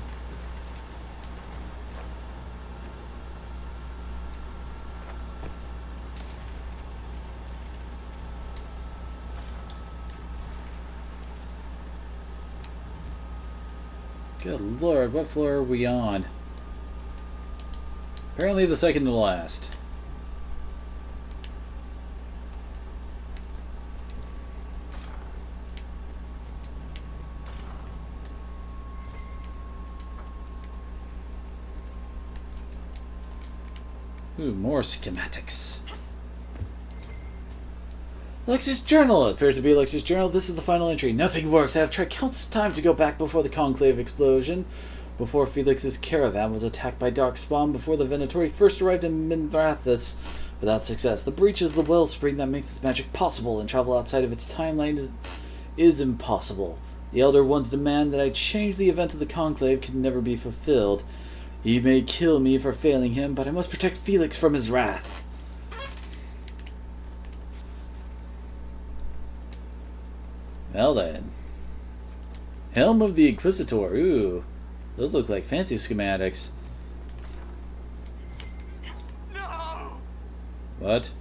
Good lord, what floor are we on? Apparently the second to last. Ooh, more schematics. Lexi's journal. It appears to be Lexi's journal. This is the final entry. Nothing works. I have tried countless times to go back before the conclave explosion. Before Felix's caravan was attacked by Darkspawn. Before the Venatori first arrived in Mindrathus. Without success. The breach is the wellspring that makes this magic possible, and travel outside of its timeline is impossible. The Elder One's demand that I change the events of the conclave can never be fulfilled. He may kill me for failing him, but I must protect Felix from his wrath. Well then. Helm of the Inquisitor. Ooh. Those look like fancy schematics. No! What?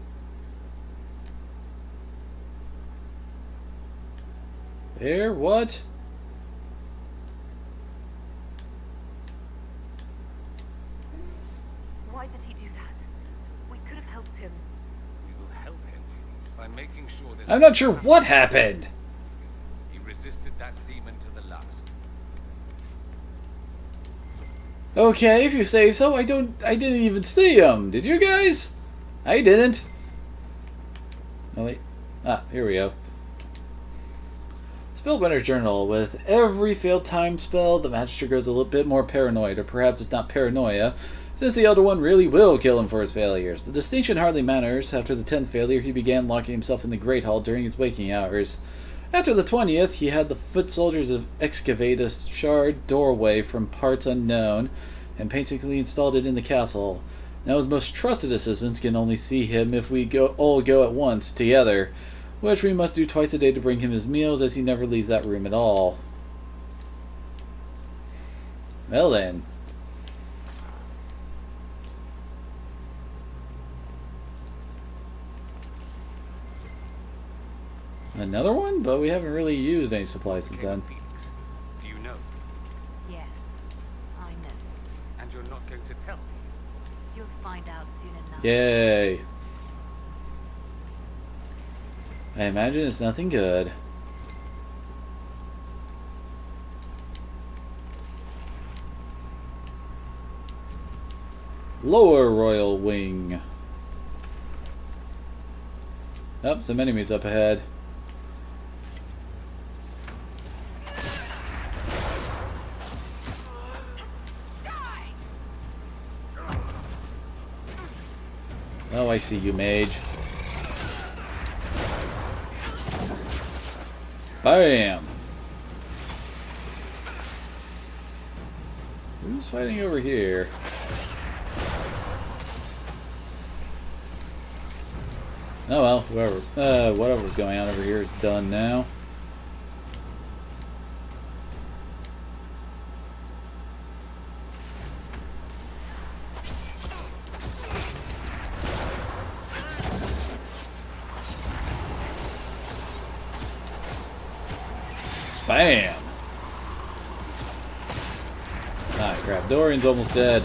Where? What? Why did he do that? We could have helped him. We will help him by making sure there's... I'm not sure what happened. He resisted that demon to the last. Okay, if you say so. I didn't even see him. Did you guys? I didn't. Oh wait. Ah, here we go. Spellbinder's Journal. With every failed time spell, the Magister grows a little bit more paranoid, or perhaps it's not paranoia, since the Elder One really will kill him for his failures. The distinction hardly matters. After the 10th failure, he began locking himself in the Great Hall during his waking hours. After the 20th, he had the foot soldiers excavate a shard doorway from parts unknown, and painstakingly installed it in the castle. Now his most trusted assistants can only see him if we all go at once, together, which we must do twice a day to bring him his meals, as he never leaves that room at all. Well then. Another one? But we haven't really used any supplies since then. Do you know? Yes, I know. And you're not going to tell me? You'll find out soon enough. Yay. I imagine it's nothing good. Lower Royal Wing. Oh, some enemies up ahead. Oh, I see you, mage. Bam! Who's fighting over here? Oh well, whatever's going on over here is done now. Bam! Ah, crap. Dorian's almost dead.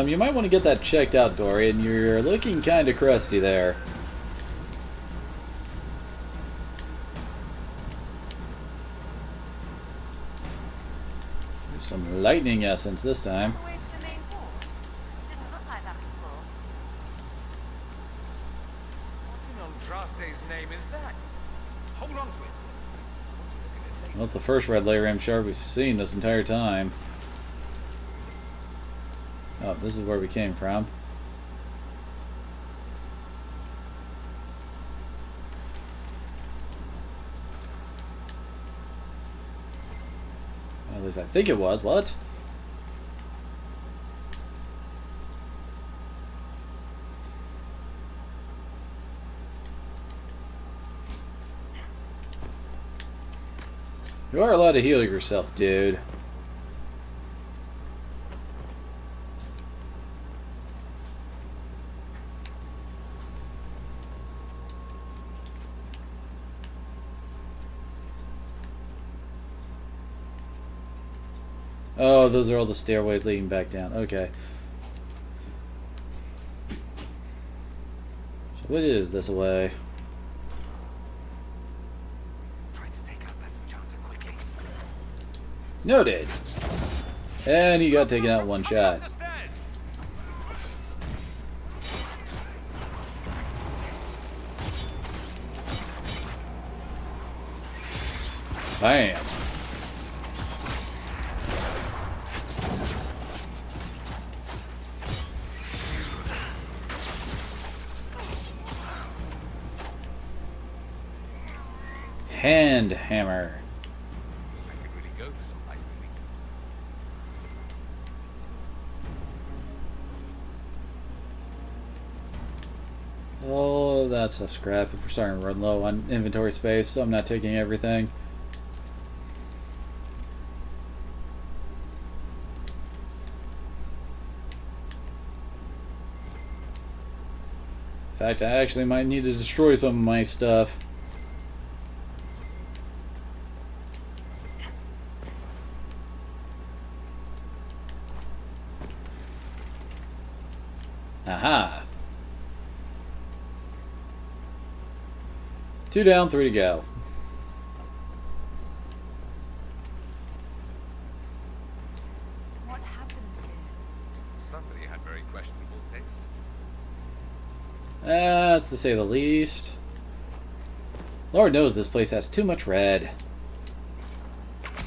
You might want to get that checked out, Dorian. You're looking kind of crusty there. There's some lightning essence this time. All the way to the main hall. Didn't look like that before. What in Andraste's name is that? Hold on to it. That's the first red layer M shard we've seen this entire time. Oh, this is where we came from. At least I think it was. What? You are allowed to heal yourself, dude. Oh, those are all the stairways leading back down. Okay. So what is this way? Noted. And he got taken out in one shot. Bam. Hand hammer. Oh, that stuff's crap. We're starting to run low on inventory space, so I'm not taking everything. In fact, I actually might need to destroy some of my stuff. Aha! 2 down, 3 to go. What happened here? Somebody had very questionable taste. That's to say the least. Lord knows this place has too much red. Let's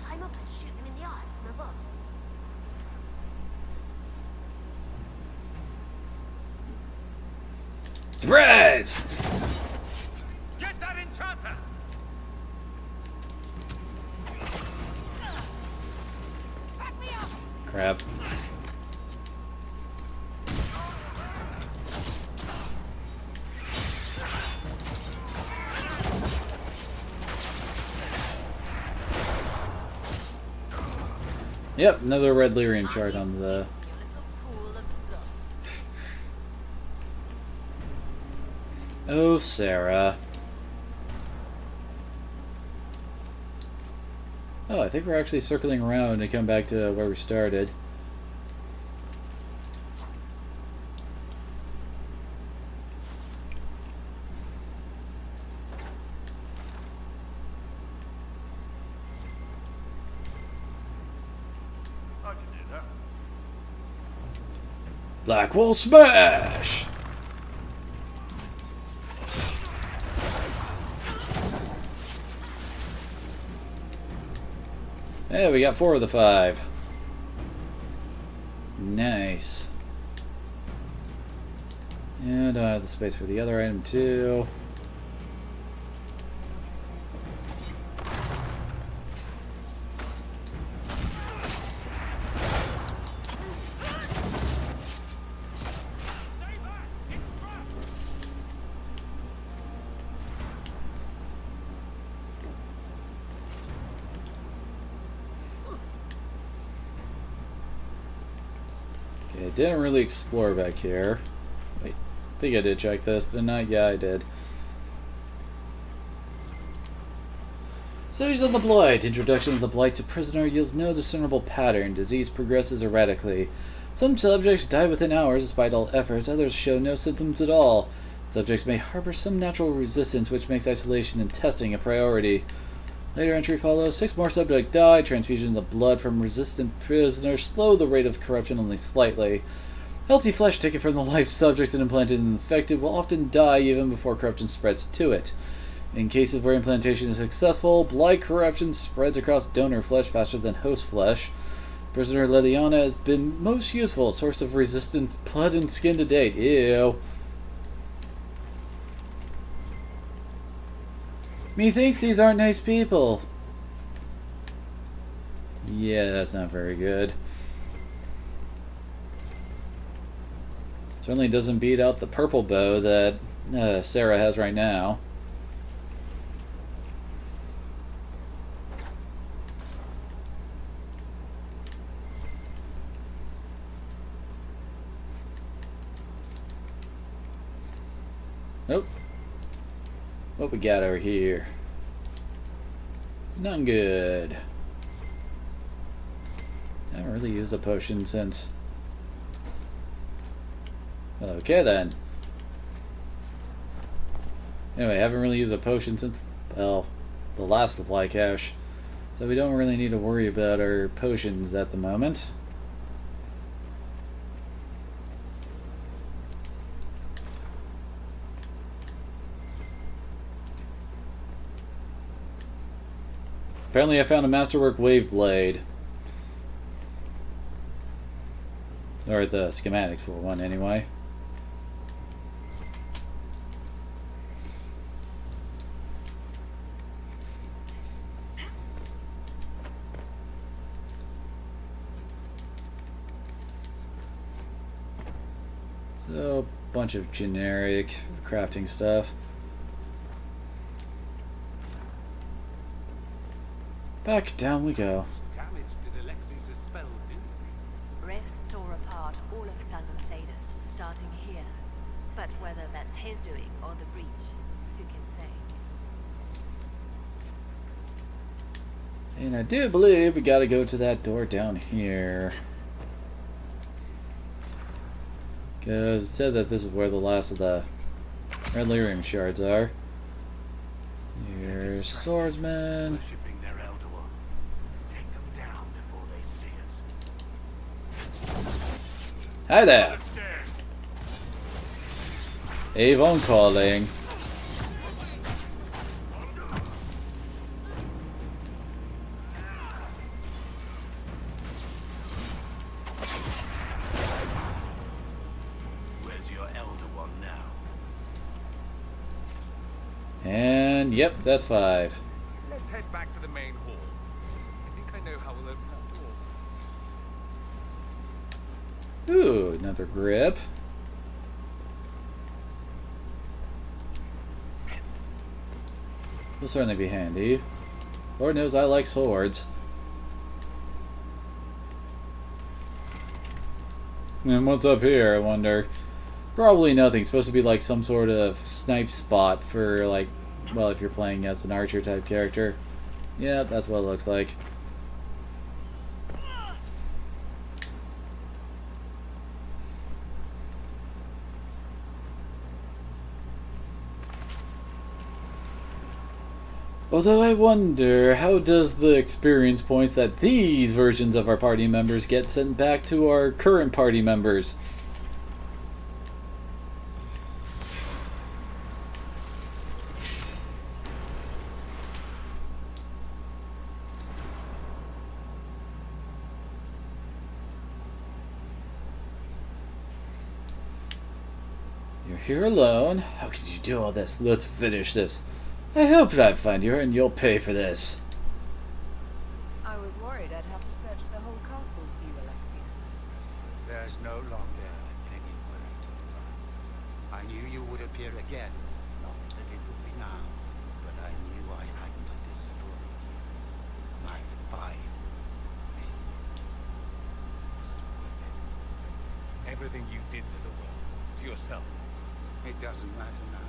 climb up and shoot them in the eyes from above. Surprise! Get that enchanter! Back me up! Crap. Yep, another red lyrium chart on the... Oh, Sarah. Oh, I think we're actually circling around to come back to where we started. I can do that. Blackwall Smash! Hey, we got 4 of the 5. Nice. And I have the space for the other item too. Okay, didn't really explore back here. Wait, I think I did check this, didn't I? Yeah, I did. Studies on the Blight. Introduction of the Blight to prisoner yields no discernible pattern. Disease progresses erratically. Some subjects die within hours despite all efforts, others show no symptoms at all. Subjects may harbor some natural resistance, which makes isolation and testing a priority. Later entry follows. 6 more subjects die. Transfusions of blood from resistant prisoners slow the rate of corruption only slightly. Healthy flesh taken from the live subject and implanted in the infected will often die even before corruption spreads to it. In cases where implantation is successful, blight corruption spreads across donor flesh faster than host flesh. Prisoner Liliana has been most useful, source of resistant blood and skin to date. Ew. Methinks these aren't nice people. Yeah, that's not very good. Certainly doesn't beat out the purple bow that Sarah has right now. Nope. What we got over here? None good. I haven't really used a potion since. Okay then. Anyway, I haven't really used a potion since, well, the last supply cache. So we don't really need to worry about our potions at the moment. Apparently I found a Masterwork Wave Blade. Or the schematics for one, anyway. So, a bunch of generic crafting stuff. Back down we go. Damage did Alexis' spell do? Rest tore apart all of Southern Thedas, starting here. But whether that's his doing or the breach, who can say? And I do believe we gotta go to that door down here. Because it said that this is where the last of the red lyrium shards are. Here's swordsman. Worshipping their elder one. Take them down before they see us. Hi there. Avon calling. Where's your elder one now? And yep, that's 5. Let's head back to the main hall. I think I know how we'll open that door. Ooh, another grip. Will certainly be handy. Lord knows I like swords. And what's up here, I wonder? Probably nothing. It's supposed to be like some sort of snipe spot for, like, well, if you're playing as an archer type character. Yeah, that's what it looks like. Although I wonder, how does the experience points that these versions of our party members get sent back to our current party members? You're here alone? How could you do all this? Let's finish this. I hope that I find you and you'll pay for this. I was worried I'd have to search the whole castle for you, Alexius. There's no longer anywhere to run. I knew you would appear again. Not that it would be now, but I knew I hadn't destroyed you. My fire. Everything you did to the world, to yourself. It doesn't matter now.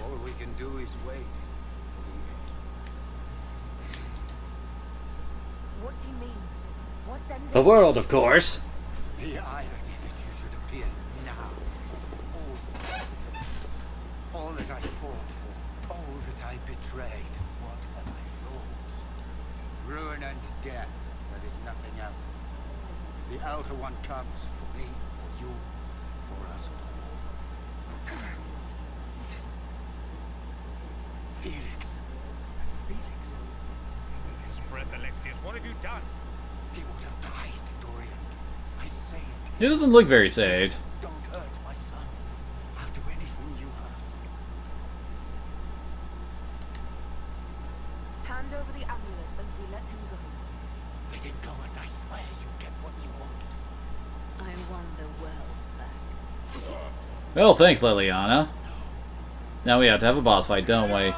All we can do is wait. What do you mean? What's ending? The world, of course. The irony that you should appear now. All that I fought for, all that I betrayed, what have I wrought? Ruin and death, there is nothing else. The Elder One comes for me, for you, for us all. Felix. That's Felix. His breath, Alexius. What have you done? He would have died, Dorian. I saved him. He doesn't look very saved. Don't hurt my son. I'll do anything you ask. Hand over the amulet and we let him go. Let it go and I swear you get what you want. I won the world back. Well, thanks, Liliana. Now we have to have a boss fight, don't we?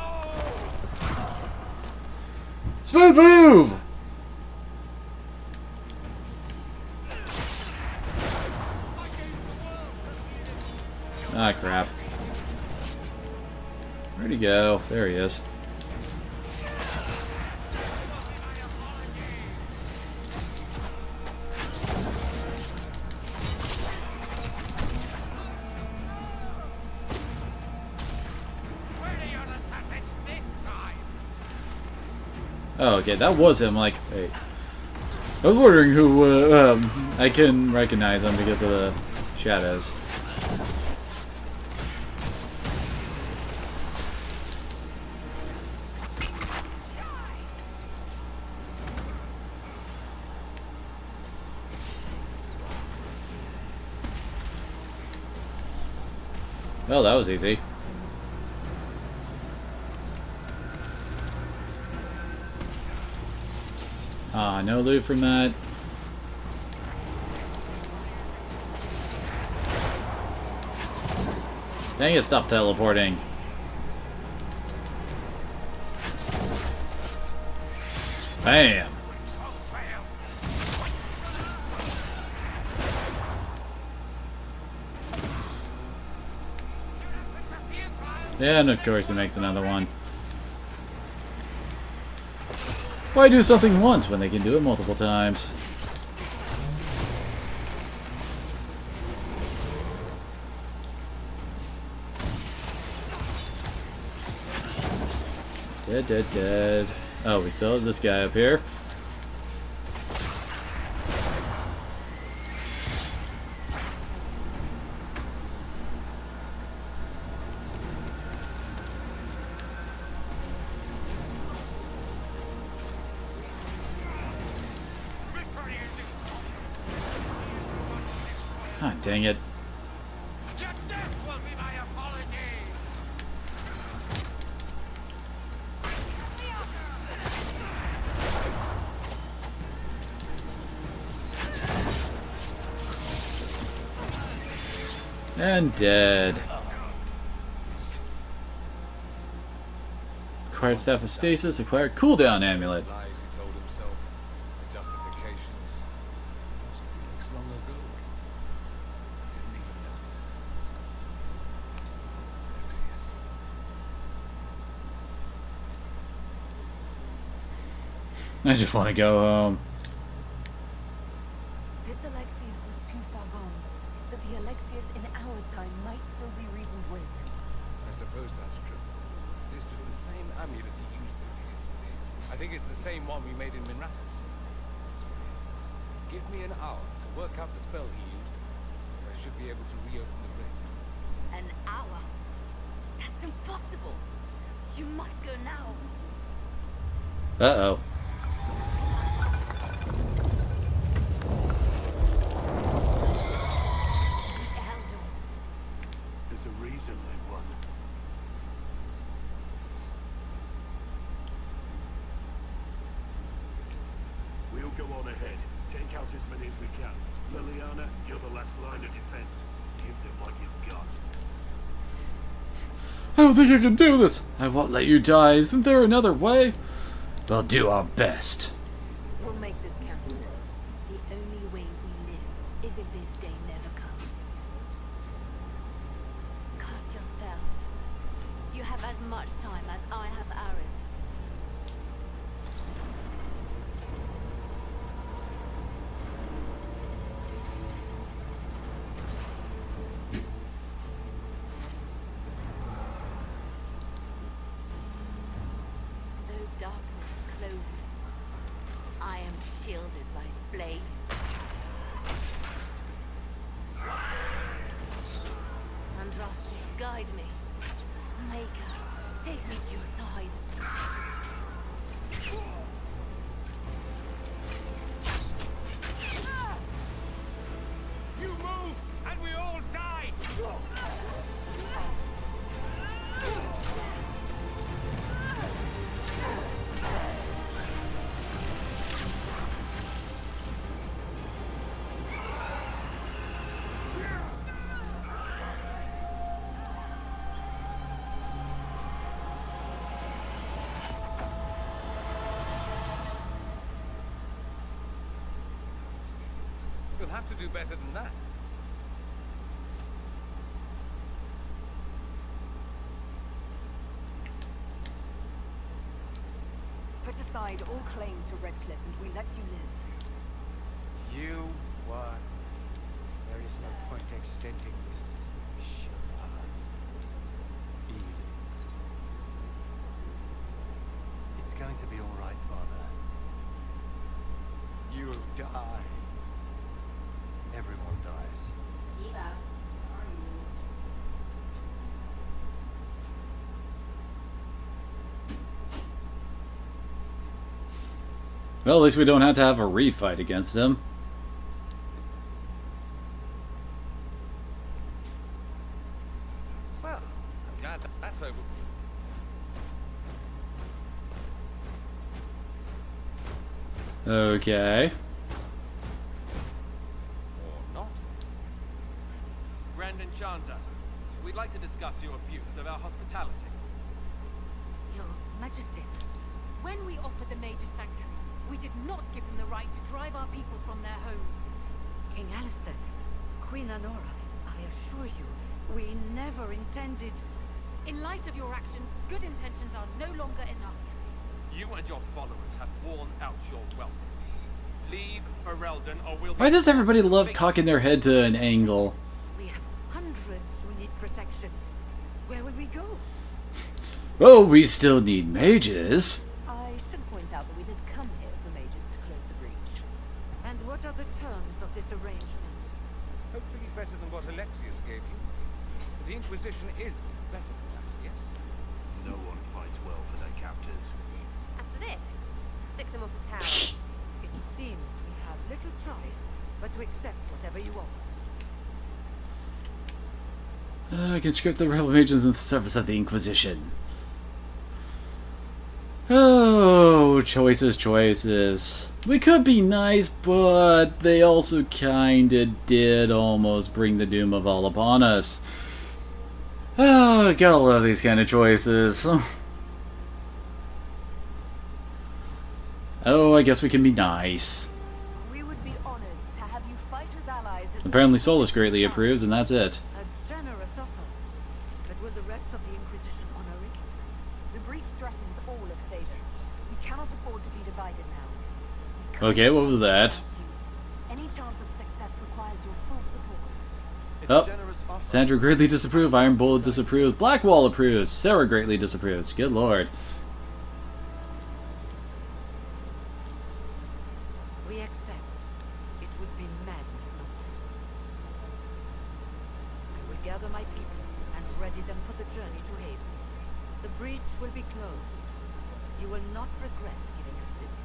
Smooth move! Ah, crap. Where'd he go? There he is. Oh, okay, that was him. Like, wait. I was wondering who. I can recognize him because of the shadows. Well, that was easy. Ah, no loot from that. Dang it, stop teleporting. Bam! Yeah, and of course it makes another one. Why do something once when they can do it multiple times? Dead, dead, dead. Oh, we still have this guy up here. Ah, dang it. And dead. Acquired Staff of Stasis, acquired cooldown amulet. Lies he told himself, the justifications. Most weeks long ago. Didn't even notice. Alexius. I just want to go home. This Alexius was too far gone, but the Alexius in our time might still be reasoned with. I suppose that's true. This is the same amulet he used with me. I think it's the same one we made in Minratus. That's weird. Give me an hour to work out the spell he used. I should be able to reopen the ring. An hour? That's impossible. You must go now. Uh-oh. There's a reason they won. We'll go on ahead. Take out as many as we can. Liliana, you're the last line of defense. Give them what you've got. I don't think I can do this. I won't let you die. Isn't there another way? We'll do our best. We'll make this count. The only way we live is if this day never comes. Cast your spell. You have as much time as I have ours. Though darkness closes, I am shielded by flame. Andraste, guide me. Maker, take me to your side. You'll have to do better than that. Put aside all claim to Redcliffe and we let you live. You won. There is no point extending this mission. It's going to be all right, Father. You'll die. Everyone dies. Well, at least we don't have to have a refight against him. Well, I'm glad that's over. Okay. Or not. Brandon Chanza, we'd like to discuss your abuse of our hospitality. Your Majesties, when we offered the Mage's Sanctuary, we did not give them the right to drive our people from their homes. King Alistair, Queen Honora, I assure you, we never intended... In light of your actions, good intentions are no longer enough. You and your followers have worn out your welcome. Leave Ferelden or we'll be... Why does everybody love cocking their head to an angle? We have hundreds who need protection. Where will we go? Oh, we still need mages. I should point out that we did come here for mages to close the breach. And what are the terms of this arrangement? Hopefully better than what Alexius gave you. The Inquisition is better than that, yes? No one fights well for their captors. After this, stick them up a tower. It seems we have little choice but to accept whatever you offer. Conscript the rebel mages in the service of the Inquisition. Oh, choices. We could be nice, but they also kinda did almost bring the doom of all upon us. Oh, gotta love these kind of choices. Oh, I guess we can be nice. We would be honored to have you fight as allies. Apparently Solus greatly approves, and that's it. A generous offer. But will the rest of the Inquisition honor it? The breach threatens all of Thedas. We cannot afford to be divided now. Okay, what was that? Any chance of success requires your full support. Oh, Sandra greatly disapproves, Iron Bullet disapproves, Blackwall approves, Sarah greatly disapproves. Good lord. We accept. It would be madness not to. I will gather my people and ready them for the journey to Haven. The breach will be closed. You will not regret giving us this chance.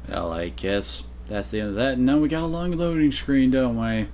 Well, I guess that's the end of that. And now we got a long loading screen, don't we?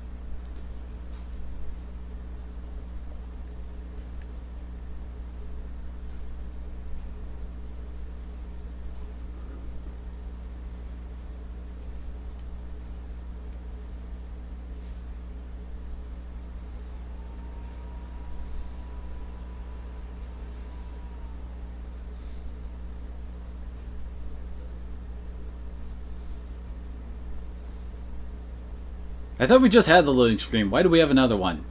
I thought we just had the loading screen. Why do we have another one?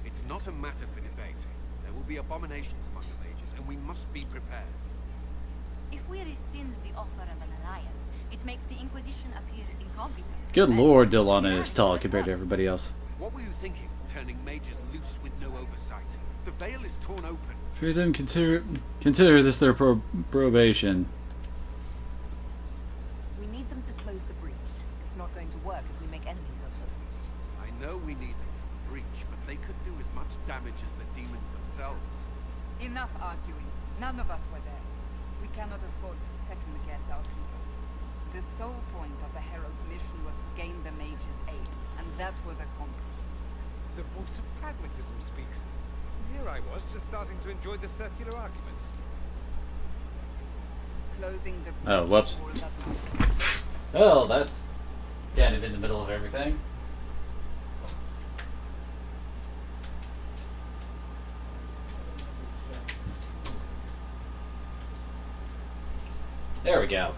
It's not a matter for debate. There will be abominations among the mages, and we must be prepared. If we rescind the offer of an alliance, it makes the Inquisition appear incompetent. Good lord, Delana is tall compared to everybody else. What were you thinking, turning mages loose with no oversight? The veil is torn open. For them, consider this their probation. We need them to close the breach. It's not going to work if we make enemies of them. I know we need them for the breach, but they could do as much damage as the demons themselves. Enough arguing. None of us were there. We cannot afford to second-guess our people. The sole point of the Herald's mission was to gain the mage's aid, and that was accomplished. The voice of pragmatism speaks. Here I was, just starting to enjoy the circular arguments. Closing the Oh, whoops. Well, that's kind of in the middle of everything. There we go.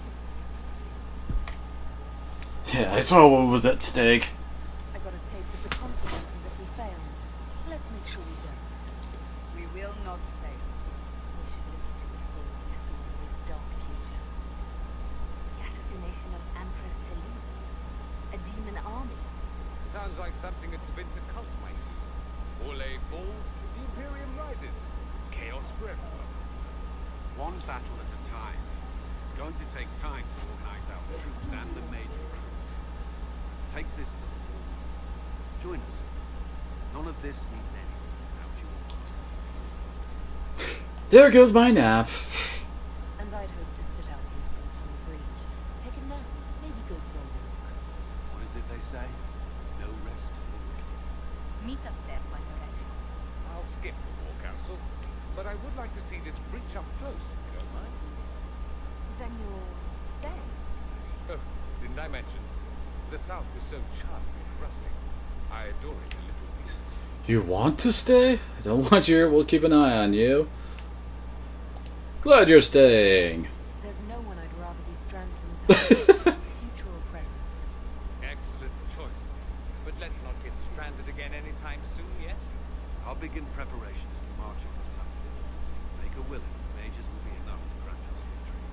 Yeah, I saw what was at stake. I got a taste of the consequences if we fail. Let's make sure we don't. We will not fail. We should look into the things we saw in this dark future. The assassination of Empress Selene. A demon army. Sounds like something that Splinter Cult might do. Orlais falls, the Imperium rises. Chaos for everyone. One battle at a time. It's going to take time to organize our troops and the mage recruits. Let's take this to the wall. Join us. None of this means anything without you all. There goes my nap. And I'd hope to sit out this on the breach. Take a nap. Maybe go for a walk. What is it they say? No rest for the wicked. Meet us there, my friend. I'll skip the war council, but I would like to see this breach up close, if you don't mind. Then you'll stay. Oh, didn't I mention? The South is so charming and rustic. I adore it a little bit. You want to stay? I don't want you here. We'll keep an eye on you. Glad you're staying. There's no one I'd rather be stranded in time. Future or present. Excellent choice. But let's not get stranded again anytime soon yet. I'll begin preparations to march on the summit. Make a willing, mages will be enough to grant us victory.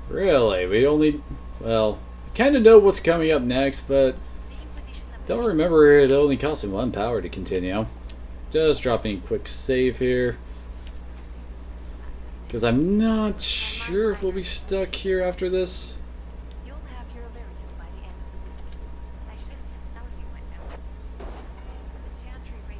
Really? We only... Well, I kind of know what's coming up next, but don't remember it only costing 1 power to continue. Just dropping a quick save here. Because I'm not sure if we'll be stuck here after this. You'll have your Illyrio by the end of the week. I shouldn't have known you went out. The Chantry race.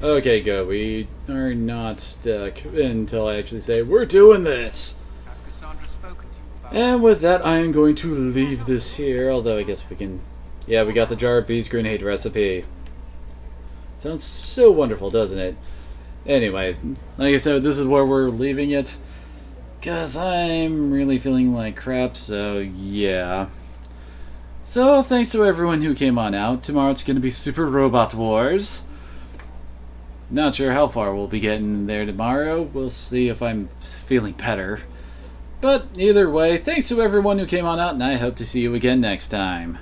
Okay, good. We are not stuck until I actually say, we're doing this! Has Cassandra spoken to you about... And with that, I am going to leave this here, although I guess we can... Yeah, we got the jar of bees grenade recipe. Sounds so wonderful, doesn't it? Anyway, like I said, this is where we're leaving it. Because I'm really feeling like crap, so yeah. So, thanks to everyone who came on out. Tomorrow it's going to be Super Robot Wars. Not sure how far we'll be getting there tomorrow. We'll see if I'm feeling better. But either way, thanks to everyone who came on out, and I hope to see you again next time.